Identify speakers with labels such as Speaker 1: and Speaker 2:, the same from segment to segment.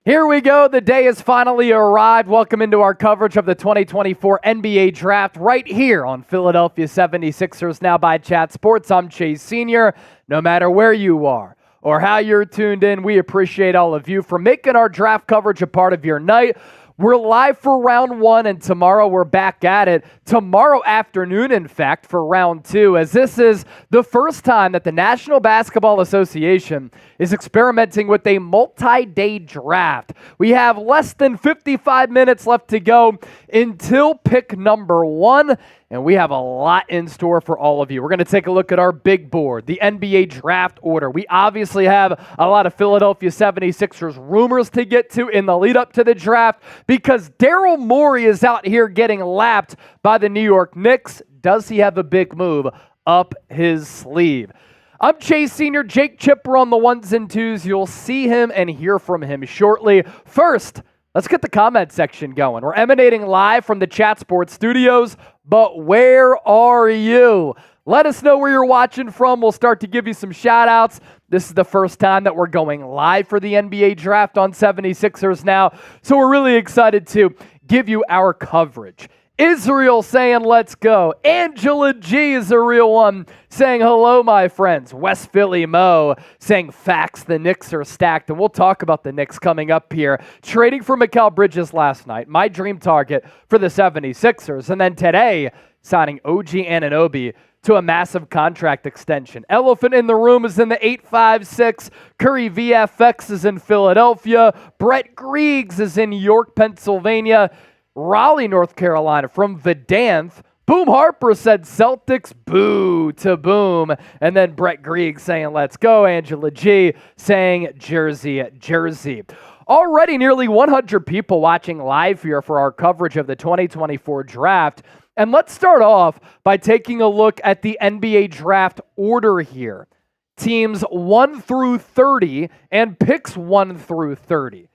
Speaker 1: Here we go. The day has finally arrived. Welcome into our coverage of the 2024 NBA Draft right here on Philadelphia 76ers Now by Chat Sports. I'm Chase Sr. No matter where you are or how you're tuned in, we appreciate all of you for making our draft coverage a part of your night. We're live for round one, and tomorrow we're back at it. Tomorrow afternoon, in fact, for round two, as this is the first time that the National Basketball Association is experimenting with a multi-day draft. We have less than 55 minutes left to go until pick number one, and we have a lot in store for all of you. We're going to take a look at our big board, the NBA draft order. We obviously have a lot of Philadelphia 76ers rumors to get to in the lead up to the draft because Daryl Morey is out here getting lapped by the New York Knicks. Does he have a big move up his sleeve? I'm Chase Sr., Jake Chipper on the ones and twos. You'll see him and hear from him shortly. First, let's get the comment section going. We're emanating live from the Chat Sports studios, but where are you? Let us know where you're watching from. We'll start to give you some shout-outs. This is the first time that we're going live for the NBA Draft on 76ers Now, so we're really excited to give you our coverage. Israel saying, let's go. Angela G is a real one saying, hello, my friends. West Philly Mo saying, facts, the Knicks are stacked. And we'll talk about the Knicks coming up here. Trading for Mikal Bridges last night, my dream target for the 76ers. And then today, signing OG Anunoby to a massive contract extension. Elephant in the room is in the 856. Curry VFX is in Philadelphia. Brett Griggs is in York, Pennsylvania. Raleigh, North Carolina from Vedanth. Boom Harper said Celtics, boo to Boom. And then Brett Griggs saying, let's go. Angela G saying Jersey, Jersey. Already nearly 100 people watching live here for our coverage of the 2024 draft. And let's start off by taking a look at the NBA draft order here. Teams 1 through 30 and picks 1 through 30.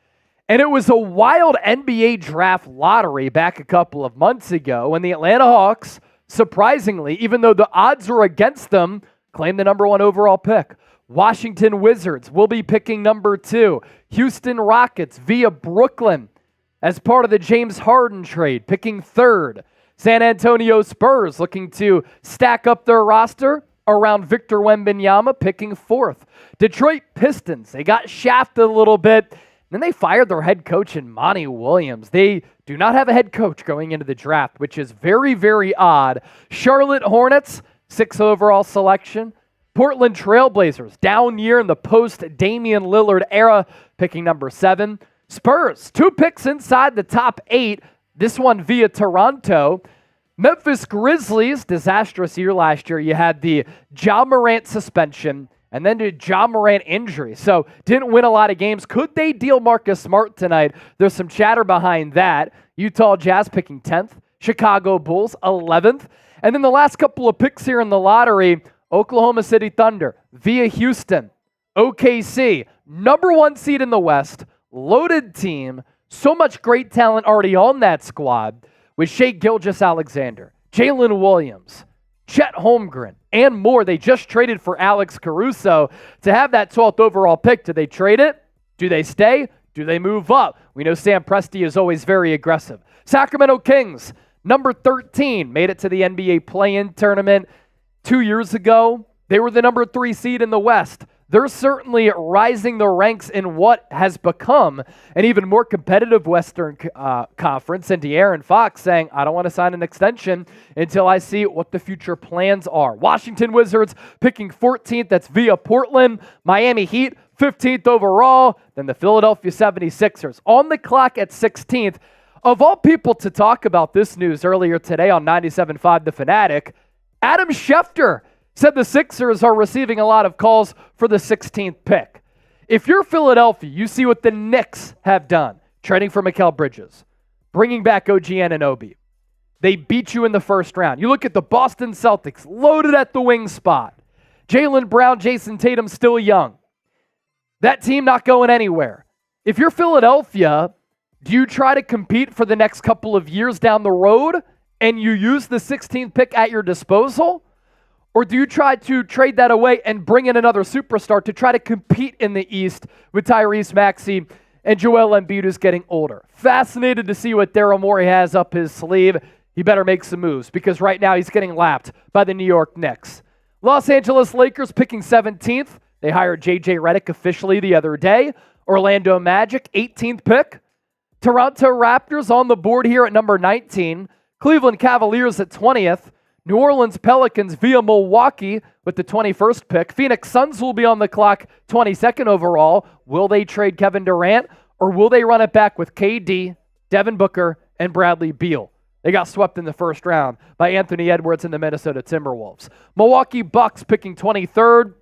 Speaker 1: And it was a wild NBA draft lottery back a couple of months ago when the Atlanta Hawks, surprisingly, even though the odds were against them, claimed the number 1 overall pick. Washington Wizards will be picking number 2. Houston Rockets via Brooklyn as part of the James Harden trade, picking 3rd. San Antonio Spurs looking to stack up their roster around Victor Wembanyama, picking 4th. Detroit Pistons, they got shafted a little bit. Then they fired their head coach in Monty Williams. They do not have a head coach going into the draft, which is very, very odd. Charlotte Hornets, 6th overall selection. Portland Trailblazers, down year in the post-Damian Lillard era, picking number 7. Spurs, 2 picks inside the top 8, this one via Toronto. Memphis Grizzlies, disastrous year last year. You had the Ja Morant suspension, and then the Ja Morant injury. So didn't win a lot of games. Could they deal Marcus Smart tonight? There's some chatter behind that. Utah Jazz picking 10th. Chicago Bulls 11th. And then the last couple of picks here in the lottery, Oklahoma City Thunder via Houston. OKC, number 1 seed in the West. Loaded team. So much great talent already on that squad with Shai Gilgeous-Alexander, Jalen Williams, Chet Holmgren, and more. They just traded for Alex Caruso to have that 12th overall pick. Do they trade it? Do they stay? Do they move up? We know Sam Presti is always very aggressive. Sacramento Kings, number 13, made it to the NBA play-in tournament 2 years ago. They were the number 3 seed in the West. They're certainly rising the ranks in what has become an even more competitive Western Conference. And De'Aaron Fox saying, I don't want to sign an extension until I see what the future plans are. Washington Wizards picking 14th. That's via Portland. Miami Heat, 15th overall. Then the Philadelphia 76ers on the clock at 16th. Of all people to talk about this news earlier today on 97.5 The Fanatic, Adam Schefter said the Sixers are receiving a lot of calls for the 16th pick. If you're Philadelphia, you see what the Knicks have done, trading for Mikal Bridges, bringing back OG Anunoby. They beat you in the first round. You look at the Boston Celtics, loaded at the wing spot. Jaylen Brown, Jason Tatum still young. That team not going anywhere. If you're Philadelphia, do you try to compete for the next couple of years down the road and you use the 16th pick at your disposal? Or do you try to trade that away and bring in another superstar to try to compete in the East with Tyrese Maxey and Joel Embiid is getting older. Fascinated to see what Daryl Morey has up his sleeve. He better make some moves because right now he's getting lapped by the New York Knicks. Los Angeles Lakers picking 17th. They hired J.J. Redick officially the other day. Orlando Magic, 18th pick. Toronto Raptors on the board here at number 19. Cleveland Cavaliers at 20th. New Orleans Pelicans via Milwaukee with the 21st pick. Phoenix Suns will be on the clock, 22nd overall. Will they trade Kevin Durant or will they run it back with KD, Devin Booker, and Bradley Beal? They got swept in the first round by Anthony Edwards and the Minnesota Timberwolves. Milwaukee Bucks picking 23rd.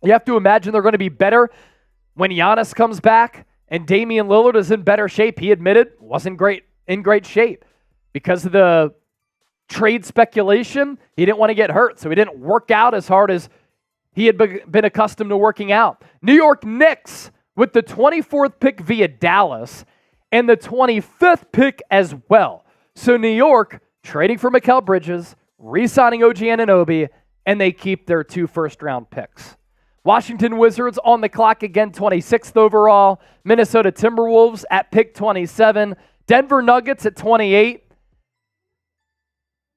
Speaker 1: You have to imagine they're going to be better when Giannis comes back and Damian Lillard is in better shape. He admitted wasn't in great shape because of the trade speculation. He didn't want to get hurt, so he didn't work out as hard as he had been accustomed to working out. New York Knicks with the 24th pick via Dallas and the 25th pick as well. So New York trading for Mikal Bridges, re-signing OG Anunoby, and they keep their 2 first-round picks. Washington Wizards on the clock again, 26th overall. Minnesota Timberwolves at pick 27. Denver Nuggets at 28.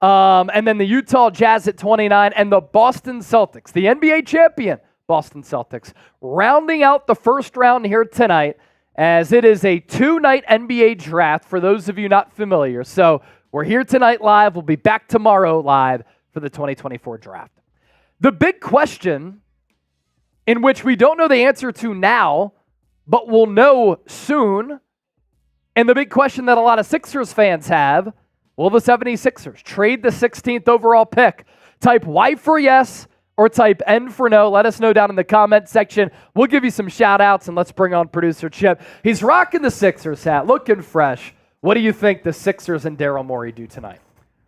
Speaker 1: And then the Utah Jazz at 29. And the Boston Celtics, the NBA champion Boston Celtics, rounding out the first round here tonight, as it is a 2-night NBA draft for those of you not familiar. So we're here tonight live. We'll be back tomorrow live for the 2024 draft. The big question, in which we don't know the answer to now, but we'll know soon, and the big question that a lot of Sixers fans have, will the 76ers trade the 16th overall pick? Type Y for yes, or type N for no. Let us know down in the comment section. We'll give you some shout outs, and let's bring on producer Chip. He's rocking the Sixers hat, looking fresh. What do you think the Sixers and Daryl Morey do tonight?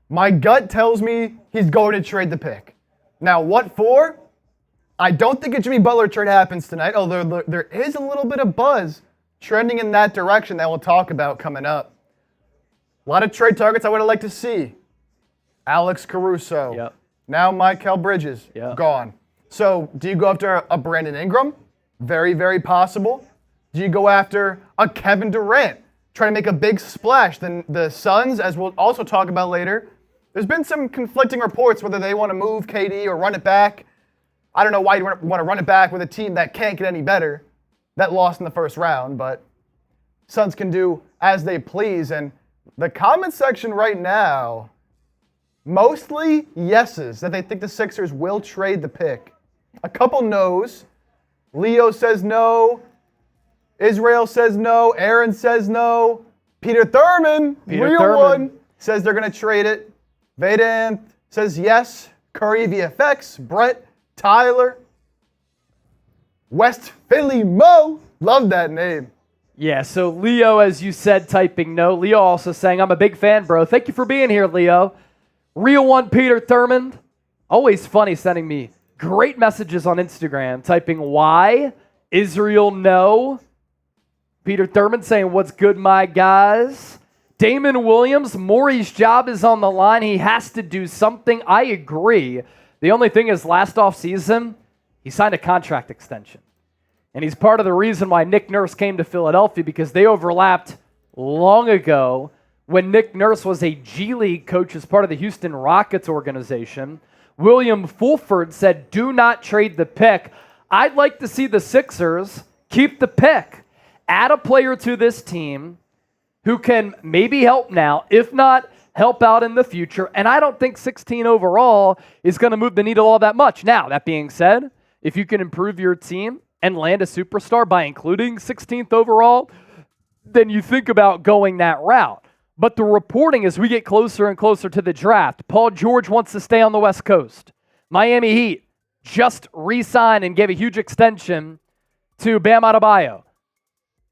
Speaker 2: My gut tells me he's going to trade the pick. Now, what for? I don't think a Jimmy Butler trade happens tonight, although there is a little bit of buzz trending in that direction that we'll talk about coming up. A lot of trade targets I would have liked to see. Alex Caruso.
Speaker 1: Yep.
Speaker 2: Now Mikal Bridges, gone. So do you go after a Brandon Ingram? Very, very possible. Do you go after a Kevin Durant, trying to make a big splash? Then the Suns, as we'll also talk about later, there's been some conflicting reports whether they want to move KD or run it back. I don't know why you want to run it back with a team that can't get any better, that lost in the first round, but Suns can do as they please. And the comment section right now, mostly yeses, that they think the Sixers will trade the pick. A couple no's. Leo says no. Israel says no. Aaron says no. Peter Thurman, one, says they're going to trade it. Vedanth says yes. Curry VFX. Brett, Tyler. West Philly Mo. Love that name.
Speaker 1: Yeah, so Leo, as you said, typing no. Leo also saying, I'm a big fan, bro. Thank you for being here, Leo. Real one, Peter Thurman. Always funny sending me great messages on Instagram, typing why, Israel no. Peter Thurman saying, what's good, my guys? Damon Williams, Morey's job is on the line. He has to do something. I agree. The only thing is last offseason, he signed a contract extension. And he's part of the reason why Nick Nurse came to Philadelphia, because they overlapped long ago when Nick Nurse was a G League coach as part of the Houston Rockets organization. William Fulford said, do not trade the pick. I'd like to see the Sixers keep the pick. Add a player to this team who can maybe help now, if not help out in the future. And I don't think 16 overall is going to move the needle all that much. Now, that being said, if you can improve your team and land a superstar by including 16th overall, then you think about going that route. But the reporting as we get closer and closer to the draft, Paul George wants to stay on the West Coast. Miami Heat just re-signed and gave a huge extension to Bam Adebayo.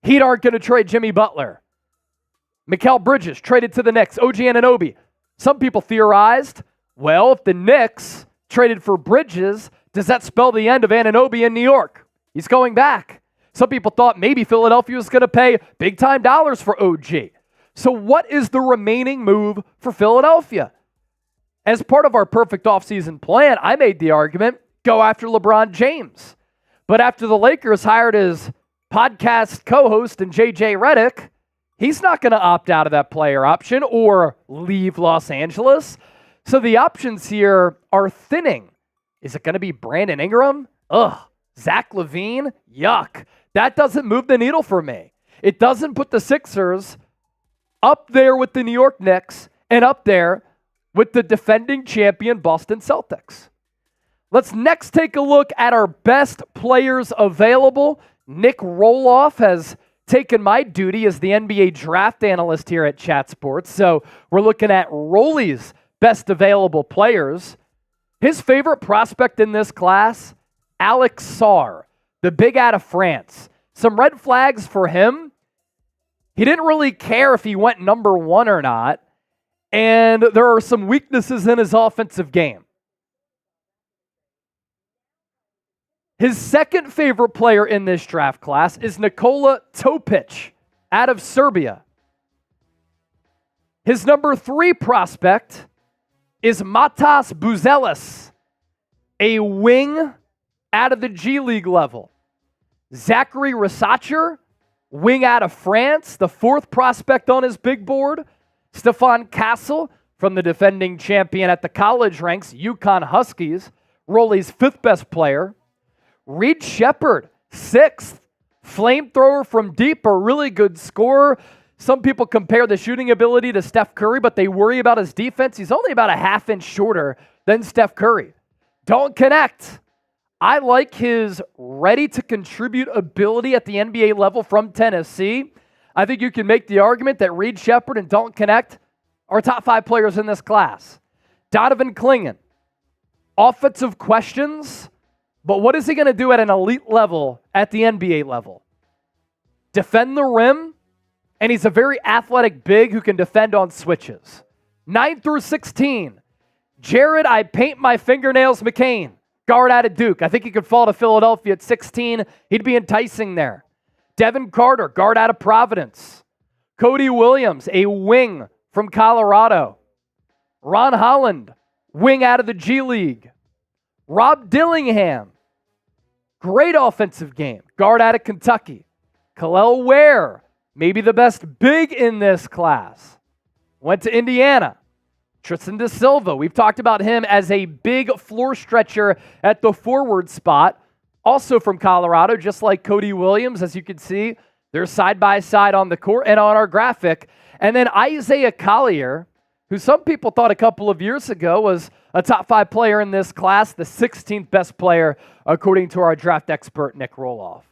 Speaker 1: Heat aren't going to trade Jimmy Butler. Mikal Bridges traded to the Knicks. OG Anunoby. Some people theorized, well, if the Knicks traded for Bridges, does that spell the end of Anunoby in New York? He's going back. Some people thought maybe Philadelphia was going to pay big-time dollars for OG. So what is the remaining move for Philadelphia? As part of our perfect offseason plan, I made the argument, go after LeBron James. But after the Lakers hired his podcast co-host and JJ Redick, he's not going to opt out of that player option or leave Los Angeles. So the options here are thinning. Is it going to be Brandon Ingram? Ugh. Zach LaVine? Yuck. That doesn't move the needle for me. It doesn't put the Sixers up there with the New York Knicks and up there with the defending champion Boston Celtics. Let's next take a look at our best players available. Nick Roloff has taken my duty as the NBA draft analyst here at Chat Sports. So we're looking at Rolly's best available players. His favorite prospect in this class, Alex Sarr, the big out of France. Some red flags for him. He didn't really care if he went number one or not. And there are some weaknesses in his offensive game. His second favorite player in this draft class is Nikola Topic out of Serbia. His number 3 prospect is Matas Buzelis, a wing out of the G League level. Zaccharie Risacher, wing out of France, the 4th prospect on his big board. Stephon Castle from the defending champion at the college ranks, UConn Huskies, Rolly's 5th best player. Reed Sheppard, 6th, flamethrower from deep, a really good scorer. Some people compare the shooting ability to Steph Curry, but they worry about his defense. He's only about a half inch shorter than Steph Curry. Don't connect. I like his ready-to-contribute ability at the NBA level from Tennessee. I think you can make the argument that Reed Sheppard and Don't Connect are top 5 players in this class. Donovan Clingan, offensive questions, but what is he going to do at an elite level at the NBA level? Defend the rim, and he's a very athletic big who can defend on switches. 9 through 16, Jared, I paint my fingernails McCain, guard out of Duke. I think he could fall to Philadelphia at 16. He'd be enticing there. Devin Carter, guard out of Providence. Cody Williams, a wing from Colorado. Ron Holland, wing out of the G League. Rob Dillingham, great offensive game, guard out of Kentucky. Khalil Ware, maybe the best big in this class. Went to Indiana. Tristan de Silva, we've talked about him as a big floor stretcher at the forward spot. Also from Colorado, just like Cody Williams, as you can see, they're side by side on the court and on our graphic. And then Isaiah Collier, who some people thought a couple of years ago was a top 5 player in this class, the 16th best player, according to our draft expert, Nick Roloff.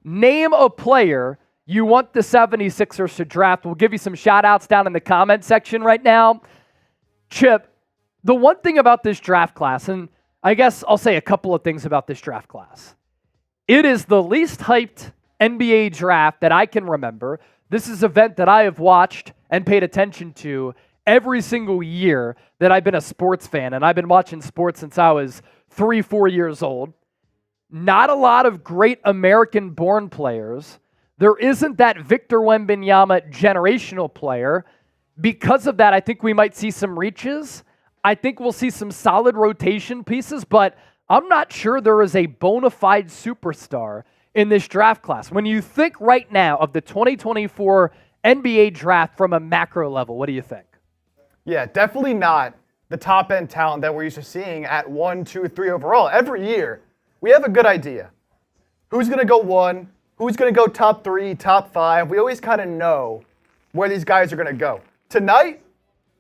Speaker 1: Name a player you want the 76ers to draft. We'll give you some shout-outs down in the comment section right now. Chip, the one thing about this draft class, and I guess I'll say a couple of things about this draft class. It is the least hyped NBA draft that I can remember. This is an event that I have watched and paid attention to every single year that I've been a sports fan, and I've been watching sports since I was 3-4 years old. Not a lot of great American-born players. There isn't that Victor Wembanyama generational player. Because of that, I think we might see some reaches. I think we'll see some solid rotation pieces, but I'm not sure there is a bona fide superstar in this draft class. When you think right now of the 2024 NBA draft from a macro level, what do you think?
Speaker 2: Yeah, definitely not the top-end talent that we're used to seeing at 1, 2, 3 overall. Every year, we have a good idea. Who's going to go 1? Who's going to go top 3, top 5? We always kind of know where these guys are going to go. Tonight,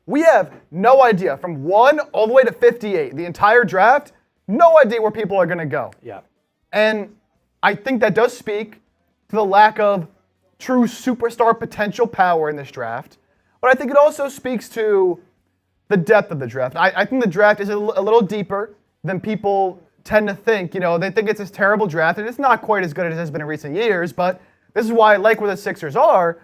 Speaker 2: we have no idea. From 1 all the way to 58, the entire draft, no idea where people are going to go.
Speaker 1: Yeah.
Speaker 2: And I think that does speak to the lack of true superstar potential power in this draft. But I think it also speaks to the depth of the draft. I think the draft is a little deeper than people tend to think. You know, they think it's this terrible draft, and it's not quite as good as it has been in recent years, but this is why I like where the Sixers are,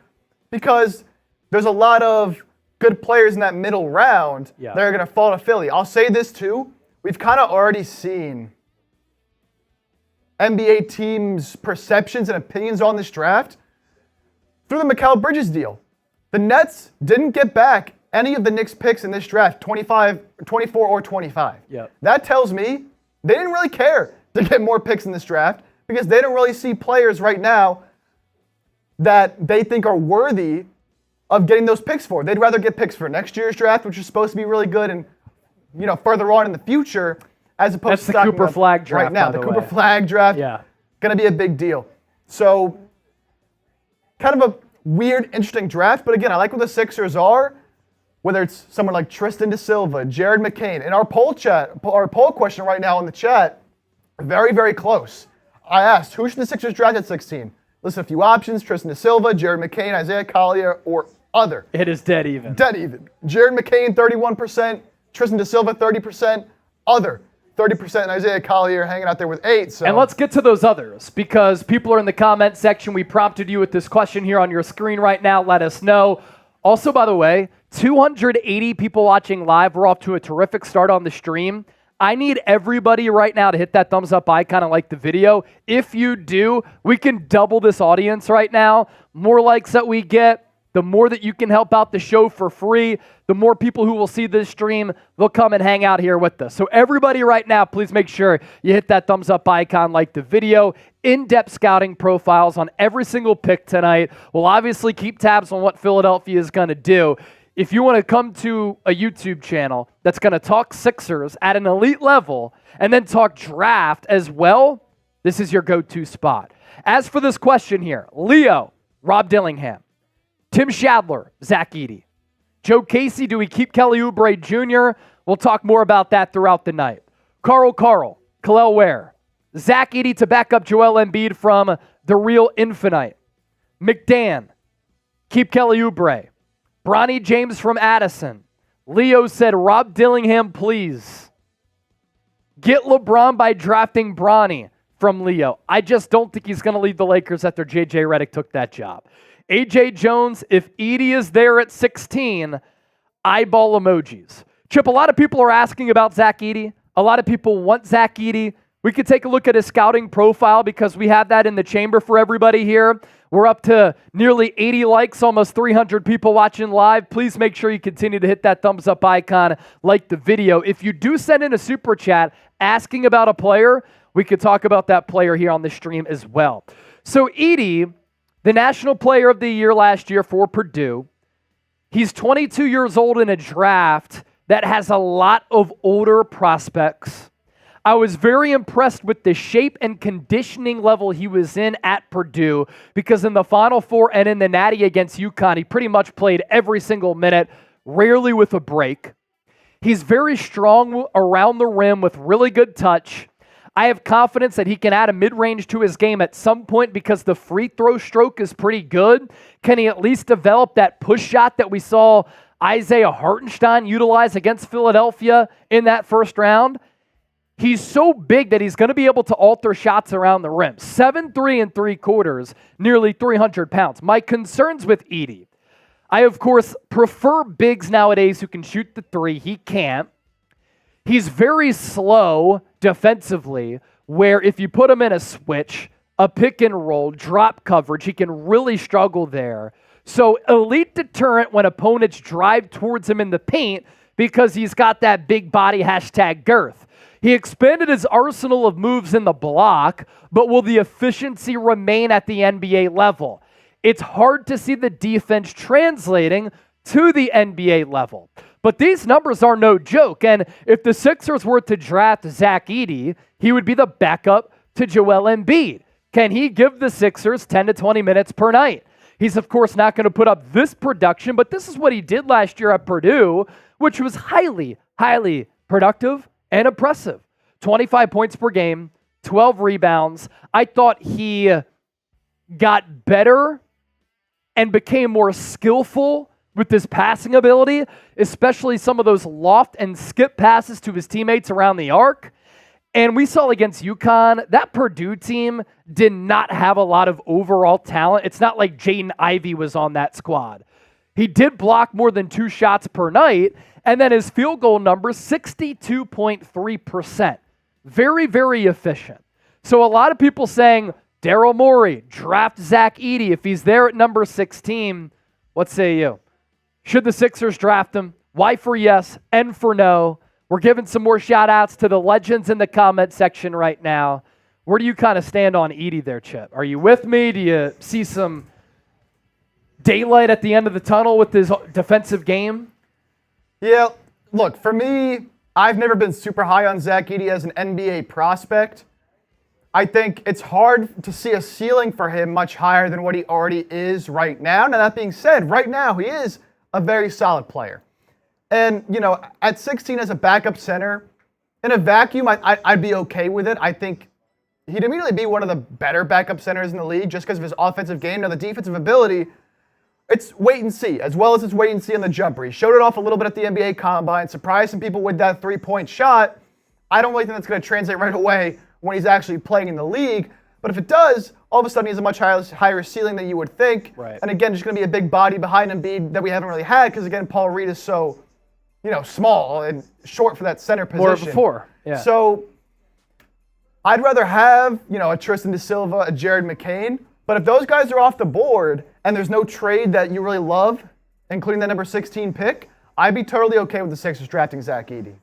Speaker 2: because there's a lot of good players in that middle round that are going to fall to Philly. I'll say this too. We've kind of already seen NBA teams' perceptions and opinions on this draft through the Mikal Bridges deal. The Nets didn't get back any of the Knicks picks in this draft, 24 or 25.
Speaker 1: Yep.
Speaker 2: That tells me they didn't really care to get more picks in this draft because they don't really see players right now that they think are worthy of getting those picks for. They'd rather get picks for next year's draft, which is supposed to be really good and further on in the future, as opposed to
Speaker 1: the Cooper Flag draft
Speaker 2: right now. The Cooper Flag draft, going to be a big deal. So, kind of a weird, interesting draft. But again, I like what the Sixers are. Whether it's someone like Tristan Silva, Jared McCain, and our poll question right now in the chat, very, very close. I asked, who should the Sixers draft at 16? Listen, a few options: Tristan Silva, Jared McCain, Isaiah Collier, or other.
Speaker 1: It is dead even.
Speaker 2: Dead even. Jared McCain, 31%. Tristan Silva, 30%. Other, 30%. And Isaiah Collier hanging out there with 8%. So.
Speaker 1: And let's get to those others, because people are in the comment section. We prompted you with this question here on your screen right now. Let us know. Also, by the way, 280 people watching live. We're off to a terrific start on the stream. I need everybody right now to hit that thumbs up icon and like the video. If you do, we can double this audience right now. More likes that we get, the more that you can help out the show for free, the more people who will see this stream, they'll come and hang out here with us. So everybody right now, please make sure you hit that thumbs up icon, like the video. In-depth scouting profiles on every single pick tonight. We'll obviously keep tabs on what Philadelphia is going to do. If you want to come to a YouTube channel that's going to talk Sixers at an elite level and then talk draft as well, this is your go-to spot. As for this question here, Leo, Rob Dillingham, Tim Shadler, Zach Edey, Joe Casey, do we keep Kelly Oubre Jr.? We'll talk more about that throughout the night. Carl, Khalil Ware, Zach Edey to back up Joel Embiid from The Real Infinite. McDan, keep Kelly Oubre. Bronny James from Addison. Leo said, Rob Dillingham, please. Get LeBron by drafting Bronny from Leo. I just don't think he's going to leave the Lakers after J.J. Redick took that job. A.J. Jones, if Edey is there at 16, eyeball emojis. Chip, a lot of people are asking about Zach Edey. A lot of people want Zach Edey. We could take a look at his scouting profile because we have that in the chamber for everybody here. We're up to nearly 80 likes, almost 300 people watching live. Please make sure you continue to hit that thumbs up icon, like the video. If you do send in a super chat asking about a player, we could talk about that player here on the stream as well. So Edey, the National Player of the Year last year for Purdue, he's 22 years old in a draft that has a lot of older prospects. I was very impressed with the shape and conditioning level he was in at Purdue because in the Final Four and in the Natty against UConn, he pretty much played every single minute, rarely with a break. He's very strong around the rim with really good touch. I have confidence that he can add a mid-range to his game at some point because the free throw stroke is pretty good. Can he at least develop that push shot that we saw Isaiah Hartenstein utilize against Philadelphia in that first round? He's so big that he's going to be able to alter shots around the rim. 7'3" and 3/4, nearly 300 pounds. My concerns with Edey, I, of course, prefer bigs nowadays who can shoot the three. He can't. He's very slow defensively, where if you put him in a switch, a pick and roll, drop coverage, he can really struggle there. So elite deterrent when opponents drive towards him in the paint because he's got that big body #girth. He expanded his arsenal of moves in the block, but will the efficiency remain at the NBA level? It's hard to see the defense translating to the NBA level. But these numbers are no joke, and if the Sixers were to draft Zach Edey, he would be the backup to Joel Embiid. Can he give the Sixers 10 to 20 minutes per night? He's, of course, not going to put up this production, but this is what he did last year at Purdue, which was highly, highly productive and impressive. 25 points per game, 12 rebounds. I thought he got better and became more skillful with his passing ability, especially some of those loft and skip passes to his teammates around the arc. And we saw against UConn, that Purdue team did not have a lot of overall talent. It's not like Jaden Ivey was on that squad. He did block more than 2 shots per night, and then his field goal number, 62.3%. Very, very efficient. So a lot of people saying, Daryl Morey, draft Zach Edey if he's there at number 16. What say you? Should the Sixers draft him? Y for yes, N for no. We're giving some more shout-outs to the legends in the comment section right now. Where do you kind of stand on Edey there, Chip? Are you with me? Do you see some daylight at the end of the tunnel with his defensive game?
Speaker 2: Yeah, look, for me, I've never been super high on Zach Edey as an NBA prospect. I think it's hard to see a ceiling for him much higher than what he already is right now. Now, that being said, right now he is a very solid player. And, at 16 as a backup center, in a vacuum, I'd be okay with it. I think he'd immediately be one of the better backup centers in the league just because of his offensive game. Now, the defensive ability, it's wait and see, as well as it's wait and see on the jumper. He showed it off a little bit at the NBA Combine, surprised some people with that three-point shot. I don't really think that's going to translate right away when he's actually playing in the league. But if it does, all of a sudden he has a much higher ceiling than you would think.
Speaker 1: Right.
Speaker 2: And again, just going to be a big body behind Embiid that we haven't really had because, again, Paul Reed is so, small and short for that center position.
Speaker 1: More of a four. Yeah.
Speaker 2: So I'd rather have, a Tristan Silva, a Jared McCain. But if those guys are off the board and there's no trade that you really love, including the number 16 pick, I'd be totally okay with the Sixers drafting Zach Edey.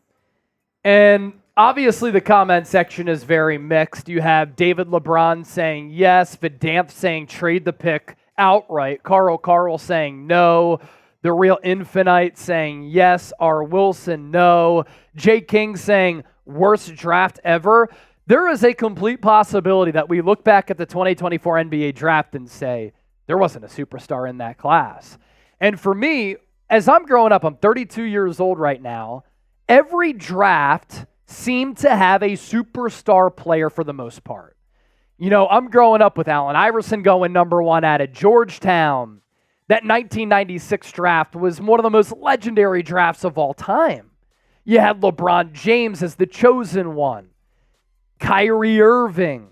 Speaker 1: And obviously the comment section is very mixed. You have David LeBron saying yes, Vidanth saying trade the pick outright, Carl saying no, The Real Infinite saying yes, R. Wilson no, Jay King saying worst draft ever. There is a complete possibility that we look back at the 2024 NBA draft and say, there wasn't a superstar in that class. And for me, as I'm growing up, I'm 32 years old right now, every draft seemed to have a superstar player for the most part. I'm growing up with Allen Iverson going number one out of Georgetown. That 1996 draft was one of the most legendary drafts of all time. You had LeBron James as the chosen one. Kyrie Irving.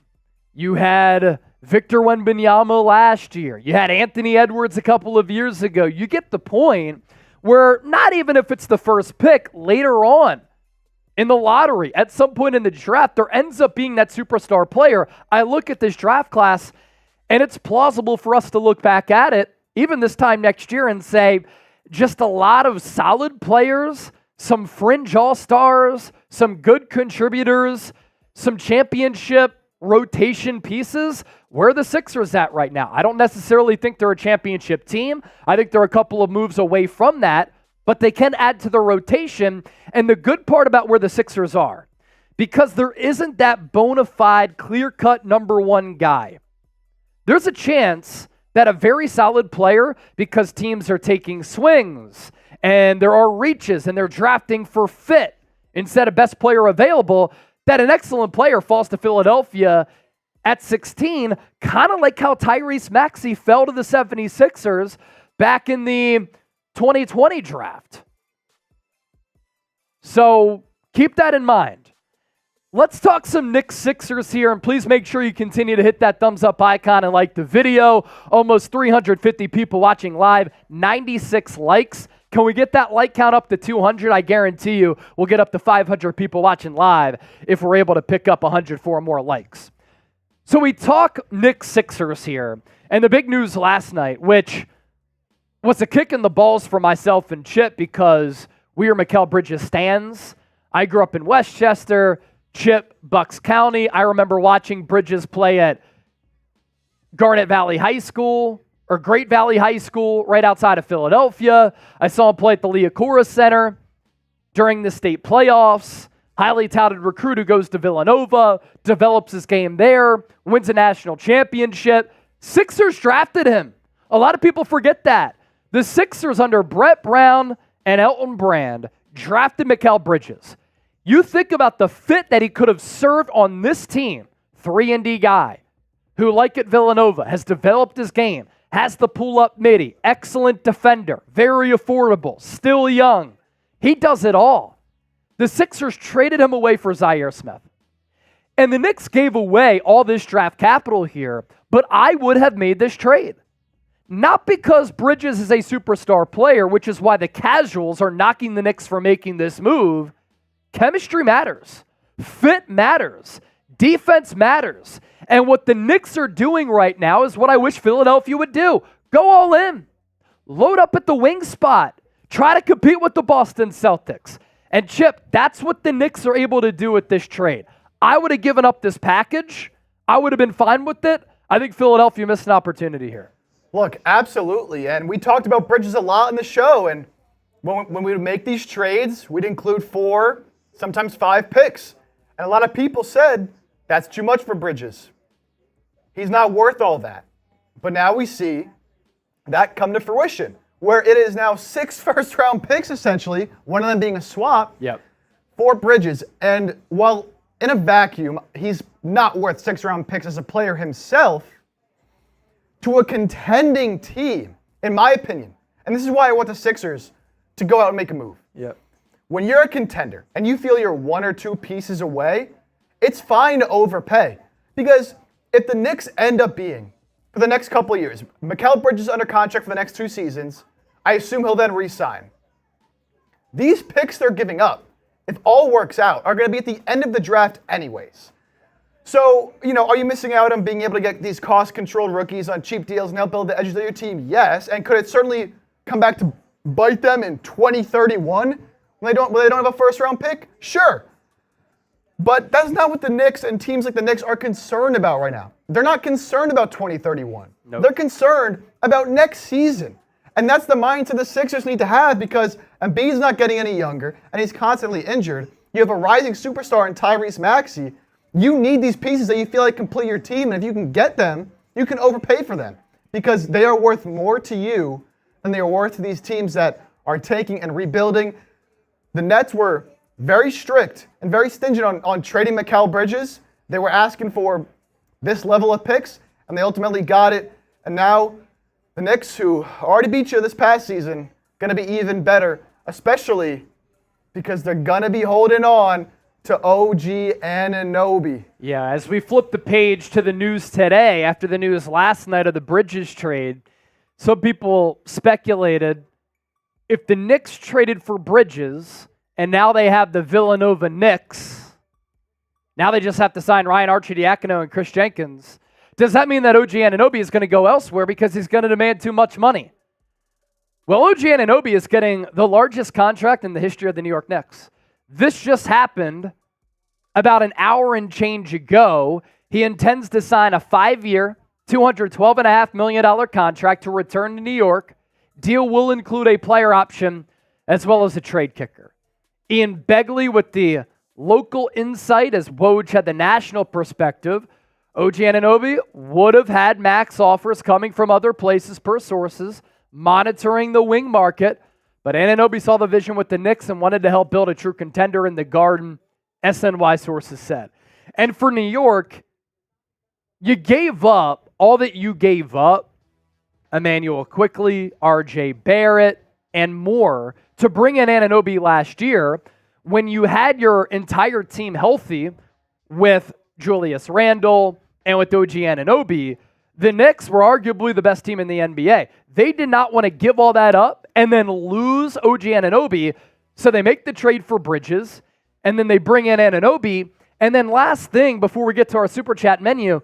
Speaker 1: You had Victor Wembanyama last year. You had Anthony Edwards a couple of years ago. You get the point where not even if it's the first pick, later on in the lottery, at some point in the draft, there ends up being that superstar player. I look at this draft class, and it's plausible for us to look back at it, even this time next year, and say just a lot of solid players, some fringe all-stars, some good contributors, some championship rotation pieces. Where are the Sixers at right now? I don't necessarily think they're a championship team. I think they're a couple of moves away from that, but they can add to the rotation. And the good part about where the Sixers are, because there isn't that bona fide, clear-cut number one guy, there's a chance that a very solid player, because teams are taking swings and there are reaches and they're drafting for fit instead of best player available, that an excellent player falls to Philadelphia at 16, kind of like how Tyrese Maxey fell to the 76ers back in the 2020 draft. So keep that in mind. Let's talk some Knicks Sixers here, and please make sure you continue to hit that thumbs up icon and like the video. Almost 350 people watching live, 96 likes. Can we get that like count up to 200? I guarantee you we'll get up to 500 people watching live if we're able to pick up 104 more likes. So we talk Knicks Sixers here, and the big news last night, which was a kick in the balls for myself and Chip because we are Mikal Bridges stans. I grew up in Westchester, Chip, Bucks County. I remember watching Bridges play at Garnet Valley High School, or Great Valley High School right outside of Philadelphia. I saw him play at the Liacouras Center during the state playoffs. Highly touted recruit who goes to Villanova, develops his game there, wins a national championship. Sixers drafted him. A lot of people forget that. The Sixers under Brett Brown and Elton Brand drafted Mikal Bridges. You think about the fit that he could have served on this team. 3-and-D guy who, like at Villanova, has developed his game, has the pull-up midi, excellent defender, very affordable, still young. He does it all. The Sixers traded him away for Zaire Smith. And the Knicks gave away all this draft capital here, but I would have made this trade. Not because Bridges is a superstar player, which is why the casuals are knocking the Knicks for making this move. Chemistry matters. Fit matters. Defense matters. And what the Knicks are doing right now is what I wish Philadelphia would do. Go all in. Load up at the wing spot. Try to compete with the Boston Celtics. And Chip, that's what the Knicks are able to do with this trade. I would have given up this package. I would have been fine with it. I think Philadelphia missed an opportunity here.
Speaker 2: Look, absolutely. And we talked about Bridges a lot in the show. And when we would make these trades, we'd include 4, sometimes 5 picks. And a lot of people said, that's too much for Bridges. He's not worth all that. But now we see that come to fruition, where it is now 6 first-round picks, essentially, one of them being a swap, for Bridges. And while in a vacuum, he's not worth 6-round picks as a player himself, to a contending team, in my opinion, and this is why I want the Sixers to go out and make a move. When you're a contender and you feel you're 1 or 2 pieces away, it's fine to overpay. Because if the Knicks end up being, for the next couple of years, Mikal Bridges under contract for the next 2 seasons, I assume he'll then re-sign. These picks they're giving up, if all works out, are going to be at the end of the draft anyways. So, are you missing out on being able to get these cost-controlled rookies on cheap deals and help build the edges of your team? Yes. And could it certainly come back to bite them in 2031 when they don't have a first-round pick? Sure. But that's not what the Knicks and teams like the Knicks are concerned about right now. They're not concerned about 2031. Nope. They're concerned about next season. And that's the mindset the Sixers need to have, because Embiid's not getting any younger and he's constantly injured. You have a rising superstar in Tyrese Maxey. You need these pieces that you feel like complete your team, and if you can get them, you can overpay for them because they are worth more to you than they are worth to these teams that are taking and rebuilding. The Nets were very strict and very stingent on trading Mikal Bridges. They were asking for this level of picks, and they ultimately got it. And now the Knicks, who already beat you this past season, going to be even better, especially because they're going to be holding on to OG Anunoby.
Speaker 1: Yeah, as we flip the page to the news today, after the news last night of the Bridges trade, some people speculated if the Knicks traded for Bridges and now they have the Villanova Knicks, now they just have to sign Ryan Arcidiacono and Chris Jenkins. Does that mean that OG Anunoby is going to go elsewhere because he's going to demand too much money? Well, OG Anunoby is getting the largest contract in the history of the New York Knicks. This just happened about an hour and change ago. He intends to sign a 5-year, $212.5 million contract to return to New York. Deal will include a player option as well as a trade kicker. Ian Begley with the local insight, as Woj had the national perspective. OG Anunoby would have had max offers coming from other places per sources, monitoring the wing market. But Anunoby saw the vision with the Knicks and wanted to help build a true contender in the Garden, SNY sources said. And for New York, you gave up all that you gave up, Emmanuel Quickley, RJ Barrett, and more, to bring in Anunoby last year when you had your entire team healthy with Julius Randle and with OG Anunoby. The Knicks were arguably the best team in the NBA. They did not want to give all that up and then lose OG Anunoby, so they make the trade for Bridges, and then they bring in Anunoby. And then last thing, before we get to our Super Chat menu,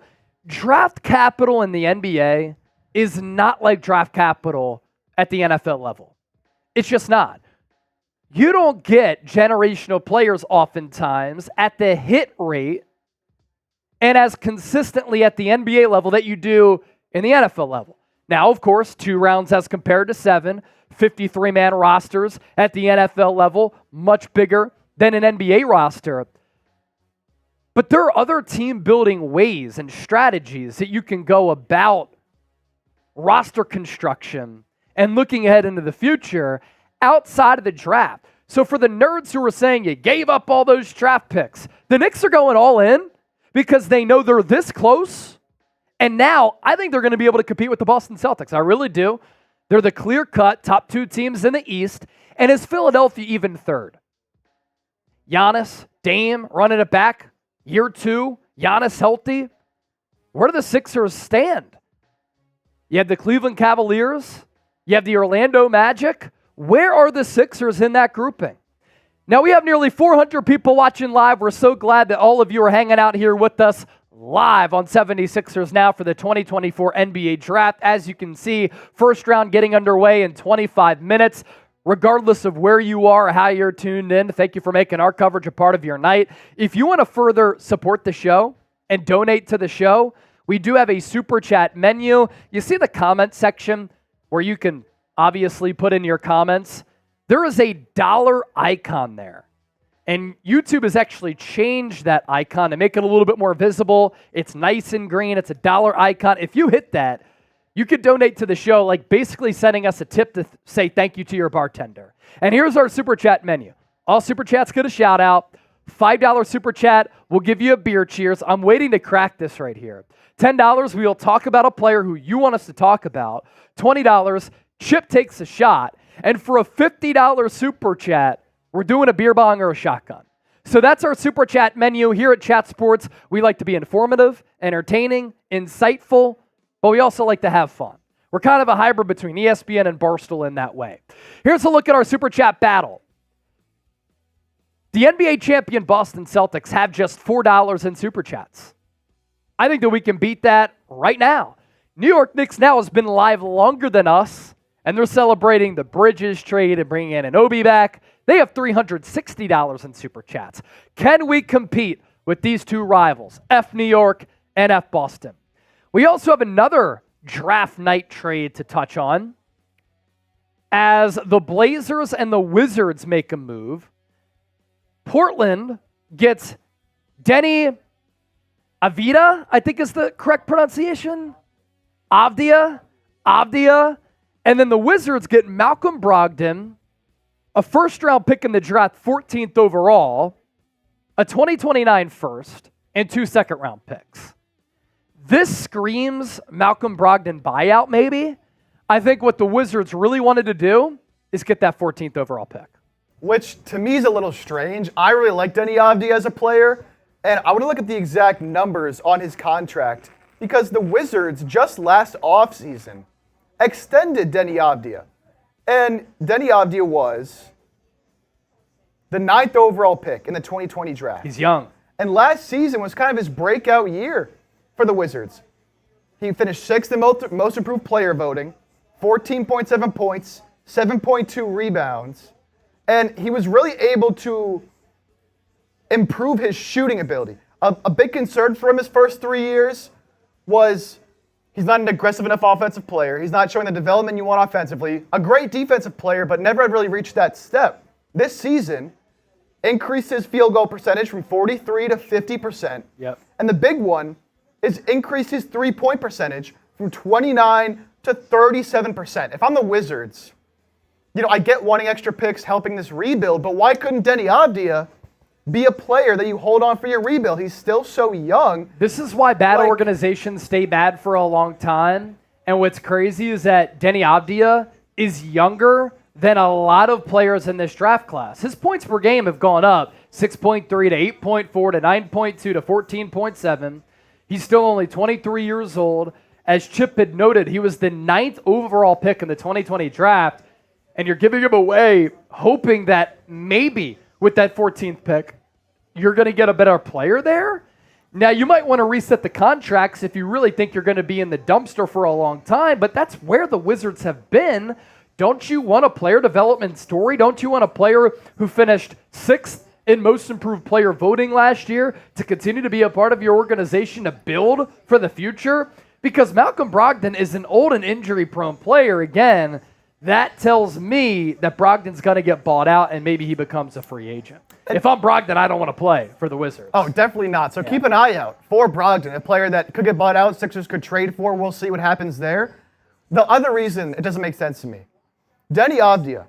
Speaker 1: draft capital in the NBA is not like draft capital at the NFL level. It's just not. You don't get generational players oftentimes at the hit rate and as consistently at the NBA level that you do in the NFL level. Now, of course, 2 rounds as compared to 7, 53-man rosters at the NFL level, much bigger than an NBA roster. But there are other team-building ways and strategies that you can go about roster construction and looking ahead into the future outside of the draft. So for the nerds who are saying you gave up all those draft picks, the Knicks are going all in because they know they're this close. And now I think they're going to be able to compete with the Boston Celtics. I really do. They're the clear-cut top 2 teams in the East. And is Philadelphia even third? Giannis, Dame running it back. Year 2, Giannis healthy. Where do the Sixers stand? You have the Cleveland Cavaliers. You have the Orlando Magic. Where are the Sixers in that grouping? Now, we have nearly 400 people watching live. We're so glad that all of you are hanging out here with us live on 76ers Now for the 2024 NBA Draft. As you can see, first round getting underway in 25 minutes. Regardless of where you are or how you're tuned in, thank you for making our coverage a part of your night. If you want to further support the show and donate to the show, we do have a super chat menu. You see the comment section where you can obviously put in your comments? There is a dollar icon there. And YouTube has actually changed that icon to make it a little bit more visible. It's nice and green. It's a dollar icon. If you hit that, you could donate to the show, like basically sending us a tip to say thank you to your bartender. And here's our super chat menu. All super chats get a shout out. $5 super chat will give you a beer cheers. I'm waiting to crack this right here. $10, we will talk about a player who you want us to talk about. $20, Chip takes a shot. And for a $50 super chat, we're doing a beer bong or a shotgun. So that's our super chat menu here at Chat Sports. We like to be informative, entertaining, insightful, but we also like to have fun. We're kind of a hybrid between ESPN and Barstool in that way. Here's a look at our super chat battle. The NBA champion Boston Celtics have just $4 in super chats. I think that we can beat that right now. New York Knicks now has been live longer than us, and they're celebrating the Bridges trade and bringing Anunoby back. They have $360 in super chats. Can we compete with these two rivals, F New York and F Boston? We also have another draft night trade to touch on. As the Blazers and the Wizards make a move, Portland gets Denny Avdija, I think is the correct pronunciation. Avdija. And then the Wizards get Malcolm Brogdon, a first-round pick in the draft, 14th overall, a 2029 first, and 2 second-round picks. This screams Malcolm Brogdon buyout, maybe. I think what the Wizards really wanted to do is get that 14th overall pick.
Speaker 2: Which, to me, is a little strange. I really like Denny Avdija as a player, and I want to look at the exact numbers on his contract because the Wizards, just last offseason, extended Denny Avdija. And Denny Avdija was the 9th overall pick in the 2020 draft.
Speaker 1: He's young.
Speaker 2: And last season was kind of his breakout year for the Wizards. He finished 6th in most improved player voting, 14.7 points, 7.2 rebounds, and he was really able to improve his shooting ability. A big concern for him his first 3 years was he's not an aggressive enough offensive player. He's not showing the development you want offensively. A great defensive player, but never had really reached that step. This season, increased his field goal percentage from 43 to 50%.
Speaker 1: Yep.
Speaker 2: And the big one is increased his three-point percentage from 29 to 37%. If I'm the Wizards, I get wanting extra picks, helping this rebuild, but why couldn't Denny Avdija be a player that you hold on for your rebuild? He's still so young.
Speaker 1: This is why bad organizations stay bad for a long time. And what's crazy is that Denny Avdija is younger than a lot of players in this draft class. His points per game have gone up 6.3 to 8.4 to 9.2 to 14.7. He's still only 23 years old. As Chip had noted, he was the 9th overall pick in the 2020 draft. And you're giving him away, hoping that maybe with that 14th pick, you're going to get a better player there. Now, you might want to reset the contracts if you really think you're going to be in the dumpster for a long time, but that's where the Wizards have been. Don't you want a player development story? Don't you want a player who finished 6th in most improved player voting last year to continue to be a part of your organization to build for the future? Because Malcolm Brogdon is an old and injury-prone player. Again, that tells me that Brogdon's going to get bought out and maybe he becomes a free agent. If I'm Brogdon, I don't want to play for the Wizards.
Speaker 2: Oh, definitely not. So keep an eye out for Brogdon, a player that could get bought out, Sixers could trade for. We'll see what happens there. The other reason it doesn't make sense to me, Denny Avdija,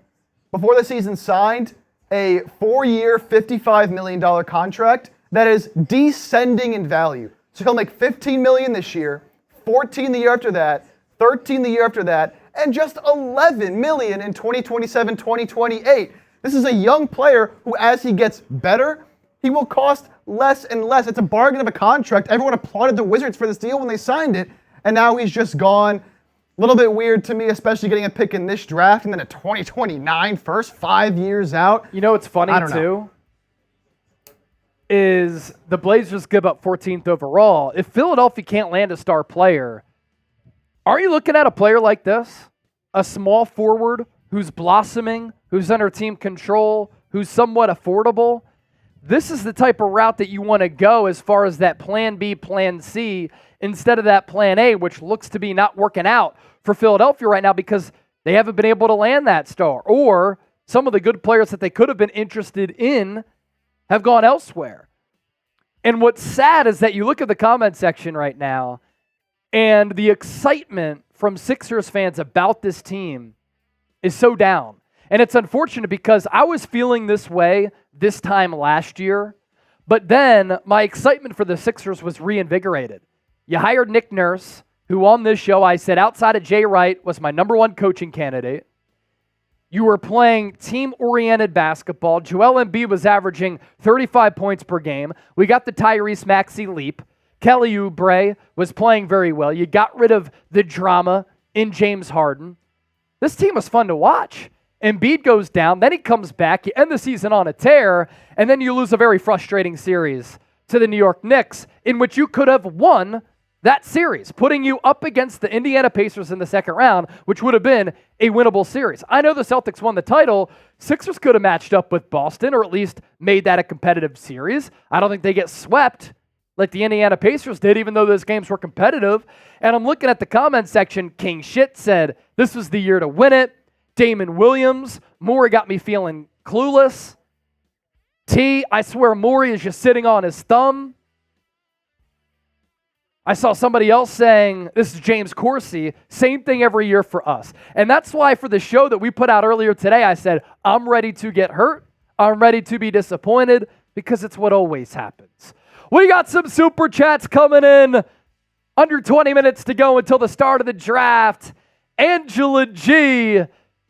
Speaker 2: before the season signed a 4-year, $55 million contract that is descending in value. So he'll make $15 million this year, $14 the year after that, $13 the year after that, and just $11 million in 2027, 2028. This is a young player who, as he gets better, he will cost less and less. It's a bargain of a contract. Everyone applauded the Wizards for this deal when they signed it, and now he's just gone. A little bit weird to me, especially getting a pick in this draft and then a 2029 first, 5 years out.
Speaker 1: You know what's funny, too? Is the Blazers give up 14th overall. If Philadelphia can't land a star player, are you looking at a player like this? A small forward who's blossoming, who's under team control, who's somewhat affordable? This is the type of route that you want to go as far as that plan B, plan C instead of that plan A, which looks to be not working out for Philadelphia right now because they haven't been able to land that star, or some of the good players that they could have been interested in have gone elsewhere. And what's sad is that you look at the comment section right now, and the excitement from Sixers fans about this team is so down. And it's unfortunate because I was feeling this way this time last year, but then my excitement for the Sixers was reinvigorated. You hired Nick Nurse, who on this show I said outside of Jay Wright was my number one coaching candidate. You were playing team-oriented basketball. Joel Embiid was averaging 35 points per game. We got the Tyrese Maxey leap. Kelly Oubre was playing very well. You got rid of the drama in James Harden. This team was fun to watch. Embiid goes down, then he comes back. You end the season on a tear, and then you lose a very frustrating series to the New York Knicks, in which you could have won that series, putting you up against the Indiana Pacers in the second round, which would have been a winnable series. I know the Celtics won the title. Sixers could have matched up with Boston, or at least made that a competitive series. I don't think they get swept like the Indiana Pacers did, even though those games were competitive. And I'm looking at the comment section. King Shit said, this was the year to win it. Damon Williams, Morey got me feeling clueless. I swear Morey is just sitting on his thumb. I saw somebody else saying, this is James Corsi, same thing every year for us. And that's why for the show that we put out earlier today, I said, I'm ready to get hurt. I'm ready to be disappointed because it's what always happens. We got some super chats coming in. Under 20 minutes to go until the start of the draft. Angela G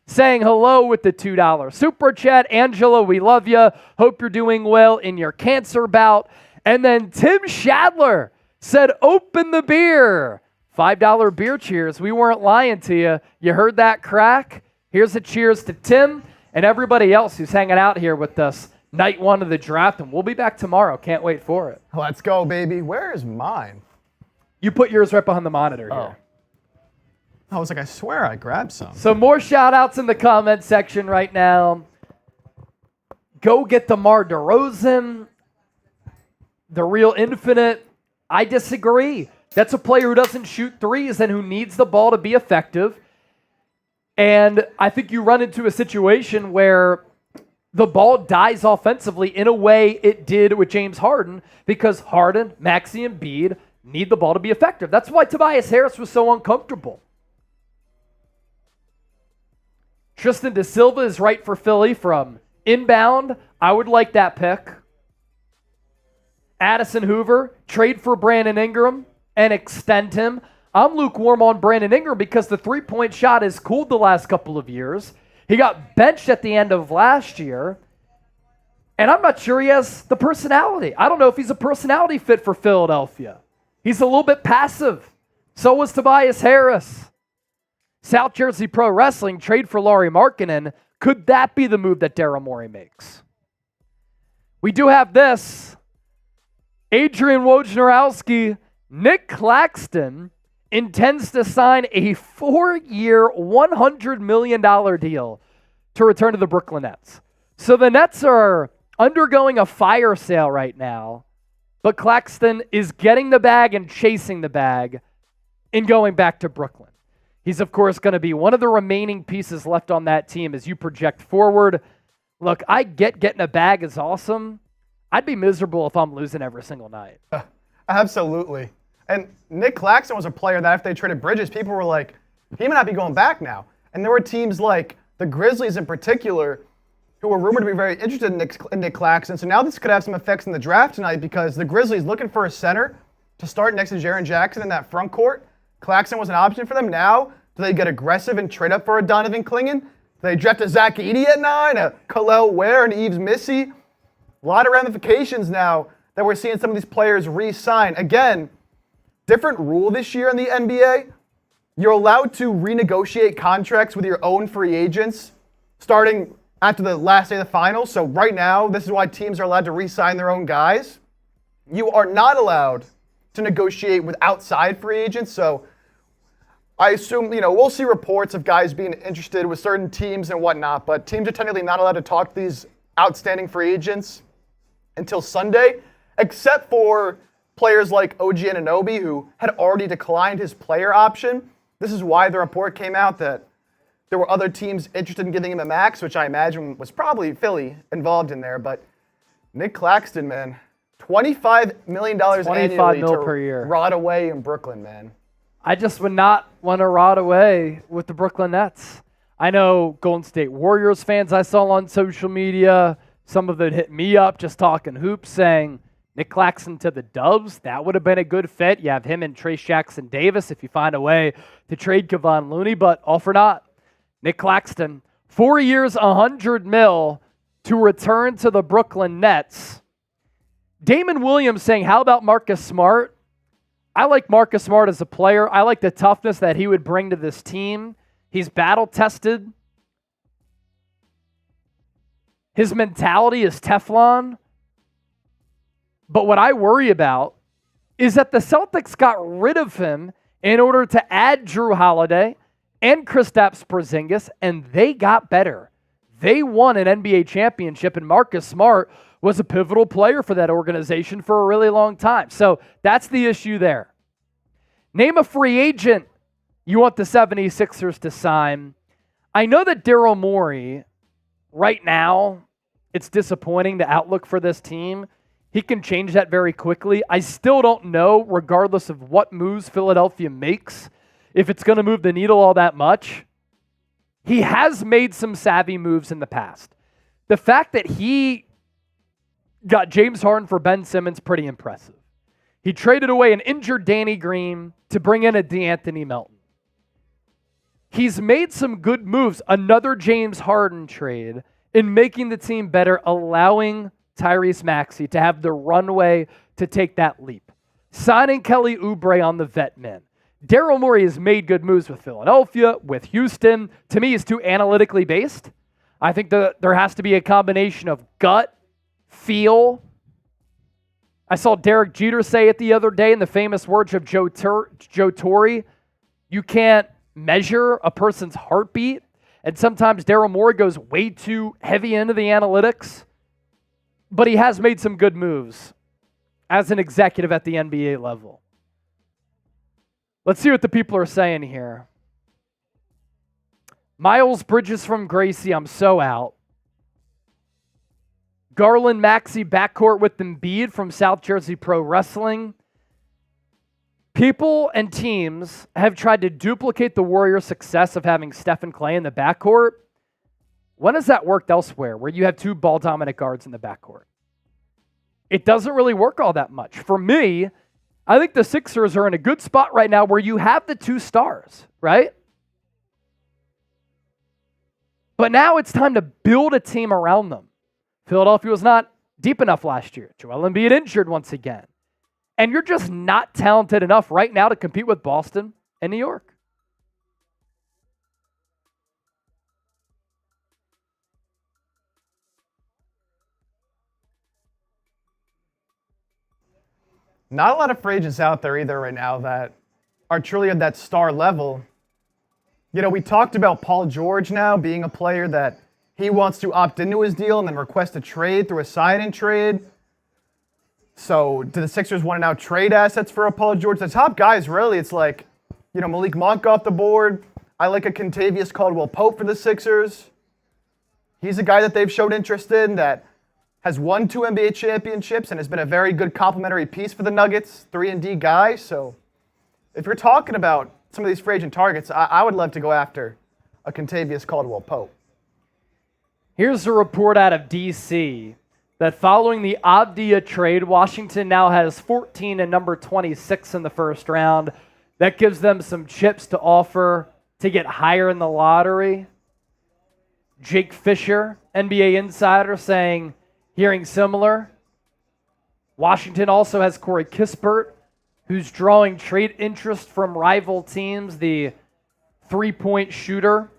Speaker 1: saying hello with the $2 super chat. Angela, we love you. Hope you're doing well in your cancer bout. And then Tim Shadler said, open the beer. $5 beer cheers. We weren't lying to you. You heard that crack? Here's a cheers to Tim and everybody else who's hanging out here with us night one of the draft. And we'll be back tomorrow. Can't wait for it.
Speaker 2: Let's go, baby. Where is mine?
Speaker 1: You put yours right behind the monitor here.
Speaker 2: I was like, I swear I grabbed some.
Speaker 1: So more shout-outs in the comment section right now. Go get DeMar DeRozan. The real infinite. I disagree. That's a player who doesn't shoot threes and who needs the ball to be effective. And I think you run into a situation where the ball dies offensively in a way it did with James Harden because Harden, Maxey, and Embiid need the ball to be effective. That's why Tobias Harris was so uncomfortable. Tristan de Silva is right for Philly from inbound. I would like that pick. Addison Hoover, trade for Brandon Ingram and extend him. I'm lukewarm on Brandon Ingram because the three-point shot has cooled the last couple of years. He got benched at the end of last year. And I'm not sure he has the personality. I don't know if he's a personality fit for Philadelphia. He's a little bit passive. So was Tobias Harris. South Jersey Pro Wrestling, trade for Lauri Markkanen. Could that be the move that Daryl Morey makes? We do have this. Adrian Wojnarowski, Nick Claxton intends to sign a 4-year, $100 million deal to return to the Brooklyn Nets. So the Nets are undergoing a fire sale right now, but Claxton is getting the bag and chasing the bag and going back to Brooklyn. He's, of course, going to be one of the remaining pieces left on that team as you project forward. Look, I get getting a bag is awesome. I'd be miserable if I'm losing every single night.
Speaker 2: Absolutely. And Nick Claxton was a player that if they traded Bridges, people were like, he might not be going back now. And there were teams like the Grizzlies in particular who were rumored to be very interested in Nick Claxton. So now this could have some effects in the draft tonight because the Grizzlies looking for a center to start next to Jaren Jackson in that front court. Claxton was an option for them. Now, do they get aggressive and trade up for a Donovan Clingan? Do they draft a Zach Edey at 9, a Khalil Ware, and Yves Missy? A lot of ramifications now that we're seeing some of these players re-sign. Again, different rule this year in the NBA. You're allowed to renegotiate contracts with your own free agents starting after the last day of the finals. So right now, this is why teams are allowed to re-sign their own guys. You are not allowed to negotiate with outside free agents. So I assume, we'll see reports of guys being interested with certain teams and whatnot, but teams are technically not allowed to talk to these outstanding free agents until Sunday, except for players like OG Anunoby, who had already declined his player option. This is why the report came out that there were other teams interested in giving him a max, which I imagine was probably Philly involved in there. But Nick Claxton, man, $25 million annually
Speaker 1: per year.
Speaker 2: Rot away in Brooklyn, man.
Speaker 1: I just would not want to rot away with the Brooklyn Nets. I know Golden State Warriors fans I saw on social media, some of them hit me up just talking hoops saying, Nick Claxton to the Dubs, that would have been a good fit. You have him and Trace Jackson Davis if you find a way to trade Kevon Looney, but all for naught. Nick Claxton, 4 years, $100 million to return to the Brooklyn Nets. Damon Williams saying, how about Marcus Smart? I like Marcus Smart as a player. I like the toughness that he would bring to this team. He's battle-tested. His mentality is Teflon. But what I worry about is that the Celtics got rid of him in order to add Drew Holiday and Kristaps Porzingis, and they got better. They won an NBA championship, and Marcus Smart was a pivotal player for that organization for a really long time. So that's the issue there. Name a free agent you want the 76ers to sign. I know that Daryl Morey, right now, it's disappointing, the outlook for this team. He can change that very quickly. I still don't know, regardless of what moves Philadelphia makes, if it's going to move the needle all that much. He has made some savvy moves in the past. The fact that he got James Harden for Ben Simmons, pretty impressive. He traded away an injured Danny Green to bring in a DeAnthony Melton. He's made some good moves, another James Harden trade, in making the team better, allowing Tyrese Maxey to have the runway to take that leap. Signing Kelly Oubre on the vet min. Daryl Morey has made good moves with Philadelphia, with Houston. To me, he's too analytically based. I think there has to be a combination of gut, feel. I saw Derek Jeter say it the other day in the famous words of Joe Torre. You can't measure a person's heartbeat. And sometimes Daryl Morey goes way too heavy into the analytics. But he has made some good moves as an executive at the NBA level. Let's see what the people are saying here. Miles Bridges from Gracie, I'm so out. Garland Maxey backcourt with Embiid from South Jersey Pro Wrestling. People and teams have tried to duplicate the Warriors' success of having Steph and Clay in the backcourt. When has that worked elsewhere, where you have two ball-dominant guards in the backcourt? It doesn't really work all that much. For me, I think the Sixers are in a good spot right now where you have the two stars, right? But now it's time to build a team around them. Philadelphia was not deep enough last year. Joel Embiid injured once again. And you're just not talented enough right now to compete with Boston and New York.
Speaker 2: Not a lot of free agents out there either right now that are truly at that star level. You know, we talked about Paul George now being a player that he wants to opt into his deal and then request a trade through a sign-in trade. So do the Sixers want to now trade assets for a Paul George? The top guys, really, it's like, you know, Malik Monk off the board. I like a Kentavious Caldwell-Pope for the Sixers. He's a guy that they've showed interest in that has won 2 NBA championships and has been a very good complementary piece for the Nuggets, 3-and-D guy. So if you're talking about some of these free agent targets, I would love to go after a Kentavious Caldwell-Pope.
Speaker 1: Here's a report out of D.C. that following the Avdia trade, Washington now has 14 and number 26 in the first round. That gives them some chips to offer to get higher in the lottery. Jake Fisher, NBA insider, saying, hearing similar. Washington also has Corey Kispert, who's drawing trade interest from rival teams, the three-point shooter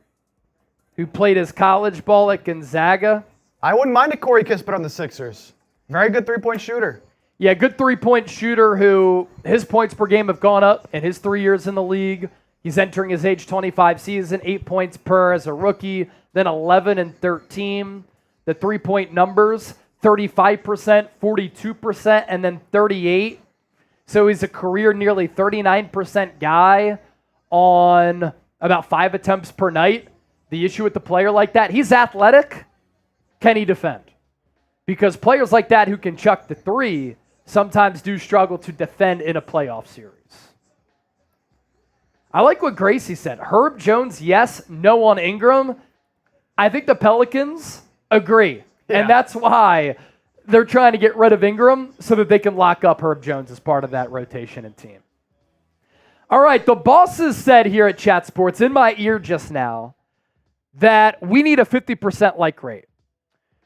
Speaker 1: who played his college ball at Gonzaga.
Speaker 2: I wouldn't mind a Corey Kispert on the Sixers. Very good three-point shooter.
Speaker 1: Yeah, good three-point shooter who his points per game have gone up in his 3 years in the league. He's entering his age 25 season, 8 points per as a rookie, then 11 and 13. The three-point numbers, 35%, 42%, and then 38%. So he's a career nearly 39% guy on about 5 attempts per night. The issue with the player like that, he's athletic. Can he defend? Because players like that who can chuck the three sometimes do struggle to defend in a playoff series. I like what Gracie said. Herb Jones, yes. No on Ingram. I think the Pelicans agree. Yeah. And that's why they're trying to get rid of Ingram so that they can lock up Herb Jones as part of that rotation and team. All right, the bosses said here at Chat Sports in my ear just now that we need a 50% like rate.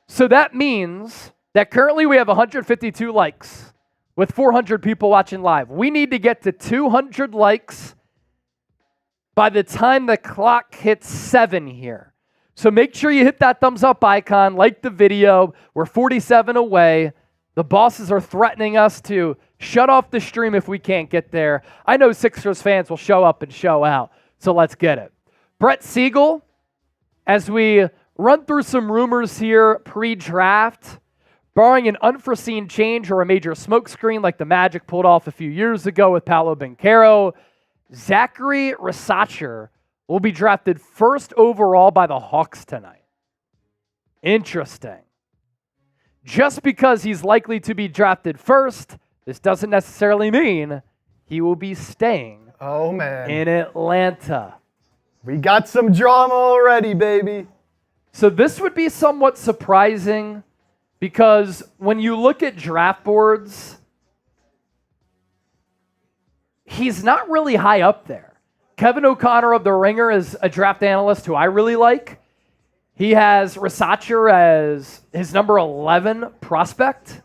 Speaker 1: So that means that currently we have 152 likes with 400 people watching live. We need to get to 200 likes by the time the clock hits 7 here. So make sure you hit that thumbs up icon, like the video. We're 47 away. The bosses are threatening us to shut off the stream if we can't get there. I know Sixers fans will show up and show out, so let's get it. Brett Siegel, as we run through some rumors here pre-draft, barring an unforeseen change or a major smokescreen like the Magic pulled off a few years ago with Paolo Banchero, Zaccharie Risacher will be drafted first overall by the Hawks tonight. Interesting. Just because he's likely to be drafted first, this doesn't necessarily mean he will be staying in Atlanta.
Speaker 2: We got some drama already, baby.
Speaker 1: So this would be somewhat surprising because when you look at draft boards, he's not really high up there. Kevin O'Connor of The Ringer is a draft analyst who I really like. He has Risacher as his number 11 prospect.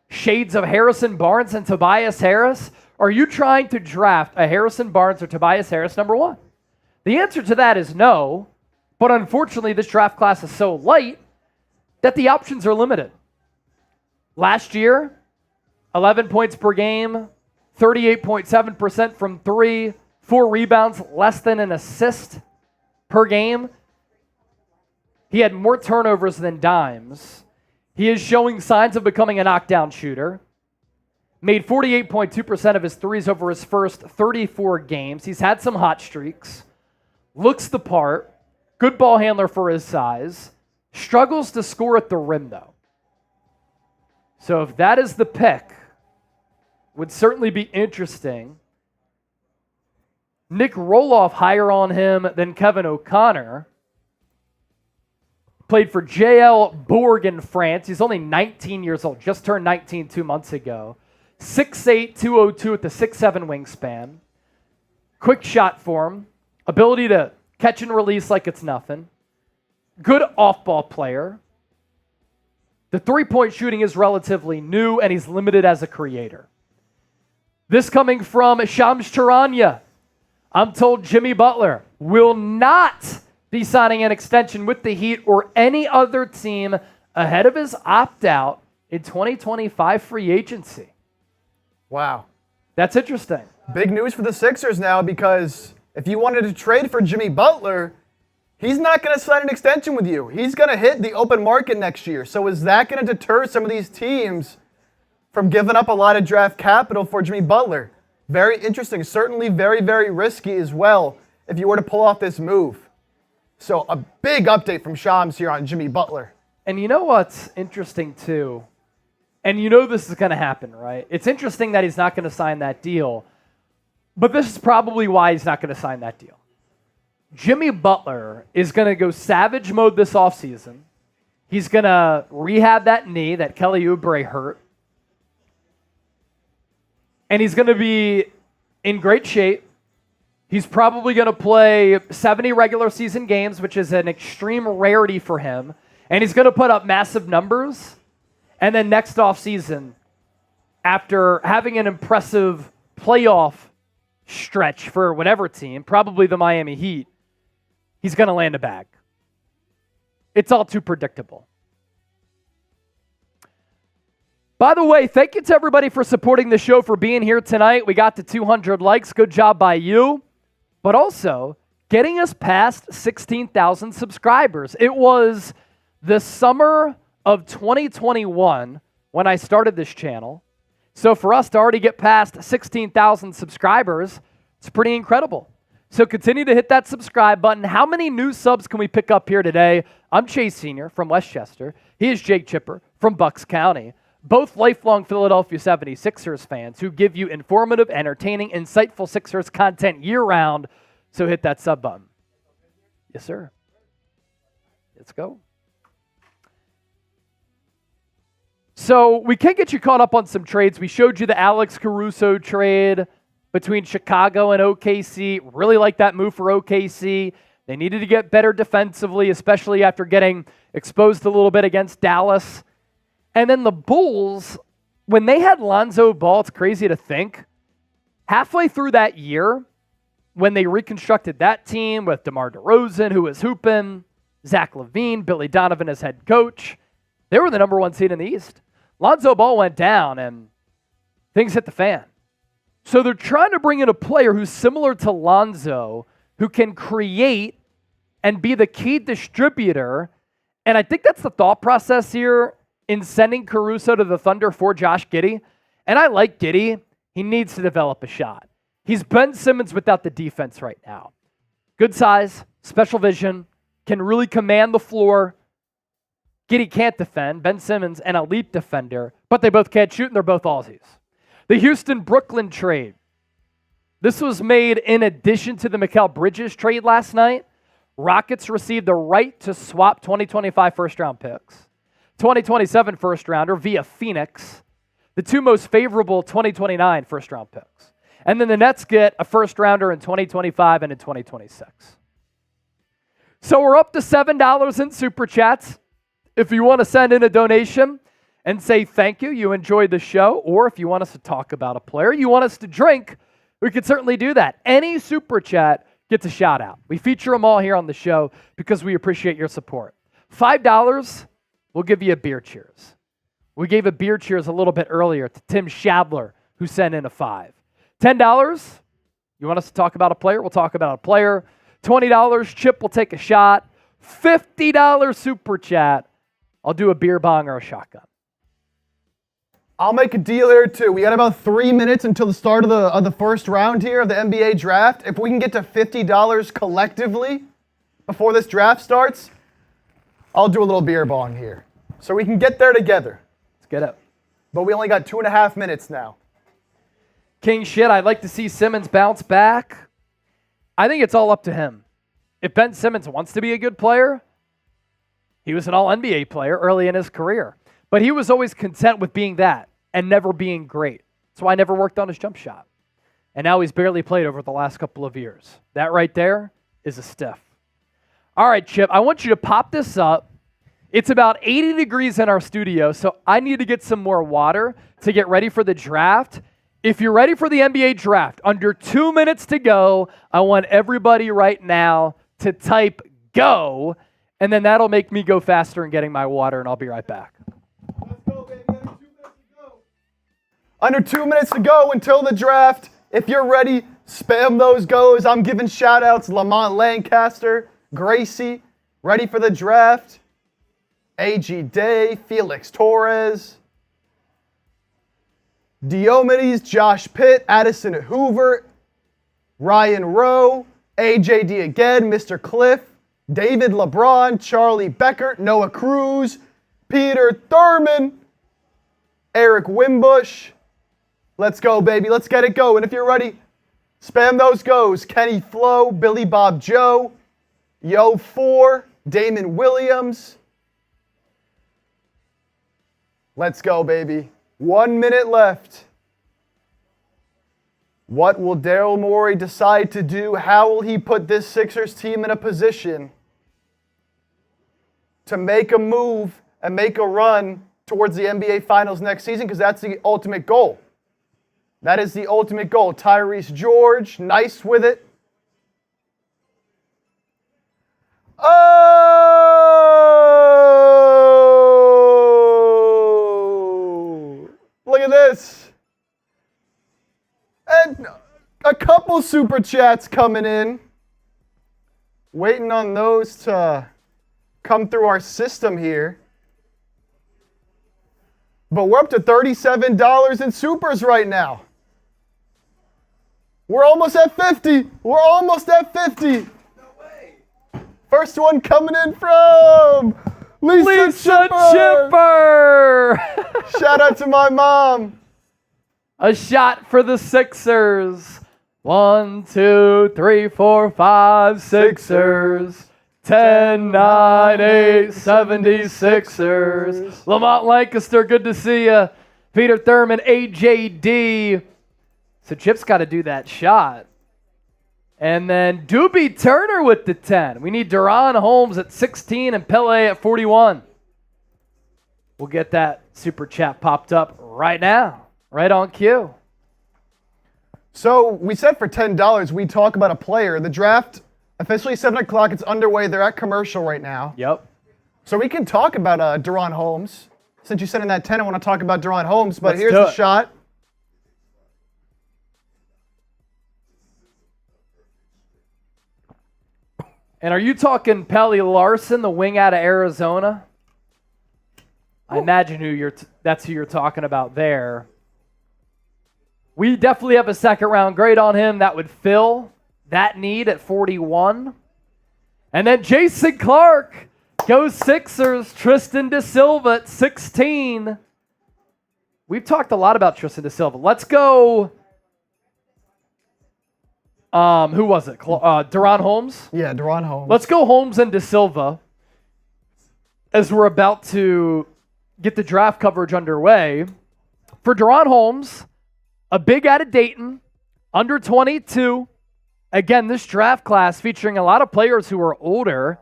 Speaker 1: Shades of Harrison Barnes and Tobias Harris. Are you trying to draft a Harrison Barnes or Tobias Harris number 1? The answer to that is no, but unfortunately this draft class is so light that the options are limited. Last year, 11 points per game, 38.7% from 3, 4 rebounds, less than an assist per game. He had more turnovers than dimes. He is showing signs of becoming a knockdown shooter. Made 48.2% of his threes over his first 34 games. He's had some hot streaks. Looks the part. Good ball handler for his size. Struggles to score at the rim, though. So if that is the pick, would certainly be interesting. Nick Roloff higher on him than Kevin O'Connor. Played for JL Bourg in France. He's only 19 years old, just turned 19 2 months ago. 6'8", 202 with the 6'7" wingspan. Quick shot form. Ability to catch and release like it's nothing. Good off-ball player. The three-point shooting is relatively new, and he's limited as a creator. This coming from Shams Charania. I'm told Jimmy Butler will not be signing an extension with the Heat or any other team ahead of his opt-out in 2025 free agency.
Speaker 2: Wow.
Speaker 1: That's interesting.
Speaker 2: Big news for the Sixers now, because if you wanted to trade for Jimmy Butler, he's not going to sign an extension with you. He's going to hit the open market next year. So is that going to deter some of these teams from giving up a lot of draft capital for Jimmy Butler? Very interesting. Certainly very, very risky as well if you were to pull off this move. So a big update from Shams here on Jimmy Butler.
Speaker 1: And you know what's interesting too? And you know this is going to happen, right? It's interesting that he's not going to sign that deal. But this is probably why he's not going to sign that deal. Jimmy Butler is going to go savage mode this offseason. He's going to rehab that knee that Kelly Oubre hurt. And he's going to be in great shape. He's probably going to play 70 regular season games, which is an extreme rarity for him. And he's going to put up massive numbers. And then next offseason, after having an impressive playoff stretch for whatever team, probably the Miami Heat, he's going to land a bag. It's all too predictable. By the way, thank you to everybody for supporting the show, for being here tonight. We got to 200 likes. Good job by you. But also, getting us past 16,000 subscribers. It was the summer of 2021 when I started this channel. So for us to already get past 16,000 subscribers, it's pretty incredible. So continue to hit that subscribe button. How many new subs can we pick up here today? I'm Chase Sr. from Westchester. He is Jake Chipper from Bucks County. Both lifelong Philadelphia 76ers fans who give you informative, entertaining, insightful Sixers content year-round. So hit that sub button. Yes, sir. Let's go. So we can get you caught up on some trades. We showed you the Alex Caruso trade between Chicago and OKC. Really like that move for OKC. They needed to get better defensively, especially after getting exposed a little bit against Dallas. And then the Bulls, when they had Lonzo Ball, it's crazy to think, halfway through that year, when they reconstructed that team with DeMar DeRozan, who was hooping, Zach LaVine, Billy Donovan as head coach, they were the number one seed in the East. Lonzo Ball went down, and things hit the fan. So they're trying to bring in a player who's similar to Lonzo, who can create and be the key distributor. And I think that's the thought process here in sending Caruso to the Thunder for Josh Giddey. And I like Giddey. He needs to develop a shot. He's Ben Simmons without the defense right now. Good size, special vision, can really command the floor. Giddey can't defend. Ben Simmons, an elite defender, but they both can't shoot, and they're both Aussies. The Houston-Brooklyn trade. This was made in addition to the Mikal Bridges trade last night. Rockets received the right to swap 2025 first-round picks, 2027 first-rounder via Phoenix, the two most favorable 2029 first-round picks. And then the Nets get a first-rounder in 2025 and in 2026. So we're up to $7 in Super Chats. If you want to send in a donation and say thank you, you enjoyed the show, or if you want us to talk about a player, you want us to drink, we could certainly do that. Any Super Chat gets a shout out. We feature them all here on the show because we appreciate your support. $5, we'll give you a beer cheers. We gave a beer cheers a little bit earlier to Tim Shadler, who sent in a $5. $10, you want us to talk about a player? We'll talk about a player. $20, Chip will take a shot. $50 Super Chat, I'll do a beer bong or a shotgun.
Speaker 2: I'll make a deal here too. We got about 3 minutes until the start of the first round here of the NBA draft. If we can get to $50 collectively before this draft starts, I'll do a little beer bong here. So we can get there together.
Speaker 1: Let's get it.
Speaker 2: But we only got 2.5 minutes now.
Speaker 1: King shit, I'd like to see Simmons bounce back. I think it's all up to him. If Ben Simmons wants to be a good player, he was an all-NBA player early in his career. But he was always content with being that and never being great. That's why I never worked on his jump shot. And now he's barely played over the last couple of years. That right there is a stiff. All right, Chip, I want you to pop this up. It's about 80 degrees in our studio, so I need to get some more water to get ready for the draft. If you're ready for the NBA draft, under 2 minutes to go, I want everybody right now to type go, and then that'll make me go faster in getting my water, and I'll be right back.
Speaker 2: Let's go, baby. Under 2 minutes to go until the draft. If you're ready, spam those goes. I'm giving shout-outs. Lamont Lancaster, Gracie, ready for the draft. A.G. Day, Felix Torres, Diomedes, Josh Pitt, Addison Hoover, Ryan Rowe, AJD again, Mr. Cliff, David LeBron, Charlie Beckert, Noah Cruz, Peter Thurman, Eric Wimbush. Let's go, baby. Let's get it going. If you're ready, spam those goes. Kenny Flo, Billy Bob Joe, Yo 4, Damon Williams. Let's go, baby. 1 minute left. What will Daryl Morey decide to do? How will he put this Sixers team in a position to make a move and make a run towards the NBA Finals next season? Because that's the ultimate goal. That is the ultimate goal. Tyrese George, nice with it. Oh! Look at this. And a couple super chats coming in. Waiting on those to... come through our system here. But we're up to $37 in supers right now. We're almost at 50. We're almost at 50.
Speaker 3: No way.
Speaker 2: First one coming in from Lisa
Speaker 1: Sheppard.
Speaker 2: Shout out to my mom.
Speaker 1: A shot for the Sixers. 1, 2, 3, 4, 5, Sixers. 10, 9, 8, 76ers. Lamont Lancaster, good to see you. Peter Thurman, AJD. So Chip's got to do that shot. And then Doobie Turner with the 10. We need Duran Holmes at 16 and Pele at 41. We'll get that super chat popped up right now, right on cue.
Speaker 2: So we said for $10, we talk about a player. The draft, officially 7 o'clock, it's underway. They're at commercial right now.
Speaker 1: Yep.
Speaker 2: So we can talk about Duran Holmes. Since you said in that 10, I want to talk about Duran Holmes, but here's the shot.
Speaker 1: And are you talking Pele Larson, the wing out of Arizona? I imagine that's who you're talking about there. We definitely have a second round grade on him that would fill that need at 41. And then Jason Clark goes Sixers, Tristan de Silva at 16. We've talked a lot about Tristan de Silva. Let's go. Who was it? Duran Holmes?
Speaker 2: Yeah, Duran Holmes.
Speaker 1: Let's go Holmes and de Silva as we're about to get the draft coverage underway. For Duran Holmes, a big out of Dayton, under 22. Again, this draft class featuring a lot of players who are older.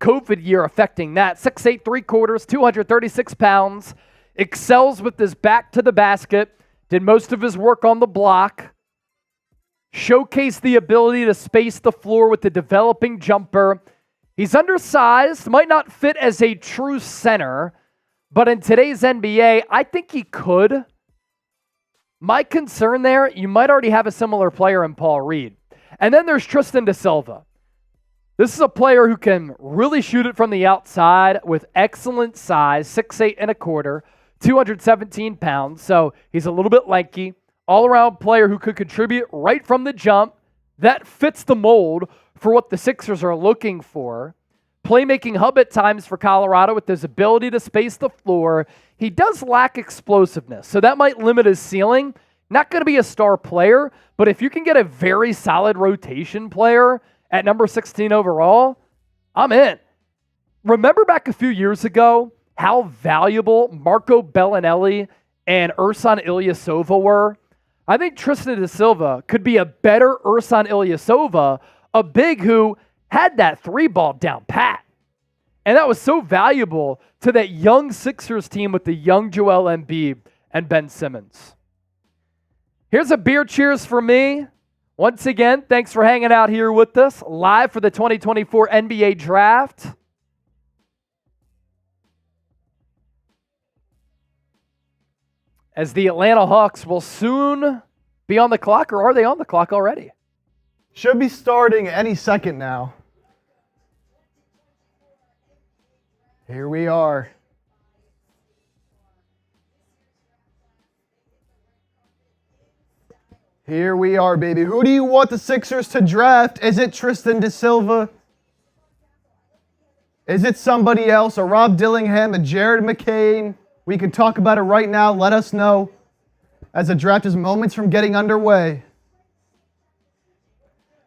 Speaker 1: COVID year affecting that. 6'8", 3/4, 236 pounds. Excels with his back to the basket. Did most of his work on the block. Showcased the ability to space the floor with the developing jumper. He's undersized, might not fit as a true center, but in today's NBA, I think he could. My concern there, you might already have a similar player in Paul Reed. And then there's Tristan de Silva. This is a player who can really shoot it from the outside with excellent size, 6'8 1/4, 217 pounds. So he's a little bit lanky. All-around player who could contribute right from the jump. That fits the mold for what the Sixers are looking for. Playmaking hub at times for Colorado with his ability to space the floor. He does lack explosiveness, so that might limit his ceiling. Not going to be a star player, but if you can get a very solid rotation player at number 16 overall, I'm in. Remember back a few years ago how valuable Marco Bellinelli and Ersan Ilyasova were? I think Tristan de Silva could be a better Ersan Ilyasova, a big who had that 3-ball down pat. And that was so valuable to that young Sixers team with the young Joel Embiid and Ben Simmons. Here's a beer cheers for me. Once again, thanks for hanging out here with us live for the 2024 NBA Draft. As the Atlanta Hawks will soon be on the clock, or are they on the clock already?
Speaker 2: Should be starting any second now. Here we are. Here we are, baby. Who do you want the Sixers to draft? Is it Tristan de Silva? Is it somebody else? A Rob Dillingham? A Jared McCain? We can talk about it right now. Let us know as the draft is moments from getting underway.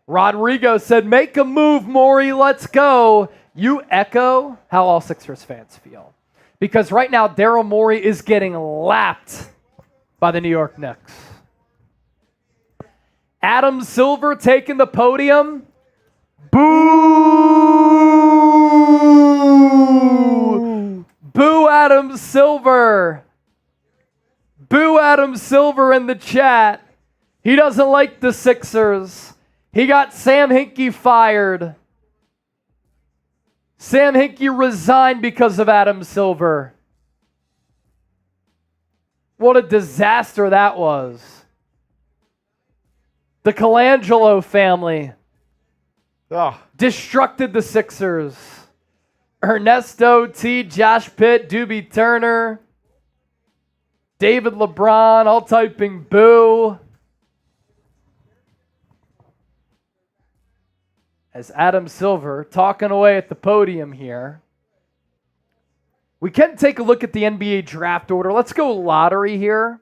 Speaker 1: Rodrigo said, make a move, Morey. Let's go. You echo how all Sixers fans feel. Because right now, Daryl Morey is getting lapped by the New York Knicks. Adam Silver taking the podium. Boo! Boo Adam Silver. Boo Adam Silver in the chat. He doesn't like the Sixers. He got Sam Hinkie fired. Sam Hinkie resigned because of Adam Silver. What a disaster that was. The Colangelo family destructed the Sixers. Ernesto T, Josh Pitt, Doobie Turner. David LeBron, all typing boo. As Adam Silver talking away at the podium here. We can take a look at the NBA draft order. Let's go lottery here.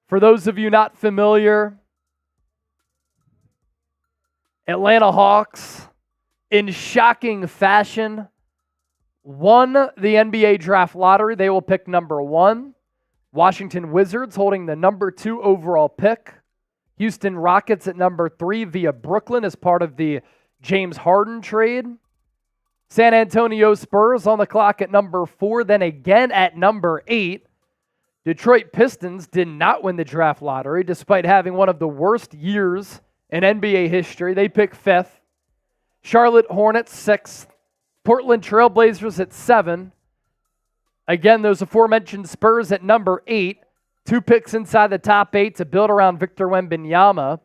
Speaker 1: For those of you not familiar, Atlanta Hawks, in shocking fashion, won the NBA draft lottery. They will pick number 1. Washington Wizards holding the number 2 overall pick. Houston Rockets at number 3 via Brooklyn as part of the James Harden trade. San Antonio Spurs on the clock at number 4, then again at number 8. Detroit Pistons did not win the draft lottery despite having one of the worst years in NBA history. They pick 5th. Charlotte Hornets 6th. Portland Trailblazers at 7. Again, those aforementioned Spurs at number 8. 2 picks inside the top 8 to build around Victor Wembanyama.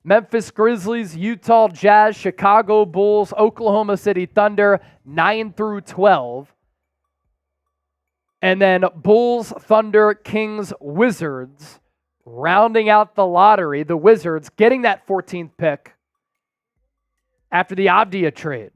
Speaker 1: Memphis Grizzlies, Utah Jazz, Chicago Bulls, Oklahoma City Thunder, 9 through 12. And then Bulls, Thunder, Kings, Wizards, rounding out the lottery. The Wizards getting that 14th pick after the Avdia trade.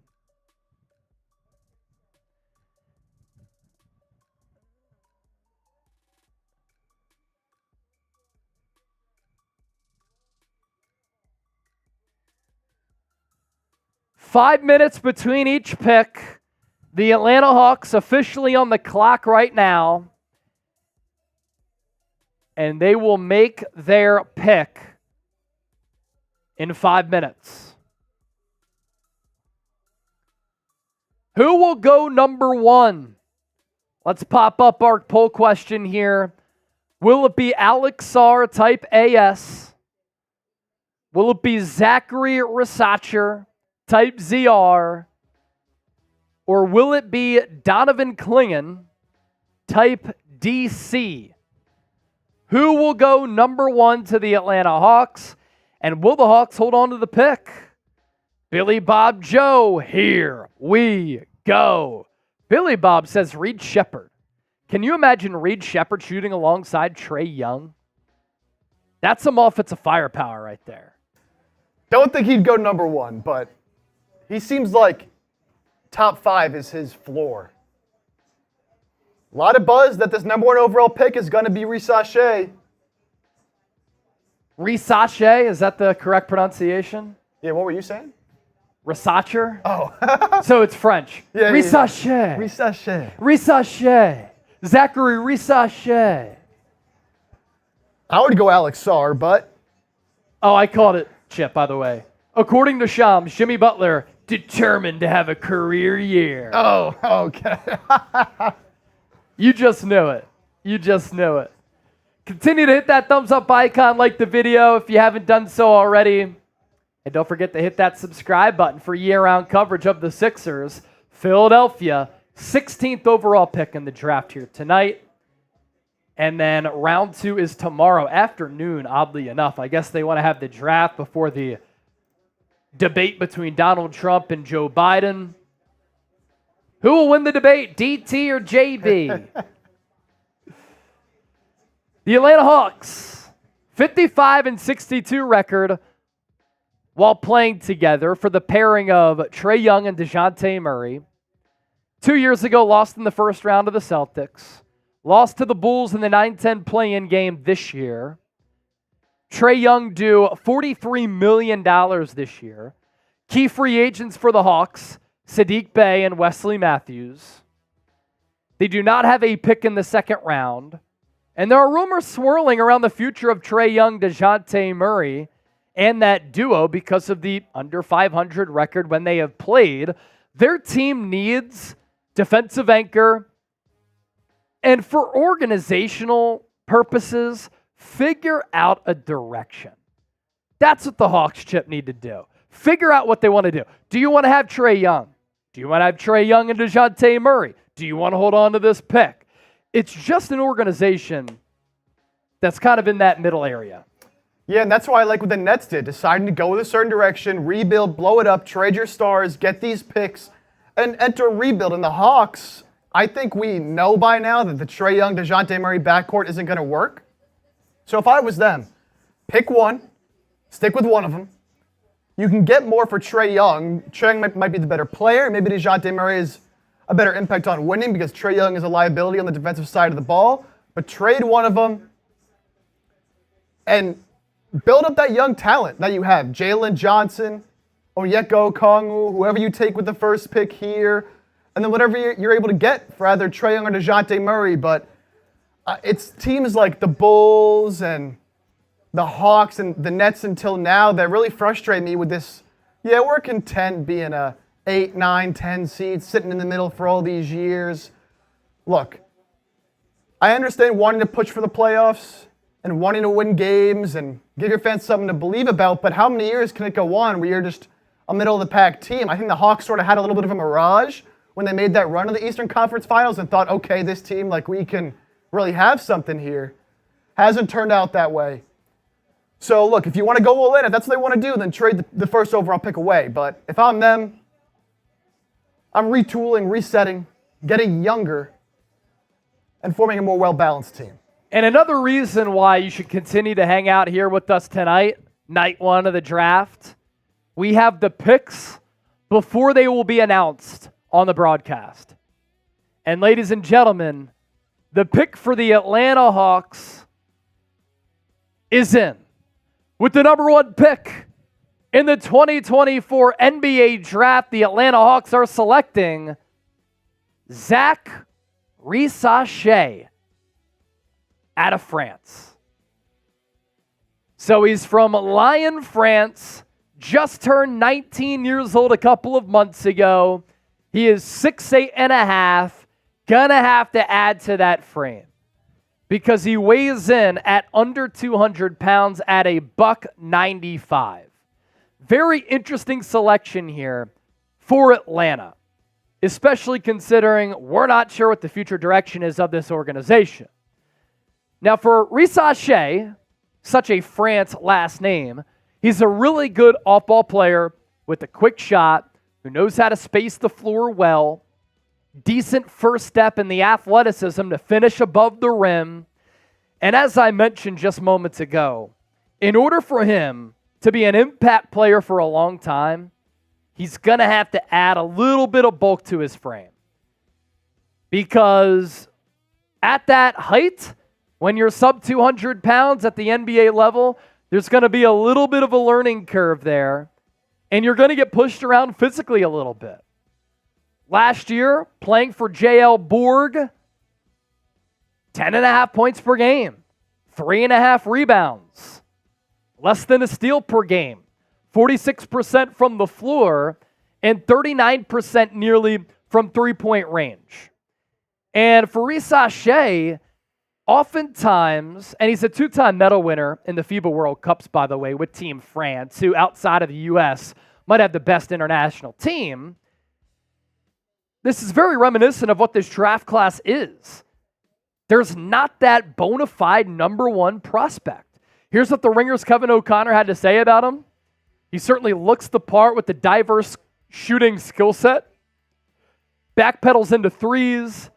Speaker 1: Five minutes between each pick. The Atlanta Hawks officially on the clock right now. And they will make their pick in 5 minutes. Who will go number 1? Let's pop up our poll question here. Will it be Alex Sarr type AS? Will it be Zaccharie Risacher type ZR? Or will it be Donovan Clingan type DC? Who will go number 1 to the Atlanta Hawks? And will the Hawks hold on to the pick? Billy Bob Joe, here we go. Billy Bob says Reed Sheppard. Can you imagine Reed Sheppard shooting alongside Trae Young? That's some offensive firepower right there.
Speaker 2: Don't think he'd go number 1, but he seems like top 5 is his floor. A lot of buzz that this number 1 overall pick is going to be Risacher.
Speaker 1: Risacher, is that the correct pronunciation?
Speaker 2: Yeah, what were you saying?
Speaker 1: Risacher?
Speaker 2: Oh.
Speaker 1: So it's French.
Speaker 2: Yeah,
Speaker 1: Risacher.
Speaker 2: Risacher.
Speaker 1: Risacher. Zaccharie Risacher.
Speaker 2: I would go Alex Sarr, but...
Speaker 1: Oh, I called it, Chip, by the way. According to Shams, Jimmy Butler determined to have a career year.
Speaker 2: Oh, okay.
Speaker 1: You just knew it. You just knew it. Continue to hit that thumbs up icon, like the video if you haven't done so already. And don't forget to hit that subscribe button for year-round coverage of the Sixers. Philadelphia, 16th overall pick in the draft here tonight. And then round 2 is tomorrow afternoon, oddly enough. I guess they want to have the draft before the debate between Donald Trump and Joe Biden. Who will win the debate, DT or JB? The Atlanta Hawks, 55-62 record while playing together for the pairing of Trae Young and DeJounte Murray. 2 years ago, lost in the first round to the Celtics. Lost to the Bulls in the 9-10 play-in game this year. Trae Young due $43 million this year. Key free agents for the Hawks, Saddiq Bey and Wesley Matthews. They do not have a pick in the second round. And there are rumors swirling around the future of Trae Young, DeJounte Murray, and that duo because of the under 500 record when they have played. Their team needs defensive anchor, and for organizational purposes, figure out a direction. That's what the Hawks, Chip, need to do. Figure out what they want to do. Do you want to have Trae Young? Do you want to have Trae Young and DeJounte Murray? Do you want to hold on to this pick? It's just an organization that's kind of in that middle area.
Speaker 2: Yeah, and that's why I like what the Nets did, deciding to go with a certain direction, rebuild, blow it up, trade your stars, get these picks, and enter a rebuild. And the Hawks, I think we know by now that the Trae Young, DeJounte Murray backcourt isn't going to work. So if I was them, pick one, stick with one of them. You can get more for Trae Young. Trae Young might be the better player. Maybe DeJounte Murray is a better impact on winning because Trae Young is a liability on the defensive side of the ball. But trade one of them and build up that young talent that you have. Jalen Johnson, Onyeka Okongwu, whoever you take with the first pick here, and then whatever you're able to get for either Trae Young or DeJounte Murray. But it's teams like the Bulls and the Hawks and the Nets until now that really frustrate me with this. Yeah, we're content being a 8, 9, 10 seed sitting in the middle for all these years. Look, I understand wanting to push for the playoffs and wanting to win games and give your fans something to believe about, but how many years can it go on where you're just a middle-of-the-pack team? I think the Hawks sort of had a little bit of a mirage when they made that run in the Eastern Conference Finals and thought, okay, this team, like, we can really have something here. Hasn't turned out that way. So, look, if you want to go all in, if that's what they want to do, then trade the first overall pick away. But if I'm them, I'm retooling, resetting, getting younger, and forming a more well-balanced team.
Speaker 1: And another reason why you should continue to hang out here with us tonight, night one of the draft, we have the picks before they will be announced on the broadcast. And ladies and gentlemen, the pick for the Atlanta Hawks is in. With the number 1 pick in the 2024 NBA Draft, the Atlanta Hawks are selecting Zaccharie Risacher out of France. So he's from Lyon, France, just turned 19 years old a couple of months ago. He is 6'8.5", gonna have to add to that frame because he weighs in at under 200 pounds at a $195. Very interesting selection here for Atlanta, especially considering we're not sure what the future direction is of this organization. Now, for Risacher, such a France last name, he's a really good off-ball player with a quick shot who knows how to space the floor well, decent first step in the athleticism to finish above the rim. And as I mentioned just moments ago, in order for him to be an impact player for a long time, he's going to have to add a little bit of bulk to his frame. Because at that height, when you're sub 200 pounds at the NBA level, there's going to be a little bit of a learning curve there, and you're going to get pushed around physically a little bit. Last year, playing for JL Borg, 10.5 points per game, 3.5 rebounds, less than a steal per game, 46% from the floor, and 39% nearly from three-point range. And for Risacher, oftentimes, and he's a 2-time medal winner in the FIBA World Cups, by the way, with Team France, who outside of the U.S. might have the best international team. This is very reminiscent of what this draft class is. There's not that bona fide number 1 prospect. Here's what the Ringer's Kevin O'Connor had to say about him. He certainly looks the part with the diverse shooting skill set, backpedals into threes,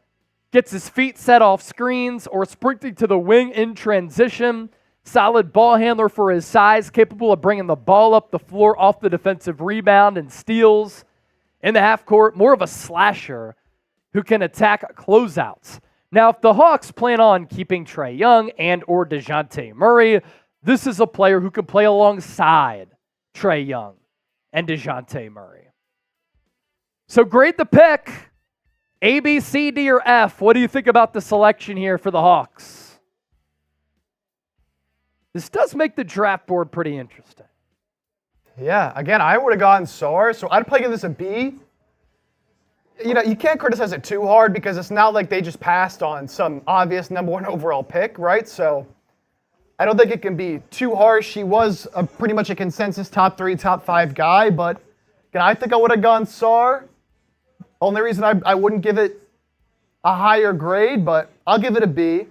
Speaker 1: gets his feet set off screens or sprinting to the wing in transition, solid ball handler for his size, capable of bringing the ball up the floor off the defensive rebound and steals. In the half court, more of a slasher who can attack closeouts. Now, if the Hawks plan on keeping Trae Young and or DeJounte Murray, this is a player who can play alongside Trae Young and DeJounte Murray. So grade the pick. A, B, C, D, or F. What do you think about the selection here for the Hawks? This does make the draft board pretty interesting.
Speaker 2: Yeah, again, I would have gone Sarr, so I'd probably give this a B. You know, you can't criticize it too hard because it's not like they just passed on some obvious number 1 overall pick, right? So I don't think it can be too harsh. He was pretty much a consensus top 3, top 5 guy, but again, I think I would have gone Sarr. Only reason I wouldn't give it a higher grade, but I'll give it a B.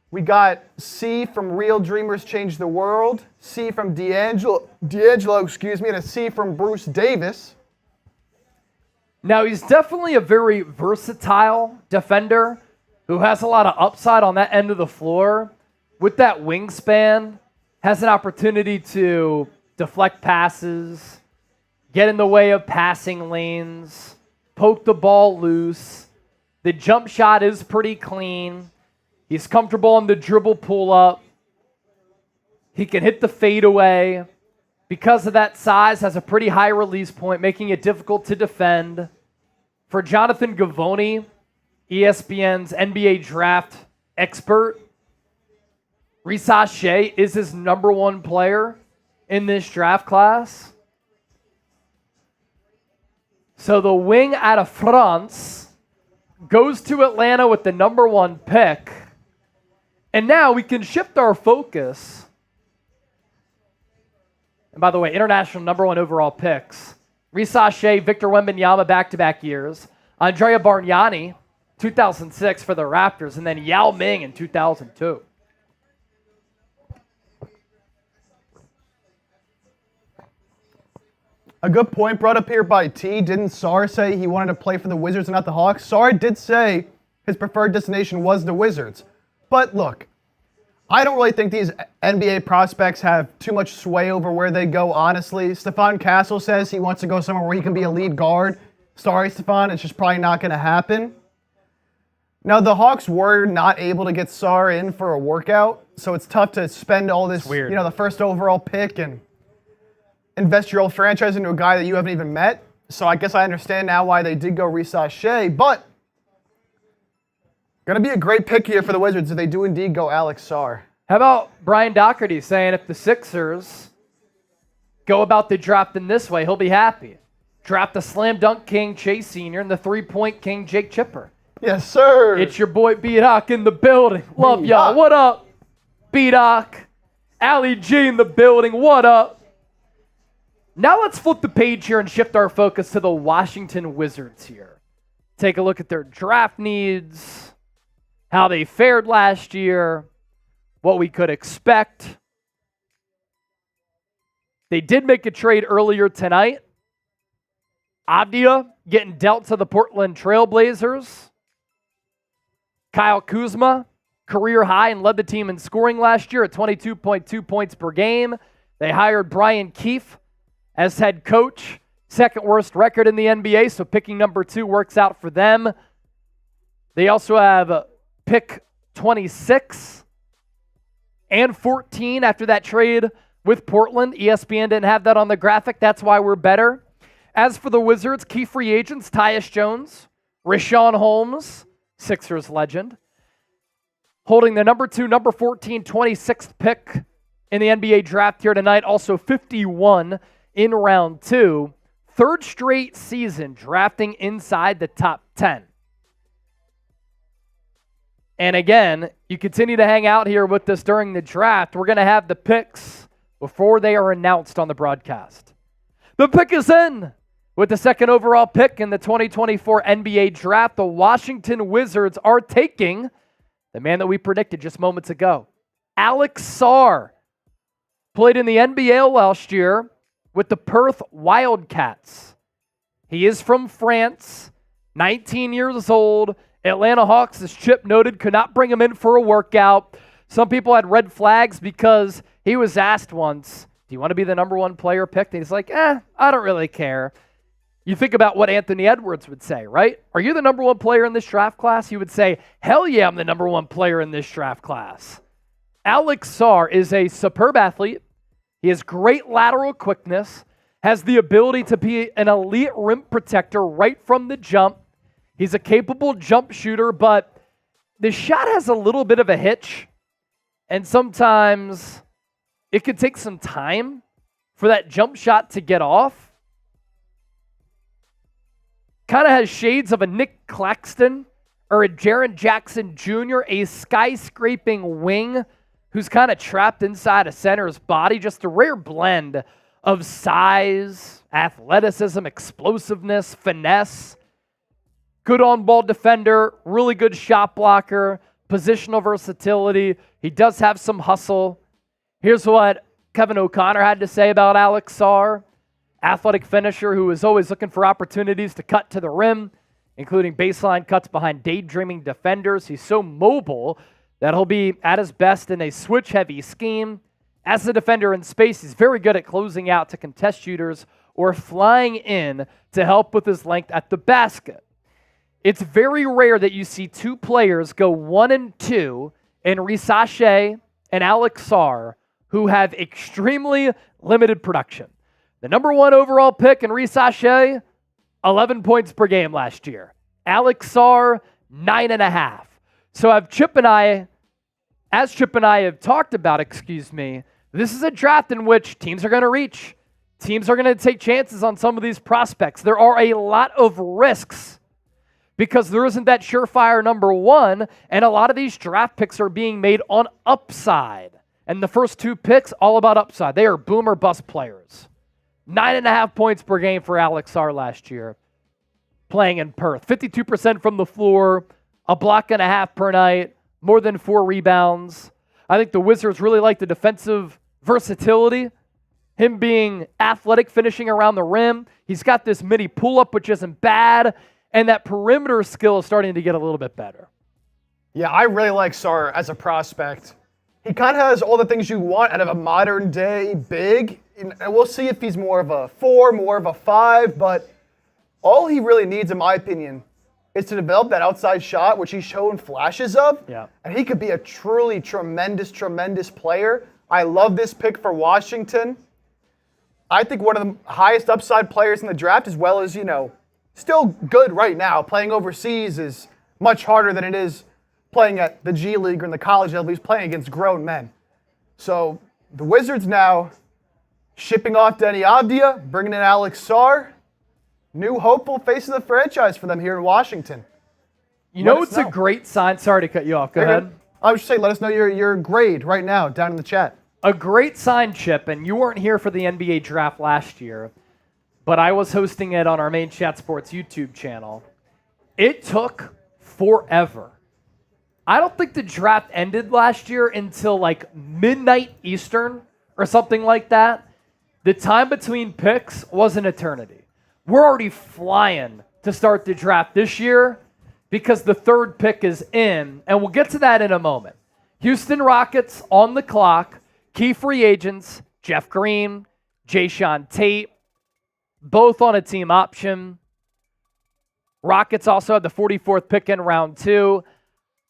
Speaker 2: We got C from Real Dreamers Change the World, C from D'Angelo, and a C from Bruce Davis.
Speaker 1: Now, he's definitely a very versatile defender who has a lot of upside on that end of the floor. With that wingspan, has an opportunity to deflect passes, get in the way of passing lanes, poke the ball loose. The jump shot is pretty clean. He's comfortable on the dribble pull-up. He can hit the fadeaway. Because of that size, has a pretty high release point, making it difficult to defend. For Jonathan Givony, ESPN's NBA draft expert, Risacher is his number one player in this draft class. So the wing out of France goes to Atlanta with the number one pick. And now we can shift our focus. And by the way, international number one overall picks. Risacher, Victor Wembanyama back-to-back years. Andrea Bargnani, 2006 for the Raptors. And then Yao Ming in 2002.
Speaker 2: A good point brought up here by T. Didn't Sarr say he wanted to play for the Wizards and not the Hawks? Sarr did say his preferred destination was the Wizards. But look, I don't really think these NBA prospects have too much sway over where they go, honestly. Stephon Castle says he wants to go somewhere where he can be a lead guard. Sorry, Stephon, it's just probably not going to happen. Now, the Hawks were not able to get Sarr in for a workout, so it's tough to spend all this, the first overall pick and invest your old franchise into a guy that you haven't even met. So I guess I understand now why they did go Risacher, but going to be a great pick here for the Wizards if they do indeed go Alex Sarr.
Speaker 1: How about Brian Doherty saying if the Sixers go about the draft in this way, he'll be happy. Draft the slam dunk king Chase Sr. and the three-point king Jake Chipper.
Speaker 2: Yes, sir.
Speaker 1: It's your boy B-Doc in the building. Love y'all. What up, B-Doc? Ali G in the building. What up? Now let's flip the page here and shift our focus to the Washington Wizards here. Take a look at their draft needs, how they fared last year, what we could expect. They did make a trade earlier tonight. Avdija getting dealt to the Portland Trailblazers. Kyle Kuzma, career high and led the team in scoring last year at 22.2 points per game. They hired Brian Keefe as head coach, second worst record in the NBA, so picking number 2 works out for them. They also have pick 26 and 14 after that trade with Portland. ESPN didn't have that on the graphic. That's why we're better. As for the Wizards, key free agents, Tyus Jones, Richaun Holmes, Sixers legend, holding the number 2, number 14, 26th pick in the NBA draft here tonight, also 51 in round 2, third straight season drafting inside the top 10. And again, you continue to hang out here with us during the draft. We're going to have the picks before they are announced on the broadcast. The pick is in with the second overall pick in the 2024 NBA draft. The Washington Wizards are taking the man that we predicted just moments ago, Alex Sarr. Played in the NBA last year with the Perth Wildcats. He is from France, 19 years old. Atlanta Hawks, as Chip noted, could not bring him in for a workout. Some people had red flags because he was asked once, do you want to be the number 1 player picked? And he's like, I don't really care. You think about what Anthony Edwards would say, right? Are you the number 1 player in this draft class? He would say, hell yeah, I'm the number 1 player in this draft class. Alex Sarr is a superb athlete. He has great lateral quickness, has the ability to be an elite rim protector right from the jump. He's a capable jump shooter, but the shot has a little bit of a hitch, and sometimes it could take some time for that jump shot to get off. Kind of has shades of a Nick Claxton or a Jaren Jackson Jr., a skyscraping wing who's kind of trapped inside a center's body. Just a rare blend of size, athleticism, explosiveness, finesse. Good on-ball defender, really good shot blocker, positional versatility. He does have some hustle. Here's what Kevin O'Connor had to say about Alex Sarr. athletic finisher who is always looking for opportunities to cut to the rim, including baseline cuts behind daydreaming defenders. He's so mobile that he'll be at his best in a switch-heavy scheme. As a defender in space, he's very good at closing out to contest shooters or flying in to help with his length at the basket. It's very rare that you see two players go 1 and 2 in Risacher and Alex Sarr who have extremely limited production. The number 1 overall pick in Risacher, 11 points per game last year. Alex Sarr, 9.5. So as Chip and I have talked about, this is a draft in which teams are going to reach. Teams are going to take chances on some of these prospects. There are a lot of risks because there isn't that surefire number 1, and a lot of these draft picks are being made on upside. And the first 2 picks, all about upside. They are boom or bust players. 9.5 points per game for Alex Sarr last year, playing in Perth. 52% from the floor, a block and a half per night, more than 4 rebounds. I think the Wizards really like the defensive versatility, him being athletic, finishing around the rim. He's got this mini pull-up, which isn't bad, and that perimeter skill is starting to get a little bit better.
Speaker 2: Yeah, I really like Sarr as a prospect. He kind of has all the things you want out of a modern-day big, and we'll see if he's more of a 4, more of a 5, but all he really needs, in my opinion, is to develop that outside shot, which he's shown flashes of.
Speaker 1: Yeah.
Speaker 2: And he could be a truly tremendous, tremendous player. I love this pick for Washington. I think one of the highest upside players in the draft, as well as, still good right now. Playing overseas is much harder than it is playing at the G League or in the college level. He's playing against grown men. So the Wizards now shipping off Deni Avdija, bringing in Alex Sarr. New hopeful face of the franchise for them here in Washington.
Speaker 1: It's a great sign. Sorry to cut you off. Go ahead.
Speaker 2: I was just saying, let us know your grade right now down in the chat.
Speaker 1: A great sign, Chip, and you weren't here for the NBA draft last year, but I was hosting it on our main Chat Sports YouTube channel. It took forever. I don't think the draft ended last year until like midnight Eastern or something like that. The time between picks was an eternity. We're already flying to start the draft this year because the 3rd pick is in, and we'll get to that in a moment. Houston Rockets on the clock, key free agents, Jeff Green, Jayshawn Tate, both on a team option. Rockets also had the 44th pick in round 2.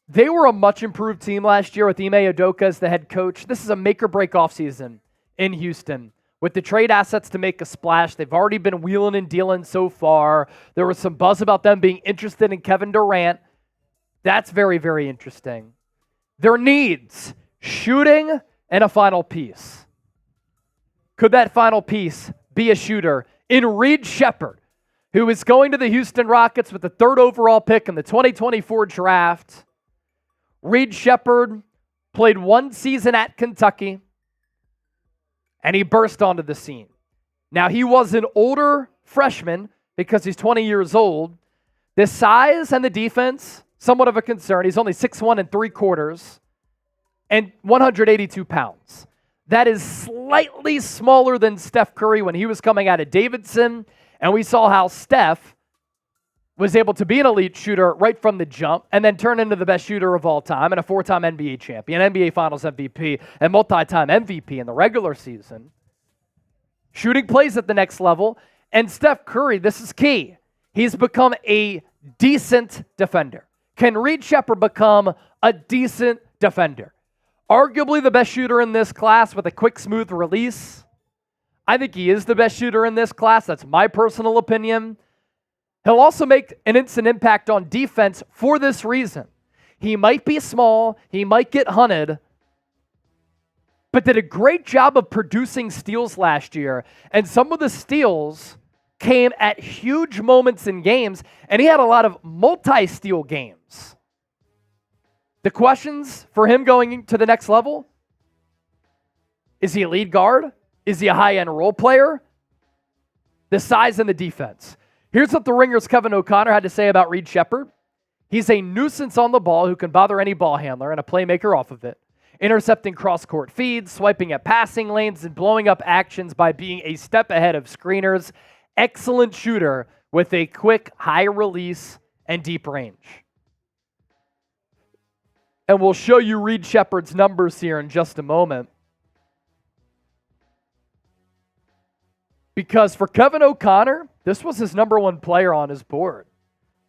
Speaker 1: They were a much improved team last year with Ime Udoka as the head coach. This is a make or break offseason in Houston. With the trade assets to make a splash, they've already been wheeling and dealing so far. There was some buzz about them being interested in Kevin Durant. That's very, very interesting. Their needs, shooting and a final piece. Could that final piece be a shooter in Reed Sheppard, who is going to the Houston Rockets with the 3rd overall pick in the 2024 draft? Reed Sheppard played 1 season at Kentucky, and he burst onto the scene. Now, he was an older freshman because he's 20 years old. The size and the defense, somewhat of a concern. He's only 6'1 3/4 and 182 pounds. That is slightly smaller than Steph Curry when he was coming out of Davidson, and we saw how Steph was able to be an elite shooter right from the jump and then turn into the best shooter of all time and a 4-time NBA champion, NBA Finals MVP, and multi-time MVP in the regular season. Shooting plays at the next level. And Steph Curry, this is key. He's become a decent defender. Can Reed Sheppard become a decent defender? Arguably the best shooter in this class with a quick, smooth release. I think he is the best shooter in this class. That's my personal opinion. He'll also make an instant impact on defense for this reason. He might be small, he might get hunted, but did a great job of producing steals last year. And some of the steals came at huge moments in games, and he had a lot of multi-steal games. The questions for him going to the next level: is he a lead guard? Is he a high-end role player? The size and the defense. Here's what the Ringer's Kevin O'Connor had to say about Reed Sheppard. He's a nuisance on the ball who can bother any ball handler and a playmaker off of it. intercepting cross-court feeds, swiping at passing lanes, and blowing up actions by being a step ahead of screeners. Excellent shooter with a quick, high release and deep range. And we'll show you Reed Sheppard's numbers here in just a moment. Because for Kevin O'Connor, this was his number one player on his board.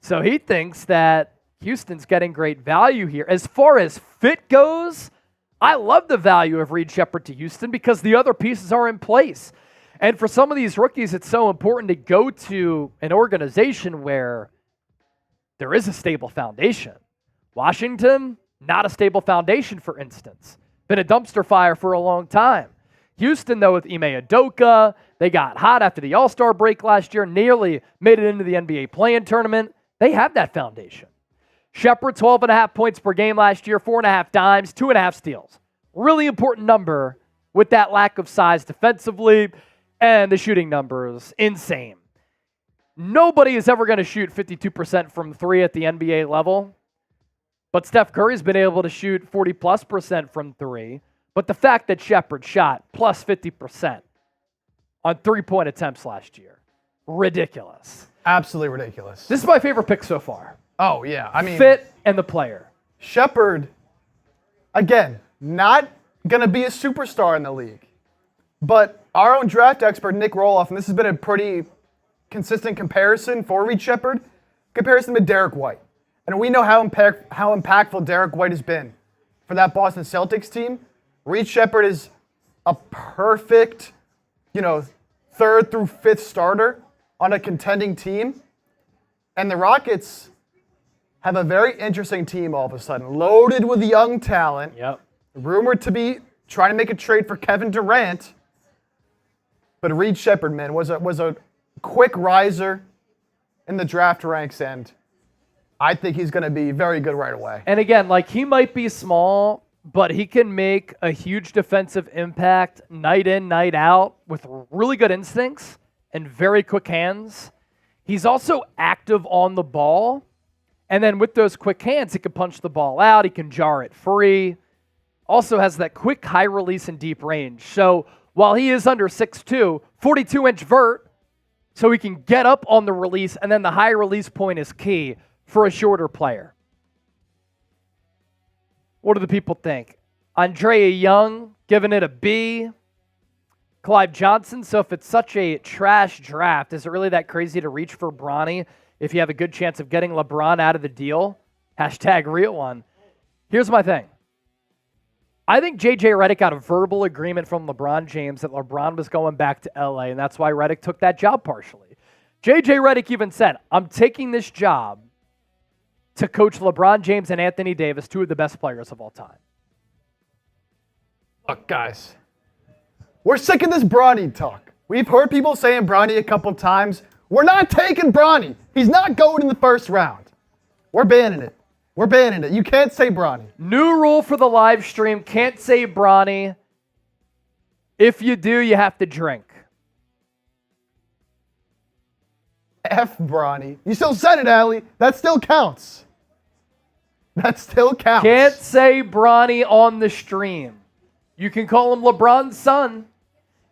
Speaker 1: So he thinks that Houston's getting great value here. As far as fit goes, I love the value of Reed Sheppard to Houston because the other pieces are in place. And for some of these rookies, it's so important to go to an organization where there is a stable foundation. Washington, not a stable foundation, for instance. Been a dumpster fire for a long time. Houston, though, with Ime Udoka, they got hot after the All-Star break last year, nearly made it into the NBA play-in tournament. They have that foundation. Sheppard, 12.5 points per game last year, 4.5 dimes, 2.5 steals. Really important number with that lack of size defensively, and the shooting numbers, insane. Nobody is ever going to shoot 52% from three at the NBA level, but Steph Curry's been able to shoot 40+% from three. But the fact that Sheppard shot plus 50% on three-point attempts last year, ridiculous.
Speaker 2: Absolutely ridiculous.
Speaker 1: This is my favorite pick so far.
Speaker 2: Oh, yeah. I mean,
Speaker 1: fit and the player.
Speaker 2: Sheppard, again, not going to be a superstar in the league. But our own draft expert, Nick Roloff, and this has been a pretty consistent comparison for Reed Sheppard, comparison with Derek White. And we know how impactful Derek White has been for that Boston Celtics team. Reed Sheppard is a perfect, third through fifth starter on a contending team. And the Rockets have a very interesting team all of a sudden, loaded with young talent.
Speaker 1: Yep.
Speaker 2: Rumored to be trying to make a trade for Kevin Durant. But Reed Sheppard, man, was a quick riser in the draft ranks, and I think he's going to be very good right away.
Speaker 1: And again, he might be small, but he can make a huge defensive impact night in, night out with really good instincts and very quick hands. He's also active on the ball. And then with those quick hands, he can punch the ball out. He can jar it free. Also has that quick high release and deep range. So while he is under 6'2", 42-inch vert, so he can get up on the release, and then the high release point is key for a shorter player. What do the people think? Andrea Young, giving it a B. Clive Johnson, so if it's such a trash draft, is it really that crazy to reach for Bronny if you have a good chance of getting LeBron out of the deal? Hashtag real one. Here's my thing. I think J.J. Redick got a verbal agreement from LeBron James that LeBron was going back to L.A., and that's why Redick took that job partially. J.J. Redick even said, I'm taking this job to coach LeBron James and Anthony Davis, two of the best players of all time.
Speaker 2: Look, guys, we're sick of this Bronny talk. We've heard people saying Bronny a couple times. We're not taking Bronny. He's not going in the first round. We're banning it. We're banning it. You can't say Bronny.
Speaker 1: New rule for the live stream, can't say Bronny. If you do, you have to drink.
Speaker 2: F Bronny. You still said it, Allie. That still counts. That still counts.
Speaker 1: Can't say Bronny on the stream. You can call him LeBron's son.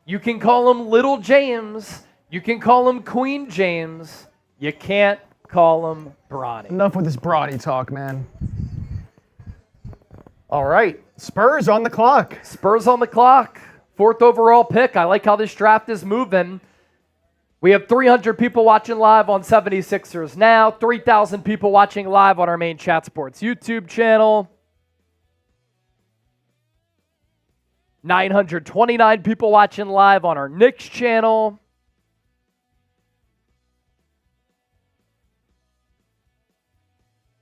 Speaker 1: You can call him Little James. You can call him Queen James. You can't call him Bronny.
Speaker 2: Enough with this Bronny talk, man. All right. Spurs on the clock.
Speaker 1: Spurs on the clock. 4th overall pick. I like how this draft is moving. We have 300 people watching live on 76ers now. 3,000 people watching live on our main Chat Sports YouTube channel. 929 people watching live on our Knicks channel.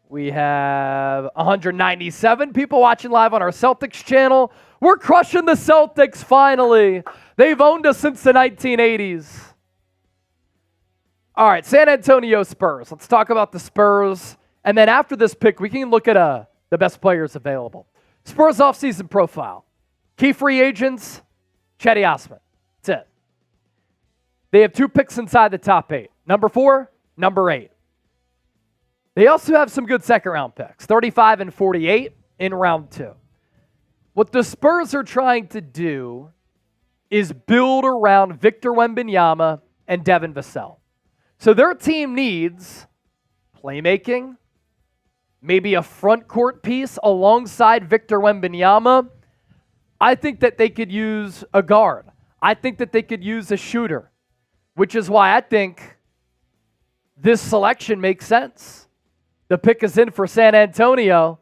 Speaker 1: We have 197 people watching live on our Celtics channel. We're crushing the Celtics finally. They've owned us since the 1980s. All right, San Antonio Spurs. Let's talk about the Spurs. And then after this pick, we can look at the best players available. Spurs offseason profile. Key free agents, Cedi Osman. That's it. They have 2 picks inside the top 8. Number 4, number 8. They also have some good second-round picks, 35 and 48 in round 2. What the Spurs are trying to do is build around Victor Wembanyama and Devin Vassell. So their team needs playmaking, maybe a front court piece alongside Victor Wembanyama. I think that they could use a guard. I think that they could use a shooter, which is why I think this selection makes sense. The pick is in for San Antonio.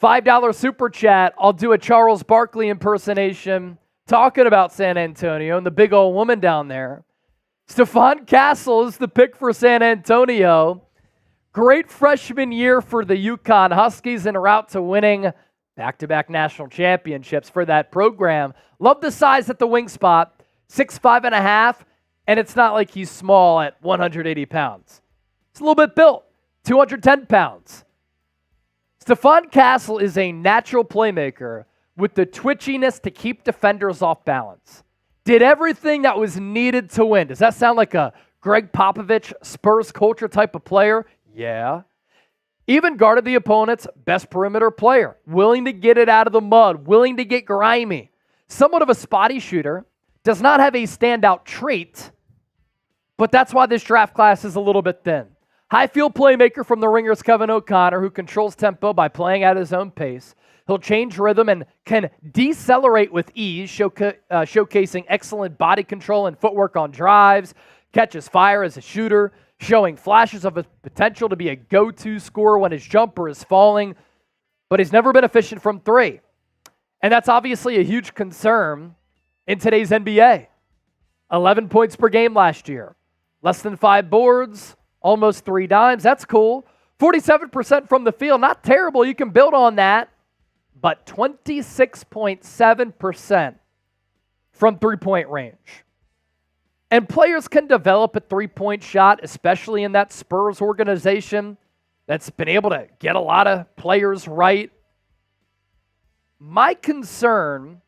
Speaker 1: $5 super chat. I'll do a Charles Barkley impersonation talking about San Antonio and the big old woman down there. Stephon Castle is the pick for San Antonio. Great freshman year for the UConn Huskies en route to winning back-to-back national championships for that program. Love the size at the wing spot, 6'5.5", and it's not like he's small at 180 pounds. It's a little bit built, 210 pounds. Stephon Castle is a natural playmaker with the twitchiness to keep defenders off balance. Did everything that was needed to win. Does that sound like a Greg Popovich Spurs culture type of player? Yeah. Even guarded the opponent's best perimeter player, willing to get it out of the mud, willing to get grimy. Somewhat of a spotty shooter, does not have a standout trait, but that's why this draft class is a little bit thin. High field playmaker from the Ringers, Kevin O'Connor, who controls tempo by playing at his own pace. He'll change rhythm and can decelerate with ease, showcasing excellent body control and footwork on drives, catches fire as a shooter, showing flashes of his potential to be a go-to scorer when his jumper is falling, but he's never been efficient from three. And that's obviously a huge concern in today's NBA. 11 points per game last year. Less than 5 boards, almost 3 dimes. That's cool. 47% from the field. Not terrible. You can build on that. But 26.7% from three-point range. And players can develop a three-point shot, especially in that Spurs organization that's been able to get a lot of players right. My concern,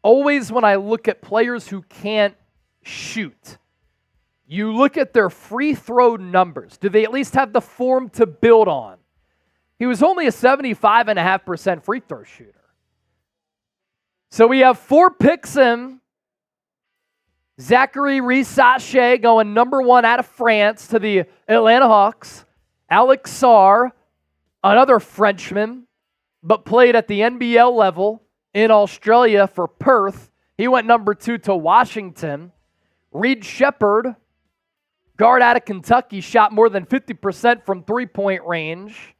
Speaker 1: always when I look at players who can't shoot, you look at their free throw numbers. Do they at least have the form to build on? He was only a 75.5% free throw shooter. So we have 4 picks in. Zaccharie Risacher going number 1 out of France to the Atlanta Hawks. Alex Sarr, another Frenchman, but played at the NBL level in Australia for Perth. He went number 2 to Washington. Reed Sheppard, guard out of Kentucky, shot more than 50% from three-point range.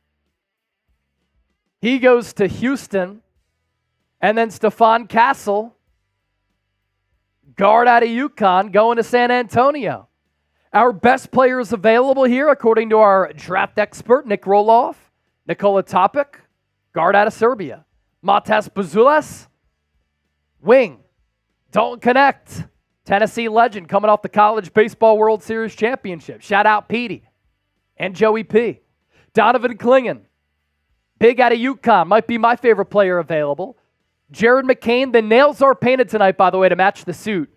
Speaker 1: He goes to Houston. And then Stephon Castle, guard out of UConn, going to San Antonio. Our best players available here, according to our draft expert, Nick Roloff. Nikola Topic, guard out of Serbia. Matas Buzelis, wing. Don't connect. Tennessee legend coming off the College Baseball World Series Championship. Shout out Petey and Joey P. Donovan Clingan, big out of UConn, might be my favorite player available. Jared McCain, the nails are painted tonight, by the way, to match the suit.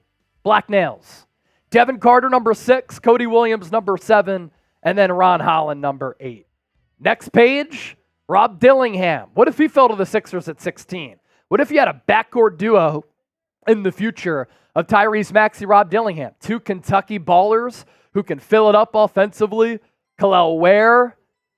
Speaker 1: Black nails. Devin Carter, number 6. Cody Williams, number 7. And then Ron Holland, number 8. Next page, Rob Dillingham. What if he fell to the Sixers at 16? What if you had a backcourt duo in the future of Tyrese Maxey, Rob Dillingham? 2 Kentucky ballers who can fill it up offensively. Khalil Ware,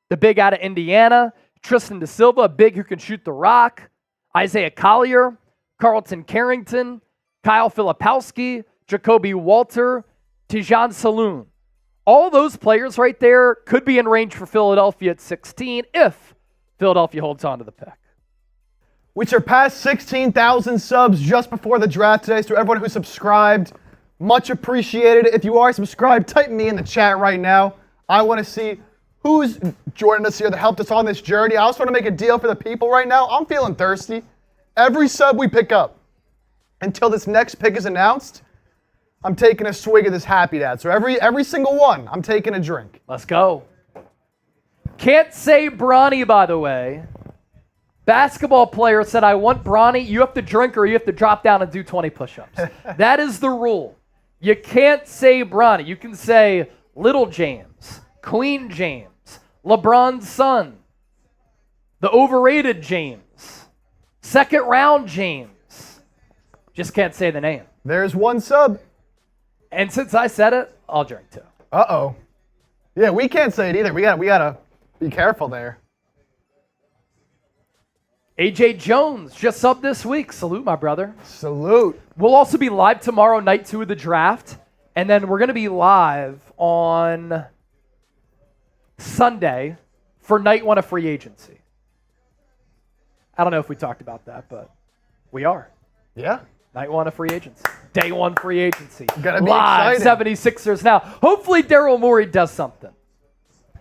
Speaker 1: the big out of Indiana. Tristan de Silva, a big who can shoot the rock. Isaiah Collier, Carlton Carrington, Kyle Filipowski, Jacoby Walter, Tijan Salün. All those players right there could be in range for Philadelphia at 16 if Philadelphia holds on to the pick.
Speaker 2: We surpassed 16,000 subs just before the draft today, so everyone who subscribed, much appreciated. If you are subscribed, type me in the chat right now. I want to see who's joining us here that helped us on this journey. I also want to make a deal for the people right now. I'm feeling thirsty. Every sub we pick up until this next pick is announced, I'm taking a swig of this Happy Dad. So every single one, I'm taking a drink.
Speaker 1: Let's go. Can't say Bronny, by the way. Basketball player said, I want Bronny. You have to drink or you have to drop down and do 20 push-ups. That is the rule. You can't say Bronny. You can say Little James, Queen James, LeBron's son, the overrated James. Second round, James. Just can't say the name.
Speaker 2: There's one sub.
Speaker 1: And since I said it, I'll drink too.
Speaker 2: Uh-oh. Yeah, we can't say it either. We gotta be careful there.
Speaker 1: AJ Jones just subbed this week. Salute, my brother.
Speaker 2: Salute.
Speaker 1: We'll also be live tomorrow, night 2 of the draft. And then we're going to be live on Sunday for night 1 of free agency. I don't know if we talked about that, but we are.
Speaker 2: Yeah.
Speaker 1: Night 1 of free agency. Day 1 free agency.
Speaker 2: Gonna be
Speaker 1: live,
Speaker 2: exciting.
Speaker 1: 76ers now. Hopefully Daryl Morey does something.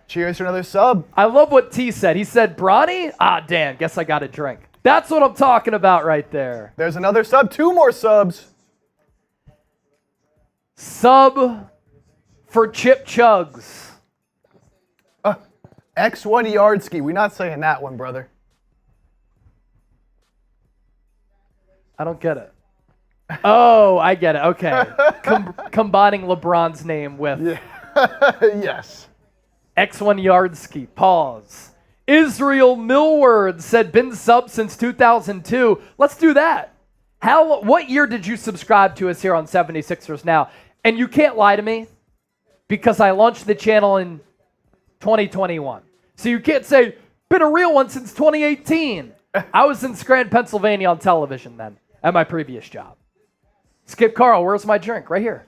Speaker 2: Cheers to another sub.
Speaker 1: I love what T said. He said, Bronny? Damn, guess I got a drink. That's what I'm talking about right there.
Speaker 2: There's another sub. 2 more subs.
Speaker 1: Sub for Chip Chugs.
Speaker 2: X1 Yardski. We're not saying that one, brother.
Speaker 1: I don't get it. Oh, I get it. Okay. Combining LeBron's name with
Speaker 2: Yes.
Speaker 1: X1 Yardski. Pause. Israel Millward said, been sub since 2002. Let's do that. What year did you subscribe to us here on 76ers Now? And you can't lie to me because I launched the channel in 2021. So you can't say, been a real one since 2018. I was in Scranton, Pennsylvania on television then at my previous job. Skip Carl, where's my drink? Right here.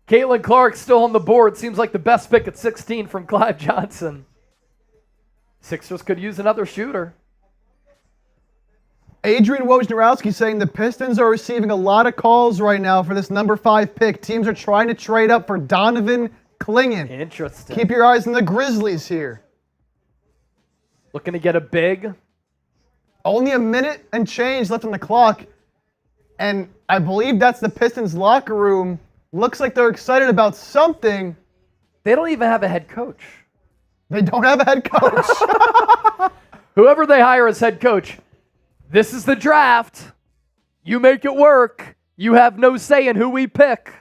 Speaker 1: Caitlin Clark still on the board. Seems like the best pick at 16 from Clive Johnson. Sixers could use another shooter.
Speaker 2: Adrian Wojnarowski saying the Pistons are receiving a lot of calls right now for this number 5 pick. Teams are trying to trade up for Donovan Clingan.
Speaker 1: Interesting.
Speaker 2: Keep your eyes on the Grizzlies here.
Speaker 1: Looking to get a big.
Speaker 2: Only a minute and change left on the clock. And I believe that's the Pistons locker room. Looks like they're excited about something.
Speaker 1: They don't even have a head coach.
Speaker 2: They don't have a head coach.
Speaker 1: Whoever they hire as head coach, this is the draft. You make it work. You have no say in who we pick.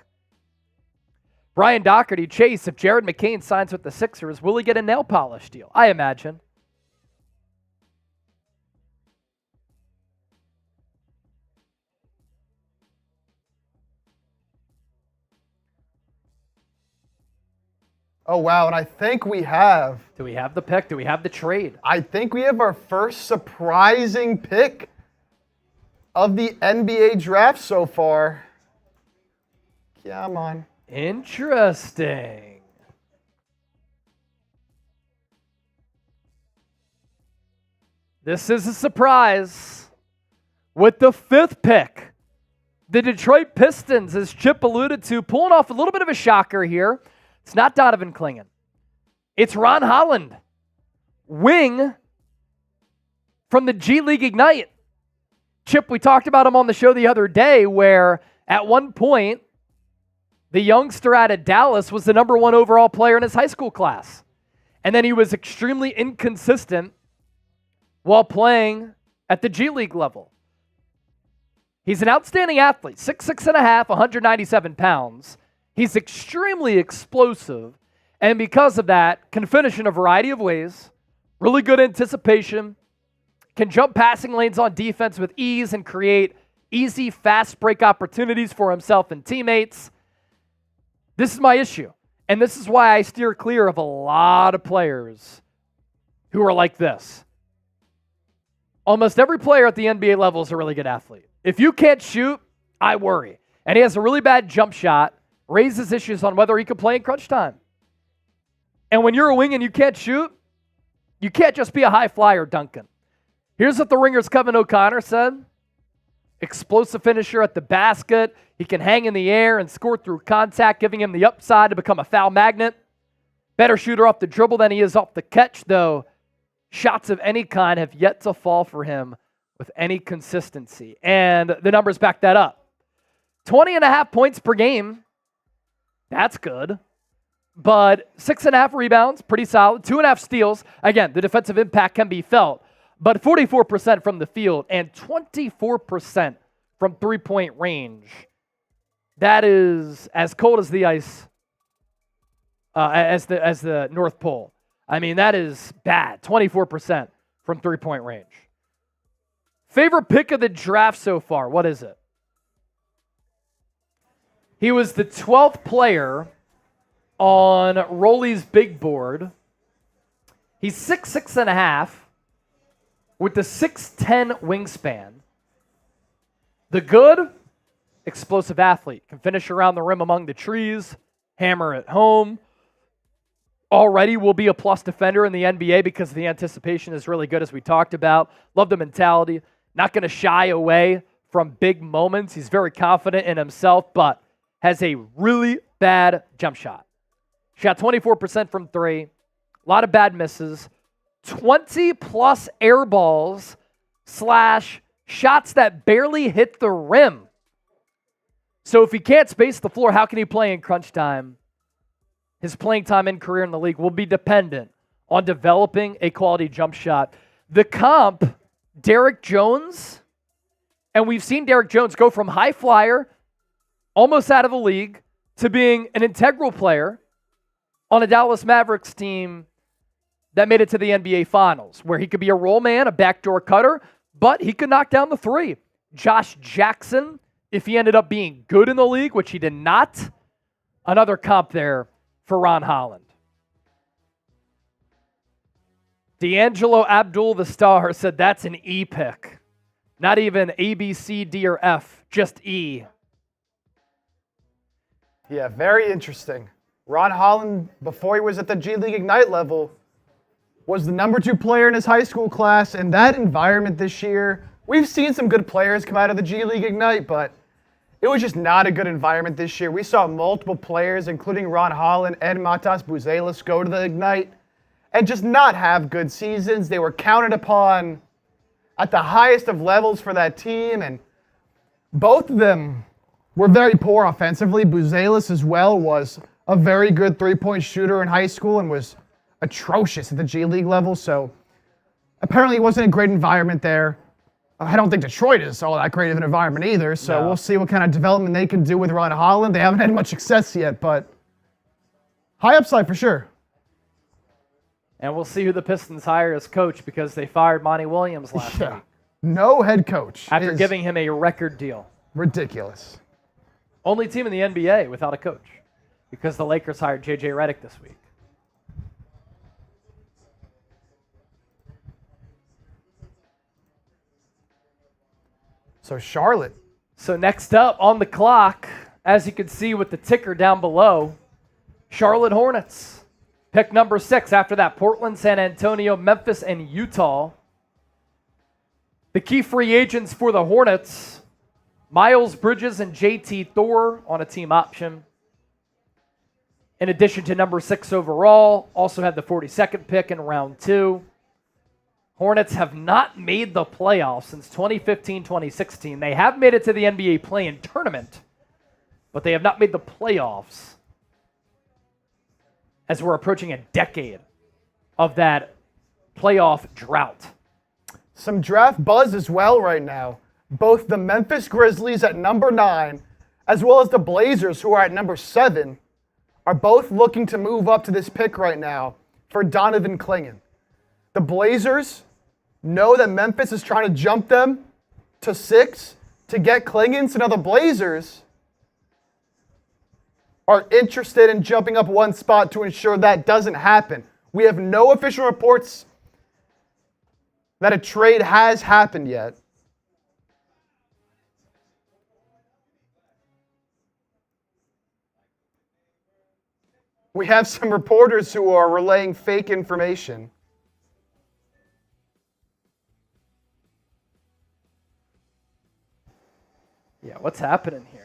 Speaker 1: Brian Doherty, Chase, if Jared McCain signs with the Sixers, will he get a nail polish deal? I imagine.
Speaker 2: Oh, wow. And I think we have.
Speaker 1: Do we have the pick? Do we have the trade?
Speaker 2: I think we have our first surprising pick of the NBA draft so far. Come on.
Speaker 1: Interesting. This is a surprise. With the 5th pick, the Detroit Pistons, as Chip alluded to, pulling off a little bit of a shocker here. It's not Donovan Clingan. It's Ron Holland, wing from the G League Ignite. Chip, we talked about him on the show the other day where at one point, the youngster out of Dallas was the number 1 overall player in his high school class. And then he was extremely inconsistent while playing at the G League level. He's an outstanding athlete, 6'6.5", 197 pounds. He's extremely explosive, and because of that, can finish in a variety of ways. Really good anticipation, can jump passing lanes on defense with ease and create easy, fast break opportunities for himself and teammates. This is my issue, and this is why I steer clear of a lot of players who are like this. Almost every player at the NBA level is a really good athlete. If you can't shoot, I worry. And he has a really bad jump shot, raises issues on whether he could play in crunch time. And when you're a wing and you can't shoot, you can't just be a high flyer, Duncan. Here's what the Ringer's Kevin O'Connor said. Explosive finisher at the basket. He can hang in the air and score through contact, giving him the upside to become a foul magnet. Better shooter off the dribble than he is off the catch, though. Shots of any kind have yet to fall for him with any consistency. And the numbers back that up. 20.5 points per game. That's good. But 6.5 rebounds, pretty solid. 2.5 steals. Again, the defensive impact can be felt. But 44% from the field and 24% from three-point range. That is as cold as the ice, as the North Pole. I mean, that is bad. 24% from three-point range. Favorite pick of the draft so far, what is it? He was the 12th player on Rolly's big board. He's 6'6.5", with the 6'10" wingspan. The good, explosive athlete. Can finish around the rim among the trees, hammer it home. Already will be a plus defender in the NBA because the anticipation is really good, as we talked about. Love the mentality. Not going to shy away from big moments. He's very confident in himself, but has a really bad jump shot. Shot 24% from three. A lot of bad misses. 20-plus air balls / shots that barely hit the rim. So if he can't space the floor, how can he play in crunch time? His playing time and career in the league will be dependent on developing a quality jump shot. The comp, Derrick Jones, and we've seen Derrick Jones go from high flyer, almost out of the league, to being an integral player on a Dallas Mavericks team that made it to the NBA Finals, where he could be a roll man, a backdoor cutter, but he could knock down the three. Josh Jackson, if he ended up being good in the league, which he did not, another comp there for Ron Holland. D'Angelo Abdul, the star, said that's an E pick. Not even A, B, C, D, or F, just E.
Speaker 2: Yeah, very interesting. Ron Holland, before he was at the G League Ignite level, was the number 2 player in his high school class. In that environment this year, we've seen some good players come out of the G League Ignite, but it was just not a good environment this year. We saw multiple players, including Ron Holland and Matas Buzelis, go to the Ignite and just not have good seasons. They were counted upon at the highest of levels for that team, and both of them were very poor offensively. Buzelis as well was a very good three-point shooter in high school and was atrocious at the G League level, so apparently it wasn't a great environment there. I don't think Detroit is all that great of an environment either, so We'll see what kind of development they can do with Ron Holland. They haven't had much success yet, but high upside for sure.
Speaker 1: And we'll see who the Pistons hire as coach, because they fired Monty Williams last week.
Speaker 2: No head coach.
Speaker 1: After giving him a record deal.
Speaker 2: Ridiculous.
Speaker 1: Only team in the NBA without a coach, because the Lakers hired J.J. Redick this week.
Speaker 2: So Charlotte.
Speaker 1: So next up on the clock, as you can see with the ticker down below, Charlotte Hornets. Pick number 6 after that, Portland, San Antonio, Memphis, and Utah. The key free agents for the Hornets, Miles Bridges and JT Thor on a team option. In addition to number 6 overall, also had the 42nd pick in round 2. Hornets have not made the playoffs since 2015-2016. They have made it to the NBA play-in tournament, but they have not made the playoffs, as we're approaching a decade of that playoff drought.
Speaker 2: Some draft buzz as well right now. Both the Memphis Grizzlies at number 9, as well as the Blazers, who are at number 7, are both looking to move up to this pick right now for Donovan Clingan. The Blazers know that Memphis is trying to jump them to 6 to get Clingan, so now the Blazers are interested in jumping up one spot to ensure that doesn't happen. We have no official reports that a trade has happened yet. We have some reporters who are relaying fake information.
Speaker 1: Yeah, what's happening here?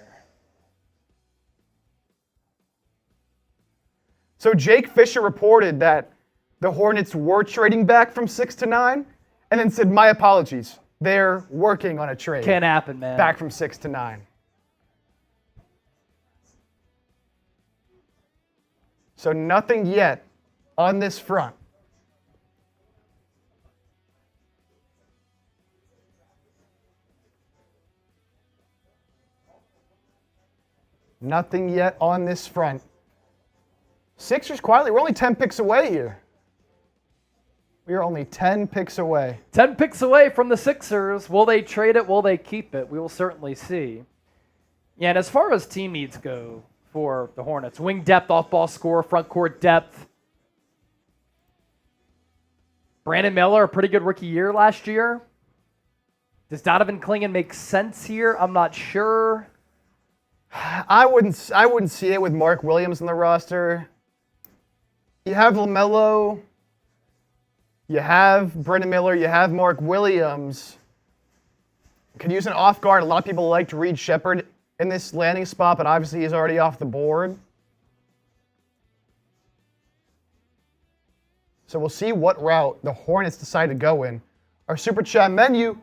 Speaker 2: So Jake Fisher reported that the Hornets were trading back from 6 to 9, and then said, my apologies, they're working on a trade.
Speaker 1: Can't happen, man.
Speaker 2: Back from 6 to 9. So nothing yet on this front. Nothing yet on this front. Sixers quietly, we're only 10 picks away here. We are only 10 picks away.
Speaker 1: 10 picks away from the Sixers. Will they trade it? Will they keep it? We will certainly see. Yeah, and as far as team needs go for the Hornets, wing depth, off-ball score, front court depth. Brandon Miller, a pretty good rookie year last year. Does Donovan Clingan make sense here? I'm not sure.
Speaker 2: I wouldn't see it with Mark Williams on the roster. You have LaMelo, you have Brandon Miller, you have Mark Williams. Could use an off guard. A lot of people like to read Sheppard in this landing spot, but obviously he's already off the board. So we'll see what route the Hornets decide to go in. Our Super Chat menu,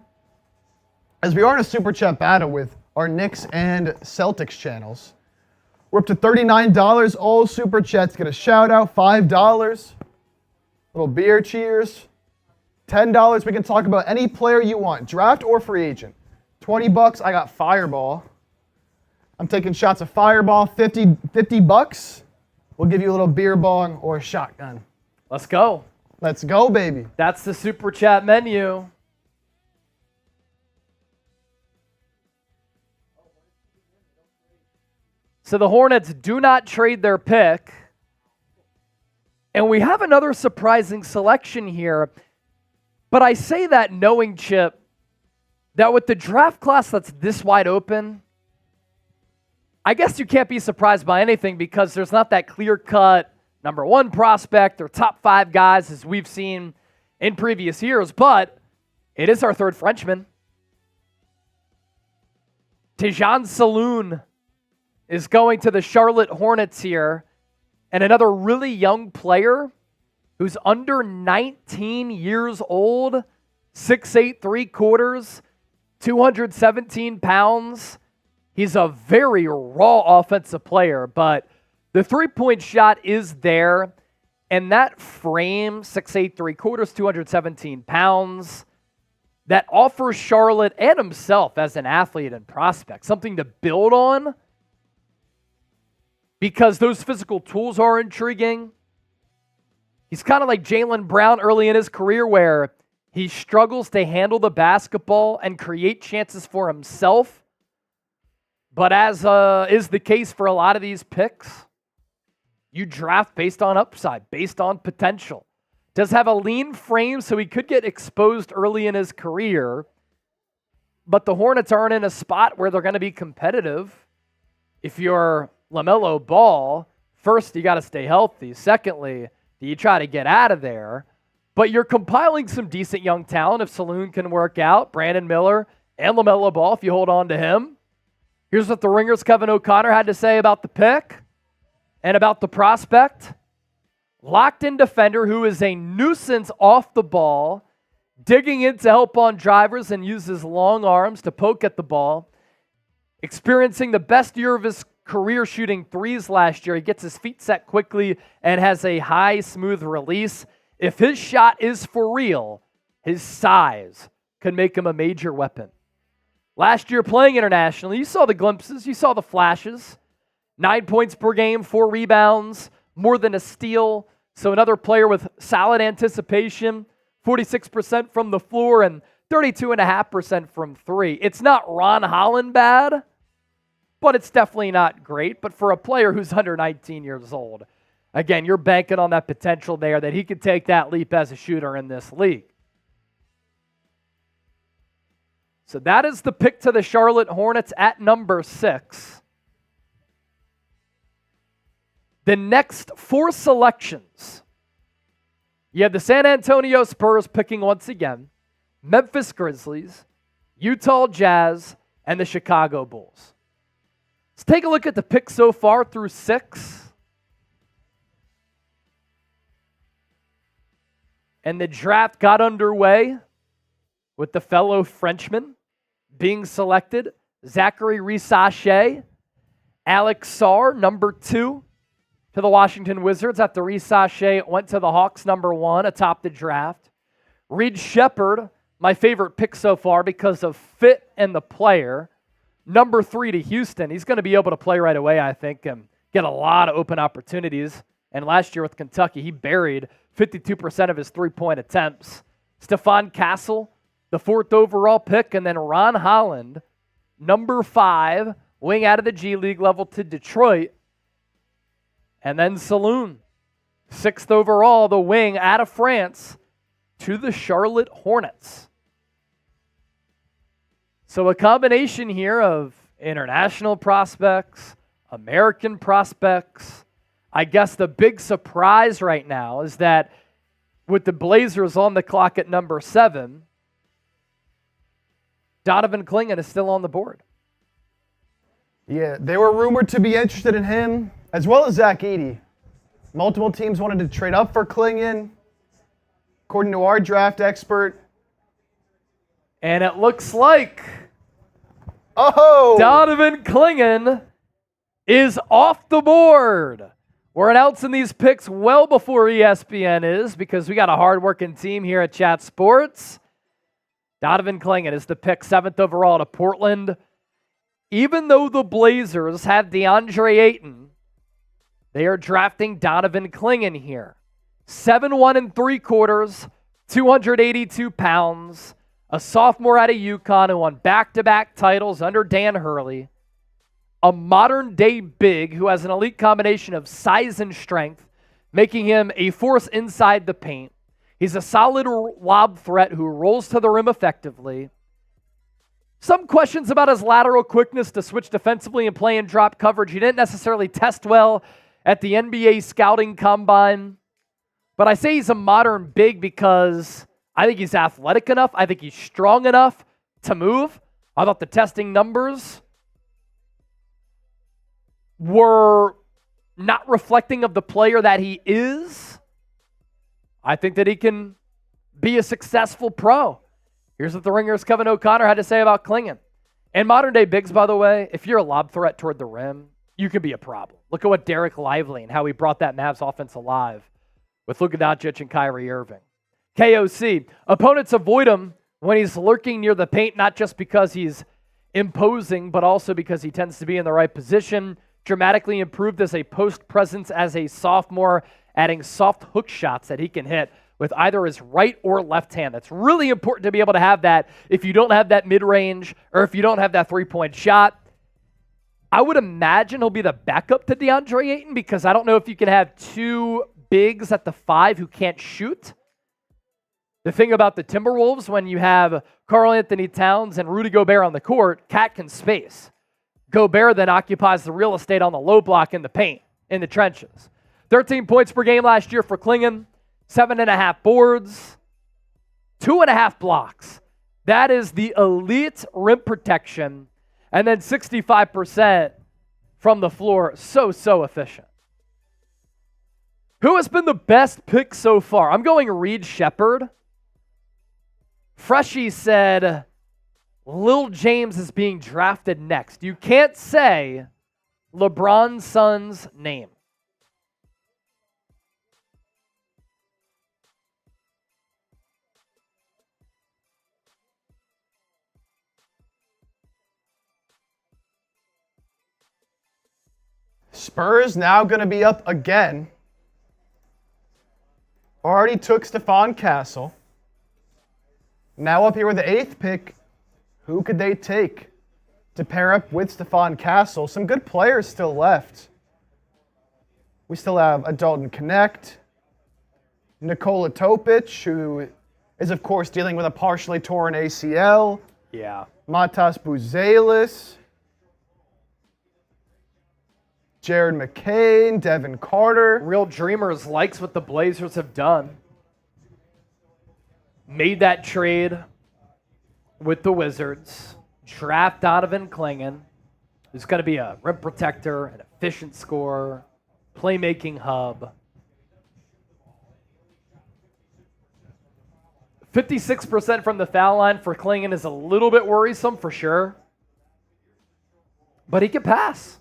Speaker 2: as we are in a Super Chat battle with our Knicks and Celtics channels. We're up to $39. All Super Chats get a shout out. $5. Little beer cheers. $10. We can talk about any player you want, draft or free agent. $20. I got Fireball. I'm taking shots of Fireball. $50. We'll give you a little beer bong or a shotgun.
Speaker 1: Let's go.
Speaker 2: Let's go, baby.
Speaker 1: That's the Super Chat menu. So the Hornets do not trade their pick. And we have another surprising selection here. But I say that knowing, Chip, that with the draft class that's this wide open, I guess you can't be surprised by anything because there's not that clear-cut number one prospect or top 5 guys as we've seen in previous years. But it is our third Frenchman. Salün is going to the Charlotte Hornets here. And another really young player who's under 19 years old, 6'8", 3/4, 217 pounds. He's a very raw offensive player, but the three-point shot is there. And that frame, 6'8", 3/4, 217 pounds, that offers Charlotte and himself as an athlete and prospect something to build on, because those physical tools are intriguing. He's kind of like Jaylen Brown early in his career where he struggles to handle the basketball and create chances for himself. But as is the case for a lot of these picks, you draft based on upside, based on potential. Does have a lean frame, so he could get exposed early in his career. But the Hornets aren't in a spot where they're going to be competitive. If you're LaMelo Ball, first, you got to stay healthy. Secondly, do you try to get out of there? But you're compiling some decent young talent if Salün can work out. Brandon Miller and LaMelo Ball, if you hold on to him. Here's what the Ringer's Kevin O'Connor had to say about the pick and about the prospect. Locked-in defender who is a nuisance off the ball, digging in to help on drivers and uses long arms to poke at the ball. Experiencing the best year of his career shooting threes last year. He gets his feet set quickly and has a high, smooth release. If his shot is for real, his size could make him a major weapon. Last year playing internationally, you saw the glimpses, you saw the flashes. 9 points per game, 4 rebounds, more than a steal. So another player with solid anticipation, 46% from the floor and 32.5% from three. It's not Ron Holland bad, but it's definitely not great. But for a player who's under 19 years old, again, you're banking on that potential there that he could take that leap as a shooter in this league. So that is the pick to the Charlotte Hornets at number 6. The next 4 selections. You have the San Antonio Spurs picking once again, Memphis Grizzlies, Utah Jazz, and the Chicago Bulls. Let's take a look at the picks so far through 6. And the draft got underway with the fellow Frenchman being selected, Zaccharie Risacher, Alex Sarr, number 2 to the Washington Wizards after Risacher went to the Hawks, number 1 atop the draft. Reed Sheppard, my favorite pick so far because of fit and the player, number 3 to Houston. He's going to be able to play right away, I think, and get a lot of open opportunities And last year with Kentucky, he buried 52% of his three-point attempts. Stephon Castle, the 4th overall pick, and then Ron Holland, number 5, wing out of the G League level to Detroit. And then Salün, 6th overall, the wing out of France to the Charlotte Hornets. So a combination here of international prospects, American prospects. I guess the big surprise right now is that with the Blazers on the clock at number 7, Donovan Clingan is still on the board.
Speaker 2: Yeah, they were rumored to be interested in him, as well as Zach Edey. Multiple teams wanted to trade up for Clingan, according to our draft expert.
Speaker 1: And it looks like
Speaker 2: Oh!
Speaker 1: Donovan Clingan is off the board. We're announcing these picks well before ESPN is because we got a hard-working team here at Chat Sports. Donovan Clingan is the pick, 7th overall to Portland. Even though the Blazers have DeAndre Ayton, they are drafting Donovan Clingan here. 7'1 3/4, 282 pounds, a sophomore out of UConn who won back-to-back titles under Dan Hurley, a modern-day big who has an elite combination of size and strength, making him a force inside the paint. He's a solid lob threat who rolls to the rim effectively. Some questions about his lateral quickness to switch defensively and play in drop coverage. He didn't necessarily test well at the NBA scouting combine. But I say he's a modern big because I think he's athletic enough. I think he's strong enough to move. I thought the testing numbers were not reflecting of the player that he is. I think that he can be a successful pro. Here's what the Ringer's Kevin O'Connor had to say about Clingan. And modern-day bigs, by the way, if you're a lob threat toward the rim, you can be a problem. Look at what Derek Lively and how he brought that Mavs offense alive with Luka Doncic and Kyrie Irving. KOC, opponents avoid him when he's lurking near the paint, not just because he's imposing, but also because he tends to be in the right position. Dramatically improved as a post presence as a sophomore, adding soft hook shots that he can hit with either his right or left hand. That's really important to be able to have that if you don't have that mid-range or if you don't have that three-point shot. I would imagine he'll be the backup to DeAndre Ayton because I don't know if you can have two bigs at the 5 who can't shoot. The thing about the Timberwolves, when you have Karl Anthony Towns and Rudy Gobert on the court, Cat can space. Gobert then occupies the real estate on the low block in the paint, in the trenches. 13 points per game last year for Clingan, 7.5 boards, 2.5 blocks. That is the elite rim protection. And then 65% from the floor. So efficient. Who has been the best pick so far? I'm going Reed Sheppard. Freshie said Lil James is being drafted next. You can't say LeBron's son's name.
Speaker 2: Spurs now going to be up again. Already took Stephon Castle. Now up here with the 8th pick. Who could they take to pair up with Stephon Castle? Some good players still left. We still have a Dalton Connect, Nikola Topic, who is, of course, dealing with a partially torn ACL.
Speaker 1: Yeah.
Speaker 2: Matas Buzelis, Jared McCain, Devin Carter.
Speaker 1: Real Dreamers likes what the Blazers have done. Made that trade with the Wizards. Draft Donovan Clingan, who's going to be a rim protector, an efficient scorer, playmaking hub. 56% from the foul line for Clingan is a little bit worrisome for sure. But he can pass.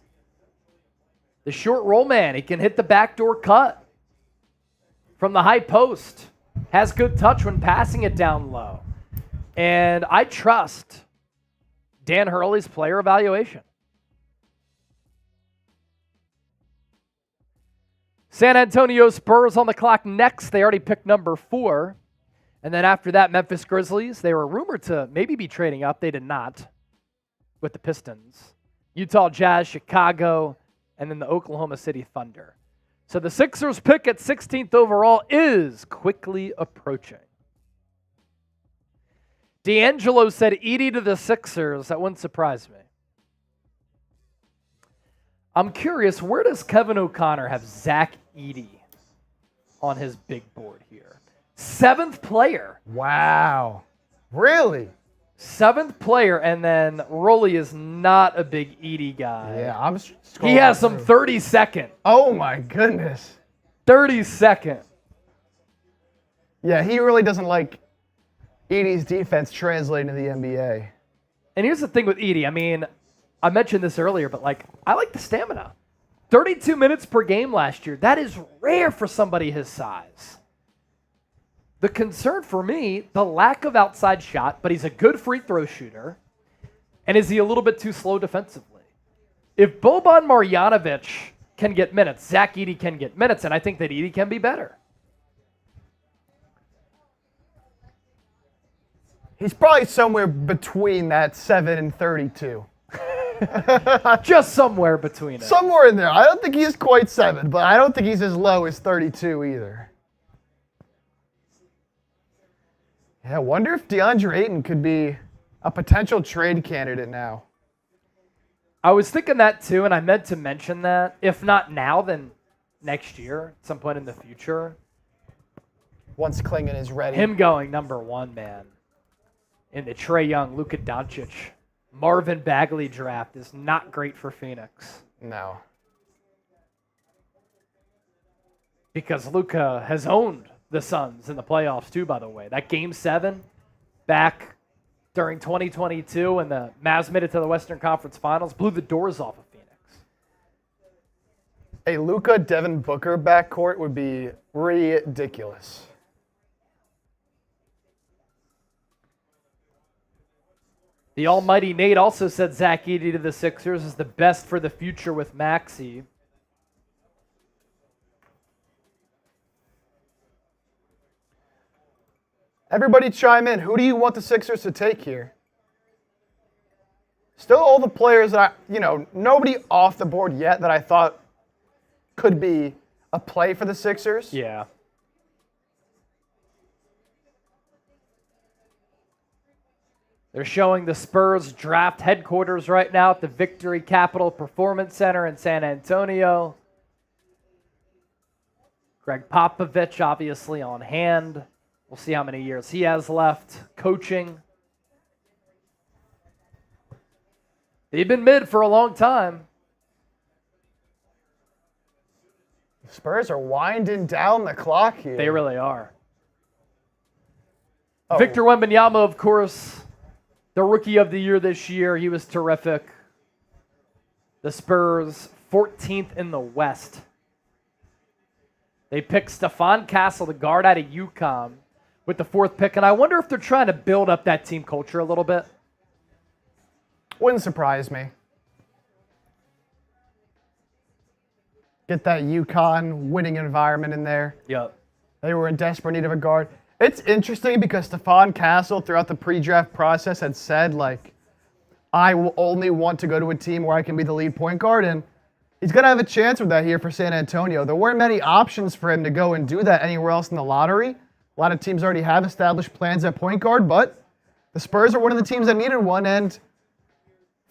Speaker 1: The short roll man, he can hit the backdoor cut from the high post. Has good touch when passing it down low. And I trust Dan Hurley's player evaluation. San Antonio Spurs on the clock next. They already picked number 4. And then after that, Memphis Grizzlies. They were rumored to maybe be trading up. They did not with the Pistons. Utah Jazz, Chicago, and then the Oklahoma City Thunder. So the Sixers pick at 16th overall is quickly approaching. D'Angelo said Edey to the Sixers. That wouldn't surprise me. I'm curious, where does Kevin O'Connor have Zach Edey on his big board here? 7th player.
Speaker 2: Wow. Really?
Speaker 1: 7th player, and then Rolly is not a big Edey guy.
Speaker 2: Yeah, I'm
Speaker 1: He has some 32nd.
Speaker 2: Oh, my goodness.
Speaker 1: 32nd.
Speaker 2: Yeah, he really doesn't like Edey's defense translating to the NBA.
Speaker 1: And here's the thing with Edey. I mean, I mentioned this earlier, but I like the stamina. 32 minutes per game last year. That is rare for somebody his size. The concern for me, the lack of outside shot, but he's a good free throw shooter. And is he a little bit too slow defensively? If Boban Marjanovic can get minutes, Zach Edey can get minutes, and I think that Edey can be better.
Speaker 2: He's probably somewhere between that 7 and 32.
Speaker 1: Just somewhere between it.
Speaker 2: Somewhere in there. I don't think he's quite 7, but I don't think he's as low as 32 either. Yeah, I wonder if DeAndre Ayton could be a potential trade candidate now.
Speaker 1: I was thinking that too, and I meant to mention that. If not now, then next year, at some point in the future.
Speaker 2: Once Clingan is ready.
Speaker 1: Him going number 1, man. In the Trae Young, Luka Doncic, Marvin Bagley draft is not great for Phoenix.
Speaker 2: No.
Speaker 1: Because Luka has owned the Suns in the playoffs too, by the way. That Game 7 back during 2022 when the Mavs made it to the Western Conference Finals blew the doors off of Phoenix.
Speaker 2: A Luka Devin Booker backcourt would be ridiculous.
Speaker 1: The almighty Nate also said Zach Edey to the Sixers is the best for the future with Maxey.
Speaker 2: Everybody chime in. Who do you want the Sixers to take here? Still all the players that nobody off the board yet that I thought could be a play for the Sixers.
Speaker 1: Yeah. They're showing the Spurs draft headquarters right now at the Victory Capital Performance Center in San Antonio. Greg Popovich obviously on hand. We'll see how many years he has left coaching. They've been mid for a long time.
Speaker 2: The Spurs are winding down the clock here.
Speaker 1: They really are. Oh. Victor Wembanyama, of course, the Rookie of the Year this year. He was terrific. The Spurs, 14th in the West. They picked Stephon Castle, the guard out of UConn, with the 4th pick. And I wonder if they're trying to build up that team culture a little bit.
Speaker 2: Wouldn't surprise me. Get that UConn winning environment in there.
Speaker 1: Yep.
Speaker 2: They were in desperate need of a guard. It's interesting because Stephon Castle throughout the pre-draft process had said, I will only want to go to a team where I can be the lead point guard, and he's going to have a chance with that here for San Antonio. There weren't many options for him to go and do that anywhere else in the lottery. A lot of teams already have established plans at point guard, but the Spurs are one of the teams that needed one, and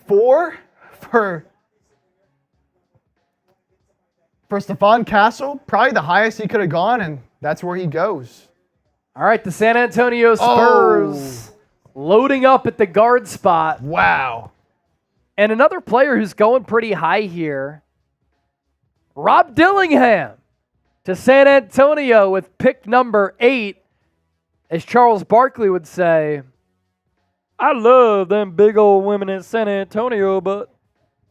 Speaker 2: 4 for Stephon Castle, probably the highest he could have gone, and that's where he goes.
Speaker 1: All right, the San Antonio Spurs loading up at the guard spot.
Speaker 2: Wow.
Speaker 1: And another player who's going pretty high here, Rob Dillingham to San Antonio with pick number 8. As Charles Barkley would say, I love them big old women in San Antonio, but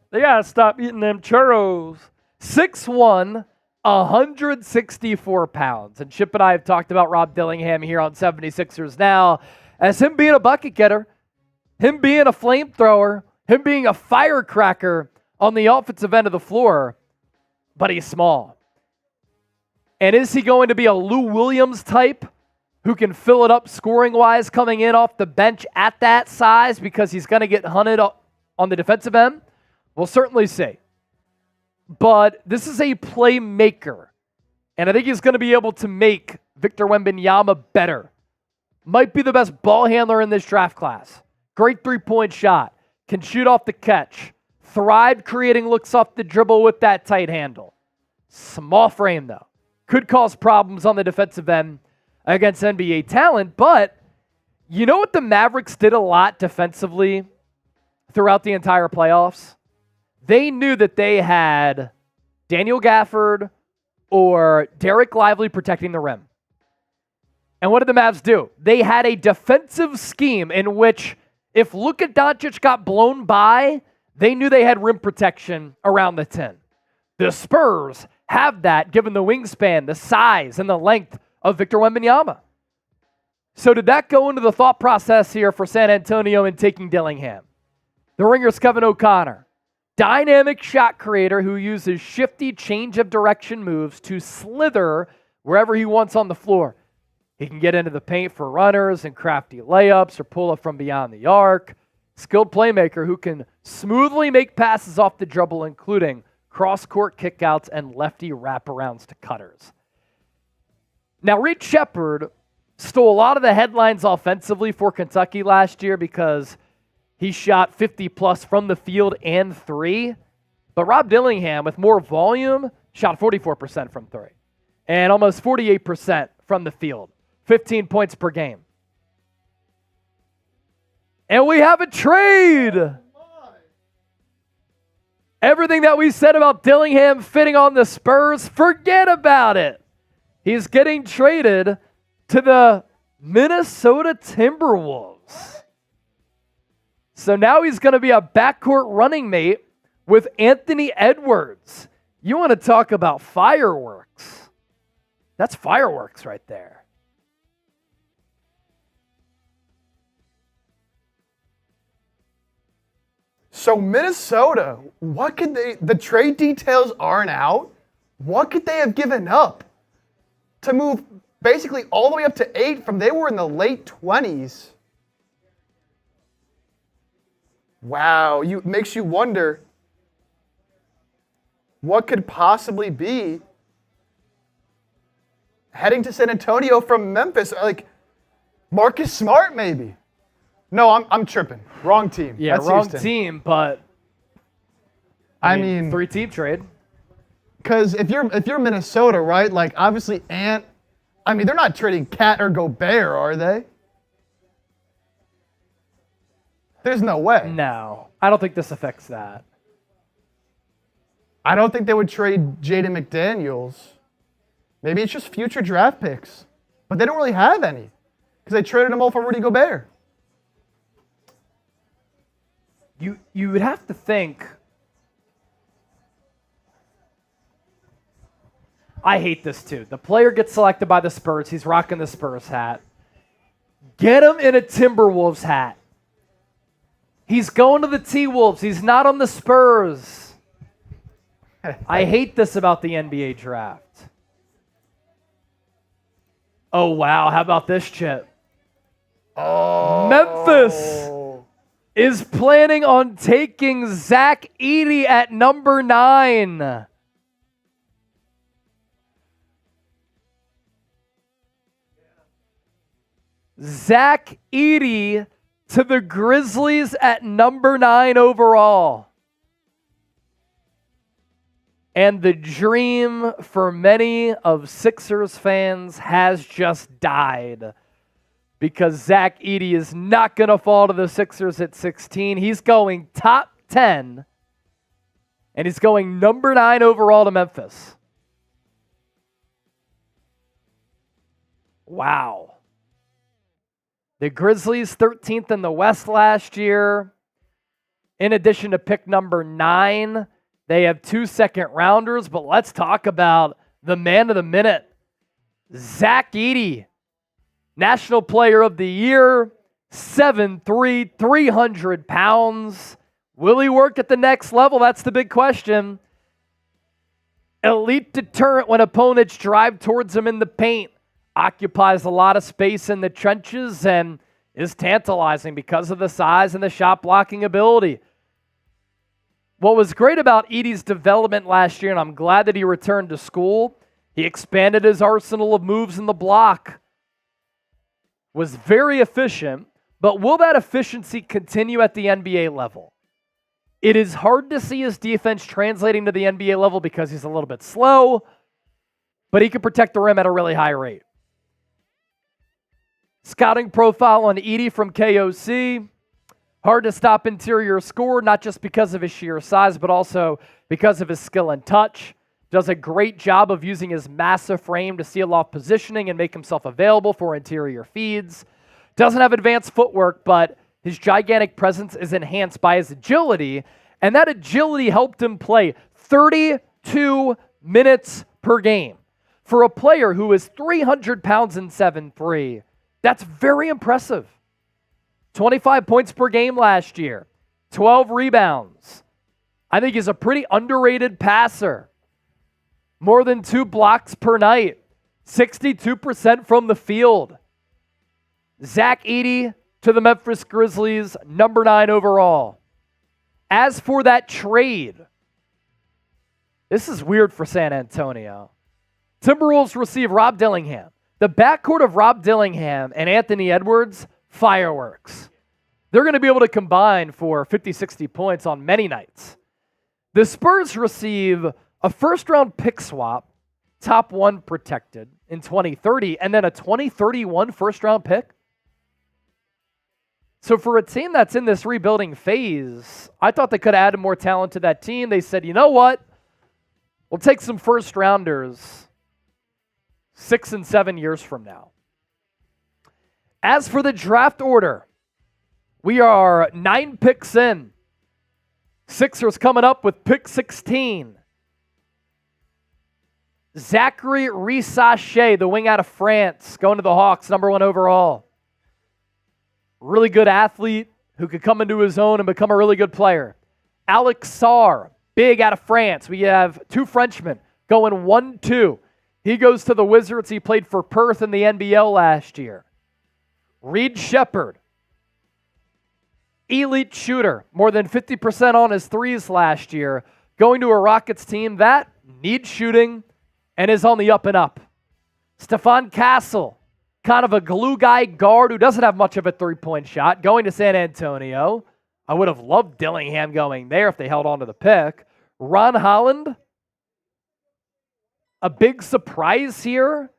Speaker 1: they got to stop eating them churros. 6'1", 164 pounds. And Chip and I have talked about Rob Dillingham here on 76ers Now as him being a bucket getter, him being a flamethrower, him being a firecracker on the offensive end of the floor, but he's small. And is he going to be a Lou Williams type who can fill it up scoring-wise coming in off the bench at that size because he's going to get hunted on the defensive end? We'll certainly see. But this is a playmaker, and I think he's going to be able to make Victor Wembanyama better. Might be the best ball handler in this draft class. Great three-point shot. Can shoot off the catch. Thrived creating looks off the dribble with that tight handle. Small frame, though. Could cause problems on the defensive end against NBA talent, but you know what the Mavericks did a lot defensively throughout the entire playoffs? They knew that they had Daniel Gafford or Derek Lively protecting the rim. And what did the Mavs do? They had a defensive scheme in which if Luka Doncic got blown by, they knew they had rim protection around the 10. The Spurs have that given the wingspan, the size, and the length of Victor Wembanyama. So did that go into the thought process here for San Antonio in taking Dillingham? The Ringer's Kevin O'Connor. Dynamic shot creator who uses shifty change of direction moves to slither wherever he wants on the floor. He can get into the paint for runners and crafty layups or pull up from beyond the arc. Skilled playmaker who can smoothly make passes off the dribble, including cross-court kickouts and lefty wraparounds to cutters. Now, Reed Sheppard stole a lot of the headlines offensively for Kentucky last year because he shot 50-plus from the field and three. But Rob Dillingham, with more volume, shot 44% from three and almost 48% from the field. 15 points per game. And we have a trade. Everything that we said about Dillingham fitting on the Spurs, forget about it. He's getting traded to the Minnesota Timberwolves. So now he's going to be a backcourt running mate with Anthony Edwards. You want to talk about fireworks? That's fireworks right there.
Speaker 2: So Minnesota, what could the trade details aren't out. What could they have given up to move basically all the way up to 8 from they were in the late 20s? Wow, makes you wonder what could possibly be heading to San Antonio from Memphis, like Marcus Smart maybe. No, I'm tripping. Wrong team.
Speaker 1: Yeah,
Speaker 2: That's
Speaker 1: wrong
Speaker 2: Houston.
Speaker 1: team, but I mean 3-team trade.
Speaker 2: Because if you're Minnesota, right? Like obviously they're not trading Cat or Gobert, are they? There's no way.
Speaker 1: No, I don't think this affects that.
Speaker 2: I don't think they would trade Jaden McDaniels. Maybe it's just future draft picks. But they don't really have any. Because they traded them all for Rudy Gobert.
Speaker 1: You would have to think. I hate this too. The player gets selected by the Spurs. He's rocking the Spurs hat. Get him in a Timberwolves hat. He's going to the T-Wolves. He's not on the Spurs. I hate this about the NBA draft. Oh, wow. How about this, Chip?
Speaker 2: Oh.
Speaker 1: Memphis is planning on taking Zach Edey at number 9. Zach Edey to the Grizzlies at number 9 overall. And the dream for many of Sixers fans has just died because Zach Edey is not going to fall to the Sixers at 16. He's going top 10, and he's going number 9 overall to Memphis. Wow. The Grizzlies 13th in the West last year. In addition to pick number 9, they have 2 second-rounders, but let's talk about the man of the minute, Zach Edey, National Player of the Year, 7'3", 300 pounds. Will he work at the next level? That's the big question. Elite deterrent when opponents drive towards him in the paint. Occupies a lot of space in the trenches and is tantalizing because of the size and the shot blocking ability. What was great about Edey's development last year, and I'm glad that he returned to school, he expanded his arsenal of moves in the block. Was very efficient, but will that efficiency continue at the NBA level? It is hard to see his defense translating to the NBA level because he's a little bit slow, but he can protect the rim at a really high rate. Scouting profile on Edey from KOC. Hard to stop interior score, not just because of his sheer size, but also because of his skill and touch. Does a great job of using his massive frame to seal off positioning and make himself available for interior feeds. Doesn't have advanced footwork, but his gigantic presence is enhanced by his agility, and that agility helped him play 32 minutes per game. For a player who is 300 pounds and 7'3", that's very impressive. 25 points per game last year, 12 rebounds. I think he's a pretty underrated passer. More than 2 blocks per night, 62% from the field. Zach Edey to the Memphis Grizzlies, number 9 overall. As for that trade, this is weird for San Antonio. Timberwolves receive Rob Dillingham. The backcourt of Rob Dillingham and Anthony Edwards, fireworks. They're going to be able to combine for 50, 60 points on many nights. The Spurs receive a first-round pick swap, top 1 protected in 2030, and then a 2031 first-round pick. So for a team that's in this rebuilding phase, I thought they could have added more talent to that team. They said, you know what? We'll take some first-rounders 6 and 7 years from now. As for the draft order, we are 9 picks in. Sixers coming up with pick 16. Zaccharie Risacher, the wing out of France, going to the Hawks, number 1 overall. Really good athlete who could come into his own and become a really good player. Alex Sarr, big out of France. We have 2 Frenchmen going 1-2. He goes to the Wizards. He played for Perth in the NBL last year. Reed Sheppard, elite shooter, more than 50% on his threes last year, going to a Rockets team that needs shooting and is on the up and up. Stephon Castle, kind of a glue guy guard who doesn't have much of a three-point shot, going to San Antonio. I would have loved Dillingham going there if they held on to the pick. Ron Holland, a big surprise here,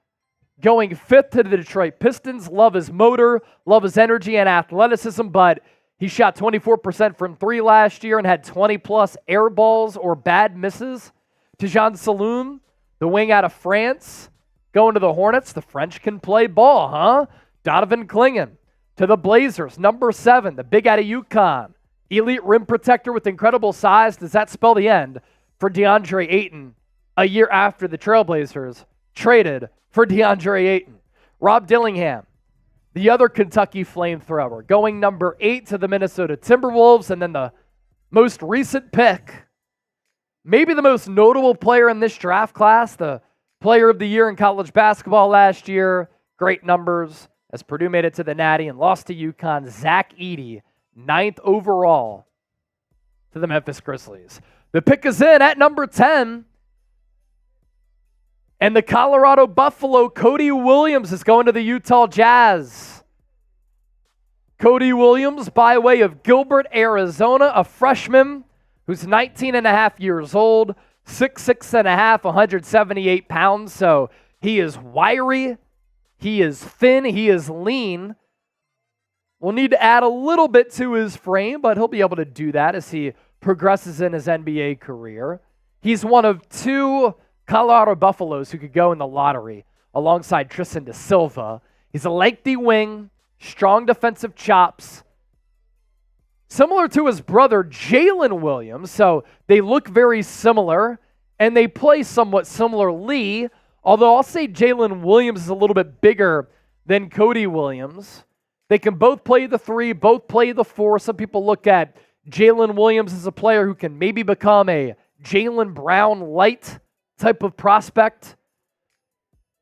Speaker 1: going 5th to the Detroit Pistons. Love his motor, love his energy and athleticism, but he shot 24% from 3 last year and had 20-plus air balls or bad misses. Salün, the wing out of France, going to the Hornets. The French can play ball, huh? Donovan Clingan to the Blazers, number 7, the big out of UConn. Elite rim protector with incredible size. Does that spell the end for DeAndre Ayton a year after the Trailblazers traded for DeAndre Ayton? Rob Dillingham, the other Kentucky flamethrower, going number 8 to the Minnesota Timberwolves, and then the most recent pick, maybe the most notable player in this draft class, the player of the year in college basketball last year, great numbers, as Purdue made it to the Natty and lost to UConn, Zach Edey, 9th overall to the Memphis Grizzlies. The pick is in at number 10. And the Colorado Buffalo, Cody Williams, is going to the Utah Jazz. Cody Williams, by way of Gilbert, Arizona, a freshman who's 19 and a half years old, 6'6 and a half, 178 pounds. So he is wiry, he is thin, he is lean. We'll need to add a little bit to his frame, but he'll be able to do that as he progresses in his NBA career. He's one of 2 Colorado Buffaloes who could go in the lottery alongside Tristan Silva. He's a lengthy wing, strong defensive chops, similar to his brother Jalen Williams, so they look very similar, and they play somewhat similarly, although I'll say Jalen Williams is a little bit bigger than Cody Williams. They can both play the 3, both play the 4. Some people look at Jalen Williams as a player who can maybe become a Jaylen Brown light type of prospect.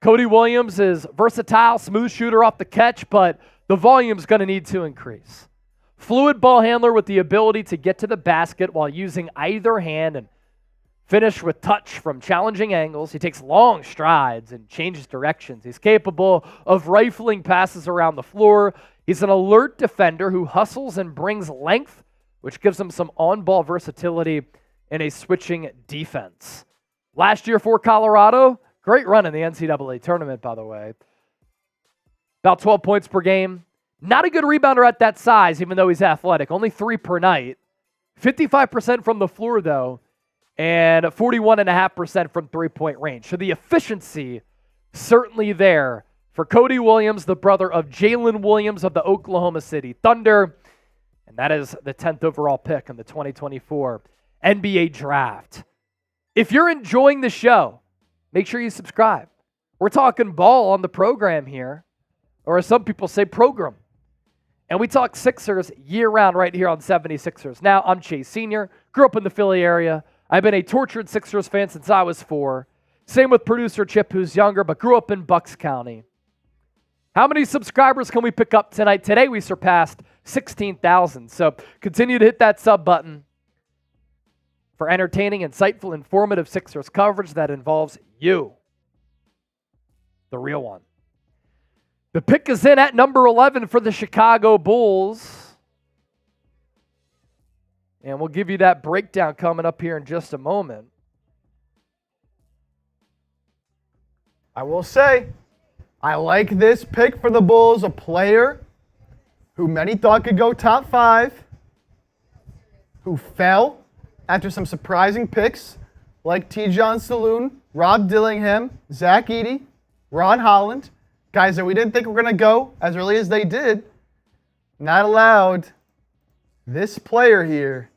Speaker 1: Cody Williams is versatile, smooth shooter off the catch, but the volume's going to need to increase. Fluid ball handler with the ability to get to the basket while using either hand and finish with touch from challenging angles. He takes long strides and changes directions. He's capable of rifling passes around the floor. He's an alert defender who hustles and brings length, which gives him some on-ball versatility in a switching defense. Last year for Colorado, great run in the NCAA tournament, by the way. About 12 points per game. Not a good rebounder at that size, even though he's athletic. Only 3 per night. 55% from the floor, though, and 41.5% from three-point range. So the efficiency certainly there for Cody Williams, the brother of Jalen Williams of the Oklahoma City Thunder. And that is the 10th overall pick in the 2024 NBA Draft. If you're enjoying the show, make sure you subscribe. We're talking ball on the program here, or as some people say, program. And we talk Sixers year-round right here on 76ers. Now, I'm Chase Sr., grew up in the Philly area. I've been a tortured Sixers fan since I was 4. Same with producer Chip, who's younger, but grew up in Bucks County. How many subscribers can we pick up tonight? Today we surpassed 16,000. So continue to hit that sub button for entertaining, insightful, informative Sixers coverage that involves you, the real one. The pick is in at number 11 for the Chicago Bulls. And we'll give you that breakdown coming up here in just a moment.
Speaker 2: I will say, I like this pick for the Bulls, a player who many thought could go top 5, who fell after some surprising picks like Salün, Rob Dillingham, Zach Edey, Ron Holland, guys that we didn't think were going to go as early as they did. Not allowed this player here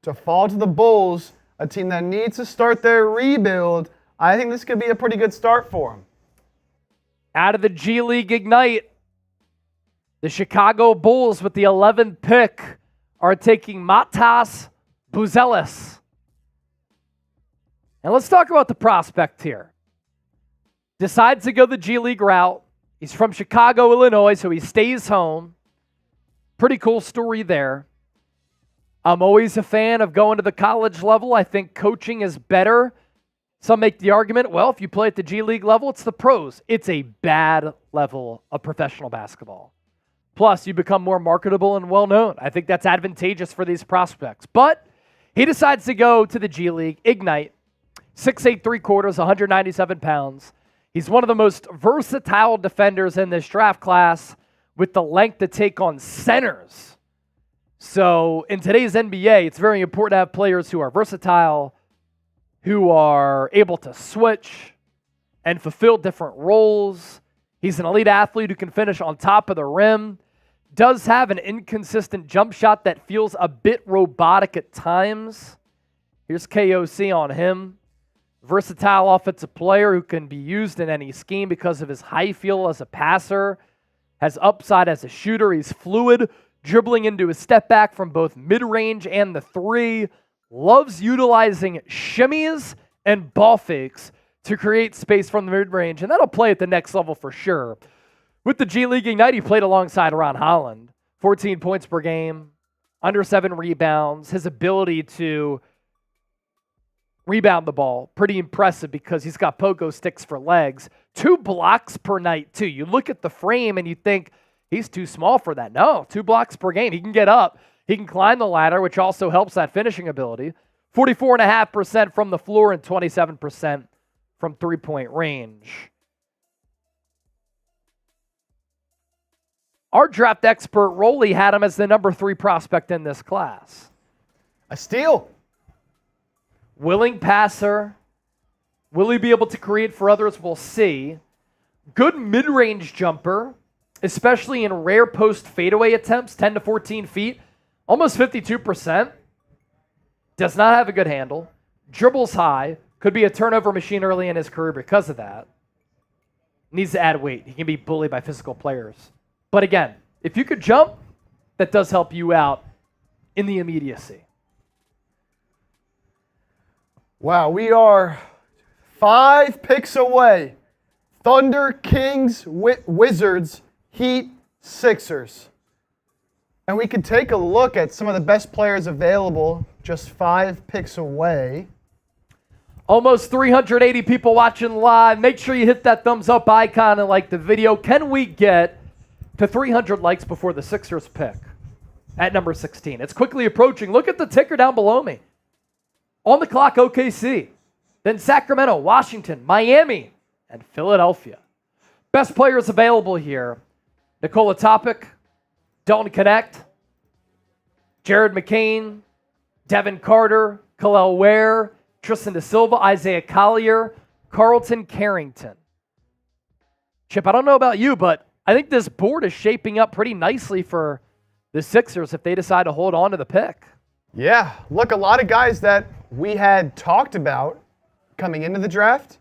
Speaker 2: to fall to the Bulls, a team that needs to start their rebuild. I think this could be a pretty good start for them.
Speaker 1: Out of the G League Ignite, the Chicago Bulls with the 11th pick are taking Matas Buzelis. And let's talk about the prospect here. Decides to go the G League route. He's from Chicago, Illinois, so he stays home. Pretty cool story there. I'm always a fan of going to the college level. I think coaching is better. Some make the argument, well, if you play at the G League level, it's the pros. It's a bad level of professional basketball. Plus, you become more marketable and well-known. I think that's advantageous for these prospects. But he decides to go to the G League, Ignite, 6'8", 3/4, 197 pounds. He's one of the most versatile defenders in this draft class with the length to take on centers. So in today's NBA, it's very important to have players who are versatile, who are able to switch and fulfill different roles. He's an elite athlete who can finish on top of the rim. Does have an inconsistent jump shot that feels a bit robotic at times. Here's KOC on him. Versatile offensive player who can be used in any scheme because of his high feel as a passer. Has upside as a shooter. He's fluid, dribbling into a step back from both mid-range and the 3. Loves utilizing shimmies and ball fakes to create space from the mid-range, and that'll play at the next level for sure. With the G League Ignite, he played alongside Ron Holland. 14 points per game, under 7 rebounds. His ability to rebound the ball, pretty impressive because he's got pogo sticks for legs. 2 blocks per night, too. You look at the frame and you think he's too small for that. No, 2 blocks per game. He can get up. He can climb the ladder, which also helps that finishing ability. 44.5% from the floor and 27% from three-point range. Our draft expert, Roley, had him as the number 3 prospect in this class.
Speaker 2: A steal.
Speaker 1: Willing passer. Will he be able to create for others? We'll see. Good mid-range jumper, especially in rare post fadeaway attempts, 10 to 14 feet. Almost 52%. Does not have a good handle. Dribbles high. Could be a turnover machine early in his career because of that. Needs to add weight. He can be bullied by physical players. But again, if you could jump, that does help you out in the immediacy.
Speaker 2: Wow, we are 5 picks away. Thunder, Kings, Wizards, Heat, Sixers. And we could take a look at some of the best players available, just 5 picks away.
Speaker 1: Almost 380 people watching live. Make sure you hit that thumbs up icon and like the video. Can we get to 300 likes before the Sixers pick at number 16? It's quickly approaching. Look at the ticker down below me. On the clock, OKC. Then Sacramento, Washington, Miami, and Philadelphia. Best players available here. Nikola Topic, Don't Connect, Jared McCain, Devin Carter, Khalil Ware, Tristan Silva, Isaiah Collier, Carlton Carrington. Chip, I don't know about you, but I think this board is shaping up pretty nicely for the Sixers if they decide to hold on to the pick.
Speaker 2: Yeah, look, a lot of guys that we had talked about coming into the draft,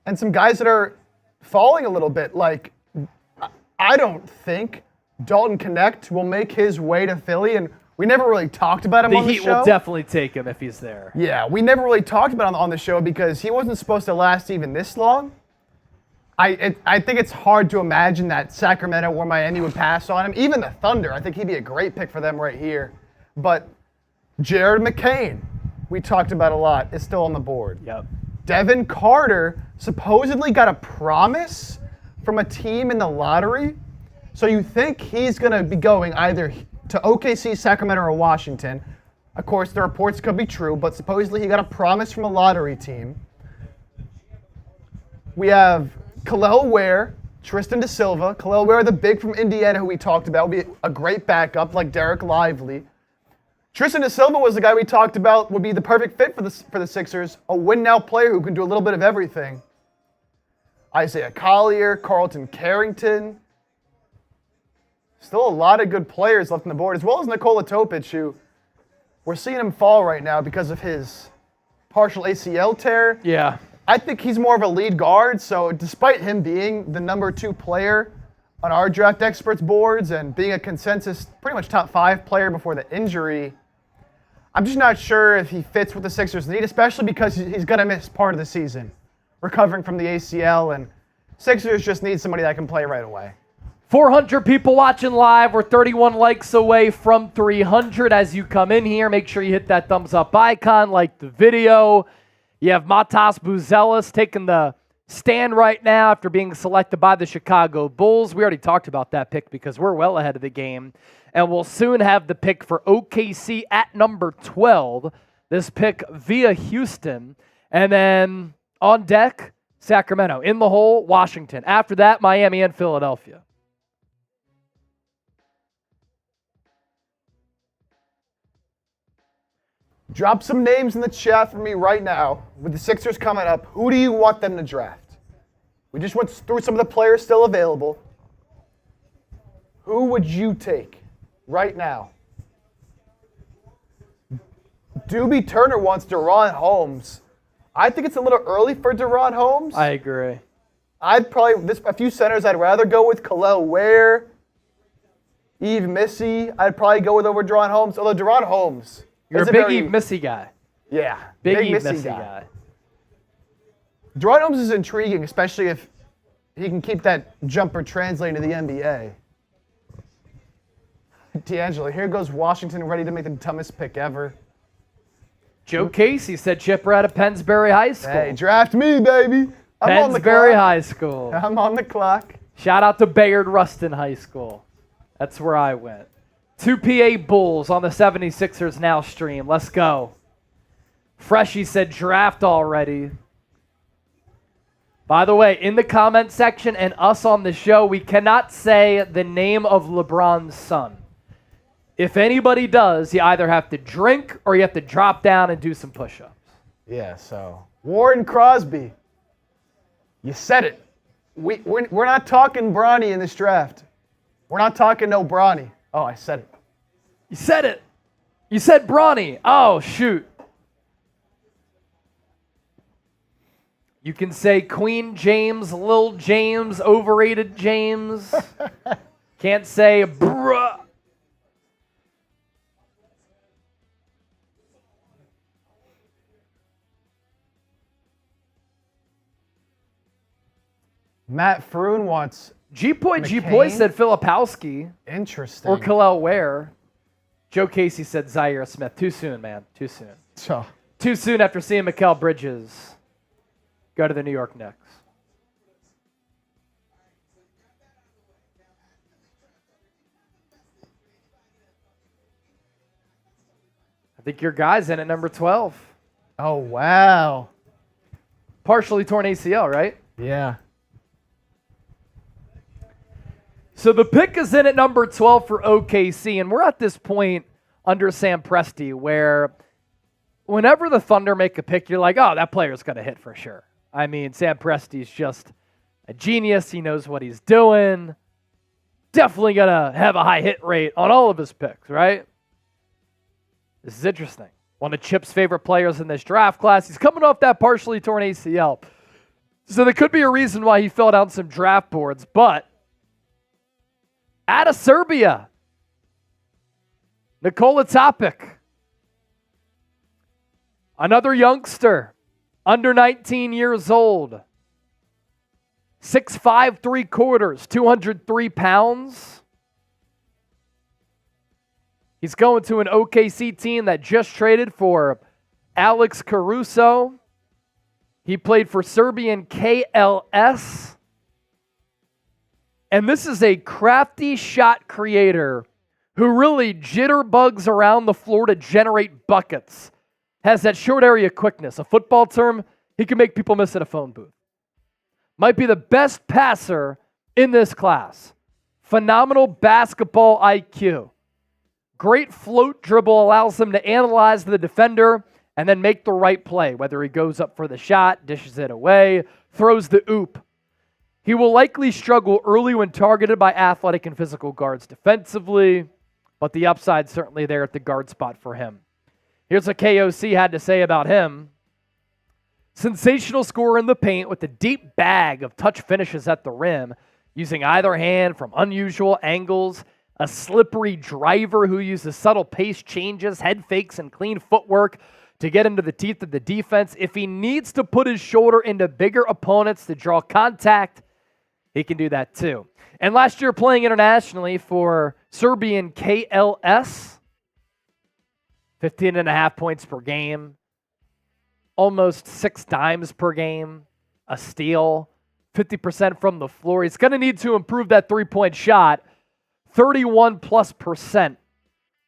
Speaker 2: and some guys that are falling a little bit. Like, I don't think Dalton Connect will make his way to Philly, and we never really talked about him on the show.
Speaker 1: The Heat will definitely take him if he's there.
Speaker 2: Yeah, we never really talked about him on the show because he wasn't supposed to last even this long. I think it's hard to imagine that Sacramento or Miami would pass on him. Even the Thunder, I think he'd be a great pick for them right here. But Jared McCain, we talked about a lot, is still on the board.
Speaker 1: Yep.
Speaker 2: Devin Carter supposedly got a promise from a team in the lottery. So you think he's going to be going either to OKC, Sacramento, or Washington. Of course, the reports could be true, but supposedly he got a promise from a lottery team. We have Khalil Ware, Tristan De Silva. Khalil Ware, the big from Indiana who we talked about, would be a great backup like Derek Lively. Tristan De Silva was the guy we talked about would be the perfect fit for the Sixers, a win-now player who can do a little bit of everything. Isaiah Collier, Carlton Carrington. Still a lot of good players left on the board, as well as Nikola Topic, who we're seeing him fall right now because of his partial ACL tear.
Speaker 1: Yeah.
Speaker 2: I think he's more of a lead guard, so despite him being the number 2 player on our draft experts boards and being a consensus pretty much top 5 player before the injury, I'm just not sure if he fits what the Sixers need, especially because he's going to miss part of the season, recovering from the ACL, and Sixers just need somebody that can play right away.
Speaker 1: 400 people watching live. We're 31 likes away from 300. As you come in here, make sure you hit that thumbs up icon, like the video. You have Matas Buzelis taking the stand right now after being selected by the Chicago Bulls. We already talked about that pick because we're well ahead of the game. And we'll soon have the pick for OKC at number 12. This pick via Houston. And then on deck, Sacramento. In the hole, Washington. After that, Miami and Philadelphia.
Speaker 2: Drop some names in the chat for me right now. With the Sixers coming up, who do you want them to draft? We just went through some of the players still available. Who would you take right now? Doobie Turner wants Deron Holmes. I think it's a little early for Deron Holmes.
Speaker 1: I agree.
Speaker 2: I'd probably, a few centers I'd rather go with Khalil Ware, Yves Missy. I'd probably go with over Deron Holmes, although Deron Holmes.
Speaker 1: You're a big Yves Missy guy.
Speaker 2: Yeah.
Speaker 1: Big Yves Missy guy.
Speaker 2: Deron Holmes is intriguing, especially if he can keep that jumper translating to the NBA. D'Angelo, here goes Washington ready to make the dumbest pick ever.
Speaker 1: Joe Casey said Chipper out of Pennsbury High School.
Speaker 2: Hey, draft me, baby. I'm on the
Speaker 1: Pennsbury
Speaker 2: clock.
Speaker 1: High School.
Speaker 2: I'm on the clock.
Speaker 1: Shout out to Bayard Rustin High School. That's where I went. 2PA Bulls on the 76ers Now stream. Let's go. Freshie said draft already. By the way, in the comment section and us on the show, we cannot say the name of LeBron's son. If anybody does, you either have to drink or you have to drop down and do some push-ups.
Speaker 2: Yeah, so Warren Crosby. You said it. We're not talking Bronny in this draft. We're not talking no Bronny. Oh, I said it.
Speaker 1: You said it. You said Bronny. Oh, shoot. You can say Queen James, Lil James, overrated James. Can't say bruh.
Speaker 2: Matt Froon wants
Speaker 1: G-Boy
Speaker 2: McCain?
Speaker 1: said Filipowski
Speaker 2: Interesting.
Speaker 1: or Khalil Ware. Joe Casey said Zaire Smith. Too soon, man. Too soon.
Speaker 2: So,
Speaker 1: Too soon after seeing Mikal Bridges go to the New York Knicks. I think your guy's in at number 12.
Speaker 2: oh, wow.
Speaker 1: Partially torn ACL, right?
Speaker 2: Yeah.
Speaker 1: So the pick is in at number 12 for OKC, and we're at this point under Sam Presti where whenever the Thunder make a pick, you're like, oh, that player's going to hit for sure. I mean, Sam Presti's just a genius. He knows what he's doing. Definitely going to have a high hit rate on all of his picks, right? This is interesting. One of Chip's favorite players in this draft class. He's coming off that partially torn ACL. So there could be a reason why he fell down some draft boards, but out of Serbia, Nikola Topic, another youngster, under 19 years old, 6'5", 3/4, 203 pounds. He's going to an OKC team that just traded for Alex Caruso. He played for Serbian KLS. And this is a crafty shot creator who really jitterbugs around the floor to generate buckets. Has that short area quickness. A football term, he can make people miss at a phone booth. Might be the best passer in this class. Phenomenal basketball IQ. Great float dribble allows him to analyze the defender and then make the right play, whether he goes up for the shot, dishes it away, throws the oop. He will likely struggle early when targeted by athletic and physical guards defensively, but the upside's certainly there at the guard spot for him. Here's what KOC had to say about him. Sensational scorer in the paint with a deep bag of touch finishes at the rim, using either hand from unusual angles, a slippery driver who uses subtle pace changes, head fakes, and clean footwork to get into the teeth of the defense. If he needs to put his shoulder into bigger opponents to draw contact, he can do that too. And last year playing internationally for Serbian KLS, 15.5 points per game, almost 6 dimes per game, a steal, 50% from the floor. He's going to need to improve that three-point shot, 31+%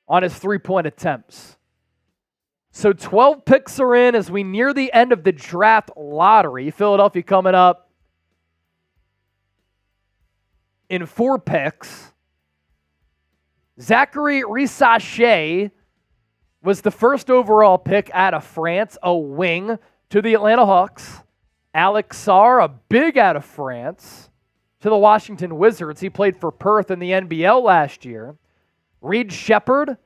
Speaker 1: on his three-point attempts. So 12 picks are in as we near the end of the draft lottery. Philadelphia coming up in 4 picks. Zaccharie Risacher was the first overall pick out of France, a wing to the Atlanta Hawks. Alex Sarr, a big out of France, to the Washington Wizards. He played for Perth in the NBL last year. Reed Sheppard,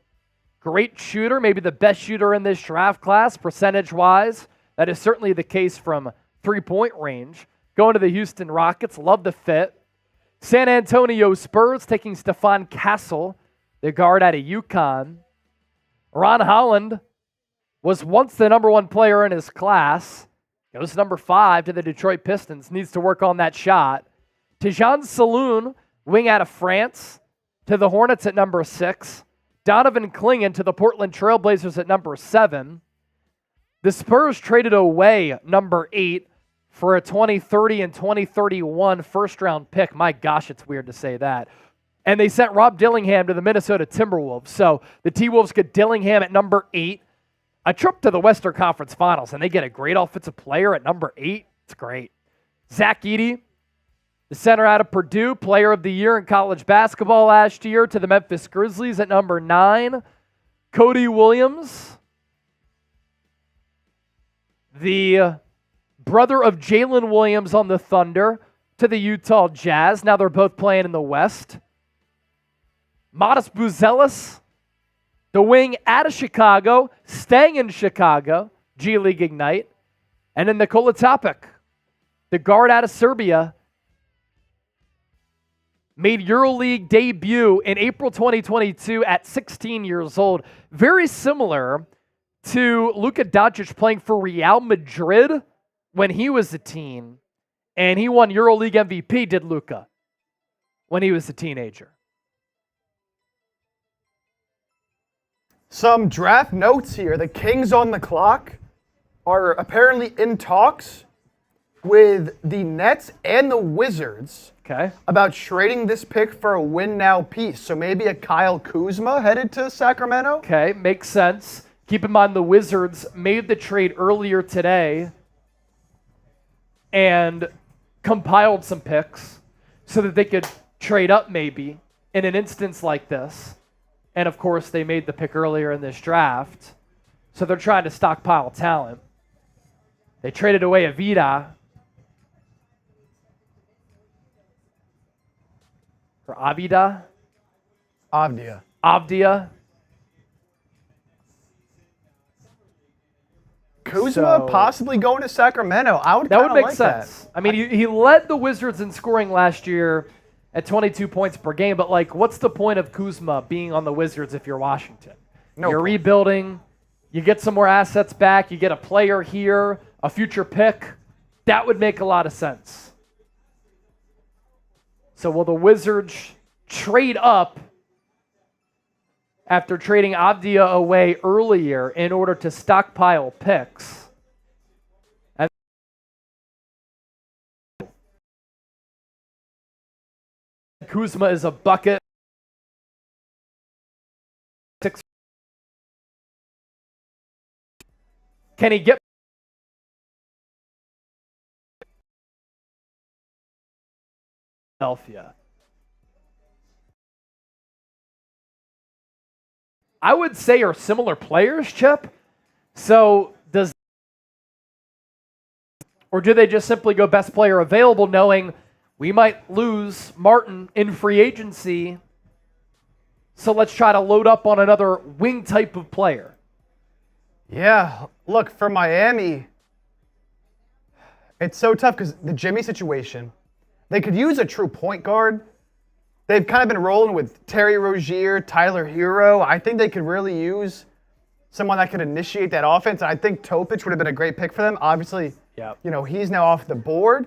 Speaker 1: great shooter, maybe the best shooter in this draft class, percentage-wise. That is certainly the case from three-point range. Going to the Houston Rockets, love the fit. San Antonio Spurs taking Stephon Castle, the guard out of UConn. Ron Holland was once the number 1 player in his class. Goes number 5 to the Detroit Pistons. Needs to work on that shot. Tristan Salün, wing out of France, to the Hornets at number 6. Donovan Clingan to the Portland Trailblazers at number 7. The Spurs traded away number 8 for a 2030 and 2031 first-round pick. My gosh, it's weird to say that. And they sent Rob Dillingham to the Minnesota Timberwolves. So the T-Wolves get Dillingham at number 8. A trip to the Western Conference Finals, and they get a great offensive player at number 8. It's great. Zach Edey, the center out of Purdue, player of the year in college basketball last year, to the Memphis Grizzlies at number 9. Cody Williams, the brother of Jalen Williams on the Thunder, to the Utah Jazz. Now they're both playing in the West. Modest Buzelis, the wing out of Chicago, staying in Chicago, G League Ignite. And then Nikola Topic, the guard out of Serbia, made EuroLeague debut in April 2022 at 16 years old. Very similar to Luka Doncic playing for Real Madrid when he was a teen And he won EuroLeague MVP, did Luka, when he was a teenager.
Speaker 2: Some draft notes here. The Kings on the clock are apparently in talks with the Nets and the Wizards about trading this pick for a win-now piece. So maybe a Kyle Kuzma headed to Sacramento?
Speaker 1: Okay, makes sense. Keep in mind the Wizards made the trade earlier today and compiled some picks so that they could trade up maybe in an instance like this. And, of course, they made the pick earlier in this draft. So they're trying to stockpile talent. They traded away Edey for Avdia.
Speaker 2: Kuzma possibly going to Sacramento.
Speaker 1: That would make sense. I mean, he led the Wizards in scoring last year at 22 points per game, but what's the point of Kuzma being on the Wizards if you're Washington? You're rebuilding, you get some more assets back, you get a player here, a future pick. That would make a lot of sense. So will the Wizards trade up after trading Avdia away earlier in order to stockpile picks? Kuzma is a bucket. Can he get Philadelphia? I would say are similar players, Chip. So or do they just simply go best player available knowing we might lose Martin in free agency, so let's try to load up on another wing type of player?
Speaker 2: Yeah, look, for Miami, it's so tough because the Jimmy situation, they could use a true point guard. They've kind of been rolling with Terry Rozier, Tyler Hero. I think they could really use someone that could initiate that offense. And I think Topic would have been a great pick for them. Obviously, he's now off the board.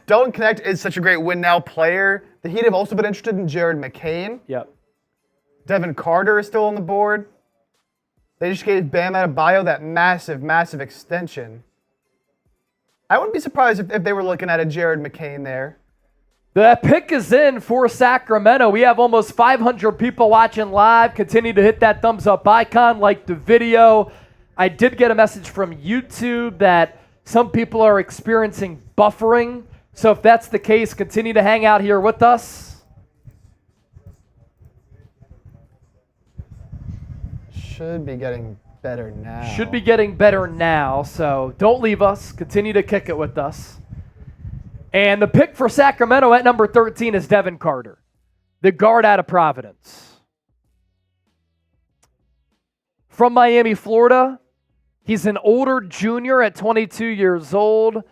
Speaker 2: Don't Connect is such a great win-now player. The Heat have also been interested in Jared McCain. Devin Carter is still on the board. They just gave Bam Adebayo that massive, massive extension. I wouldn't be surprised if they were looking at a Jared McCain there.
Speaker 1: The pick is in for Sacramento. We have almost 500 people watching live. Continue to hit that thumbs up icon, like the video. I did get a message from YouTube that some people are experiencing buffering. So if that's the case, continue to hang out here with us.
Speaker 2: Should be getting better now.
Speaker 1: So don't leave us. Continue to kick it with us. And the pick for Sacramento at number 13 is Devin Carter, the guard out of Providence. From Miami, Florida, he's an older junior at 22 years old.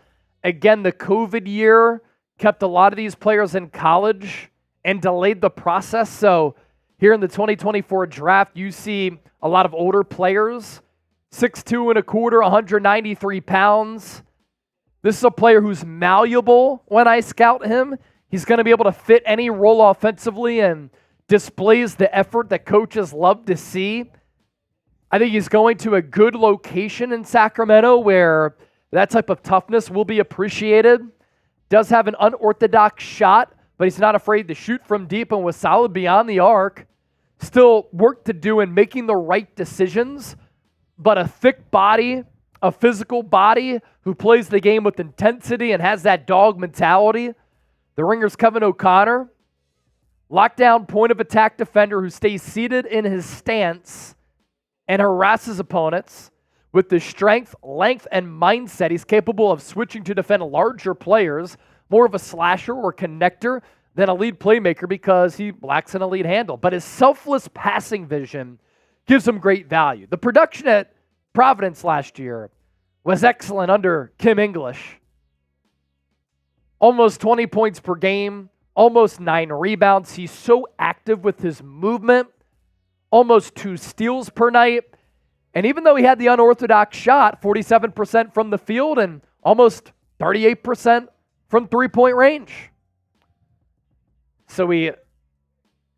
Speaker 1: Again, the COVID year kept a lot of these players in college and delayed the process. So here in the 2024 draft, you see a lot of older players, 6'2 and a quarter, 193 pounds. This is a player who's malleable when I scout him. He's going to be able to fit any role offensively and displays the effort that coaches love to see. I think he's going to a good location in Sacramento where that type of toughness will be appreciated. Does have an unorthodox shot, but he's not afraid to shoot from deep and was solid beyond the arc. Still work to do in making the right decisions, but a thick body, a physical body who plays the game with intensity and has that dog mentality. The Ringer's Kevin O'Connor, lockdown point of attack defender who stays seated in his stance and harasses opponents. With the strength, length, and mindset, he's capable of switching to defend larger players, more of a slasher or connector than a lead playmaker because he lacks an elite handle. But his selfless passing vision gives him great value. The production at Providence last year was excellent under Kim English. Almost 20 points per game, almost 9 rebounds. He's so active with his movement, almost 2 steals per night. And even though he had the unorthodox shot, 47% from the field and almost 38% from three-point range. So we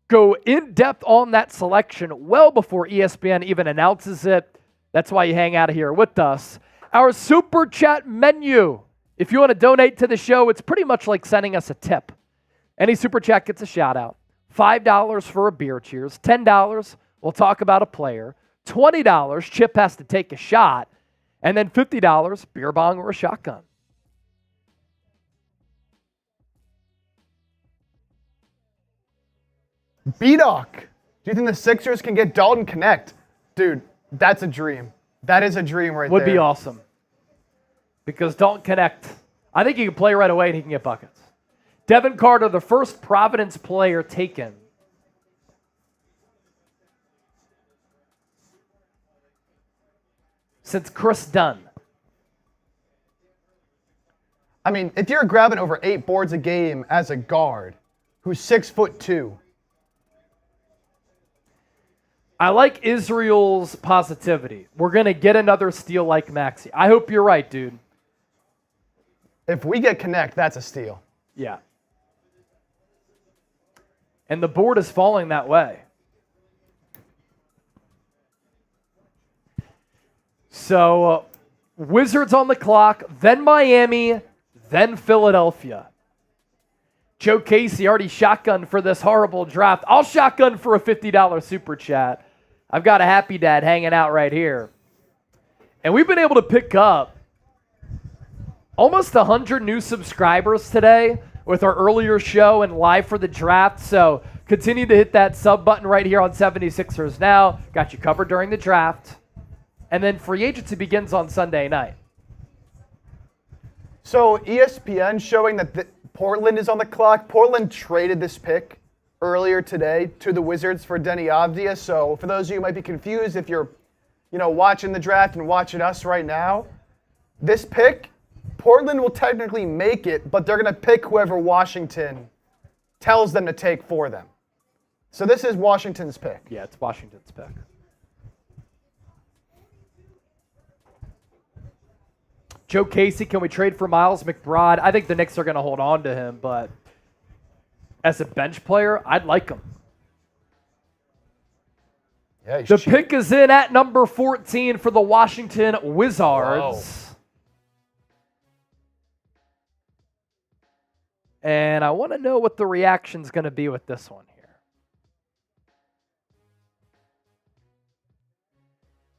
Speaker 1: go in depth on that selection well before ESPN even announces it. That's why you hang out here with us. Our super chat menu. If you want to donate to the show, it's pretty much like sending us a tip. Any super chat gets a shout out. $5 for a beer cheers. $10, we'll talk about a player. $20, Chip has to take a shot. And then $50, beer bong or a shotgun.
Speaker 2: B-Doc, do you think the Sixers can get Dalton Connect? Dude, that's a dream. That is a dream right there.
Speaker 1: Would be awesome. Because Dalton Connect, I think he can play right away and he can get buckets. Devin Carter, the first Providence player taken. Since Chris Dunn.
Speaker 2: I mean, if you're grabbing over 8 boards a game as a guard who's 6'2",
Speaker 1: I like Israel's positivity. We're going to get another steal like Maxey. I hope you're right, dude.
Speaker 2: If we get Connect, that's a steal.
Speaker 1: Yeah. And the board is falling that way. So, Wizards on the clock, then Miami, then Philadelphia. Joe Casey already shotgunned for this horrible draft. I'll shotgun for a $50 super chat. I've got a happy dad hanging out right here. And we've been able to pick up almost 100 new subscribers today with our earlier show and live for the draft. So continue to hit that sub button right here on 76ers Now. Got you covered during the draft. And then free agency begins on Sunday night.
Speaker 2: So ESPN showing that Portland is on the clock. Portland traded this pick earlier today to the Wizards for Deni Avdija. So for those of you who might be confused, if you're watching the draft and watching us right now, this pick, Portland will technically make it, but they're going to pick whoever Washington tells them to take for them. So this is Washington's pick.
Speaker 1: Yeah, it's Washington's pick. Joe Casey, can we trade for Miles McBride? I think the Knicks are going to hold on to him, but as a bench player, I'd like him.
Speaker 2: Yeah,
Speaker 1: the pick is in at number 14 for the Washington Wizards.
Speaker 2: Whoa.
Speaker 1: And I want to know what the reaction's going to be with this one here.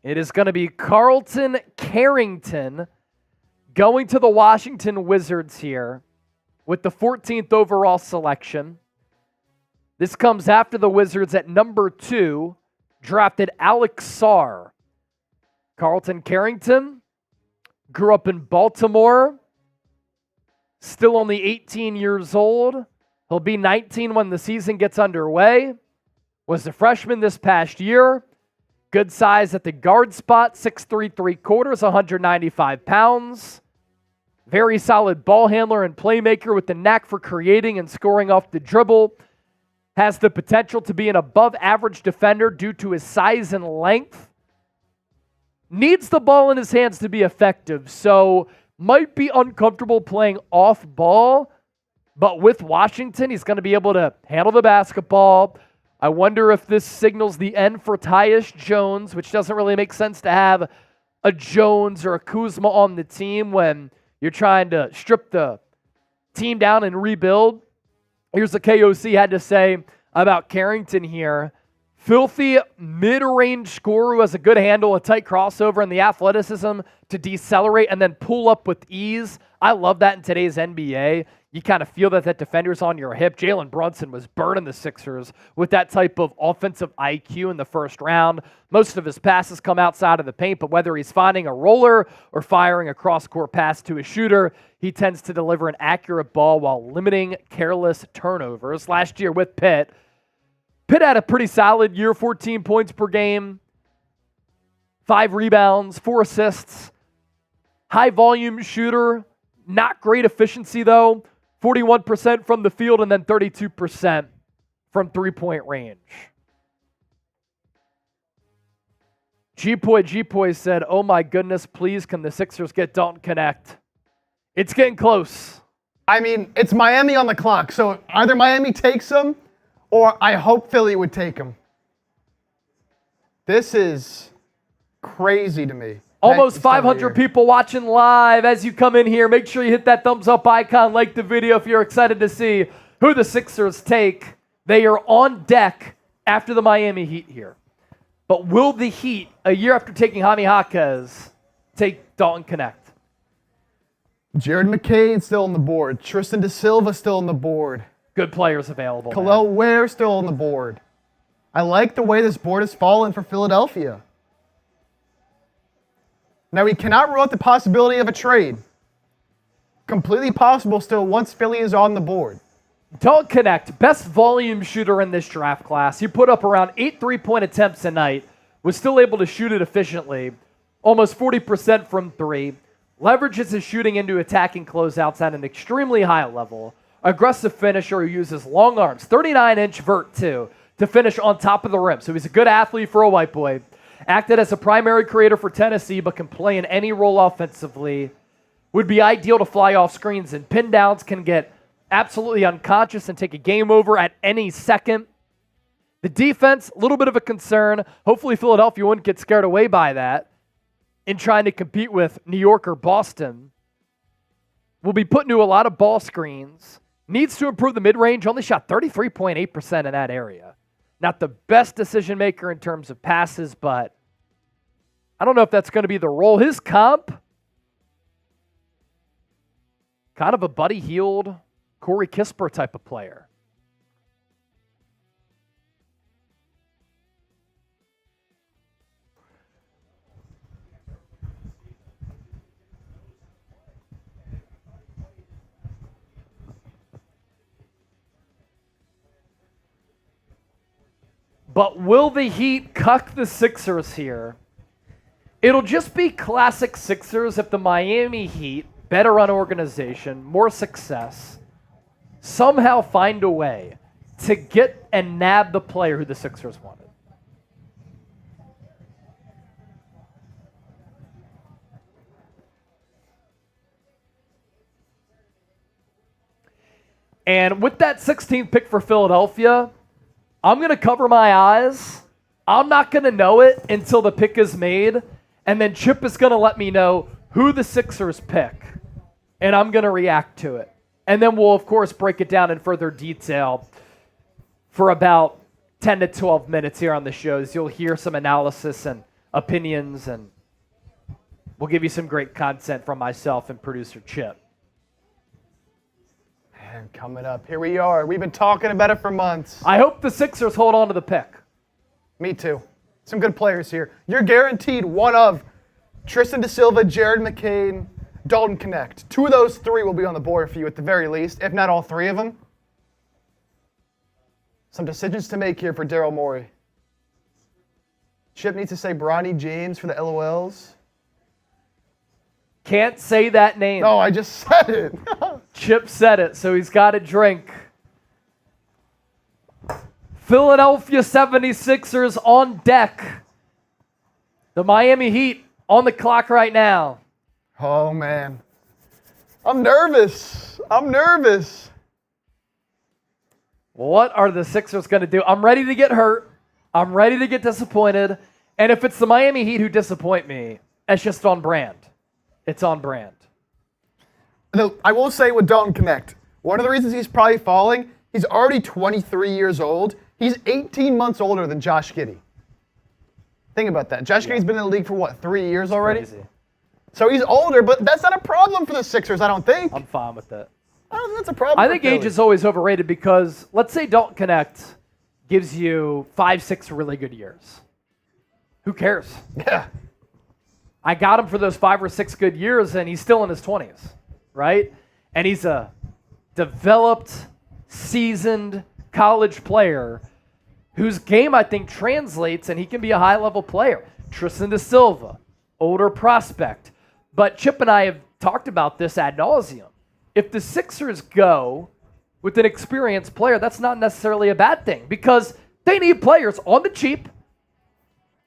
Speaker 1: It is going to be Carlton Carrington going to the Washington Wizards here with the 14th overall selection. This comes after the Wizards at number 2 drafted Alex Sarr. Carlton Carrington grew up in Baltimore, still only 18 years old. He'll be 19 when the season gets underway. Was a freshman this past year. Good size at the guard spot, 6'3", 3/4, 195 pounds. Very solid ball handler and playmaker with the knack for creating and scoring off the dribble. Has the potential to be an above-average defender due to his size and length. Needs the ball in his hands to be effective, so might be uncomfortable playing off ball, but with Washington, he's going to be able to handle the basketball. I wonder if this signals the end for Tyus Jones, which doesn't really make sense to have a Jones or a Kuzma on the team when you're trying to strip the team down and rebuild. Here's what KOC had to say about Carrington here. Filthy mid-range scorer who has a good handle, a tight crossover, and the athleticism to decelerate and then pull up with ease. I love that in today's NBA. You kind of feel that defender's on your hip. Jalen Brunson was burning the Sixers with that type of offensive IQ in the first round. Most of his passes come outside of the paint, but whether he's finding a roller or firing a cross-court pass to a shooter, he tends to deliver an accurate ball while limiting careless turnovers. Last year with Pitt had a pretty solid year, 14 points per game, 5 rebounds, 4 assists. High volume shooter, not great efficiency though. 41% from the field and then 32% from three-point range. G-Poy said, oh my goodness, please can the Sixers get Dalton Connect? It's getting close.
Speaker 2: I mean, it's Miami on the clock, so either Miami takes them or I hope Philly would take them. This is crazy to me.
Speaker 1: Almost 500 people watching live. As you come in here, make sure you hit that thumbs up icon, like the video if you're excited to see who the Sixers take. They are on deck after the Miami Heat here. But will the Heat, a year after taking Jaime Jaquez, take Dalton Connect?
Speaker 2: Jared McCain still on the board. Tristan de Silva still on the board.
Speaker 1: Good players available.
Speaker 2: Khalil Ware still on the board. I like the way this board has fallen for Philadelphia. Now, we cannot rule out the possibility of a trade. Completely possible still once Philly is on the board.
Speaker 1: Dalton Connect, best volume shooter in this draft class. He put up around 8 3-point attempts a night, was still able to shoot it efficiently, almost 40% from three. Leverages his shooting into attacking closeouts at an extremely high level. Aggressive finisher who uses long arms, 39-inch vert too, to finish on top of the rim. So he's a good athlete for a white boy. Acted as a primary creator for Tennessee, but can play in any role offensively. Would be ideal to fly off screens and pin downs, can get absolutely unconscious and take a game over at any second. The defense, a little bit of a concern. Hopefully Philadelphia wouldn't get scared away by that in trying to compete with New York or Boston. Will be put into a lot of ball screens. Needs to improve the mid-range. Only shot 33.8% in that area. Not the best decision maker in terms of passes, but I don't know if that's going to be the role. His comp, kind of a Buddy Hield, Corey Kispert type of player. But will the Heat cuck the Sixers here? It'll just be classic Sixers if the Miami Heat, better run organization, more success, somehow find a way to get and nab the player who the Sixers wanted. And with that 16th pick for Philadelphia, I'm going to cover my eyes. I'm not going to know it until the pick is made. And then Chip is going to let me know who the Sixers pick. And I'm going to react to it. And then we'll, of course, break it down in further detail for about 10 to 12 minutes here on the shows. You'll hear some analysis and opinions, and we'll give you some great content from myself and producer Chip.
Speaker 2: And coming up, here we are. We've been talking about it for months.
Speaker 1: I hope the Sixers hold on to the pick.
Speaker 2: Me too. Some good players here. You're guaranteed one of Tristan de Silva, Jared McCain, Dalton Connect. Two of those three will be on the board for you at the very least, if not all three of them. Some decisions to make here for Daryl Morey. Chip needs to say Bronny James for the LOLs.
Speaker 1: Can't say that name.
Speaker 2: No, I just said it.
Speaker 1: Chip said it, so he's got a drink. Philadelphia 76ers on deck. The Miami Heat on the clock right now.
Speaker 2: Oh, man. I'm nervous.
Speaker 1: What are the Sixers going to do? I'm ready to get hurt. I'm ready to get disappointed. And if it's the Miami Heat who disappoint me, it's just on brand. It's on brand.
Speaker 2: No, I will say with Dalton Connect, one of the reasons he's probably falling, he's already 23 years old. He's 18 months older than Josh Giddey. Think about that. Josh Giddey's been in the league for, what, 3 years already?
Speaker 1: Crazy.
Speaker 2: So he's older, but that's not a problem for the Sixers, I don't think.
Speaker 1: I'm fine with that.
Speaker 2: I don't think that's a problem
Speaker 1: I think
Speaker 2: for Philly.
Speaker 1: age is always overrated because let's say Dalton Connect gives you 5-6 really good years. Who cares?
Speaker 2: Yeah.
Speaker 1: I got him for those 5 or 6 good years, and he's still in his 20s, right? And he's a developed, seasoned college player whose game, I think, translates, and he can be a high-level player. Tristan de Silva, older prospect. But Chip and I have talked about this ad nauseum. If the Sixers go with an experienced player, that's not necessarily a bad thing because they need players on the cheap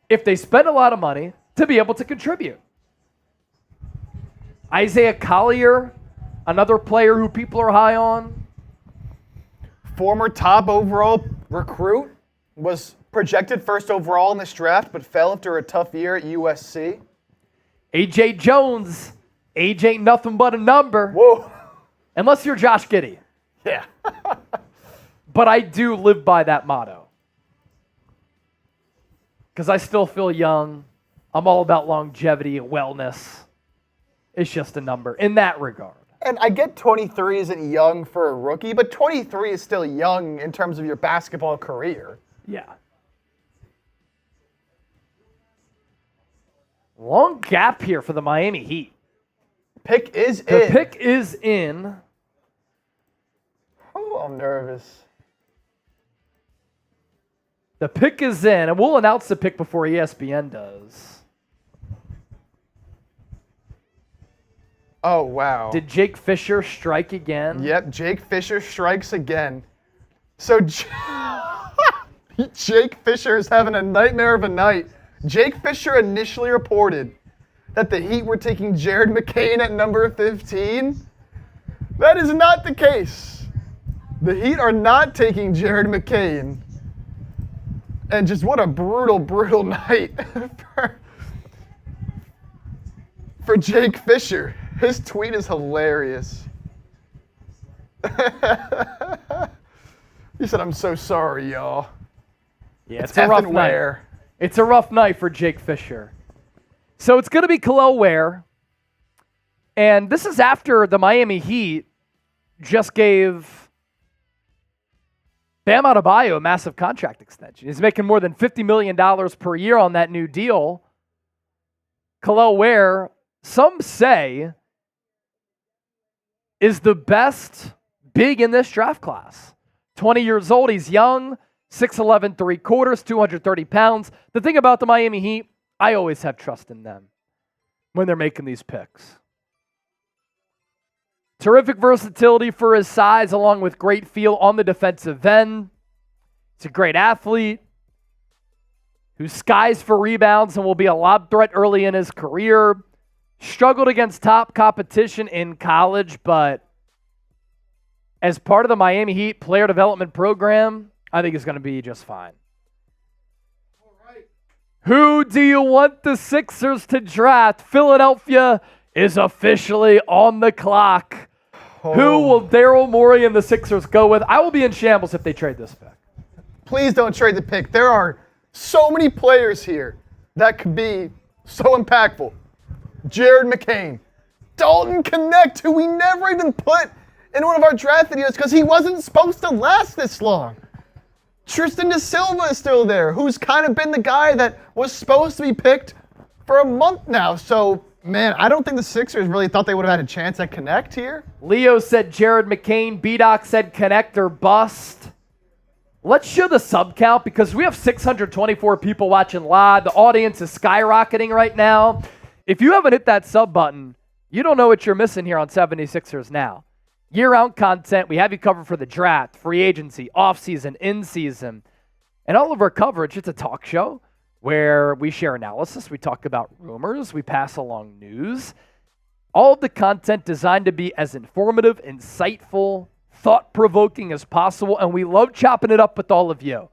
Speaker 1: if they spend a lot of money to be able to contribute. Isaiah Collier, Another player who people are high on.
Speaker 2: Former top overall recruit, was projected first overall in this draft, but fell after a tough year at USC.
Speaker 1: A.J. Jones. Age ain't nothing but a number.
Speaker 2: Whoa.
Speaker 1: Unless you're Josh Giddey.
Speaker 2: Yeah.
Speaker 1: But I do live by that motto. Because I still feel young. I'm all about longevity and wellness. It's just a number in that regard.
Speaker 2: And I get 23 isn't young for a rookie, but 23 is still young in terms of your basketball career.
Speaker 1: Yeah. Long gap here for the Miami Heat.
Speaker 2: Pick is
Speaker 1: The
Speaker 2: in.
Speaker 1: pick is in.
Speaker 2: Oh, I'm nervous.
Speaker 1: The pick is in, and we'll announce the pick before ESPN does.
Speaker 2: Oh, wow.
Speaker 1: Did Jake Fisher strike again?
Speaker 2: Yep, Jake Fisher strikes again. So Jake Fisher is having a nightmare of a night. Jake Fisher initially reported that the Heat were taking Jared McCain at number 15. That is not the case. The Heat are not taking Jared McCain. And just what a brutal, brutal night for Jake Fisher. His tweet is hilarious. He said, "I'm so sorry, y'all."
Speaker 1: Yeah, it's a rough night. It's a rough night for Jake Fisher. So it's going to be Kel'el Ware. And this is after the Miami Heat just gave Bam Adebayo a massive contract extension. He's making more than $50 million per year on that new deal. Kel'el Ware, some say, is the best big in this draft class. 20 years old, he's young, 6'11", 3/4, 230 pounds. The thing about the Miami Heat, I always have trust in them when they're making these picks. Terrific versatility for his size, along with great feel on the defensive end. He's a great athlete who skies for rebounds and will be a lob threat early in his career. Struggled against top competition in college, but as part of the Miami Heat player development program, I think he's going to be just fine. All right. Who do you want the Sixers to draft? Philadelphia is officially on the clock. Oh. Who will Daryl Morey and the Sixers go with? I will be in shambles if they trade this pick.
Speaker 2: Please don't trade the pick. There are so many players here that could be so impactful. Jared McCain, Dalton Connect, who we never even put in one of our draft videos because he wasn't supposed to last this long. Tristan Silva is still there, who's kind of been the guy that was supposed to be picked for a month now. So, man, I don't think the Sixers really thought they would have had a chance at Connect here.
Speaker 1: Leo said Jared McCain. B-Doc said Connect or bust. Let's show the sub count because we have 624 people watching live. The audience is skyrocketing right now. If you haven't hit that sub button, you don't know what you're missing here on 76ers Now. Year-round content. We have you covered for the draft, free agency, off-season, in-season, and all of our coverage. It's a talk show where we share analysis. We talk about rumors. We pass along news. All of the content designed to be as informative, insightful, thought-provoking as possible, and we love chopping it up with all of you.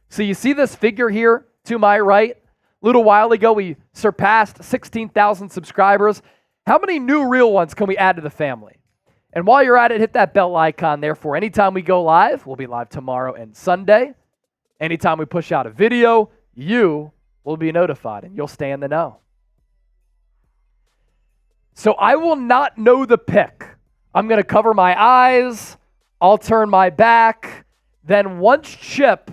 Speaker 1: So you see this figure here to my right? A little while ago, we surpassed 16,000 subscribers. How many new real ones can we add to the family? And while you're at it, hit that bell icon there for anytime we go live. We'll be live tomorrow and Sunday. Anytime we push out a video, you will be notified and you'll stay in the know. So I will not know the pick. I'm going to cover my eyes. I'll turn my back. Then once Chip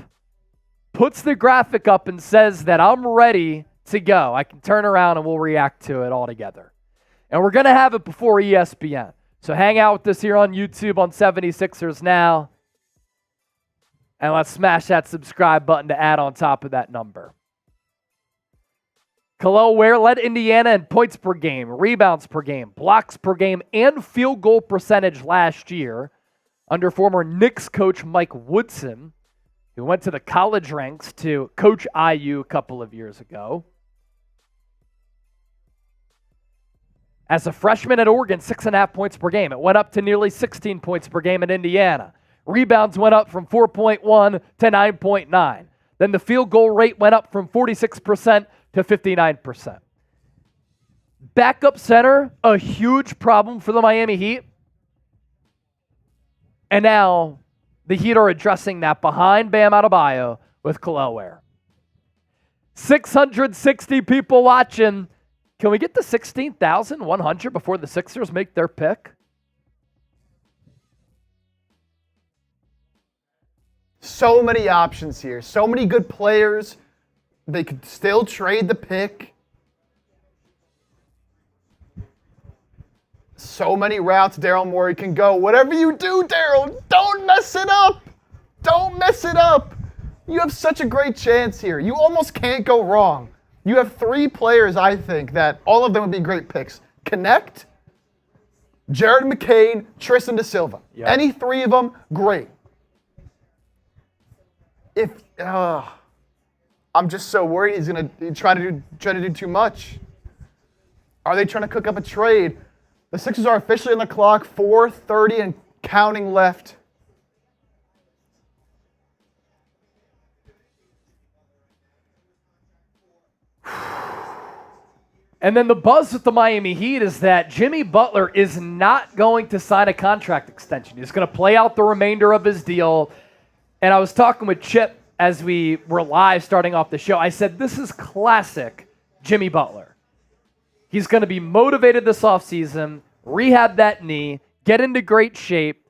Speaker 1: puts the graphic up and says that I'm ready to go, I can turn around and we'll react to it all together. And we're going to have it before ESPN. So hang out with us here on YouTube on 76ers Now. And let's smash that subscribe button to add on top of that number. Kel'el Ware led Indiana in points per game, rebounds per game, blocks per game, and field goal percentage last year under former Knicks coach Mike Woodson, who went to the college ranks to coach IU a couple of years ago. As a freshman at Oregon, 6.5 points per game. It went up to nearly 16 points per game at Indiana. Rebounds went up from 4.1 to 9.9. Then the field goal rate went up from 46% to 59%. Backup center, a huge problem for the Miami Heat. And now the Heat are addressing that behind Bam Adebayo with Kel'el Ware. 660 people watching. Can we get to 16,100 before the Sixers make their pick?
Speaker 2: So many options here. So many good players. They could still trade the pick. So many routes Daryl Morey can go. Whatever you do, Daryl, don't mess it up. Don't mess it up. You have such a great chance here. You almost can't go wrong. You have 3 players, I think, that all of them would be great picks. Connect, Jared McCain, Tristan de Silva.
Speaker 1: Yep.
Speaker 2: Any 3 of them, great. I'm just so worried he's going to try to do too much. Are they trying to cook up a trade? The Sixers are officially on the clock, 4:30 and counting left.
Speaker 1: And then the buzz with the Miami Heat is that Jimmy Butler is not going to sign a contract extension. He's going to play out the remainder of his deal. And I was talking with Chip as we were live starting off the show. I said, this is classic Jimmy Butler. He's going to be motivated this offseason, rehab that knee, get into great shape.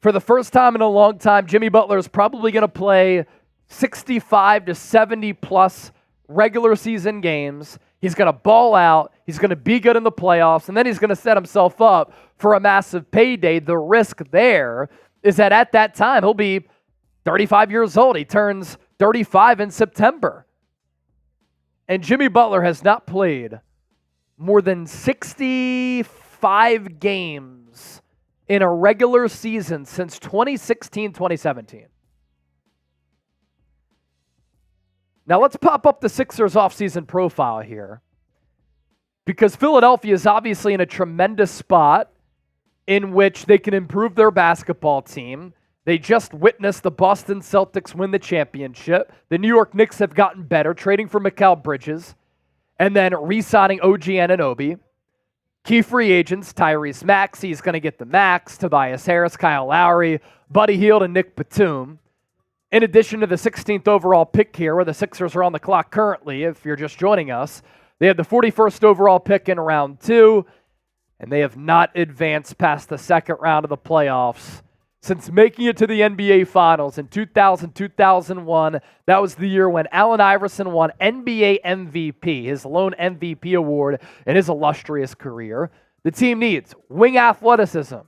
Speaker 1: For the first time in a long time, Jimmy Butler is probably going to play 65 to 70 plus regular season games. He's going to ball out. He's going to be good in the playoffs. And then he's going to set himself up for a massive payday. The risk there is that at that time, he'll be 35 years old. He turns 35 in September. And Jimmy Butler has not played more than 65 games in a regular season since 2016-2017. Now let's pop up the Sixers offseason profile here, because Philadelphia is obviously in a tremendous spot in which they can improve their basketball team. They just witnessed the Boston Celtics win the championship. The New York Knicks have gotten better, trading for Mikal Bridges and then re-signing OG Anunoby. Key free agents, Tyrese Maxey is going to get the max, Tobias Harris, Kyle Lowry, Buddy Hield, and Nick Batum. In addition to the 16th overall pick here, where the Sixers are on the clock currently, if you're just joining us, they have the 41st overall pick in round 2, and they have not advanced past the second round of the playoffs since making it to the NBA Finals in 2000-2001. That was the year when Allen Iverson won NBA MVP, his lone MVP award in his illustrious career. The team needs wing athleticism,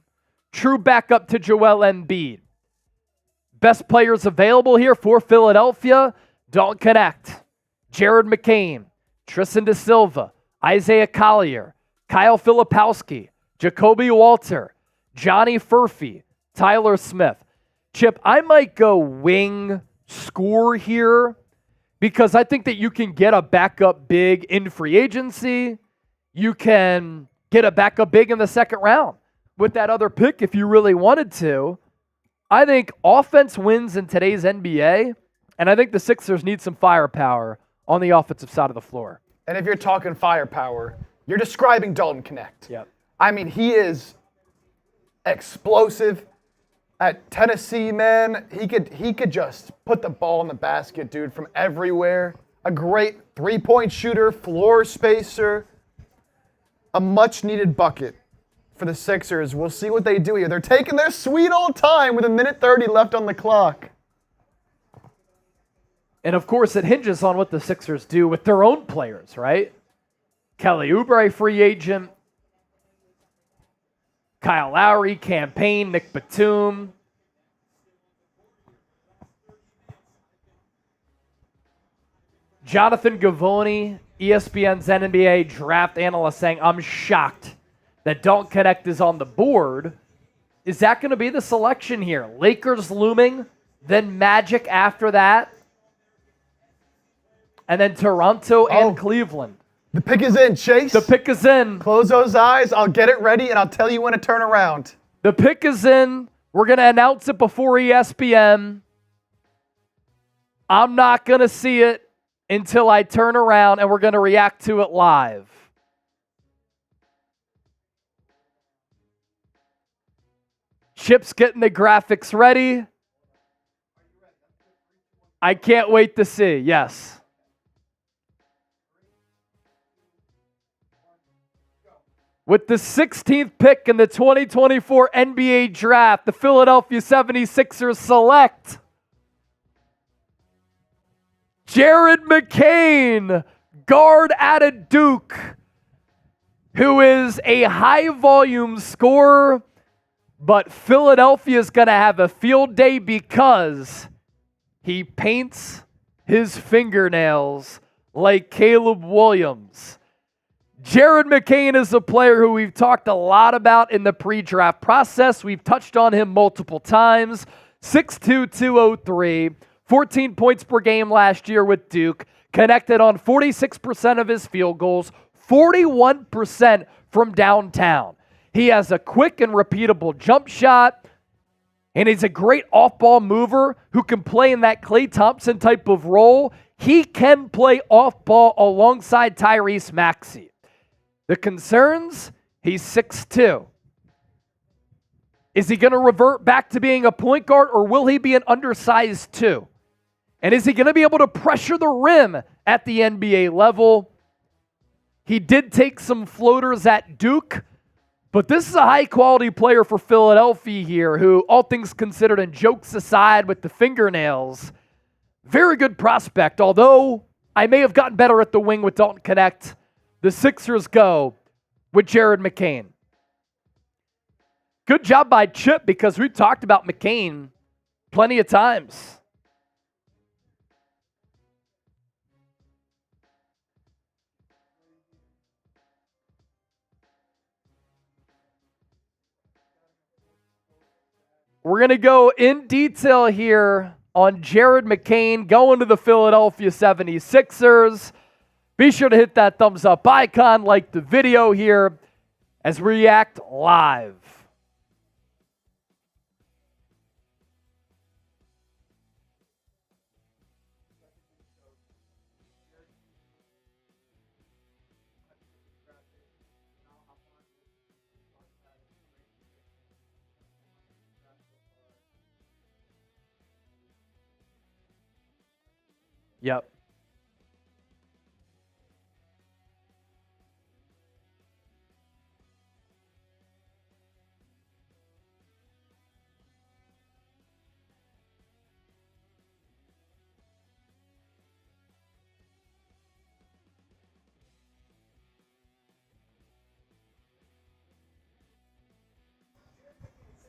Speaker 1: true backup to Joel Embiid. Best players available here for Philadelphia, don't connect. Jared McCain, Tristan de Silva, Isaiah Collier, Kyle Filipowski, Jacoby Walter, Johnny Furphy, Tyler Smith. Chip, I might go wing score here because I think that you can get a backup big in free agency. You can get a backup big in the second round with that other pick if you really wanted to. I think offense wins in today's NBA, and I think the Sixers need some firepower on the offensive side of the floor.
Speaker 2: And if you're talking firepower, you're describing Dalton Connect.
Speaker 1: Yep.
Speaker 2: I mean, he is explosive. At Tennessee, man, he could just put the ball in the basket, dude, from everywhere. A great three-point shooter, floor spacer, a much-needed bucket for the Sixers. We'll see what they do here. They're taking their sweet old time with 1:30 left on the clock.
Speaker 1: And, of course, it hinges on what the Sixers do with their own players, right? Kelly Oubre, free agent. Kyle Lowry, campaign. Nick Batum. Jonathan Givony, ESPN's NBA draft analyst, saying, I'm shocked that Don't Connect is on the board. Is that going to be the selection here? Lakers looming, then Magic after that, and then Toronto and Cleveland.
Speaker 2: The pick is in, Chase.
Speaker 1: The pick is in.
Speaker 2: Close those eyes. I'll get it ready, and I'll tell you when to turn around.
Speaker 1: The pick is in. We're going to announce it before ESPN. I'm not going to see it until I turn around, and we're going to react to it live. Chip's getting the graphics ready. I can't wait to see. Yes. With the 16th pick in the 2024 NBA Draft, the Philadelphia 76ers select Jared McCain, guard out of Duke, who is a high-volume scorer, but Philadelphia is going to have a field day because he paints his fingernails like Caleb Williams. Jared McCain is a player who we've talked a lot about in the pre-draft process. We've touched on him multiple times. 6'2", 203, 14 points per game last year with Duke, connected on 46% of his field goals, 41% from downtown. He has a quick and repeatable jump shot, and he's a great off-ball mover who can play in that Klay Thompson type of role. He can play off-ball alongside Tyrese Maxey. The concerns, he's 6'2". Is he going to revert back to being a point guard, or will he be an undersized 2? And is he going to be able to pressure the rim at the NBA level? He did take some floaters at Duke, but this is a high-quality player for Philadelphia here who, all things considered and jokes aside with the fingernails, very good prospect, although I may have gotten better at the wing with Dalton Connect. The Sixers go with Jared McCain. Good job by Chip, because we've talked about McCain plenty of times. We're going to go in detail here on Jared McCain going to the Philadelphia 76ers. Be sure to hit that thumbs up icon, like the video here as we react live. Yep.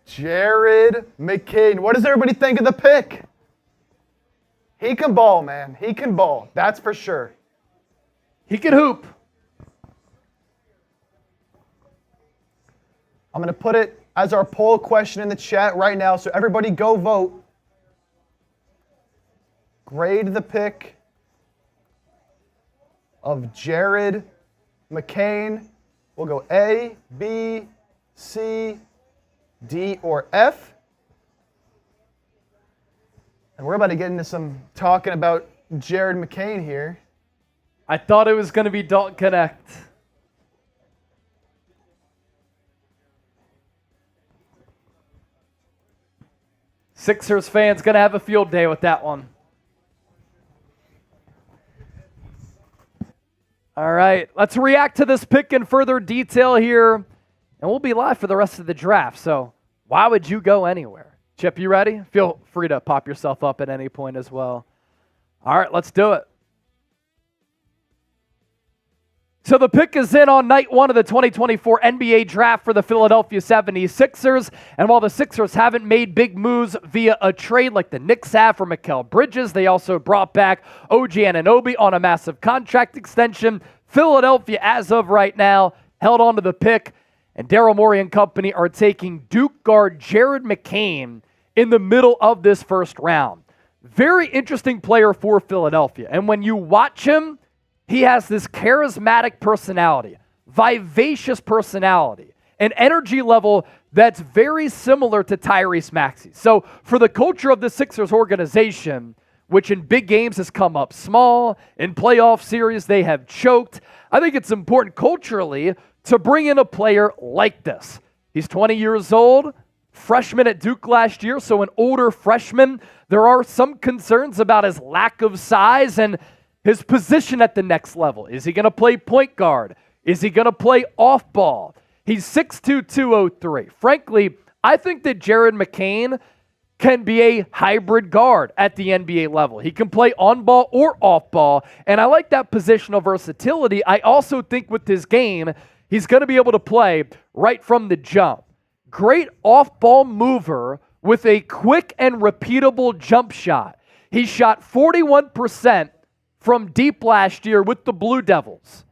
Speaker 2: Jared McCain. What does everybody think of the pick? He can ball, man. He can ball. That's for sure.
Speaker 1: He can hoop.
Speaker 2: I'm going to put it as our poll question in the chat right now, so everybody go vote. Grade the pick of Jared McCain. We'll go A, B, C, D, or F. And we're about to get into some talking about Jared McCain here.
Speaker 1: I thought it was going to be Dalton Connect. Sixers fans going to have a field day with that one. All right, let's react to this pick in further detail here, and we'll be live for the rest of the draft. So why would you go anywhere? Chip, you ready? Feel free to pop yourself up at any point as well. All right, let's do it. So the pick is in on night one of the 2024 NBA Draft for the Philadelphia 76ers. And while the Sixers haven't made big moves via a trade like the Knicks have for Mikal Bridges, they also brought back OG Anunoby on a massive contract extension. Philadelphia, as of right now, held on to the pick. And Daryl Morey and company are taking Duke guard Jared McCain in the middle of this first round. Very interesting player for Philadelphia. And when you watch him, He has this charismatic personality, vivacious personality, an energy level that's very similar to Tyrese Maxey. So for the culture of the Sixers organization, which in big games has come up small, in playoff series they have choked, I think it's important culturally to bring in a player like this. He's 20 years old, freshman at Duke last year, so an older freshman. There are some concerns about his lack of size and his position at the next level. Is he going to play point guard? Is he going to play off ball? He's 6'2", 203. Frankly, I think that Jared McCain can be a hybrid guard at the NBA level. He can play on ball or off ball, and I like that positional versatility. I also think with his game, he's going to be able to play right from the jump. Great off-ball mover with a quick and repeatable jump shot. He shot 41% from deep last year with the Blue Devils.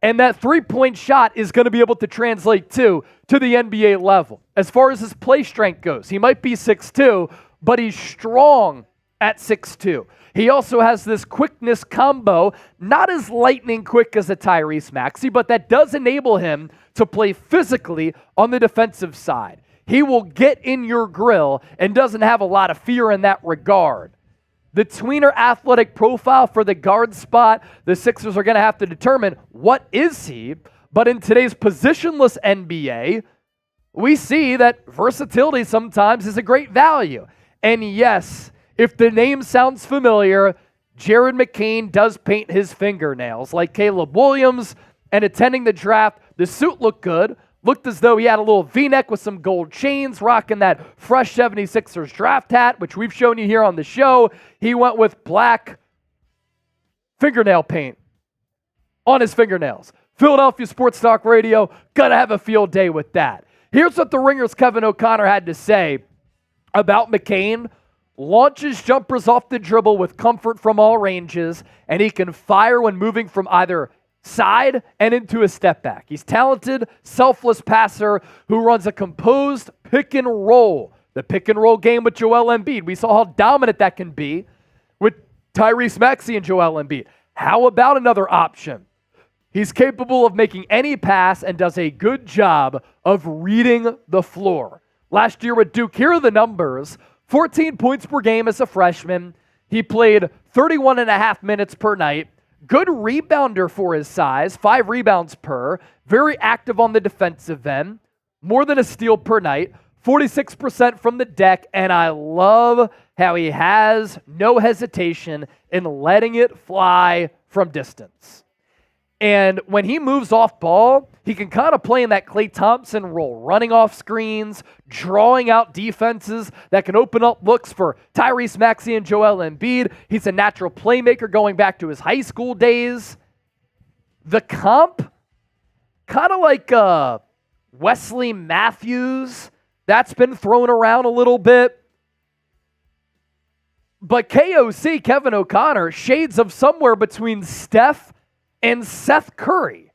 Speaker 1: And that three-point shot is going to be able to translate to the NBA level. As far as his play strength goes, he might be 6'2", but he's strong at 6'2". He also has this quickness combo, not as lightning quick as a Tyrese Maxey, but that does enable him to play physically on the defensive side. He will get in your grill and doesn't have a lot of fear in that regard. The tweener athletic profile for the guard spot, the Sixers are going to have to determine what is he. But in today's positionless NBA, we see that versatility sometimes is a great value. And yes, if the name sounds familiar, Jared McCain does paint his fingernails like Caleb Williams. And attending the draft, the suit looked good. Looked as though he had a little V-neck with some gold chains, rocking that fresh 76ers draft hat, which we've shown you here on the show. He went with black fingernail paint on his fingernails. Philadelphia Sports Talk Radio, gonna have a field day with that. Here's what the Ringer's Kevin O'Connor had to say about McCain. Launches jumpers off the dribble with comfort from all ranges, and he can fire when moving from either side and into a step back. He's talented, selfless passer who runs a composed pick and roll. The pick and roll game with Joel Embiid. We saw how dominant that can be with Tyrese Maxey and Joel Embiid. How about another option? He's capable of making any pass and does a good job of reading the floor. Last year with Duke, here are the numbers. 14 points per game as a freshman. He played 31 and a half minutes per night. Good rebounder for his size, 5 rebounds per. Very active on the defensive end. More than a steal per night. 46% from the deck. And I love how he has no hesitation in letting it fly from distance. And when he moves off ball, he can kind of play in that Klay Thompson role, running off screens, drawing out defenses that can open up looks for Tyrese Maxey and Joel Embiid. He's a natural playmaker going back to his high school days. The comp, kind of like Wesley Matthews, that's been thrown around a little bit. But KOC, Kevin O'Connor, shades of somewhere between Steph and Seth Curry.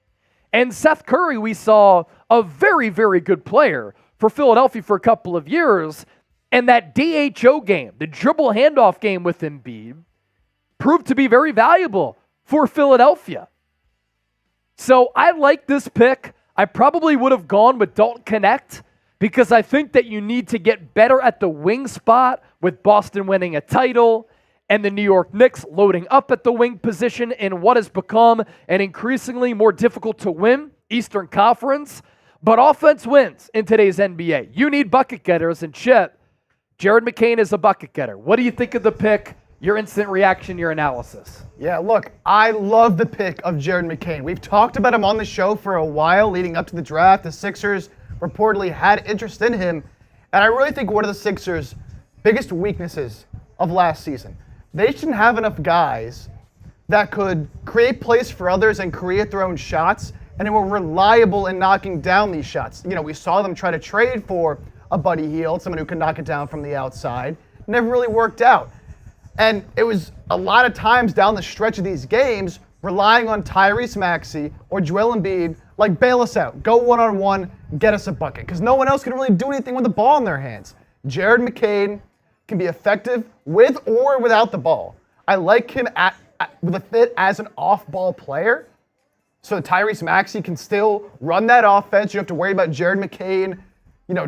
Speaker 1: And Seth Curry, we saw a very, very good player for Philadelphia for a couple of years. And that DHO game, the dribble handoff game with Embiid, proved to be very valuable for Philadelphia. So I like this pick. I probably would have gone with Dalton Connect because I think that you need to get better at the wing spot with Boston winning a title and the New York Knicks loading up at the wing position in what has become an increasingly more difficult to win Eastern Conference. But offense wins in today's NBA. You need bucket getters, and Chip, Jared McCain is a bucket getter. What do you think of the pick? Your instant reaction, your analysis.
Speaker 2: Yeah, look, I love the pick of Jared McCain. We've talked about him on the show for a while leading up to the draft. The Sixers reportedly had interest in him. And I really think one of the Sixers' biggest weaknesses of last season, they didn't have enough guys that could create plays for others and create their own shots, and they were reliable in knocking down these shots. You know, we saw them try to trade for a Buddy Hield, someone who could knock it down from the outside. Never really worked out. And it was a lot of times down the stretch of these games relying on Tyrese Maxey or Joel Embiid, like, bail us out, go one-on-one, get us a bucket, because no one else can really do anything with the ball in their hands. Jared McCain can be effective with or without the ball. I like him at with a fit as an off-ball player. So Tyrese Maxey can still run that offense. You have to worry about Jared McCain,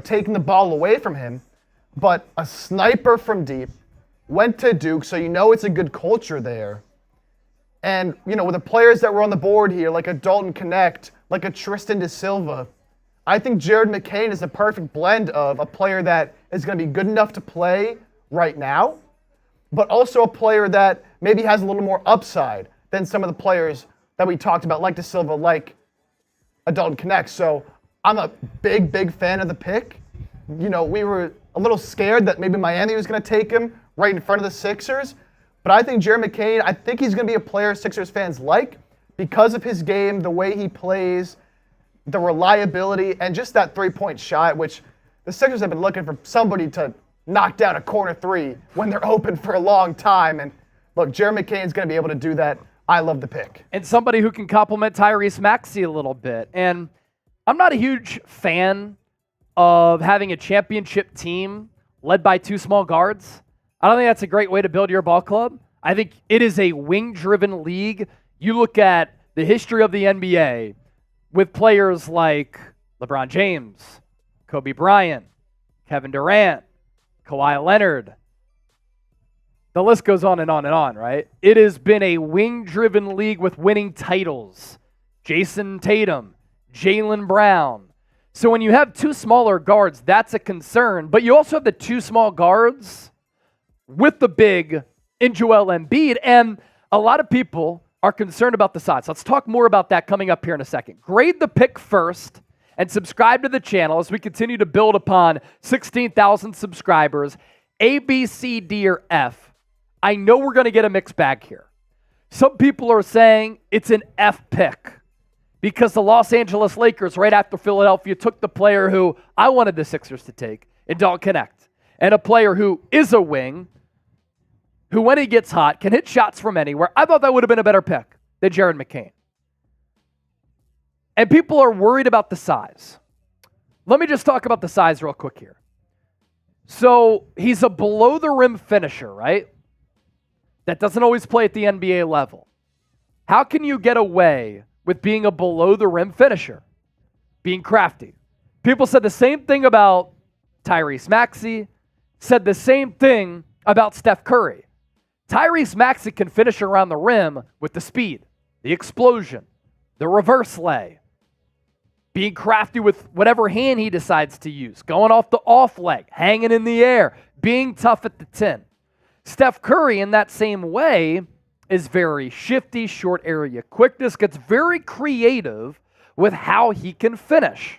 Speaker 2: taking the ball away from him. But a sniper from deep, went to Duke, so it's a good culture there. And, with the players that were on the board here, like a Dalton Connect, like a Tristan de Silva, I think Jared McCain is the perfect blend of a player that is going to be good enough to play right now, but also a player that maybe has a little more upside than some of the players that we talked about, like de Silva, like a Dalton Connect. So I'm a big, big fan of the pick. We were a little scared that maybe Miami was going to take him right in front of the Sixers, but I think Jared McCain, I think he's going to be a player Sixers fans like because of his game, the way he plays, the reliability, and just that three-point shot, which the Sixers have been looking for somebody to knock down a corner three when they're open for a long time. And look, Jared McCain's going to be able to do that. I love the pick.
Speaker 1: And somebody who can complement Tyrese Maxey a little bit. And I'm not a huge fan of having a championship team led by two small guards. I don't think that's a great way to build your ball club. I think it is a wing-driven league. You look at the history of the NBA with players like LeBron James, Kobe Bryant, Kevin Durant, Kawhi Leonard. The list goes on and on and on, right? It has been a wing-driven league with winning titles. Jason Tatum, Jaylen Brown. So when you have two smaller guards, that's a concern. But you also have the two small guards with the big in Joel Embiid. And a lot of people are concerned about the size. Let's talk more about that coming up here in a second. Grade the pick first and subscribe to the channel as we continue to build upon 16,000 subscribers. A, B, C, D, or F. I know we're going to get a mixed bag here. Some people are saying it's an F pick because the Los Angeles Lakers, right after Philadelphia, took the player who I wanted the Sixers to take in Dalton Connect, and a player who is a wing, who when he gets hot can hit shots from anywhere. I thought that would have been a better pick than Jared McCain. And people are worried about the size. Let me just talk about the size real quick here. So he's a below-the-rim finisher, right? That doesn't always play at the NBA level. How can you get away with being a below-the-rim finisher? Being crafty. People said the same thing about Tyrese Maxey, said the same thing about Steph Curry. Tyrese Maxey can finish around the rim with the speed, the explosion, the reverse lay, being crafty with whatever hand he decides to use, going off the off leg, hanging in the air, being tough at the 10. Steph Curry, in that same way, is very shifty, short area quickness, gets very creative with how he can finish.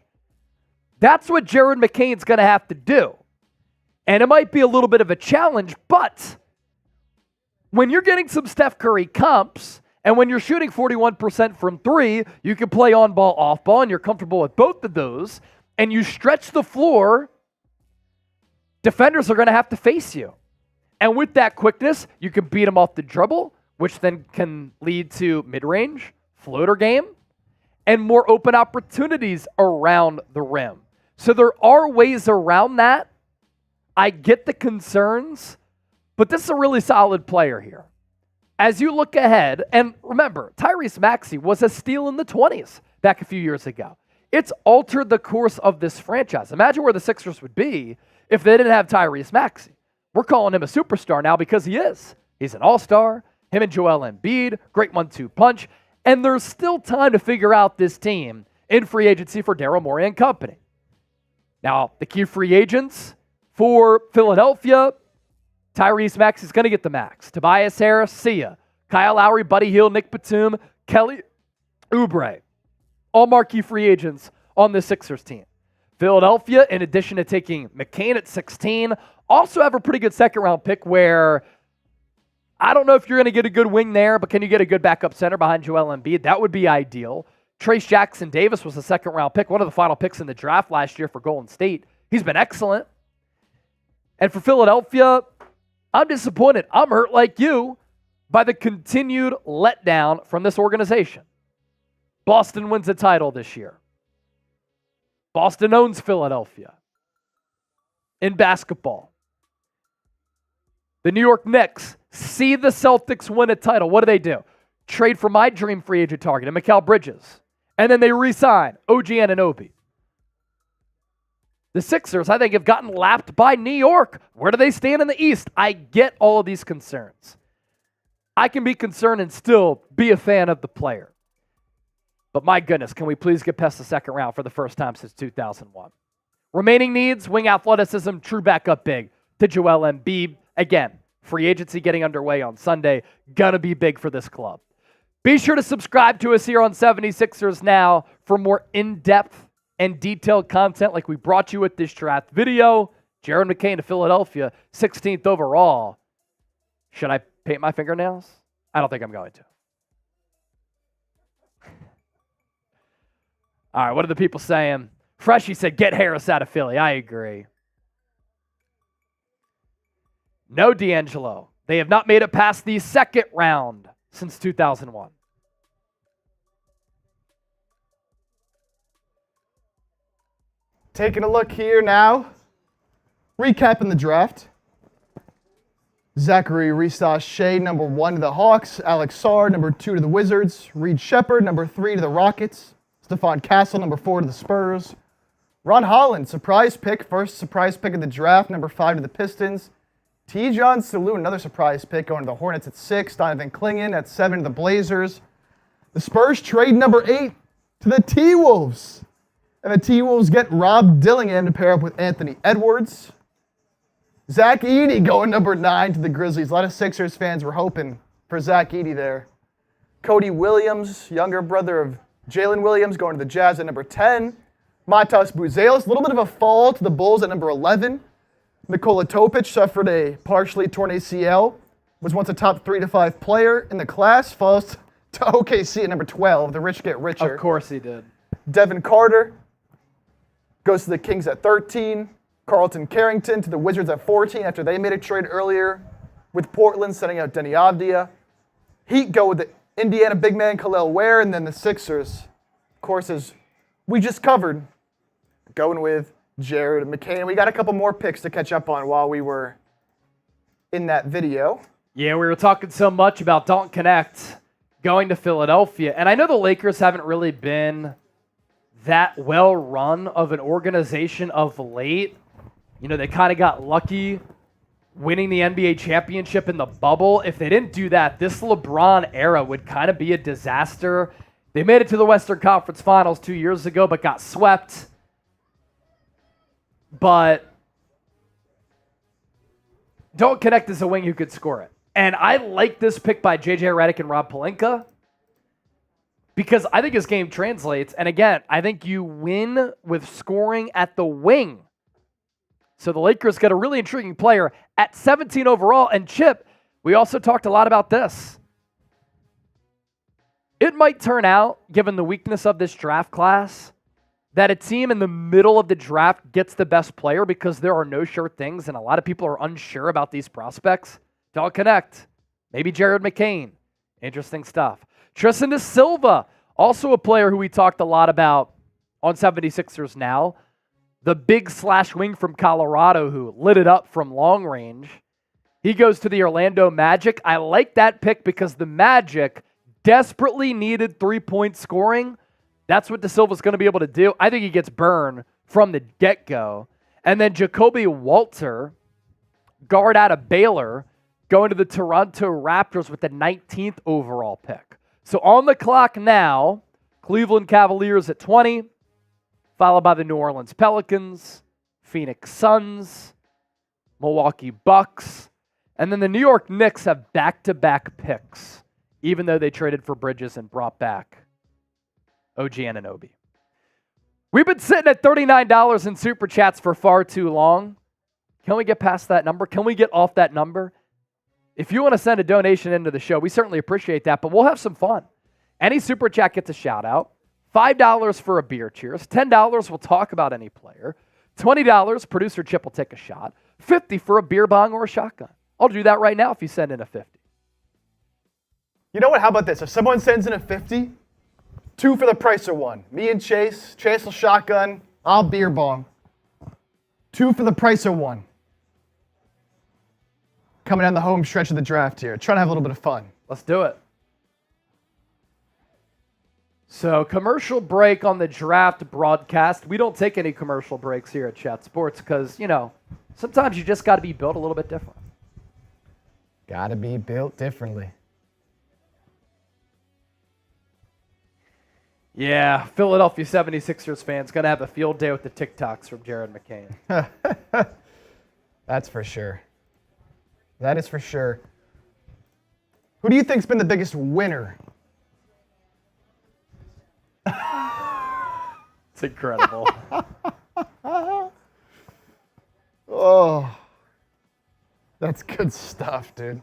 Speaker 1: That's what Jared McCain's going to have to do. And it might be a little bit of a challenge, but when you're getting some Steph Curry comps, and when you're shooting 41% from three, you can play on ball, off ball, and you're comfortable with both of those, and you stretch the floor, defenders are going to have to face you. And with that quickness, you can beat them off the dribble, which then can lead to mid-range, floater game, and more open opportunities around the rim. So there are ways around that. I get the concerns, but this is a really solid player here. As you look ahead, and remember, Tyrese Maxey was a steal in the 20s back a few years ago. It's altered the course of this franchise. Imagine where the Sixers would be if they didn't have Tyrese Maxey. We're calling him a superstar now because he is. He's an all-star. Him and Joel Embiid, great 1-2 punch. And there's still time to figure out this team in free agency for Daryl Morey and company. Now, the key free agents for Philadelphia, Tyrese Maxey is going to get the max. Tobias Harris, see ya. Kyle Lowry, Buddy Hield, Nick Batum, Kelly Oubre. All marquee free agents on the Sixers team. Philadelphia, in addition to taking McCain at 16, also have a pretty good second-round pick where I don't know if you're going to get a good wing there, but can you get a good backup center behind Joel Embiid? That would be ideal. Trace Jackson Davis was a second-round pick, one of the final picks in the draft last year for Golden State. He's been excellent. And for Philadelphia, I'm disappointed. I'm hurt like you by the continued letdown from this organization. Boston wins the title this year. Boston owns Philadelphia in basketball. The New York Knicks see the Celtics win a title, what do? Trade for my dream free agent target, and Mikal Bridges. And then they re-sign OG Anunoby. The Sixers, I think, have gotten lapped by New York. Where do they stand in the East? I get all of these concerns. I can be concerned and still be a fan of the player. But my goodness, can we please get past the second round for the first time since 2001? Remaining needs, wing athleticism, true backup big to Joel Embiid. Again, free agency getting underway on Sunday. Gonna be big for this club. Be sure to subscribe to us here on 76ers Now for more in-depth and detailed content like we brought you with this draft video. Jared McCain to Philadelphia, 16th overall. Should I paint my fingernails? I don't think I'm going to. All right, what are the people saying? Freshie said, get Harris out of Philly. I agree. No, D'Angelo. They have not made it past the second round since 2001.
Speaker 2: Taking a look here now. Recapping the draft. Zaccharie Risacher, number 1 to the Hawks. Alex Sarr, number 2 to the Wizards. Reed Sheppard, number 3 to the Rockets. Stephon Castle, number 4 to the Spurs. Ron Holland, surprise pick. First surprise pick of the draft, number 5 to the Pistons. Salün, another surprise pick, going to the Hornets at 6. Donovan Clingan at 7 to the Blazers. The Spurs trade number 8 to the T-Wolves. And the T-Wolves get Rob Dillingham to pair up with Anthony Edwards. Zach Edey going number 9 to the Grizzlies. A lot of Sixers fans were hoping for Zach Edey there. Cody Williams, younger brother of Jalen Williams, going to the Jazz at number 10. Matas Buzelis, a little bit of a fall to the Bulls at number 11. Nikola Topic suffered a partially torn ACL, was once a top 3 to 5 player in the class, falls to OKC at number 12. The rich get richer.
Speaker 1: Of course he did.
Speaker 2: Devin Carter goes to the Kings at 13. Carlton Carrington to the Wizards at 14 after they made a trade earlier with Portland, sending out Denny Avdia. Heat go with the Indiana big man Khalil Ware, and then the Sixers, of course, as we just covered, going with Jared McCain. We got a couple more picks to catch up on while we were in that video.
Speaker 1: Yeah, we were talking so much about Don't Connect going to Philadelphia, and I know the Lakers haven't really been that well run of an organization of late. You know, they kind of got lucky winning the NBA championship in the bubble. If they didn't do that, this LeBron era would kind of be a disaster. They made it to the Western Conference Finals 2 years ago, but got swept. But Don't Connect is a wing who could score it. And I like this pick by J.J. Redick and Rob Pelinka because I think his game translates. And again, I think you win with scoring at the wing. So the Lakers got a really intriguing player at 17 overall. And Chip, we also talked a lot about this. It might turn out, given the weakness of this draft class, that a team in the middle of the draft gets the best player because there are no sure things and a lot of people are unsure about these prospects. Don't Connect. Maybe Jared McCain. Interesting stuff. Tristan Silva, also a player who we talked a lot about on 76ers Now. The big slash wing from Colorado who lit it up from long range. He goes to the Orlando Magic. I like that pick because the Magic desperately needed 3-point scoring. That's what De Silva's going to be able to do. I think he gets burned from the get-go. And then Jacoby Walter, guard out of Baylor, going to the Toronto Raptors with the 19th overall pick. So on the clock now, Cleveland Cavaliers at 20, followed by the New Orleans Pelicans, Phoenix Suns, Milwaukee Bucks, and then the New York Knicks have back-to-back picks, even though they traded for Bridges and brought back OG Anunoby. We've been sitting at $39 in Super Chats for far too long. Can we get past that number? Can we get off that number? If you want to send a donation into the show, we certainly appreciate that, but we'll have some fun. Any Super Chat gets a shout-out. $5 for a beer cheers. $10, we'll talk about any player. $20, producer Chip will take a shot. $50 for a beer bong or a shotgun. I'll do that right now if you send in a $50.
Speaker 2: You know what? How about this? If someone sends in a $50, 2 for the price of 1. Me and Chase. Chase will shotgun. I'll beer bong. 2 for the price of 1. coming down the home stretch of the draft here. Trying to have a little bit of fun.
Speaker 1: Let's do it. So, commercial break on the draft broadcast. We don't take any commercial breaks here at Chat Sports because, sometimes you just got to be built a little bit different.
Speaker 2: Got to be built differently.
Speaker 1: Yeah, Philadelphia 76ers fans going to have a field day with the TikToks from Jared McCain.
Speaker 2: That's for sure. That is for sure. Who do you think's been the biggest winner?
Speaker 1: It's incredible.
Speaker 2: Oh, that's good stuff, dude.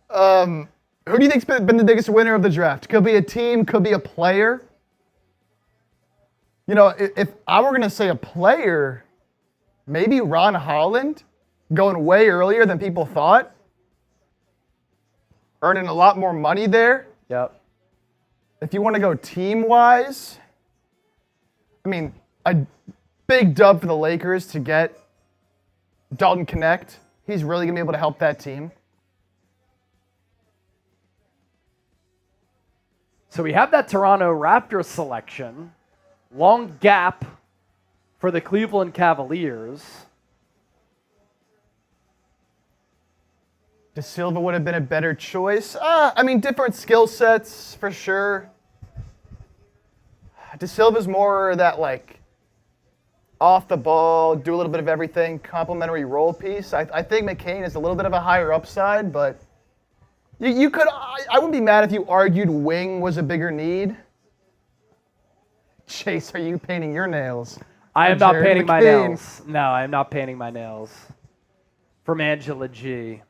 Speaker 2: Who do you think's been the biggest winner of the draft? Could be a team, could be a player. If I were going to say a player, maybe Ron Holland, going way earlier than people thought. Earning a lot more money there.
Speaker 1: Yep.
Speaker 2: If you want to go team-wise, a big dub for the Lakers to get Dalton Connect. He's really going to be able to help that team.
Speaker 1: So we have that Toronto Raptors selection. Long gap for the Cleveland Cavaliers.
Speaker 2: De Silva would have been a better choice. Different skill sets for sure. De Silva's more that off the ball, do a little bit of everything, complementary role piece. I think McCain is a little bit of a higher upside, but you could. I wouldn't be mad if you argued wing was a bigger need. Chase, are you painting your nails?
Speaker 1: I am not painting my nails. No, I am not painting my nails. From Angela G.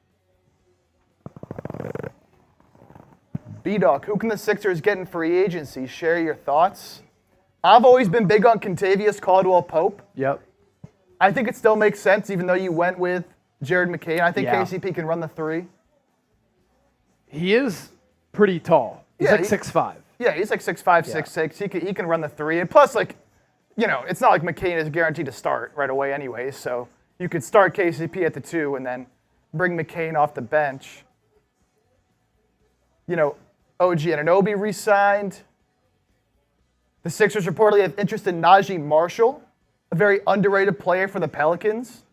Speaker 2: B-Doc, who can the Sixers get in free agency? Share your thoughts. I've always been big on Kentavious Caldwell-Pope.
Speaker 1: Yep.
Speaker 2: I think it still makes sense, even though you went with Jared McCain. I think KCP can run the three.
Speaker 1: He is pretty tall. He's 6'5".
Speaker 2: Yeah, he's 6'5", 6'6". He can run the three. And plus, it's not like McCain is guaranteed to start right away anyway. So you could start KCP at the 2 and then bring McCain off the bench. OG Anunoby re-signed. The Sixers reportedly have interest in Najee Marshall, a very underrated player for the Pelicans.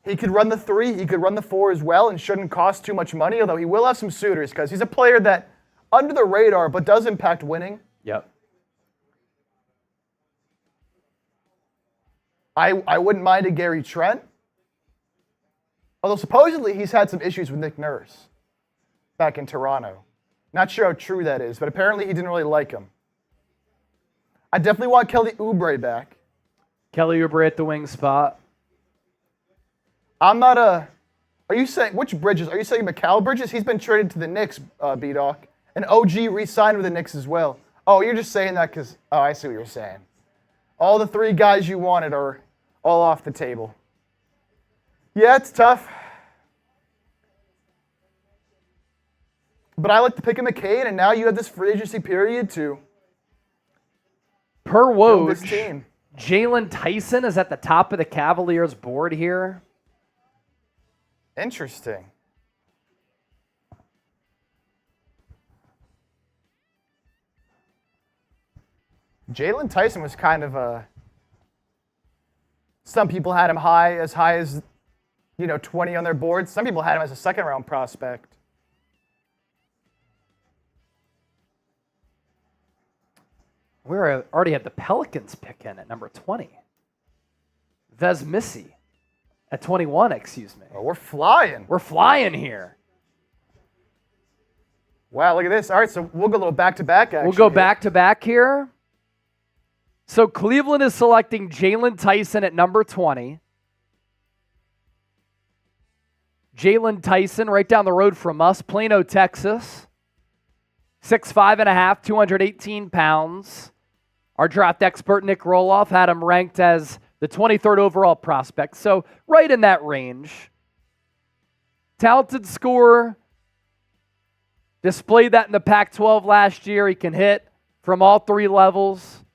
Speaker 2: He could run the 3, he could run the 4 as well, and shouldn't cost too much money, although he will have some suitors because he's a player that under the radar but does impact winning.
Speaker 1: Yep.
Speaker 2: I wouldn't mind a Gary Trent, although supposedly he's had some issues with Nick Nurse back in Toronto. Not sure how true that is, but apparently he didn't really like him. I definitely want Kelly Oubre back.
Speaker 1: Kelly Oubre at the wing spot.
Speaker 2: I'm not a... Are you saying... Which Bridges? Are you saying Mikal Bridges? He's been traded to the Knicks, B-Doc. And OG re-signed with the Knicks as well. Oh, you're just saying that because... Oh, I see what you're saying. All the 3 guys you wanted are all off the table. Yeah, it's tough. But I like to pick a McCain, and now you have this free agency period to
Speaker 1: per Woj,
Speaker 2: this team.
Speaker 1: Jalen Tyson is at the top of the Cavaliers board here.
Speaker 2: Interesting. Jalen Tyson was kind of a... Some people had him as high as 20 on their board. Some people had him as a second-round prospect.
Speaker 1: We already had the Pelicans pick in at number 20. Vez Missy at 21, excuse me.
Speaker 2: Oh, we're flying.
Speaker 1: We're flying here.
Speaker 2: Wow, look at this. All right, so we'll go a little back-to-back action.
Speaker 1: We'll go back-to-back here. So Cleveland is selecting Jalen Tyson at number 20. Jalen Tyson, right down the road from us, Plano, Texas. 6'5.5", 218 pounds. Our draft expert, Nick Roloff, had him ranked as the 23rd overall prospect. So right in that range. Talented scorer. Displayed that in the Pac-12 last year. He can hit from all 3 levels,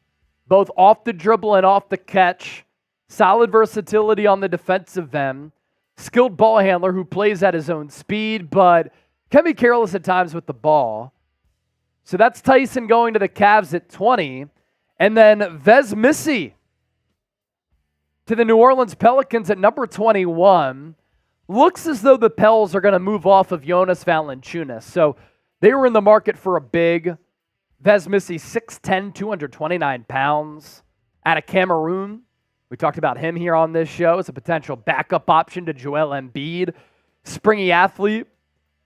Speaker 1: both off the dribble and off the catch. Solid versatility on the defensive end. skilled ball handler who plays at his own speed, but can be careless at times with the ball. So that's Tyson going to the Cavs at 20. And then Vez Missy to the New Orleans Pelicans at number 21. Looks as though the Pels are going to move off of Jonas Valanciunas. So they were in the market for a big. Vez Missy, 6'10", 229 pounds, out of Cameroon. We talked about him here on this show as a potential backup option to Joel Embiid. Springy athlete,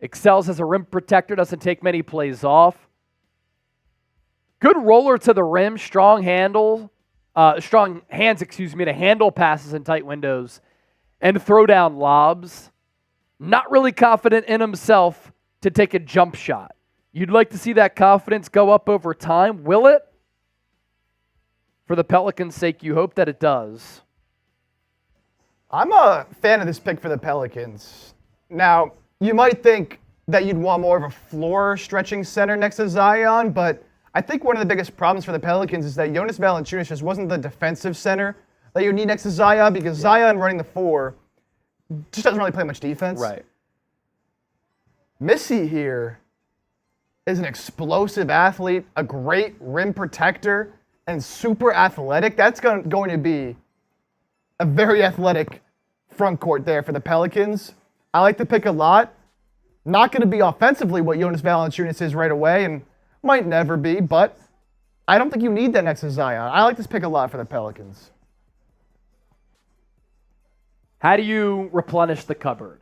Speaker 1: excels as a rim protector, doesn't take many plays off. Good roller to the rim, strong hands, to handle passes in tight windows and throw down lobs. Not really confident in himself to take a jump shot. You'd like to see that confidence go up over time. Will it? For the Pelicans' sake, you hope that it does.
Speaker 2: I'm a fan of this pick for the Pelicans. Now, you might think that you'd want more of a floor-stretching center next to Zion, but I think one of the biggest problems for the Pelicans is that Jonas Valanciunas just wasn't the defensive center that you need next to Zion, because Zion running the 4 just doesn't really play much defense.
Speaker 1: Right.
Speaker 2: Missy here is an explosive athlete, a great rim protector, and super athletic. That's going to be a very athletic front court there for the Pelicans. I like the pick a lot. Not going to be offensively what Jonas Valanciunas is right away, and might never be, but I don't think you need that next to Zion. I like this pick a lot for the Pelicans.
Speaker 1: How do you replenish the cupboard?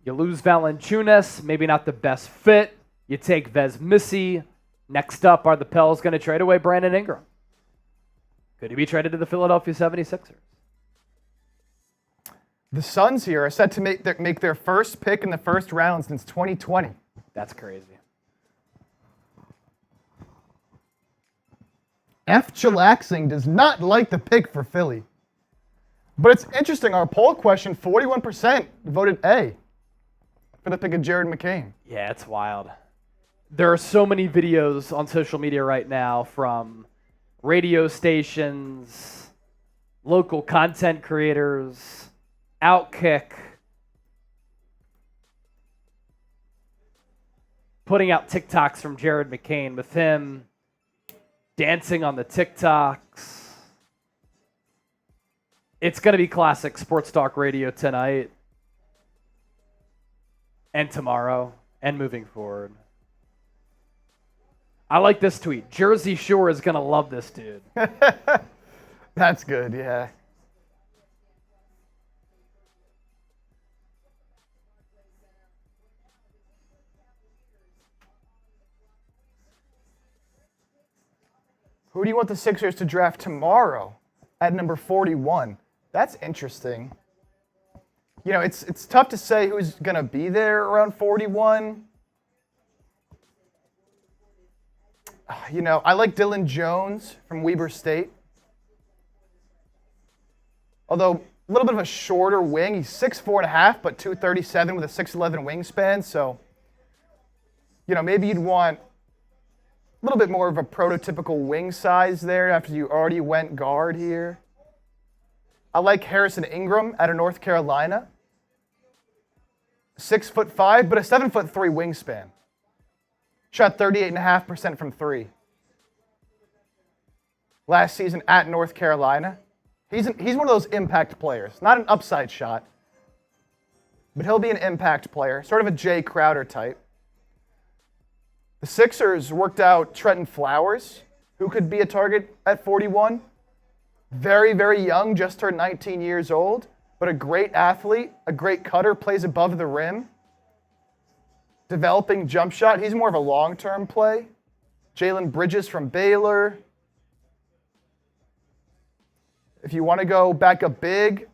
Speaker 1: You lose Valanciunas, maybe not the best fit. You take Vez Missy. Next up, are the Pels going to trade away Brandon Ingram? Could he be traded to the Philadelphia 76ers?
Speaker 2: The Suns here are set to make their first pick in the first round since 2020.
Speaker 1: That's crazy.
Speaker 2: F. Chillaxing does not like the pick for Philly. But it's interesting, our poll question, 41% voted A for the pick of Jared McCain.
Speaker 1: Yeah, it's wild. There are so many videos on social media right now from radio stations, local content creators, Outkick, putting out TikToks from Jared McCain with him dancing on the TikToks. It's going to be classic sports talk radio tonight and tomorrow and moving forward. I like this tweet. Jersey Shore is going to love this dude.
Speaker 2: That's good, yeah. Who do you want the Sixers to draft tomorrow at number 41? That's interesting. You know, it's tough to say who's going to be there around 41. You know, I like Dylan Jones from Weber State. Although a little bit of a shorter wing. He's 6'4.5", but 237 with a 6'11 wingspan. So, you know, maybe you'd want a little bit more of a prototypical wing size there after you already went guard here. I like Harrison Ingram out of North Carolina. 6'5", but a 7'3" wingspan. Shot 38.5% from 3. Last season at North Carolina. He's one of those impact players. Not an upside shot, but he'll be an impact player. Sort of a Jay Crowder type. The Sixers worked out Trenton Flowers, who could be a target at 41. Very, very young, just turned 19 years old, but a great athlete, a great cutter, plays above the rim. Developing jump shot. He's more of a long-term play. Jalen Bridges from Baylor. If you want to go back up big,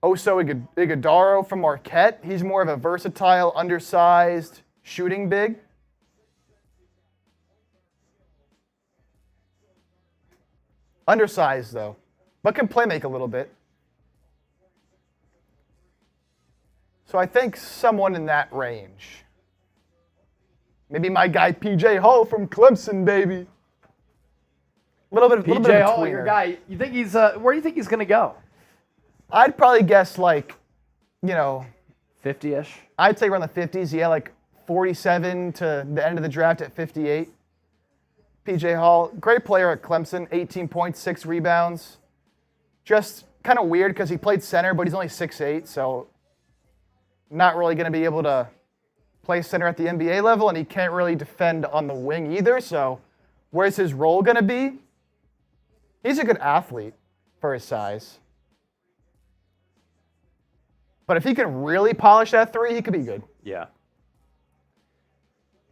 Speaker 2: Oso Ighodaro from Marquette. He's more of a versatile, undersized shooting big. Undersized, though, but can play make a little bit. So I think someone in that range. Maybe my guy PJ Hull from Clemson, baby. Little bit of
Speaker 1: PJ Hull,
Speaker 2: tweener.
Speaker 1: your guy. You think he's where do you think he's going to go?
Speaker 2: I'd probably guess
Speaker 1: 50-ish.
Speaker 2: I'd say around the 50s. Yeah, 47 to the end of the draft at 58. PJ Hall, great player at Clemson, 18 points, 6 rebounds. Just kind of weird because he played center, but he's only 6'8", so not really going to be able to play center at the NBA level, and he can't really defend on the wing either, so where's his role going to be? He's a good athlete for his size. But if he can really polish that three, he could be good.
Speaker 1: Yeah.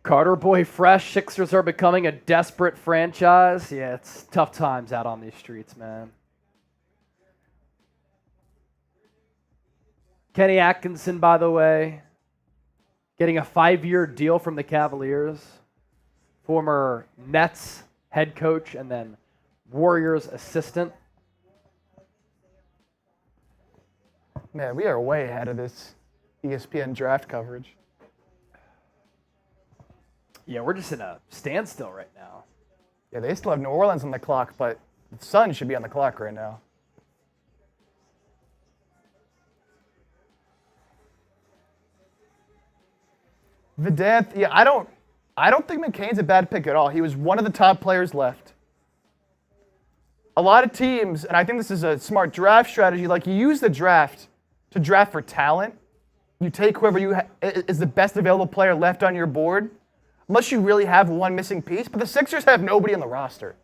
Speaker 1: Carter Boy Fresh, Sixers are becoming a desperate franchise. Yeah, it's tough times out on these streets, man. Kenny Atkinson, by the way, getting a 5-year deal from the Cavaliers. Former Nets head coach and then Warriors assistant.
Speaker 2: Man, we are way ahead of this ESPN draft coverage.
Speaker 1: Yeah, we're just in a standstill right now.
Speaker 2: Yeah, they still have New Orleans on the clock, but the Sun should be on the clock right now. Vidanth, yeah, I don't think McCain's a bad pick at all. He was one of the top players left. A lot of teams, and I think this is a smart draft strategy, you use the draft to draft for talent. You take whoever is the best available player left on your board, unless you really have one missing piece. But the Sixers have nobody on the roster.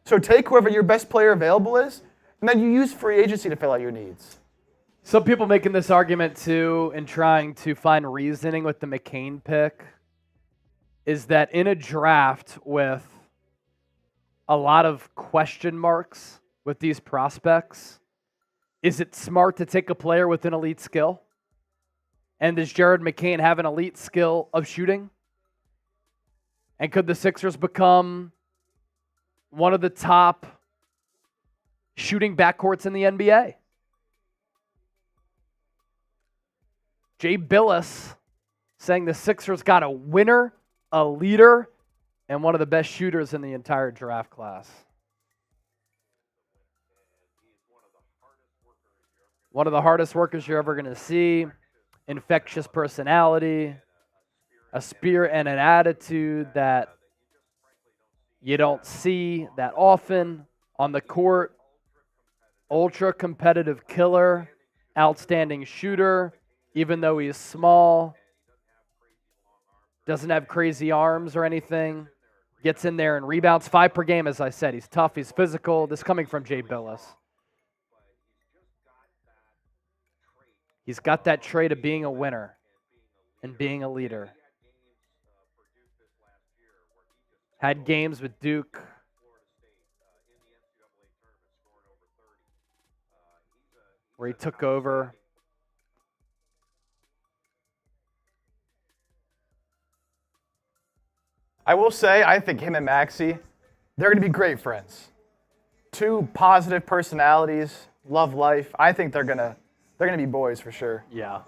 Speaker 2: So take whoever your best player available is, and then you use free agency to fill out your needs.
Speaker 1: Some people making this argument too and trying to find reasoning with the McCain pick is that in a draft with a lot of question marks with these prospects, is it smart to take a player with an elite skill? And does Jared McCain have an elite skill of shooting? And could the Sixers become one of the top shooting backcourts in the NBA? Jay Billis saying the Sixers got a winner, a leader, and one of the best shooters in the entire draft class. One of the hardest workers you're ever going to see. Infectious personality, a spirit and an attitude that you don't see that often on the court. Ultra competitive killer, outstanding shooter, even though he's small, doesn't have crazy arms or anything, gets in there and rebounds 5 per game, as I said. He's tough, he's physical. This coming from Jay Billis. He's got that trait of being a winner and being a leader. Had games with Duke. Where he took over.
Speaker 2: I will say, I think him and Maxey, they're going to be great friends. 2 positive personalities, love life. I think they're going to be boys for sure.
Speaker 1: Yeah.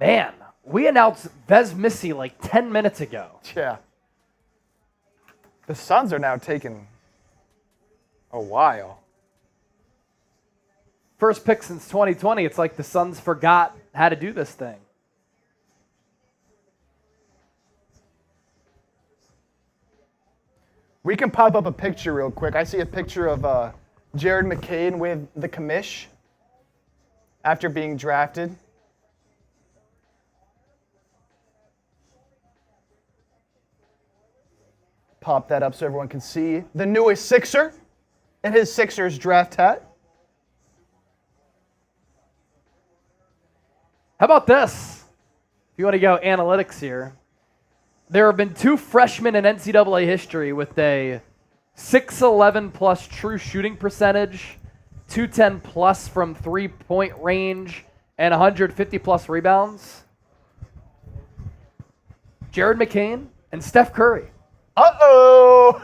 Speaker 1: Man, we announced Vez Missy 10 minutes ago.
Speaker 2: Yeah. The Suns are now taking a while.
Speaker 1: First pick since 2020. It's like the Suns forgot how to do this thing.
Speaker 2: We can pop up a picture real quick. I see a picture of Jared McCain with the commish after being drafted. Pop that up so everyone can see the newest Sixer in his Sixers draft hat.
Speaker 1: How about this? If you want to go analytics here. There have been 2 freshmen in NCAA history with a 6'11 plus true shooting percentage, 210 plus from 3-point range, and 150 plus rebounds. Jared McCain and Steph Curry.
Speaker 2: Uh-oh!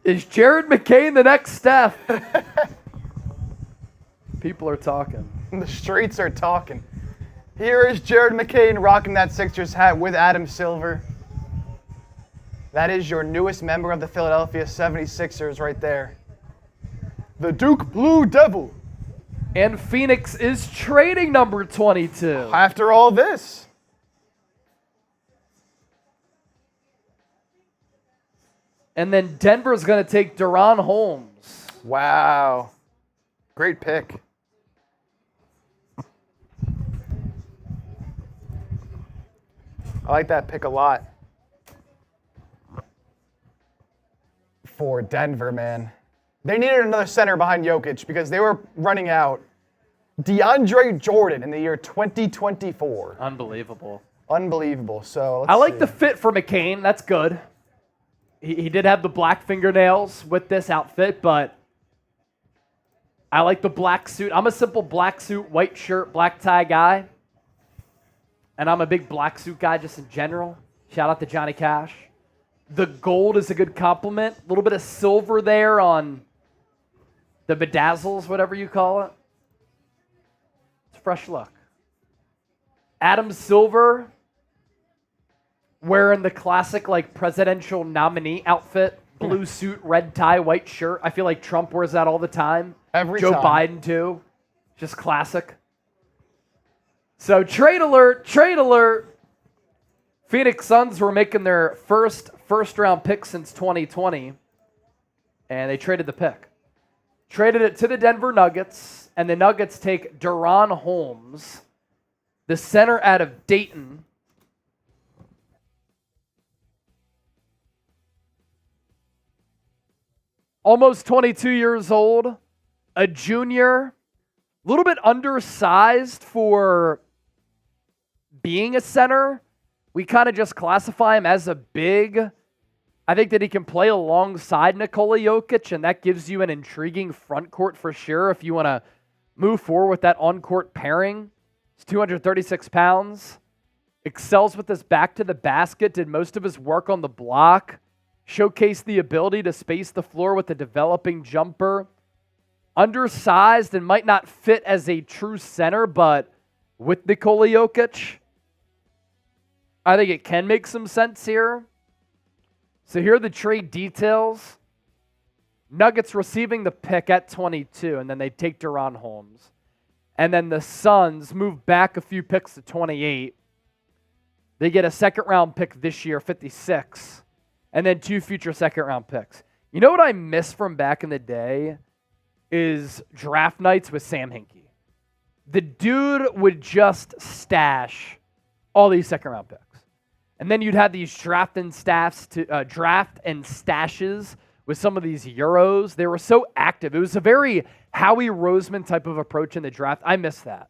Speaker 1: Is Jared McCain the next Steph? People are talking.
Speaker 2: The streets are talking. Here is Jared McCain rocking that Sixers hat with Adam Silver. That is your newest member of the Philadelphia 76ers right there. The Duke Blue Devil.
Speaker 1: And Phoenix is trading number 22.
Speaker 2: After all this.
Speaker 1: And then Denver's going to take Daron Holmes.
Speaker 2: Wow. Great pick. I like that pick a lot. For Denver, man. They needed another center behind Jokic because they were running out. DeAndre Jordan in the year 2024.
Speaker 1: Unbelievable.
Speaker 2: Unbelievable. So
Speaker 1: I like the fit for McCain. That's good. He did have the black fingernails with this outfit, but I like the black suit. I'm a simple black suit, white shirt, black tie guy. And I'm a big black suit guy just in general. Shout out to Johnny Cash. The gold is a good compliment. A little bit of silver there on the bedazzles, whatever you call it. It's a fresh look. Adam Silver wearing the classic like presidential nominee outfit. Blue suit, red tie, white shirt. I feel like Trump wears that all the time.
Speaker 2: Every
Speaker 1: Joe
Speaker 2: time.
Speaker 1: Biden too. Just classic. So trade alert, trade alert. Phoenix Suns were making their first round pick since 2020, and they traded the pick. Traded it to the Denver Nuggets, and the Nuggets take Daron Holmes, the center out of Dayton. Almost 22 years old, a junior, a little bit undersized for being a center. We kind of just classify him as a big. I think that he can play alongside Nikola Jokic, and that gives you an intriguing front court for sure if you want to move forward with that on-court pairing. He's 236 pounds, excels with his back to the basket, did most of his work on the block, showcased the ability to space the floor with a developing jumper. Undersized and might not fit as a true center, but with Nikola Jokic, I think it can make some sense here. So here are the trade details. Nuggets receiving the pick at 22, and then they take Daron Holmes. And then the Suns move back a few picks to 28. They get a second-round pick this year, 56, and then 2 future second-round picks. You know what I miss from back in the day is draft nights with Sam Hinkie. The dude would just stash all these second-round picks. And then you'd have these draft and stashes with some of these Euros. They were so active. It was a very Howie Roseman type of approach in the draft. I miss that.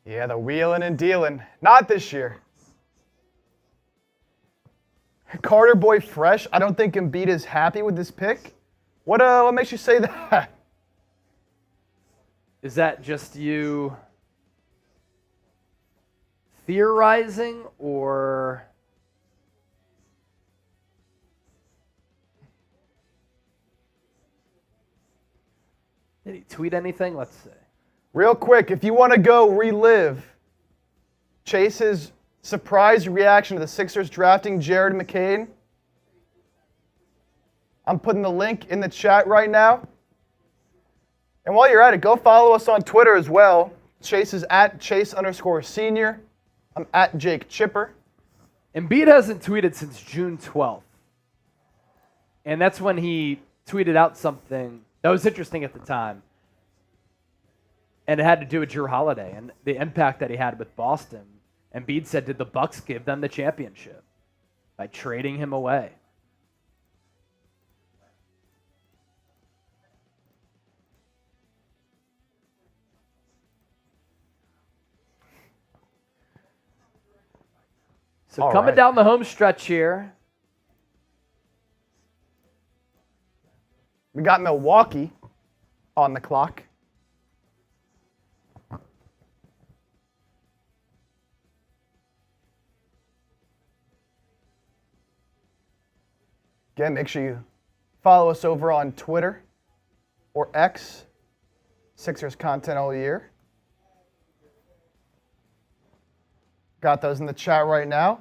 Speaker 2: Yeah, the wheeling and dealing. Not this year. Carter Boy Fresh. I don't think Embiid is happy with this pick. What makes you say that?
Speaker 1: Is that just you theorizing, or did he tweet anything? Let's see.
Speaker 2: Real quick, if you want to go relive Chase's surprise reaction to the Sixers drafting Jared McCain, I'm putting the link in the chat right now. And while you're at it, go follow us on Twitter as well. Chase is at Chase_senior. I'm at Jake Chipper.
Speaker 1: Embiid hasn't tweeted since June 12th. And that's when he tweeted out something that was interesting at the time. And it had to do with Jrue Holiday and the impact that he had with Boston. Embiid said, did the Bucks give them the championship by trading him away? So
Speaker 2: All
Speaker 1: coming
Speaker 2: right.
Speaker 1: down the home stretch here.
Speaker 2: We got Milwaukee on the clock. Again, make sure you follow us over on Twitter or X. Sixers content all year. Got those in the chat right now.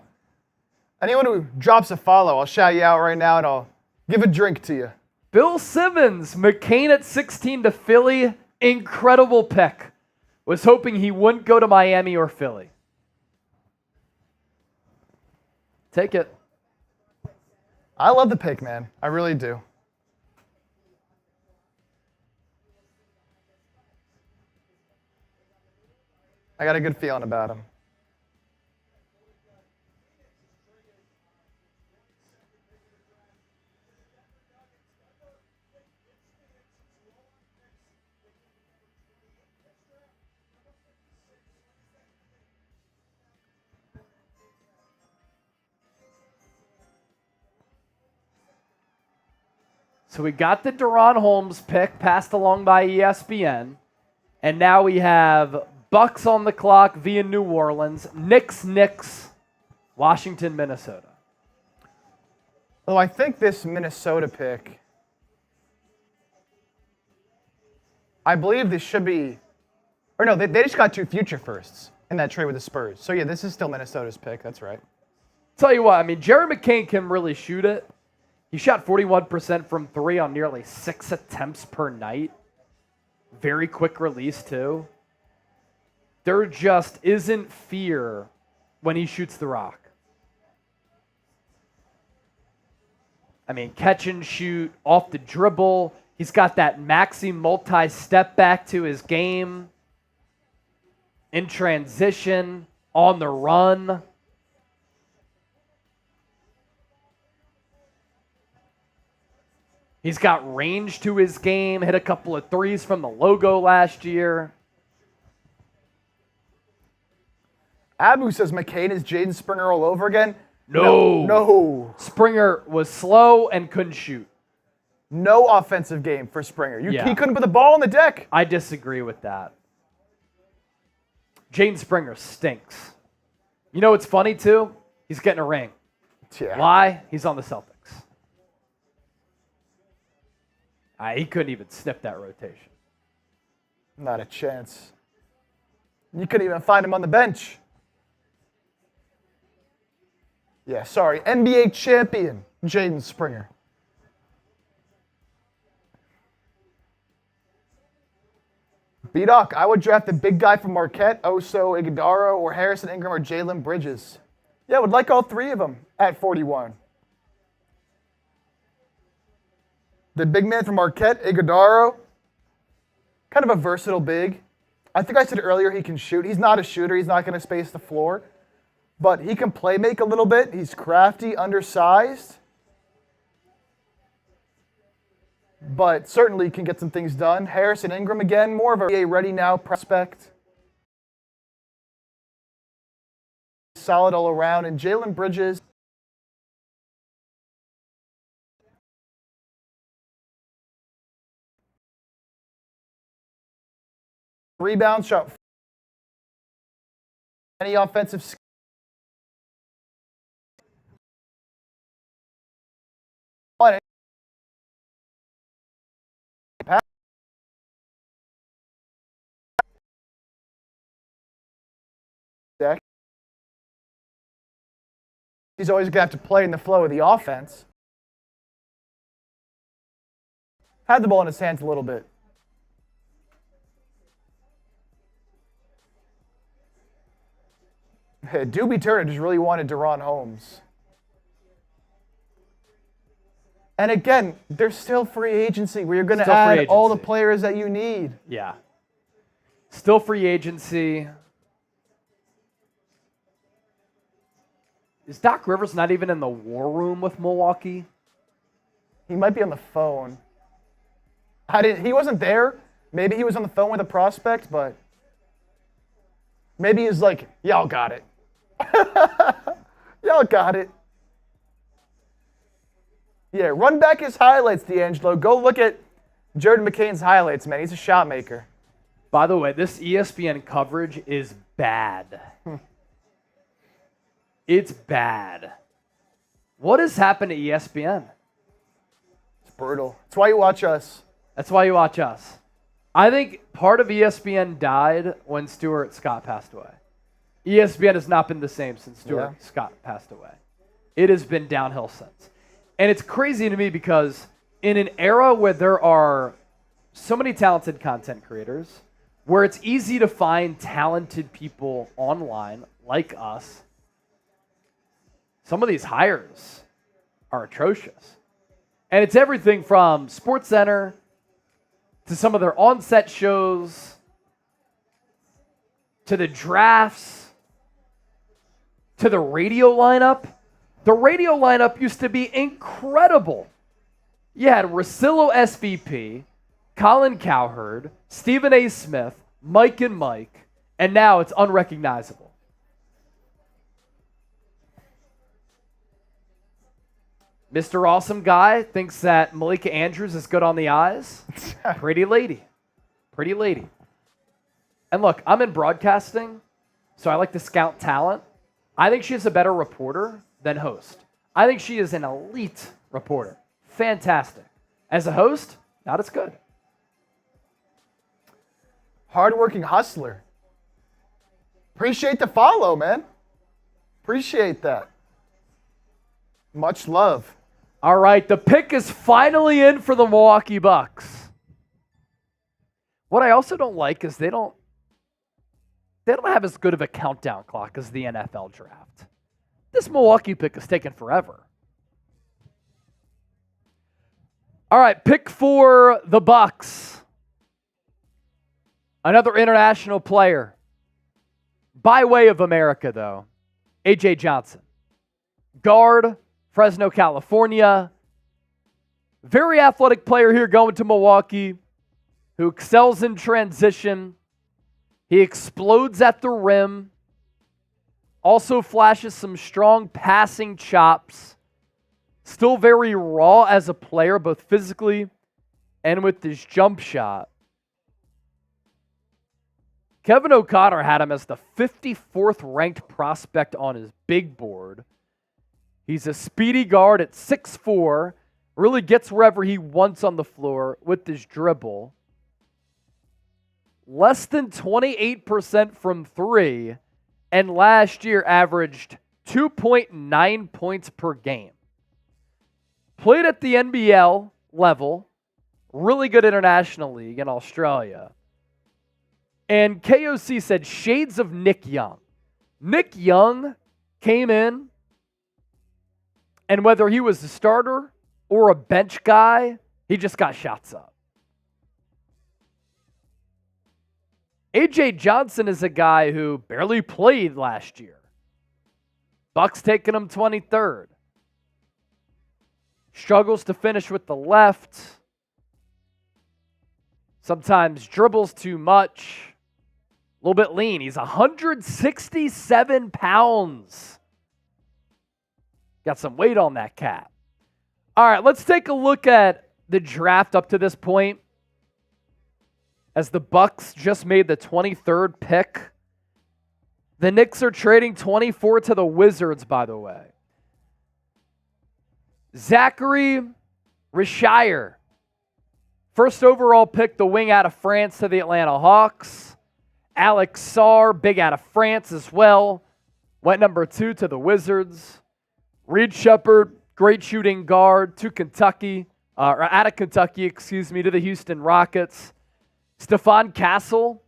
Speaker 2: Anyone who drops a follow, I'll shout you out right now and I'll give a drink to you
Speaker 1: Bill Simmons, McCain at 16 to Philly. Incredible pick. Was hoping he wouldn't go to Miami or Philly. Take it.
Speaker 2: I love the pick, man. I really do. I got a good feeling about him.
Speaker 1: So we got the Deron Holmes pick passed along by ESPN. And now we have Bucks on the clock via New Orleans. Knicks, Washington, Minnesota.
Speaker 2: Well, I think this Minnesota pick, I believe this should be, or no, they just got 2 future firsts in that trade with the Spurs. So yeah, this is still Minnesota's pick. That's right.
Speaker 1: Tell you what, I mean, Jerry McCain can really shoot it. He shot 41% from 3 on nearly 6 attempts per night. Very quick release, too. There just isn't fear when he shoots the rock. I mean, catch and shoot, off the dribble. He's got that maxi multi-step back to his game. In transition, on the run. He's got range to his game, hit a couple of threes from the logo last year.
Speaker 2: Abu says McCain is Jaden Springer all over again.
Speaker 1: No. Springer was slow and couldn't shoot.
Speaker 2: No offensive game for Springer. He couldn't put the ball on the deck.
Speaker 1: I disagree with that. Jaden Springer stinks. You know what's funny, too? He's getting a ring.
Speaker 2: Yeah.
Speaker 1: Why? He's on the Celtics. He couldn't even snip that rotation.
Speaker 2: Not a chance. You couldn't even find him on the bench. Yeah, sorry. NBA champion, Jaden Springer. B-Doc, I would draft the big guy from Marquette, Oso Iguodala, or Harrison Ingram, or Jalen Bridges. Yeah, would like all 3 of them at 41. The big man from Marquette, Iguodala, kind of a versatile big. I think I said earlier he can shoot. He's not a shooter. He's not going to space the floor. But he can play make a little bit. He's crafty, undersized. But certainly can get some things done. Harrison Ingram, again, more of a ready-now prospect. Solid all around. And Jalen Bridges, rebound shot. Any offensive skill. He's always going to have to play in the flow of the offense. Had the ball in his hands a little bit. Doobie Turner just really wanted Deron Holmes. And again, there's still free agency where you're going to add all the players that you need.
Speaker 1: Yeah. Still free agency. Is Doc Rivers not even in the war room with Milwaukee?
Speaker 2: He might be on the phone. He wasn't there. Maybe he was on the phone with a prospect, but maybe he's like, y'all got it. Y'all got it. Yeah, run back his highlights, D'Angelo. Go look at Jordan McCain's highlights, man. He's a shot maker.
Speaker 1: By the way, this ESPN coverage is bad. It's bad. What has happened to ESPN?
Speaker 2: It's brutal. That's why you watch us.
Speaker 1: That's why you watch us. I think part of ESPN died when Stuart Scott passed away. ESPN has not been the same since Stuart Scott passed away. It has been downhill since. And it's crazy to me because in an era where there are so many talented content creators, where it's easy to find talented people online like us, some of these hires are atrocious. And it's everything from SportsCenter to some of their on-set shows to the drafts to the radio lineup. The radio lineup used to be incredible. You had Rosillo SVP, Colin Cowherd, Stephen A. Smith, Mike and Mike, and now it's unrecognizable. Mr. Awesome Guy thinks that Malika Andrews is good on the eyes. Pretty lady. Pretty lady. And look, I'm in broadcasting, so I like to scout talent. I think she's a better reporter than host. I think she is an elite reporter. Fantastic. As a host, not as good.
Speaker 2: Hardworking hustler. Appreciate the follow, man. Appreciate that. Much love.
Speaker 1: All right, the pick is finally in for the Milwaukee Bucks. What I also don't like is they don't have as good of a countdown clock as the NFL draft. This Milwaukee pick is taking forever. All right, pick for the Bucks. Another international player. By way of America, though, A.J. Johnson. Guard, Fresno, California. Very athletic player here going to Milwaukee, who excels in transition. He explodes at the rim. Also flashes some strong passing chops. Still very raw as a player, both physically and with his jump shot. Kevin O'Connor had him as the 54th ranked prospect on his big board. He's a speedy guard at 6'4", really gets wherever he wants on the floor with his dribble. Less than 28% from three, and last year averaged 2.9 points per game. Played at the NBL level, really good international league in Australia. And KOC said shades of Nick Young. Nick Young came in, and whether he was a starter or a bench guy, he just got shots up. A.J. Johnson is a guy who barely played last year. Bucks taking him 23rd. Struggles to finish with the left. Sometimes dribbles too much. A little bit lean. He's 167 pounds. Got some weight on that cat. All right, let's take a look at the draft up to this point. As the Bucks just made the 23rd pick. The Knicks are trading 24 to the Wizards, by the way. Zaccharie Risacher, first overall pick, the wing out of France to the Atlanta Hawks. Alex Sarr, big out of France as well. Went number 2 to the Wizards. Reed Sheppard, great shooting guard to Kentucky, out of Kentucky, to the Houston Rockets. Stephon Castle,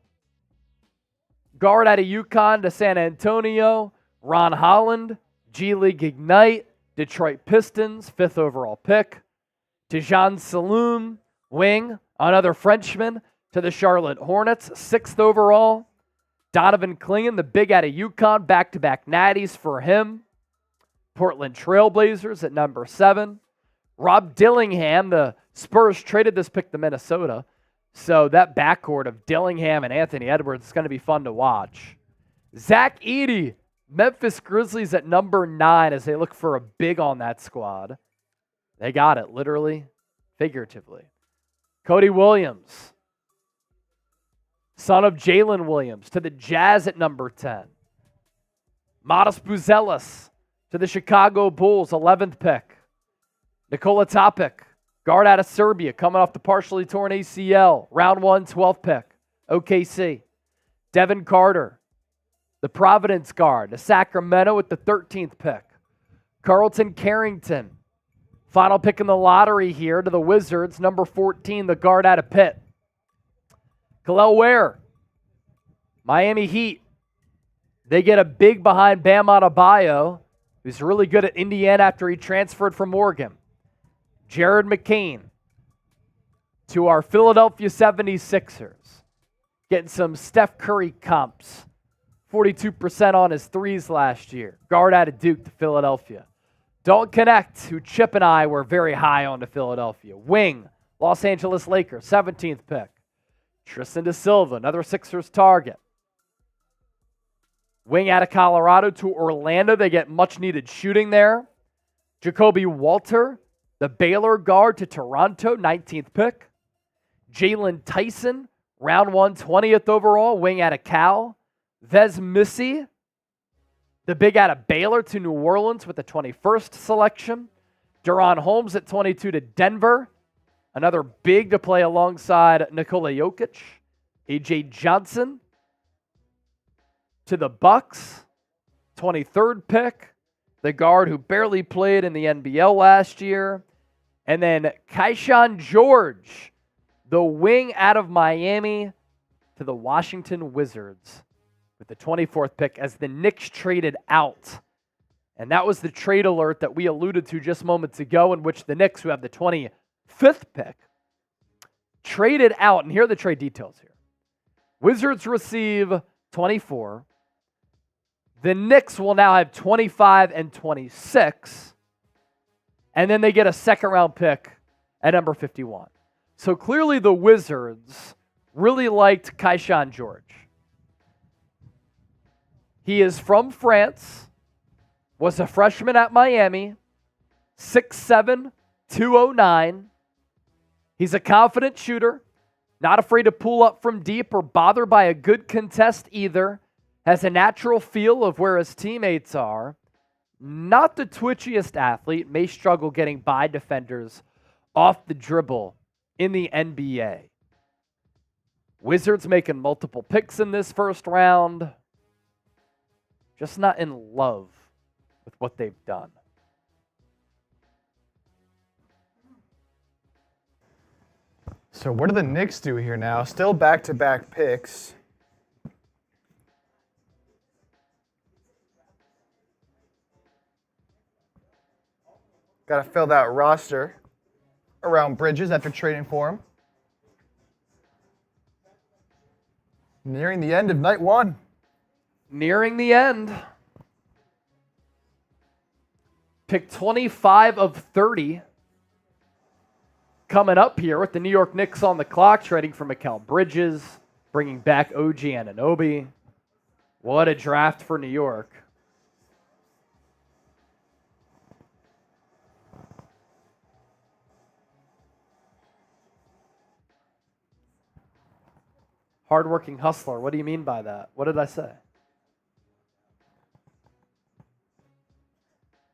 Speaker 1: guard out of UConn to San Antonio. Ron Holland, G League Ignite, Detroit Pistons, 5th overall pick. Salün, wing, another Frenchman, to the Charlotte Hornets, 6th overall. Donovan Clingan, the big out of UConn, back-to-back natties for him. Portland Trailblazers at number 7. Rob Dillingham, the Spurs traded this pick to Minnesota. So that backcourt of Dillingham and Anthony Edwards is going to be fun to watch. Zach Edey, Memphis Grizzlies at number 9 as they look for a big on that squad. They got it, literally, figuratively. Cody Williams, son of Jalen Williams, to the Jazz at number 10. Modest Buzelis to the Chicago Bulls, 11th pick. Nikola Topic, guard out of Serbia, coming off the partially torn ACL. Round 1, 12th pick. OKC. Devin Carter, the Providence guard, to Sacramento with the 13th pick. Carlton Carrington, Final pick in the lottery here to the Wizards, number 14, the guard out of Pitt. Kel'el Ware, Miami Heat. They get a big behind Bam Adebayo, who's really good at Indiana after he transferred from Oregon. Jared McCain to our Philadelphia 76ers. Getting some Steph Curry comps. 42% on his threes last year. Guard out of Duke to Philadelphia. Don't Connect, who Chip and I were very high on to Philadelphia. Wing, Los Angeles Lakers, 17th pick. Tristan de Silva, another Sixers target. Wing out of Colorado to Orlando. They get much-needed shooting there. Jacoby Walter, the Baylor guard to Toronto, 19th pick. Jalen Tyson, round 1, 20th overall, wing out of Cal. Vez Missy, the big out of Baylor to New Orleans with the 21st selection. Deron Holmes at 22 to Denver. Another big to play alongside Nikola Jokic. A.J. Johnson to the Bucks, 23rd pick. The guard who barely played in the NBL last year. And then Keyshawn George, the wing out of Miami to the Washington Wizards with the 24th pick as the Knicks traded out. And that was the trade alert that we alluded to just moments ago, in which the Knicks, who have the 25th pick, traded out. And here are the trade details here. Wizards receive 24. The Knicks will now have 25 and 26. And then they get a second-round pick at number 51. So clearly the Wizards really liked Keyshawn George. He is from France, was a freshman at Miami, 6'7", 209. He's a confident shooter, not afraid to pull up from deep or bother by a good contest either. Has a natural feel of where his teammates are. Not the twitchiest athlete, may struggle getting by defenders off the dribble in the NBA. Wizards making multiple picks in this first round. Just not in love with what they've done.
Speaker 2: So what do the Knicks do here now? Still back-to-back picks. Got to fill that roster around Bridges after trading for him. Nearing the end of night one.
Speaker 1: Nearing the end. Pick 25 of 30. Coming up here with the New York Knicks on the clock, trading for Mikal Bridges, bringing back OG Anunoby. What a draft for New York. Hardworking hustler. What do you mean by that? What did I say?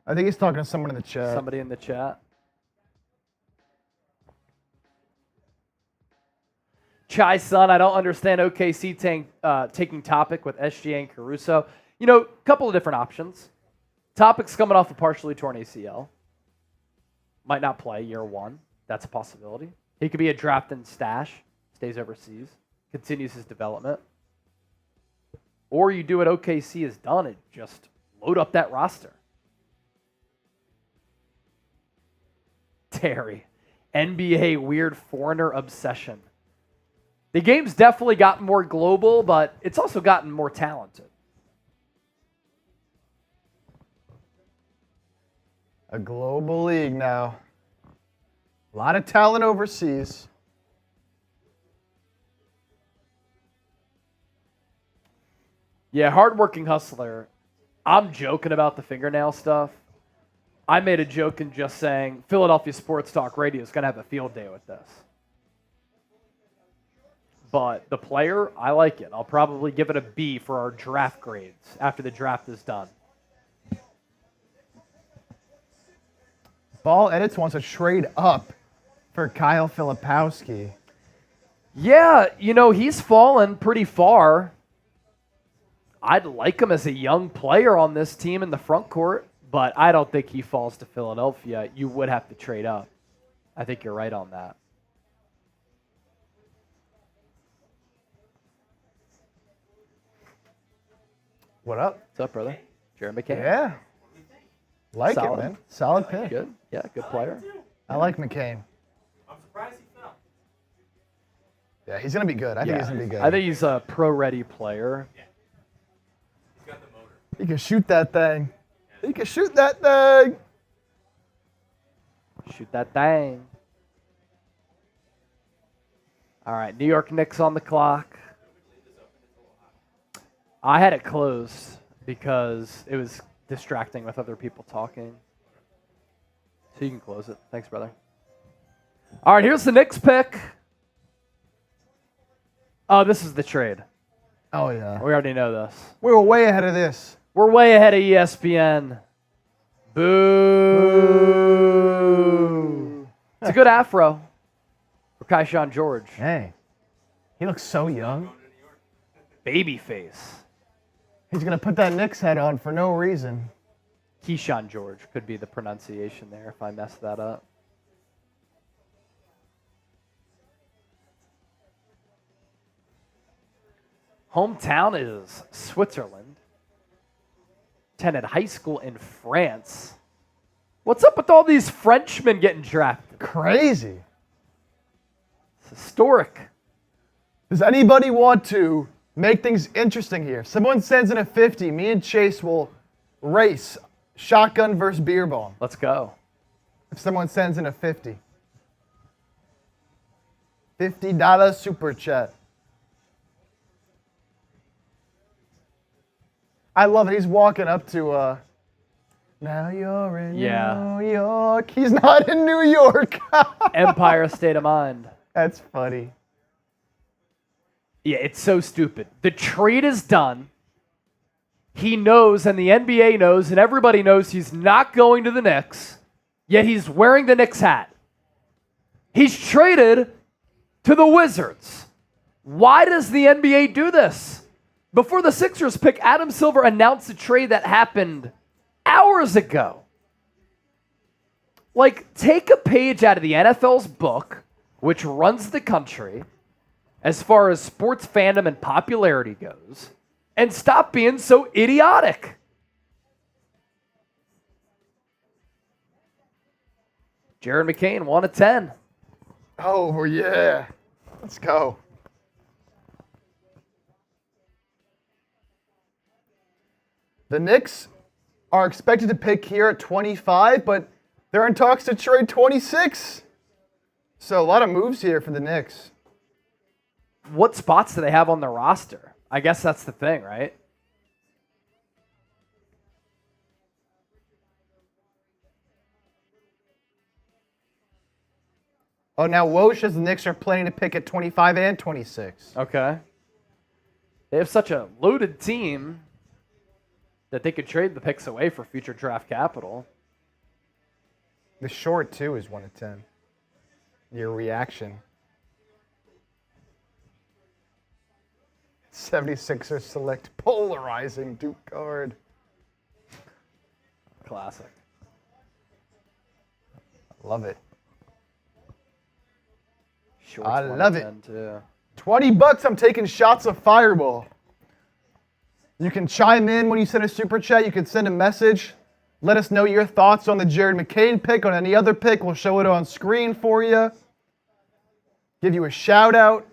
Speaker 2: I think he's talking to someone in the chat.
Speaker 1: Somebody in the chat. Chai Sun, I don't understand OKC taking Topic with SGA and Caruso. You know, a couple of different options. Topic's coming off a partially torn ACL. Might not play year one. That's a possibility. He could be a draft and stash. Stays overseas. Continues his development. Or you do what OKC has done and just load up that roster. Terry, NBA weird foreigner obsession. The game's definitely gotten more global, but it's also gotten more talented.
Speaker 2: A global league now. A lot of talent overseas.
Speaker 1: Yeah, hardworking hustler. I'm joking about the fingernail stuff. I made a joke in just saying Philadelphia Sports Talk Radio is going to have a field day with this. But the player, I like it. I'll probably give it a B for our draft grades after the draft is done.
Speaker 2: Ball Edits wants to trade up for Kyle Filipowski.
Speaker 1: Yeah, you know, he's fallen pretty far. I'd like him as a young player on this team in the front court, But I don't think he falls to Philadelphia. You would have to trade up. I think you're right on that.
Speaker 2: What up?
Speaker 1: What's up, brother? Jared McCain.
Speaker 2: Yeah. Like
Speaker 1: Solid.
Speaker 2: it, man. Solid pick.
Speaker 1: Good. Yeah, good player.
Speaker 2: I like McCain.
Speaker 3: I'm surprised he fell.
Speaker 2: Yeah, he's going to be good. I think he's going to be good.
Speaker 1: I think he's a pro-ready player.
Speaker 3: He's got the motor.
Speaker 2: He can shoot that thing. He can shoot that thing.
Speaker 1: Shoot that thing. All right, New York Knicks on the clock. I had it closed because it was distracting with other people talking. So you can close it. Thanks, brother. All right, here's the Knicks pick. Oh, this is the trade.
Speaker 2: Oh, yeah.
Speaker 1: We already know this.
Speaker 2: We were way ahead of this.
Speaker 1: We're way ahead of ESPN. Boo. It's a good afro for Keyshawn George.
Speaker 2: Hey, he looks so young.
Speaker 1: Baby face.
Speaker 2: He's going to put that Knicks head on for no reason.
Speaker 1: Keyshawn George could be the pronunciation there if I mess that up. Hometown is Switzerland. Attended high school in France. What's up with all these Frenchmen getting drafted?
Speaker 2: Crazy.
Speaker 1: It's historic.
Speaker 2: Does anybody want to make things interesting here? If someone sends in a 50, me and Chase will race shotgun versus beer bomb.
Speaker 1: Let's go.
Speaker 2: If someone sends in a 50. $50 super chat. I love it. He's walking up to, now you're in New York. He's not in New York.
Speaker 1: Empire State of Mind.
Speaker 2: That's funny.
Speaker 1: Yeah, it's so stupid. The trade is done. He knows, and the NBA knows, and everybody knows he's not going to the Knicks, yet he's wearing the Knicks hat. He's traded to the Wizards. Why does the NBA do this? Before the Sixers pick, Adam Silver announced a trade that happened hours ago. Like, take a page out of the NFL's book, which runs the country, as far as sports fandom and popularity goes, and stop being so idiotic. Jared McCain, 1 of 10.
Speaker 2: Oh, yeah. Let's go. The Knicks are expected to pick here at 25, but they're in talks to trade 26. So a lot of moves here for the Knicks.
Speaker 1: What spots do they have on the roster? I guess that's the thing, right?
Speaker 2: Oh, now Woj says the Knicks are planning to pick at 25 and 26.
Speaker 1: Okay. They have such a loaded team that they could trade the picks away for future draft capital.
Speaker 2: The short, too, is 1 of 10. Your reaction. 76ers select polarizing Duke guard.
Speaker 1: Classic.
Speaker 2: Love it.
Speaker 1: Shorts
Speaker 2: I
Speaker 1: 1
Speaker 2: love
Speaker 1: of
Speaker 2: it.
Speaker 1: 10 too.
Speaker 2: $20, I'm taking shots of Fireball. You can chime in when you send a super chat. You can send a message. Let us know your thoughts on the Jared McCain pick, on any other pick. We'll show it on screen for you. Give you a shout out.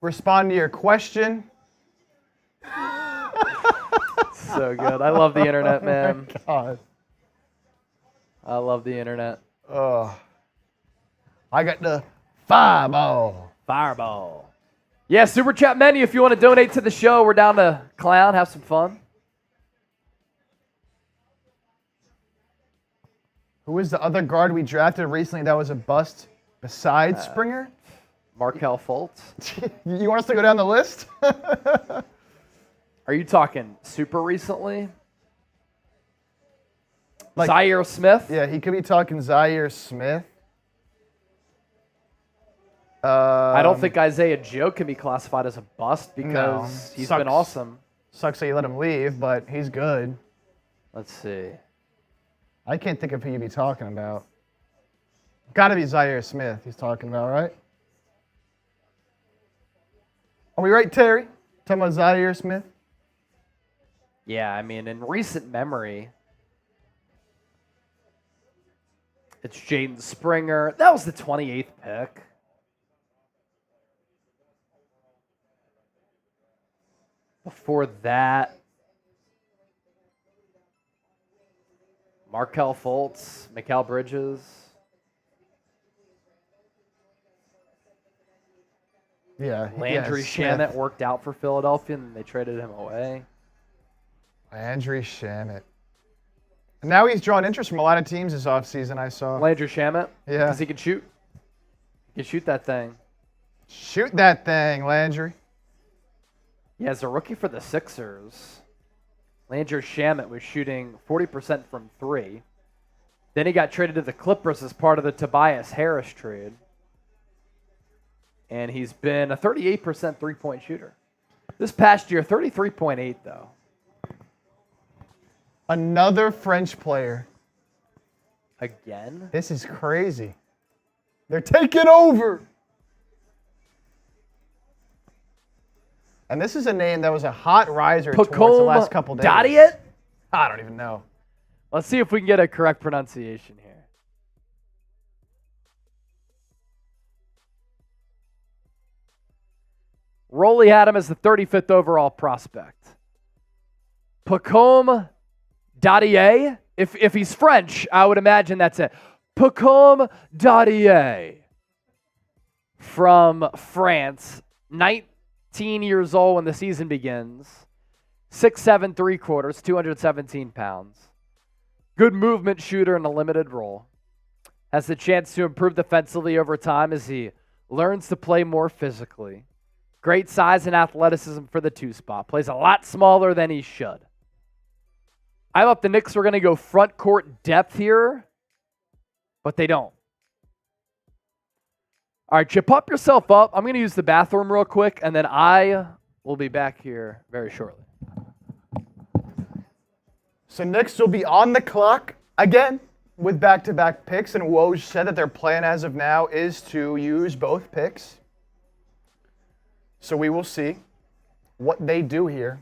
Speaker 2: Respond to your question.
Speaker 1: So good. I love the internet, man.
Speaker 2: God.
Speaker 1: I love the internet.
Speaker 2: I got the Fireball.
Speaker 1: Fireball. Yeah, super chat menu. If you want to donate to the show, we're down to clown, have some fun.
Speaker 2: Who is the other guard we drafted recently that was a bust besides Springer?
Speaker 1: Markelle Fultz.
Speaker 2: You want us to go down the list?
Speaker 1: Are you talking super recently?
Speaker 2: Like-
Speaker 1: Zaire Smith?
Speaker 2: Yeah, he could be talking Zaire Smith.
Speaker 1: I don't think Isaiah Joe can be classified as a bust because
Speaker 2: No.
Speaker 1: he's
Speaker 2: Sucks.
Speaker 1: been awesome.
Speaker 2: Sucks that you let him leave, but he's good.
Speaker 1: Let's see.
Speaker 2: I can't think of who you'd be talking about. Got to be Zaccharie Smith he's talking about, right? Are we right, Terry? Talking about Zaccharie Smith?
Speaker 1: Yeah, I mean, in recent memory, it's Jaden Springer. That was the 28th pick. Before that, Markelle Fultz, Mikal Bridges.
Speaker 2: Yeah.
Speaker 1: Landry Shamet worked out for Philadelphia, and they traded him away.
Speaker 2: Landry Shamet. And now he's drawn interest from a lot of teams this offseason, I saw.
Speaker 1: Landry Shamet?
Speaker 2: Yeah.
Speaker 1: Because he can shoot. He can shoot that thing.
Speaker 2: Shoot that thing, Landry.
Speaker 1: Yeah, as a rookie for the Sixers, Landry Shamet was shooting 40% from three. Then he got traded to the Clippers as part of the Tobias Harris trade. And he's been a 38% three-point shooter. This past year, 33.8 though.
Speaker 2: Another French player.
Speaker 1: Again?
Speaker 2: This is crazy. They're taking over. And this is a name that was a hot riser towards the last couple days.
Speaker 1: Dadiet?
Speaker 2: I don't even know.
Speaker 1: Let's see if we can get a correct pronunciation here. Rolly had him as the 35th overall prospect. Pacome Dadiet? If he's French, I would imagine that's it. Pacome Dadiet from France, 19 years old when the season begins. 6'7", 3/4, 217 pounds. Good movement shooter in a limited role. Has the chance to improve defensively over time as he learns to play more physically. Great size and athleticism for the two spot. Plays a lot smaller than he should. I thought the Knicks were going to go front court depth here, but they don't. All right, Chip, pop yourself up. I'm going to use the bathroom real quick, and then I will be back here very shortly.
Speaker 2: So Knicks will be on the clock again with back-to-back picks, and Woj said that their plan as of now is to use both picks. So we will see what they do here.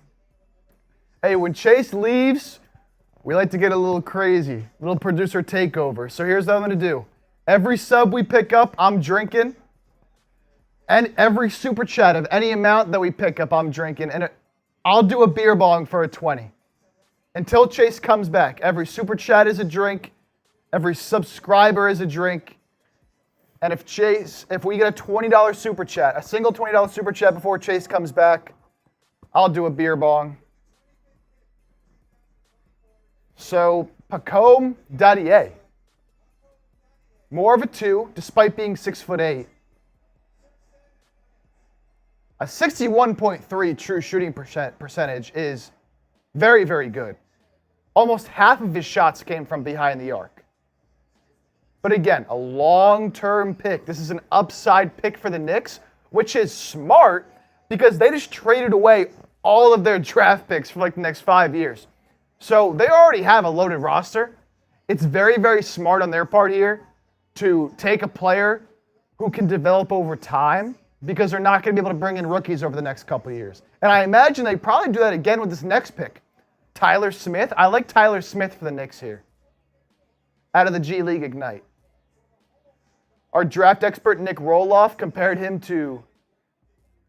Speaker 2: Hey, when Chase leaves, we like to get a little crazy, a little producer takeover. So here's what I'm going to do. Every sub we pick up, I'm drinking. And every super chat of any amount that we pick up, I'm drinking. And I'll do a beer bong for a 20. Until Chase comes back. Every super chat is a drink. Every subscriber is a drink. And if we get a $20 super chat, a single $20 super chat before Chase comes back, I'll do a beer bong. So, Pacome Dadiet. More of a 2, despite being 6'8". A 61.3 true shooting percentage is very, very good. Almost half of his shots came from behind the arc. But again, a long-term pick. This is an upside pick for the Knicks, which is smart because they just traded away all of their draft picks for like the next 5 years. So they already have a loaded roster. It's very, very smart on their part here to take a player who can develop over time because they're not going to be able to bring in rookies over the next couple of years. And I imagine they probably do that again with this next pick. Tyler Smith. I like Tyler Smith for the Knicks here. Out of the G League Ignite. Our draft expert, Nick Roloff, compared him to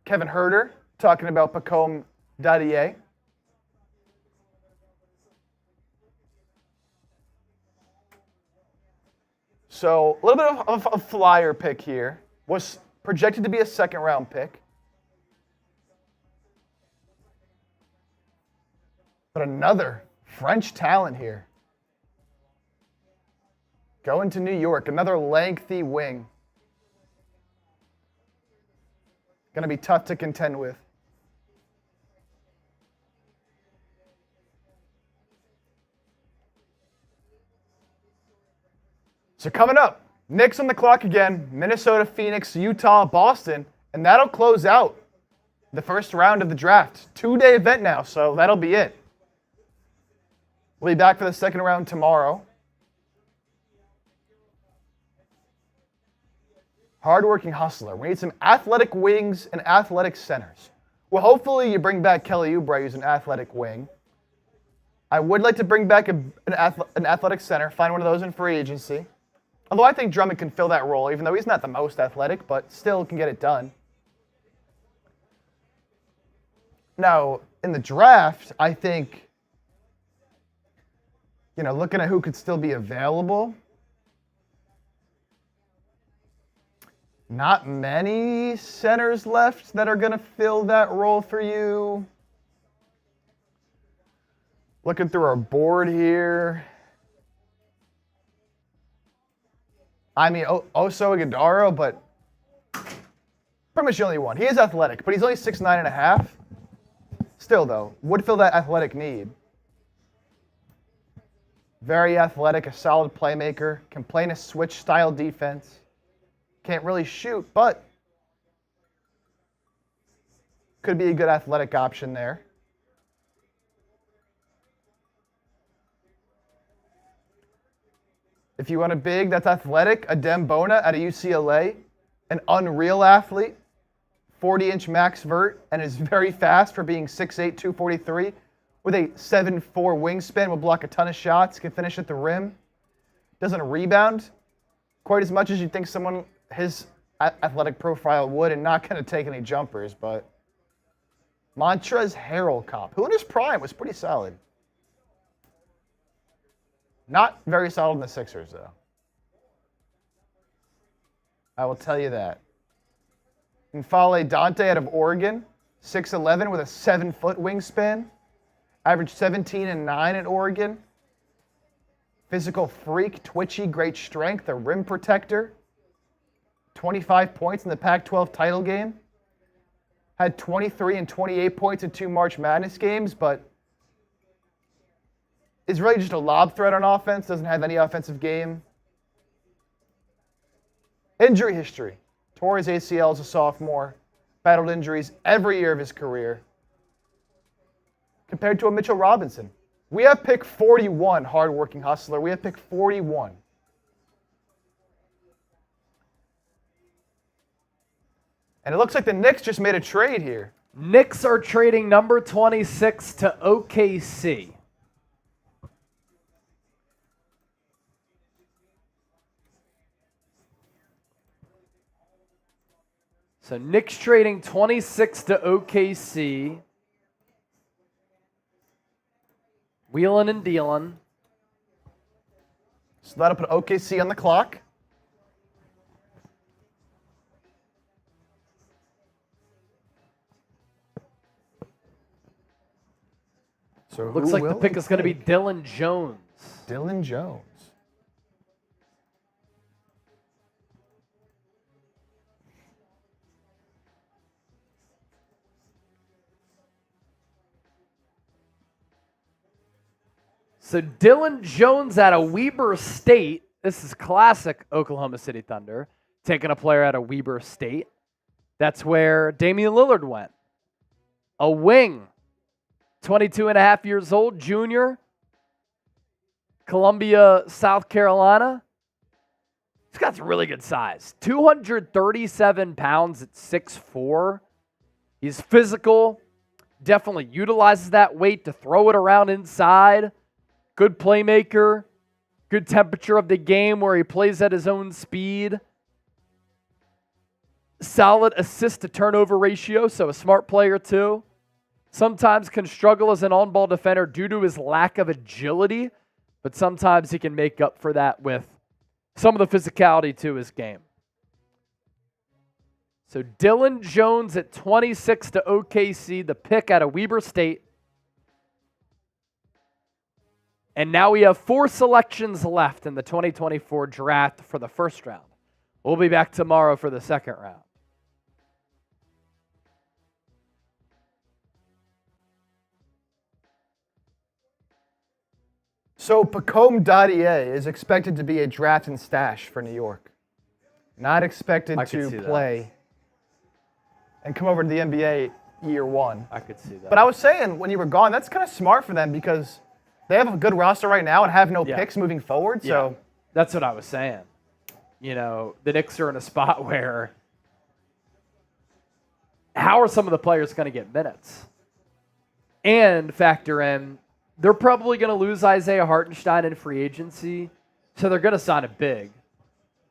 Speaker 2: Kevin Herter, talking about Pacome Dadiet. So a little bit of a flyer pick here. Was projected to be a second-round pick. But another French talent here. Going to New York, another lengthy wing. Going to be tough to contend with. So coming up, Knicks on the clock again, Minnesota, Phoenix, Utah, Boston, and that'll close out the first round of the draft. 2-day event now, so that'll be it. We'll be back for the second round tomorrow. Hardworking hustler. We need some athletic wings and athletic centers. Well, hopefully you bring back Kelly Oubre, who's an athletic wing. I would like to bring back an athletic center, find one of those in free agency. Although I think Drummond can fill that role, even though he's not the most athletic, but still can get it done. Now, in the draft, I think, looking at who could still be available, not many centers left that are going to fill that role for you. Looking through our board here. I mean, Oso Ighodaro, but pretty much the only one. He is athletic, but he's only 6'9.5". Still, though, would fill that athletic need. Very athletic, a solid playmaker, can play in a switch-style defense. Can't really shoot, but could be a good athletic option there. If you want a big that's athletic, Adem Bona out of UCLA, an unreal athlete, 40-inch max vert, and is very fast for being 6'8", 243, with a 7'4" wingspan, will block a ton of shots, can finish at the rim, doesn't rebound quite as much as you'd think someone his athletic profile would, and not going to take any jumpers, but Montrezl Harrell comp, who in his prime was pretty solid. Not very solid in the Sixers, though. I will tell you that. N'Faly Dante out of Oregon, 6'11", with a 7-foot wingspan. Averaged 17 and 9 at Oregon. Physical freak, twitchy, great strength, a rim protector. 25 points in the Pac-12 title game. Had 23 and 28 points in 2 March Madness games, but is really just a lob threat on offense, doesn't have any offensive game. Injury history. Tore his ACL as a sophomore. Battled injuries every year of his career. Compared to a Mitchell Robinson. We have pick 41, hardworking hustler. We have pick 41. And it looks like the Knicks just made a trade here.
Speaker 1: Knicks are trading number 26 to OKC. So Knicks trading 26 to OKC. Wheeling and dealing.
Speaker 2: So that'll put OKC on the clock. So
Speaker 1: looks like the pick is going to be Dillon Jones.
Speaker 2: Dillon Jones.
Speaker 1: So Dillon Jones out of Weber State. This is classic Oklahoma City Thunder. Taking a player out of Weber State. That's where Damian Lillard went. A wing. 22 and a half years old, junior. Columbia, South Carolina. He's got some really good size. 237 pounds at 6'4". He's physical. Definitely utilizes that weight to throw it around inside. Good playmaker, good temperature of the game where he plays at his own speed. Solid assist to turnover ratio, so a smart player too. Sometimes can struggle as an on-ball defender due to his lack of agility, but sometimes he can make up for that with some of the physicality to his game. So Dillon Jones at 26 to OKC, the pick out of Weber State. And now we have 4 selections left in the 2024 draft for the first round. We'll be back tomorrow for the second round.
Speaker 2: So Pacome Dadier is expected to be a draft and stash for New York. Not expected to play and come over to the NBA year one.
Speaker 1: I could see that.
Speaker 2: But I was saying, when you were gone, that's kind of smart for them because they have a good roster right now and have no picks moving forward. So
Speaker 1: that's what I was saying. the Knicks are in a spot where how are some of the players going to get minutes? And factor in, they're probably going to lose Isaiah Hartenstein in free agency, so they're going to sign a big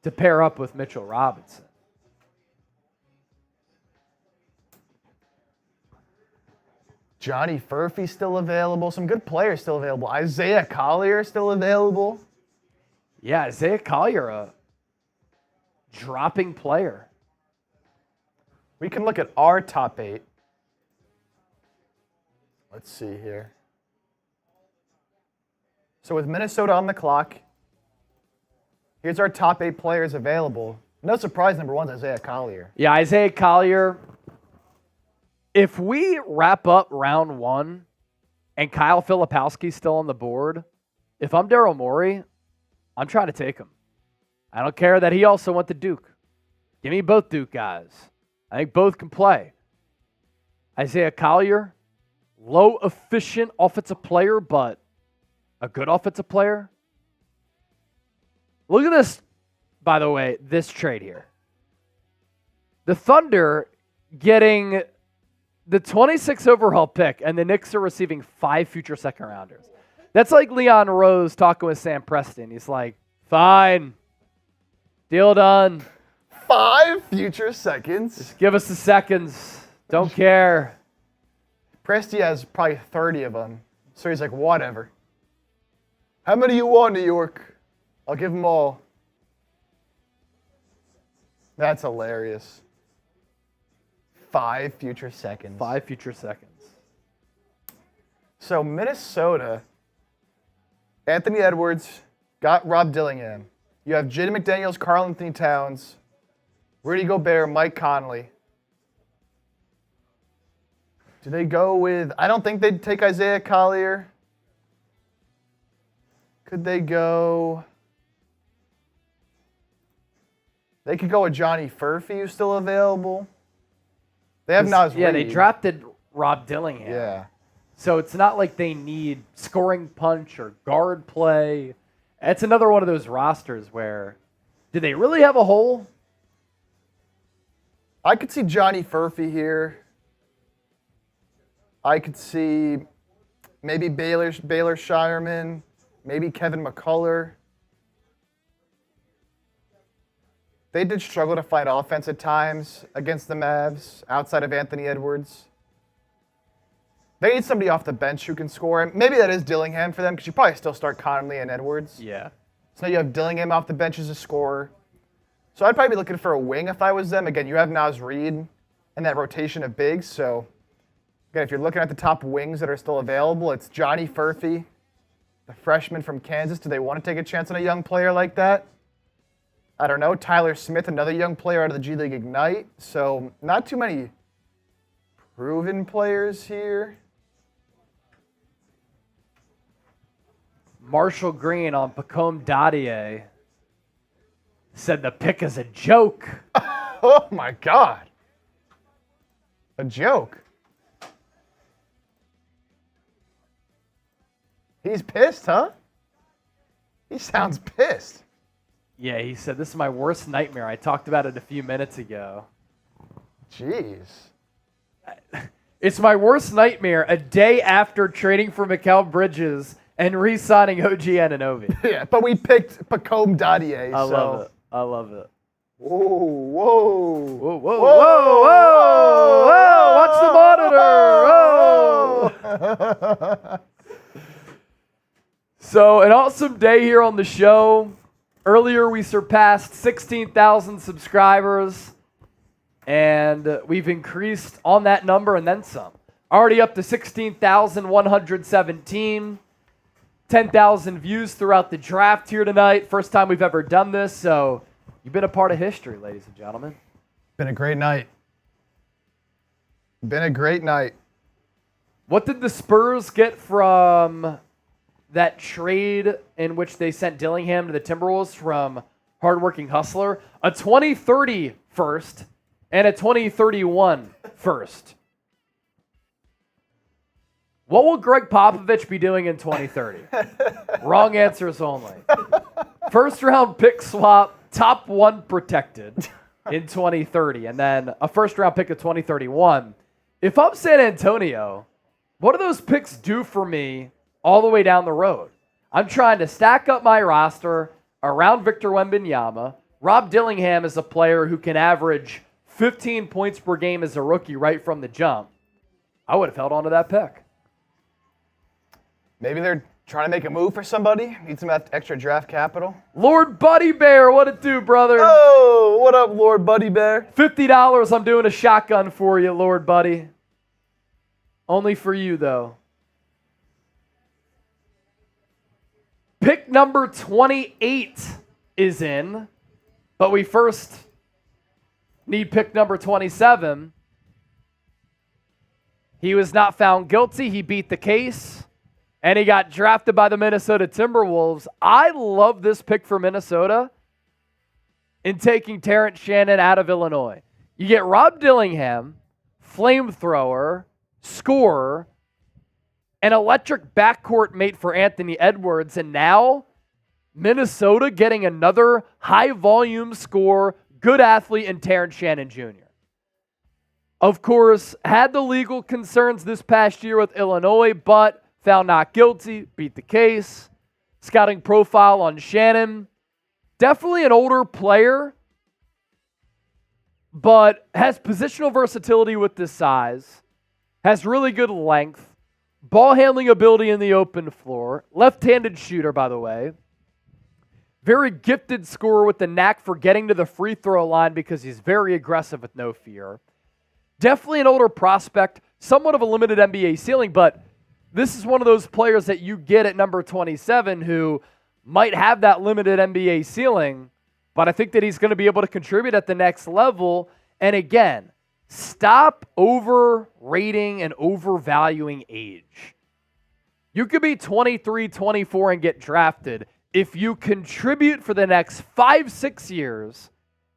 Speaker 1: to pair up with Mitchell Robinson.
Speaker 2: Johnny Furphy still available. Some good players still available. Isaiah Collier still available.
Speaker 1: Yeah, Isaiah Collier, a dropping player.
Speaker 2: We can look at our top 8. Let's see here. So with Minnesota on the clock, here's our top 8 players available. No surprise, number 1 is Isaiah Collier.
Speaker 1: Yeah, Isaiah Collier. If we wrap up round 1 and Kyle Filipowski's still on the board, if I'm Daryl Morey, I'm trying to take him. I don't care that he also went to Duke. Give me both Duke guys. I think both can play. Isaiah Collier, low efficient offensive player, but a good offensive player. Look at this, by the way, this trade here. The Thunder getting the 26 overall pick, and the Knicks are receiving 5 future second rounders. That's like Leon Rose talking with Sam Preston. He's like, fine, deal done.
Speaker 2: 5 future seconds.
Speaker 1: Just give us the seconds. Don't care.
Speaker 2: Presti has probably 30 of them. So he's like, whatever. How many you want, New York? I'll give them all. That's hilarious. 5 future seconds.
Speaker 1: 5 future seconds.
Speaker 2: So Minnesota, Anthony Edwards got Rob Dillingham. You have Jaden McDaniels, Karl Anthony Towns, Rudy Gobert, Mike Conley. Do they go with, I don't think they'd take Isaiah Collier. Could they go, they could go with Johnny Furphy, who's still available. They have Naz
Speaker 1: Yeah,
Speaker 2: Reid.
Speaker 1: they drafted Rob Dillingham.
Speaker 2: Yeah.
Speaker 1: So it's not like they need scoring punch or guard play. It's another one of those rosters where, do they really have a hole?
Speaker 2: I could see Johnny Furphy here. I could see maybe Baylor Shireman, maybe Kevin McCullough. They did struggle to find offense at times against the Mavs outside of Anthony Edwards. They need somebody off the bench who can score. Maybe that is Dillingham for them because you probably still start Conley and Edwards.
Speaker 1: Yeah.
Speaker 2: So now you have Dillingham off the bench as a scorer. So I'd probably be looking for a wing if I was them. Again, you have Naz Reid and that rotation of bigs. So again, if you're looking at the top wings that are still available, it's Johnny Furphy, the freshman from Kansas. Do they want to take a chance on a young player like that? I don't know. Tyler Smith, another young player out of the G League Ignite. So not too many proven players here.
Speaker 1: Marshall Green on Pacome Dadier said the pick is a joke.
Speaker 2: Oh my God. A joke. He's pissed, huh? He sounds pissed.
Speaker 1: Yeah, he said, this is my worst nightmare. I talked about it a few minutes ago.
Speaker 2: Jeez.
Speaker 1: It's my worst nightmare a day after trading for Mikal Bridges and re-signing OG Anunoby.
Speaker 2: Yeah, but we picked Pacome Dadier.
Speaker 1: I love it. I love it.
Speaker 2: Whoa, whoa.
Speaker 1: Whoa, whoa, whoa, whoa, whoa. Watch the monitor. Oh. So, an awesome day here on the show. Earlier, we surpassed 16,000 subscribers, and we've increased on that number and then some. Already up to 16,117. 10,000 views throughout the draft here tonight. First time we've ever done this, so you've been a part of history, ladies and gentlemen.
Speaker 2: Been a great night. Been a great night.
Speaker 1: What did the Spurs get from that trade in which they sent Dillingham to the Timberwolves from hardworking hustler? A 2030 first and a 2031 first. What will Greg Popovich be doing in 2030? Wrong answers only. First round pick swap, top 1 protected in 2030, and then a first-round pick of 2031. If I'm San Antonio, what do those picks do for me all the way down the road? I'm trying to stack up my roster around Victor Wembanyama. Rob Dillingham is a player who can average 15 points per game as a rookie right from the jump. I would have held on to that pick.
Speaker 2: Maybe they're trying to make a move for somebody. Need some extra draft capital.
Speaker 1: Lord Buddy Bear, what it do, brother?
Speaker 2: Oh, what up, Lord Buddy Bear?
Speaker 1: $50, I'm doing a shotgun for you, Lord Buddy. Only for you, though. Pick number 28 is in, but we first need pick number 27. He was not found guilty. He beat the case, and he got drafted by the Minnesota Timberwolves. I love this pick for Minnesota in taking Terrence Shannon out of Illinois. You get Rob Dillingham, flamethrower, scorer, an electric backcourt mate for Anthony Edwards, and now Minnesota getting another high-volume scorer, good athlete in Terrence Shannon Jr. Of course, had the legal concerns this past year with Illinois, but found not guilty, beat the case. Scouting profile on Shannon. Definitely an older player, but has positional versatility with this size. Has really good length. Ball handling ability in the open floor. Left-handed shooter, by the way. Very gifted scorer with the knack for getting to the free throw line because he's very aggressive with no fear. Definitely an older prospect. Somewhat of a limited NBA ceiling, but this is one of those players that you get at number 27 who might have that limited NBA ceiling, but I think that he's going to be able to contribute at the next level. And again, stop overrating and overvaluing age. You could be 23, 24 and get drafted. If you contribute for the next 5-6 years,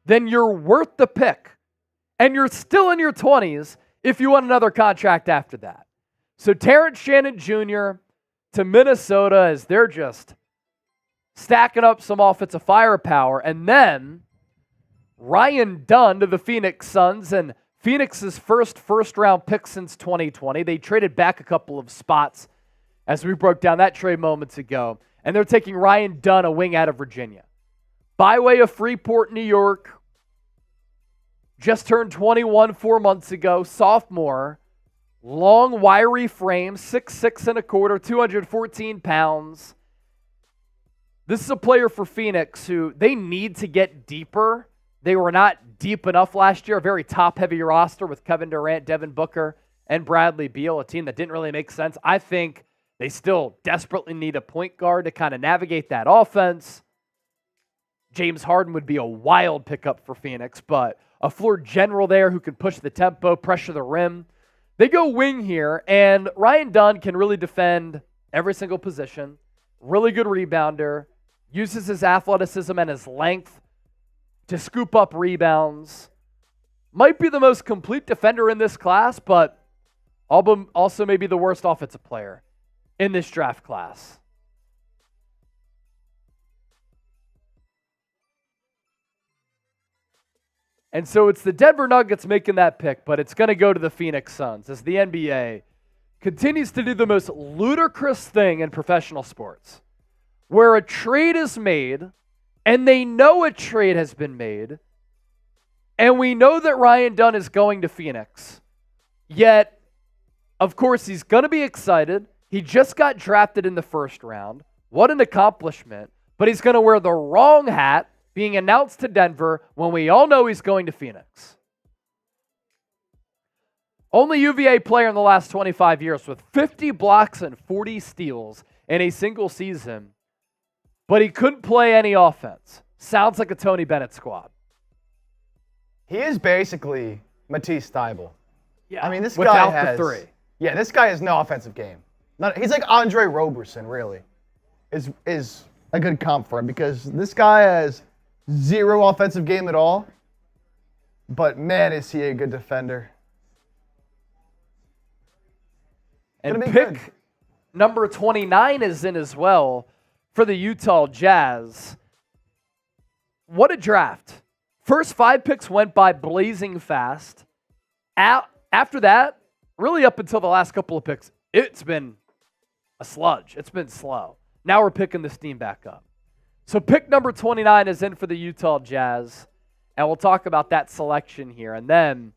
Speaker 1: then you're worth the pick. And you're still in your 20s if you want another contract after that. So Terrence Shannon Jr. to Minnesota as they're just stacking up some offensive firepower. And then Ryan Dunn to the Phoenix Suns, and Phoenix's first-round pick since 2020. They traded back a couple of spots as we broke down that trade moments ago. And they're taking Ryan Dunn, a wing out of Virginia. By way of Freeport, New York. Just turned 21 4 months ago. Sophomore. Long, wiry frame. 6'6 and a quarter. 214 pounds. This is a player for Phoenix who they need to get deeper. They were not deep enough last year. A very top-heavy roster with Kevin Durant, Devin Booker, and Bradley Beal. A team that didn't really make sense. I think they still desperately need a point guard to kind of navigate that offense. James Harden would be a wild pickup for Phoenix, but a floor general there who can push the tempo, pressure the rim. They go wing here, and Ryan Dunn can really defend every single position. Really good rebounder. Uses his athleticism and his length to scoop up rebounds. Might be the most complete defender in this class, but also maybe the worst offensive player in this draft class. And so it's the Denver Nuggets making that pick, but it's going to go to the Phoenix Suns as the NBA continues to do the most ludicrous thing in professional sports, where a trade is made, and they know a trade has been made, and we know that Ryan Dunn is going to Phoenix. Yet, of course, he's going to be excited. He just got drafted in the first round. What an accomplishment. But he's going to wear the wrong hat being announced to Denver when we all know he's going to Phoenix. Only UVA player in the last 25 years with 50 blocks and 40 steals in a single season, but he couldn't play any offense. Sounds like a Tony Bennett squad.
Speaker 2: He is basically Matisse Thybulle.
Speaker 1: Yeah,
Speaker 2: I mean, this
Speaker 1: without
Speaker 2: guy has
Speaker 1: the three.
Speaker 2: Yeah, this guy has no offensive game. He's like Andre Roberson, really. Is a good comp for him because this guy has zero offensive game at all. But man, is he a good defender.
Speaker 1: And pick number 29 is in as well for the Utah Jazz. what a draft. First 5 picks went by blazing fast. After that, really up until the last couple of picks, it's been a sludge. It's been slow. Now we're picking the steam back up. So pick number 29 is in for the Utah Jazz, and we'll talk about that selection here. And then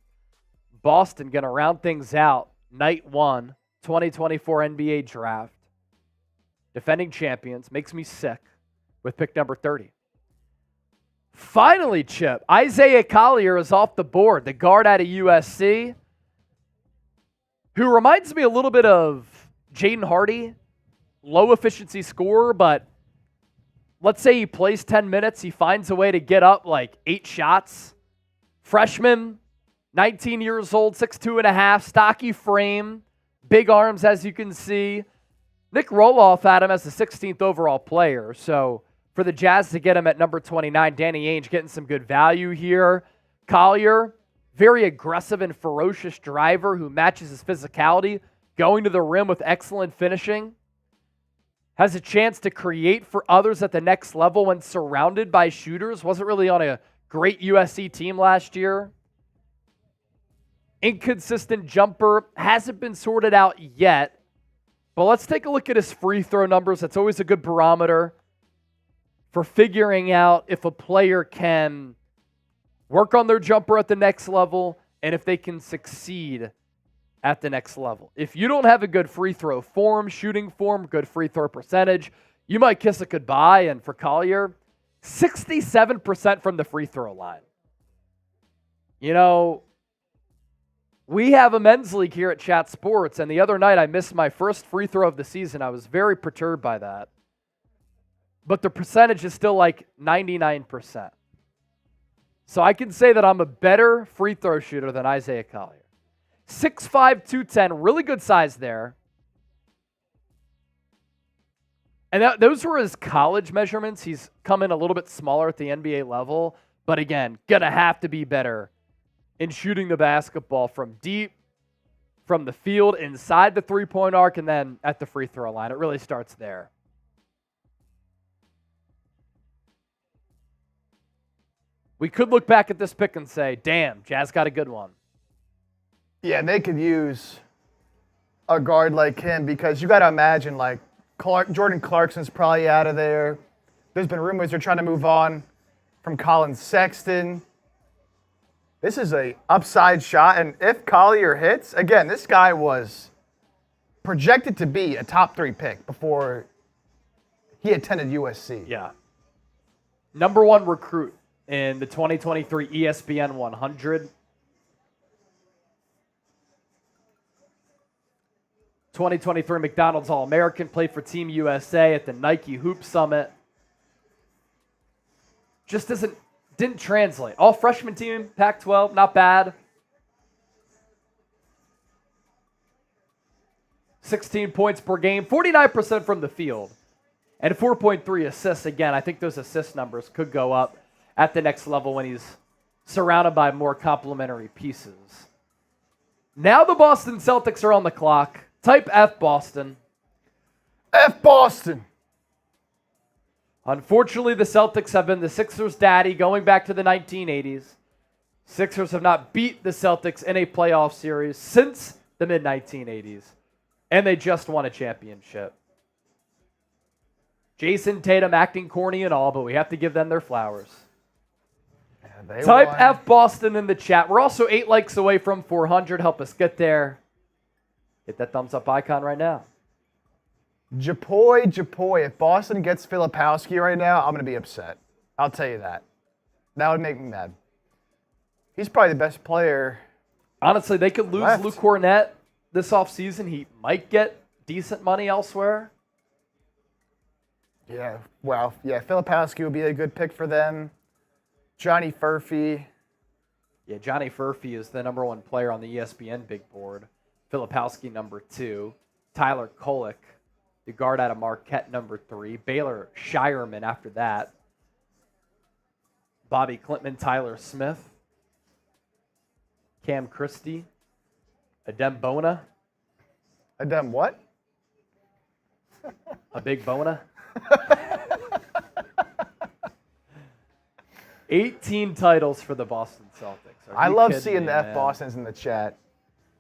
Speaker 1: Boston going to round things out. Night 1, 2024 NBA Draft. Defending champions. Makes me sick with pick number 30. Finally, Chip, Isaiah Collier is off the board, the guard out of USC, who reminds me a little bit of Jaden Hardy, low efficiency scorer, but let's say he plays 10 minutes, he finds a way to get up like 8 shots. Freshman, 19 years old, 6'2.5", stocky frame, big arms as you can see. Nick Roloff had him as the 16th overall player, so for the Jazz to get him at number 29, Danny Ainge getting some good value here. Collier, very aggressive and ferocious driver who matches his physicality, going to the rim with excellent finishing. Has a chance to create for others at the next level when surrounded by shooters. Wasn't really on a great USC team last year. Inconsistent jumper. Hasn't been sorted out yet. But let's take a look at his free throw numbers. That's always a good barometer for figuring out if a player can work on their jumper at the next level and if they can succeed at the next level. If you don't have a good free throw form, shooting form, good free throw percentage, you might kiss it goodbye. And for Collier, 67% from the free throw line. You know, we have a men's league here at Chat Sports, and the other night I missed my first free throw of the season. I was very perturbed by that. But the percentage is still like 99%. So I can say that I'm a better free throw shooter than Isaiah Collier. 6'5", 210, really good size there. And those were his college measurements. He's come in a little bit smaller at the NBA level, but again, going to have to be better in shooting the basketball from deep, from the field, inside the three-point arc, and then at the free throw line. It really starts there. We could look back at this pick and say, damn, Jazz got a good one.
Speaker 2: Yeah, and they could use a guard like him because you got to imagine, like, Jordan Clarkson's probably out of there. There's been rumors they're trying to move on from Colin Sexton. This is a upside shot, and if Collier hits, again, this guy was projected to be a top 3 pick before he attended USC.
Speaker 1: Yeah. Number 1 recruit in the 2023 ESPN 100. 2023 McDonald's All-American, played for Team USA at the Nike Hoop Summit. Just didn't translate. All freshman team, Pac-12, not bad. 16 points per game, 49% from the field, and 4.3 assists. Again, I think those assist numbers could go up at the next level when he's surrounded by more complementary pieces. Now the Boston Celtics are on the clock. Type F Boston.
Speaker 2: F Boston.
Speaker 1: Unfortunately, the Celtics have been the Sixers' daddy going back to the 1980s. Sixers have not beat the Celtics in a playoff series since the mid-1980s, and they just won a championship. Jason Tatum acting corny and all, but we have to give them their flowers.
Speaker 2: Yeah,
Speaker 1: Type
Speaker 2: won.
Speaker 1: F Boston in the chat. We're also 8 likes away from 400. Help us get there. Hit that thumbs up icon right now.
Speaker 2: Japoy. If Boston gets Filipowski right now, I'm going to be upset. I'll tell you that. That would make me mad. He's probably the best player.
Speaker 1: Honestly, they could lose
Speaker 2: left.
Speaker 1: Luke Cornett this offseason. He might get decent money elsewhere.
Speaker 2: Yeah, well, yeah, Filipowski would be a good pick for them. Johnny Furphy.
Speaker 1: Yeah, Johnny Furphy is the number 1 player on the ESPN big board. Filipowski, number 2. Tyler Kolek, the guard out of Marquette, number 3. Baylor Shireman after that. Bobby Klintman, Tyler Smith. Cam Christie. Adem Bona.
Speaker 2: Adem what?
Speaker 1: A big Bona. 18 titles for the Boston Celtics.
Speaker 2: I love seeing the F Bostons in the chat.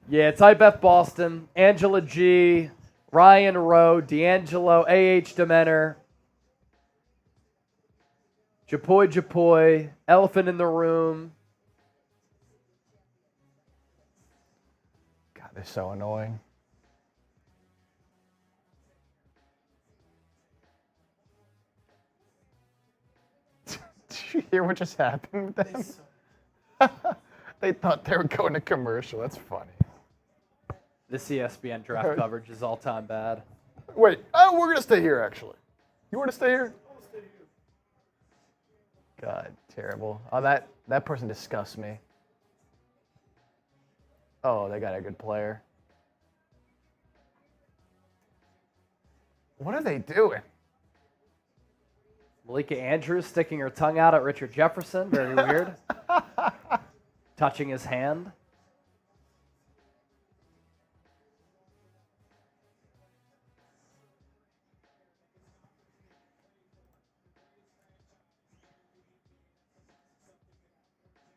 Speaker 1: Yeah, type F Boston, Angela G, Ryan Rowe, D'Angelo, A.H. Demeter, Japoy, Elephant in the Room.
Speaker 2: God, they're so annoying. Did you hear what just happened with them? They thought they were going to commercial. That's funny.
Speaker 1: This ESPN draft coverage is all-time bad.
Speaker 2: Wait, we're going to stay here, actually. You want to stay here? God, terrible. Oh, that person disgusts me. Oh, they got a good player. What are they doing?
Speaker 1: Malika Andrews sticking her tongue out at Richard Jefferson. Very weird. Touching his hand.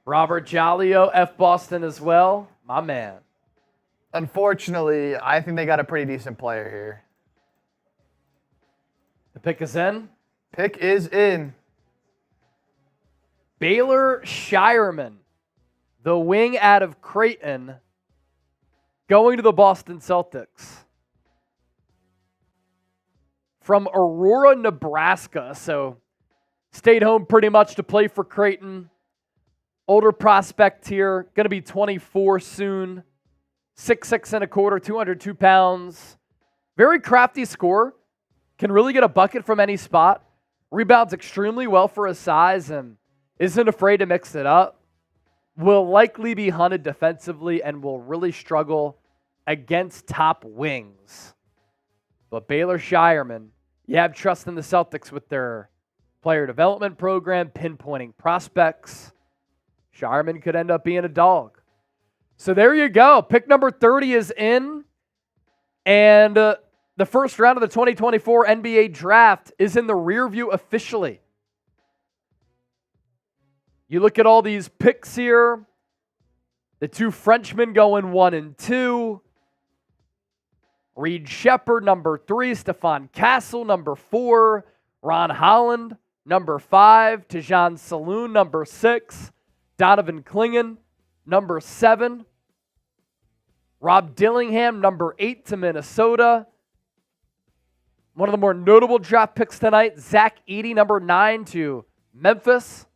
Speaker 1: Robert Jalio, F Boston as well. My man.
Speaker 2: Unfortunately, I think they got a pretty decent player here.
Speaker 1: The pick is in.
Speaker 2: Pick is in.
Speaker 1: Baylor Shireman, the wing out of Creighton, going to the Boston Celtics. From Aurora, Nebraska. So stayed home pretty much to play for Creighton. Older prospect here, going to be 24 soon. 6'6" and a quarter, 202 pounds. Very crafty scorer. Can really get a bucket from any spot. Rebounds extremely well for his size and isn't afraid to mix it up. Will likely be hunted defensively and will really struggle against top wings. But Baylor Shireman, you have trust in the Celtics with their player development program, pinpointing prospects. Shireman could end up being a dog. So there you go. Pick number 30 is in. And the first round of the 2024 NBA draft is in the rear view officially. You look at all these picks here. The two Frenchmen going 1 and 2. Reed Sheppard, number 3. Stephon Castle, number 4. Ron Holland, number 5. Tijan Salün, number 6. Donovan Clingan, number 7. Rob Dillingham, number 8 to Minnesota. One of the more notable draft picks tonight, Zach Edey, number 9 to Memphis.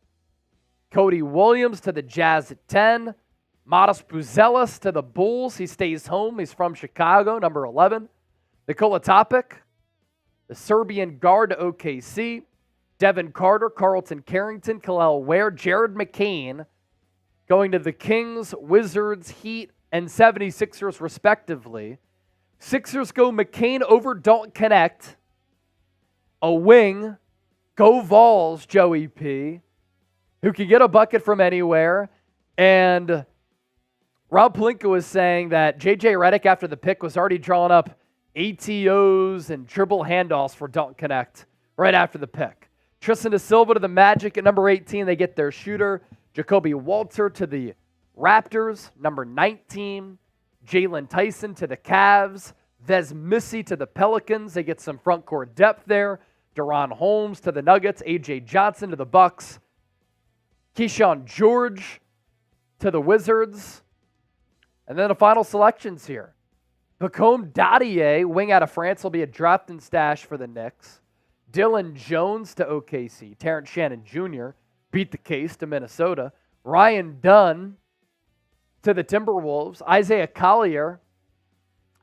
Speaker 1: Cody Williams to the Jazz at 10. Modest Buzelis to the Bulls. He stays home. He's from Chicago, number 11. Nikola Topic, the Serbian guard to OKC. Devin Carter, Carlton Carrington, Khalil Ware, Jared McCain going to the Kings, Wizards, Heat, and 76ers respectively. Sixers go McCain over Dalton Connect. A wing. Go Vols, Joey P. Who can get a bucket from anywhere. And Rob Pelinka was saying that J.J. Redick, after the pick, was already drawing up ATOs and dribble handoffs for Dalton Connect right after the pick. Tristan to Silva to the Magic at number 18. They get their shooter. Jacoby Walter to the Raptors, number 19. Jalen Tyson to the Cavs. Vez Missy to the Pelicans. They get some front court depth there. Deron Holmes to the Nuggets. A.J. Johnson to the Bucks. Keyshawn George to the Wizards. And then the final selections here. Pacome Dadier, wing out of France, will be a draft and stash for the Knicks. Dylan Jones to OKC. Terrence Shannon Jr. beat the case to Minnesota. Ryan Dunn to the Timberwolves. Isaiah Collier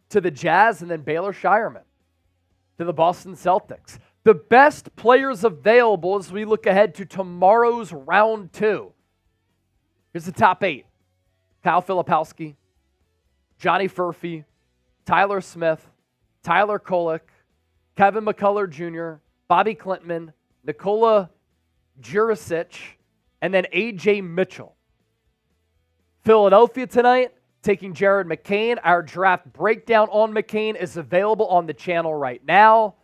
Speaker 1: to the Jazz. And then Baylor Shireman to the Boston Celtics. The best players available as we look ahead to tomorrow's round 2. Here's the top 8. Kyle Filipowski, Johnny Furphy, Tyler Smith, Tyler Kolek, Kevin McCullough Jr., Bobby Klintman, Nikola Jurisic, and then A.J. Mitchell. Philadelphia tonight, taking Jared McCain. Our draft breakdown on McCain is available on the channel right now.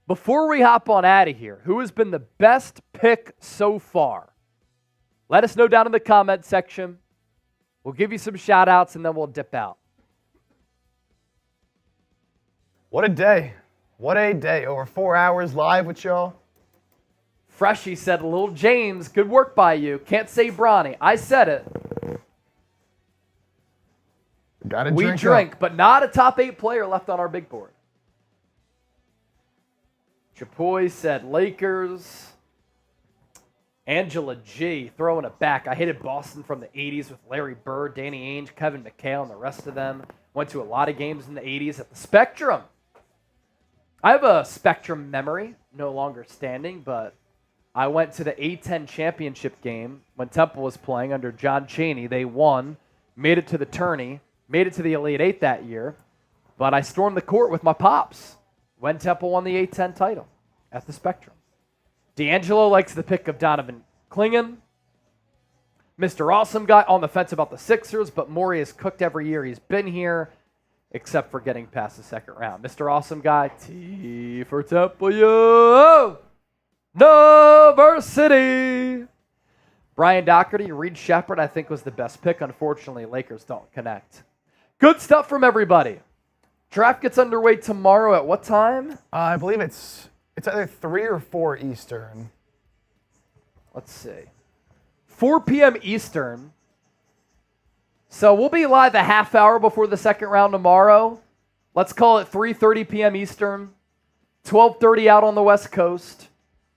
Speaker 1: Before we hop on out of here, who has been the best pick so far Let us know down in the comment section. We'll give you some shout outs and then we'll dip out.
Speaker 2: What a day. What a day. Over 4 hours live with y'all.
Speaker 1: Freshie said, Lil James, good work by you. Can't say Bronny. I said it. We drink, but not a top 8 player left on our big board. Chapoy said Lakers. Angela G throwing it back. I hated Boston from the 80s with Larry Bird, Danny Ainge, Kevin McHale, and the rest of them. Went to a lot of games in the 80s at the Spectrum. I have a Spectrum memory, no longer standing, but I went to the A10 championship game when Temple was playing under John Chaney. They won, made it to the tourney, made it to the Elite Eight that year, but I stormed the court with my pops when Temple won the A10 title at the Spectrum. D'Angelo likes the pick of Donovan Clingan. Mr. Awesome Guy on the fence about the Sixers, but Morey has cooked every year he's been here, except for getting past the second round. Mr. Awesome Guy, T for Temple, yo! University! Brian Doherty, Reed Sheppard, I think was the best pick. Unfortunately, Lakers don't connect. Good stuff from everybody. Draft gets underway tomorrow at what time?
Speaker 2: I believe it's either 3 or 4 Eastern.
Speaker 1: Let's see. 4 p.m. Eastern. So we'll be live a half hour before the second round tomorrow. Let's call it 3:30 p.m. Eastern. 12:30 out on the West Coast.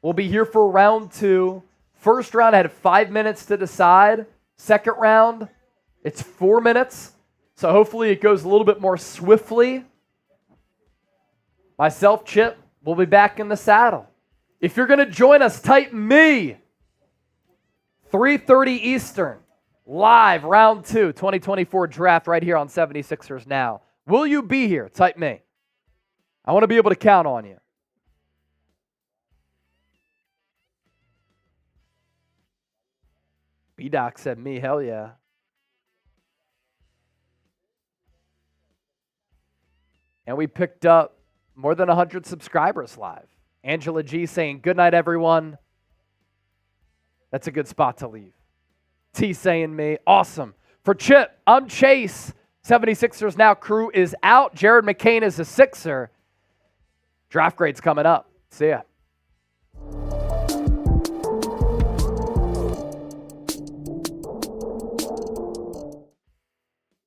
Speaker 1: We'll be here for round 2. First round, I had 5 minutes to decide. Second round, it's 4 minutes. So hopefully it goes a little bit more swiftly. Myself, Chip, we'll be back in the saddle. If you're going to join us, type me. 3:30 Eastern. Live round 2, 2024 draft right here on 76ers Now. Will you be here? Type me. I want to be able to count on you. B-Doc said me. Hell yeah. And we picked up more than 100 subscribers live. Angela G saying, good night, everyone. That's a good spot to leave. T saying me, awesome. For Chip, I'm Chase. 76ers Now crew is out. Jared McCain is a Sixer. Draft grade's coming up. See ya.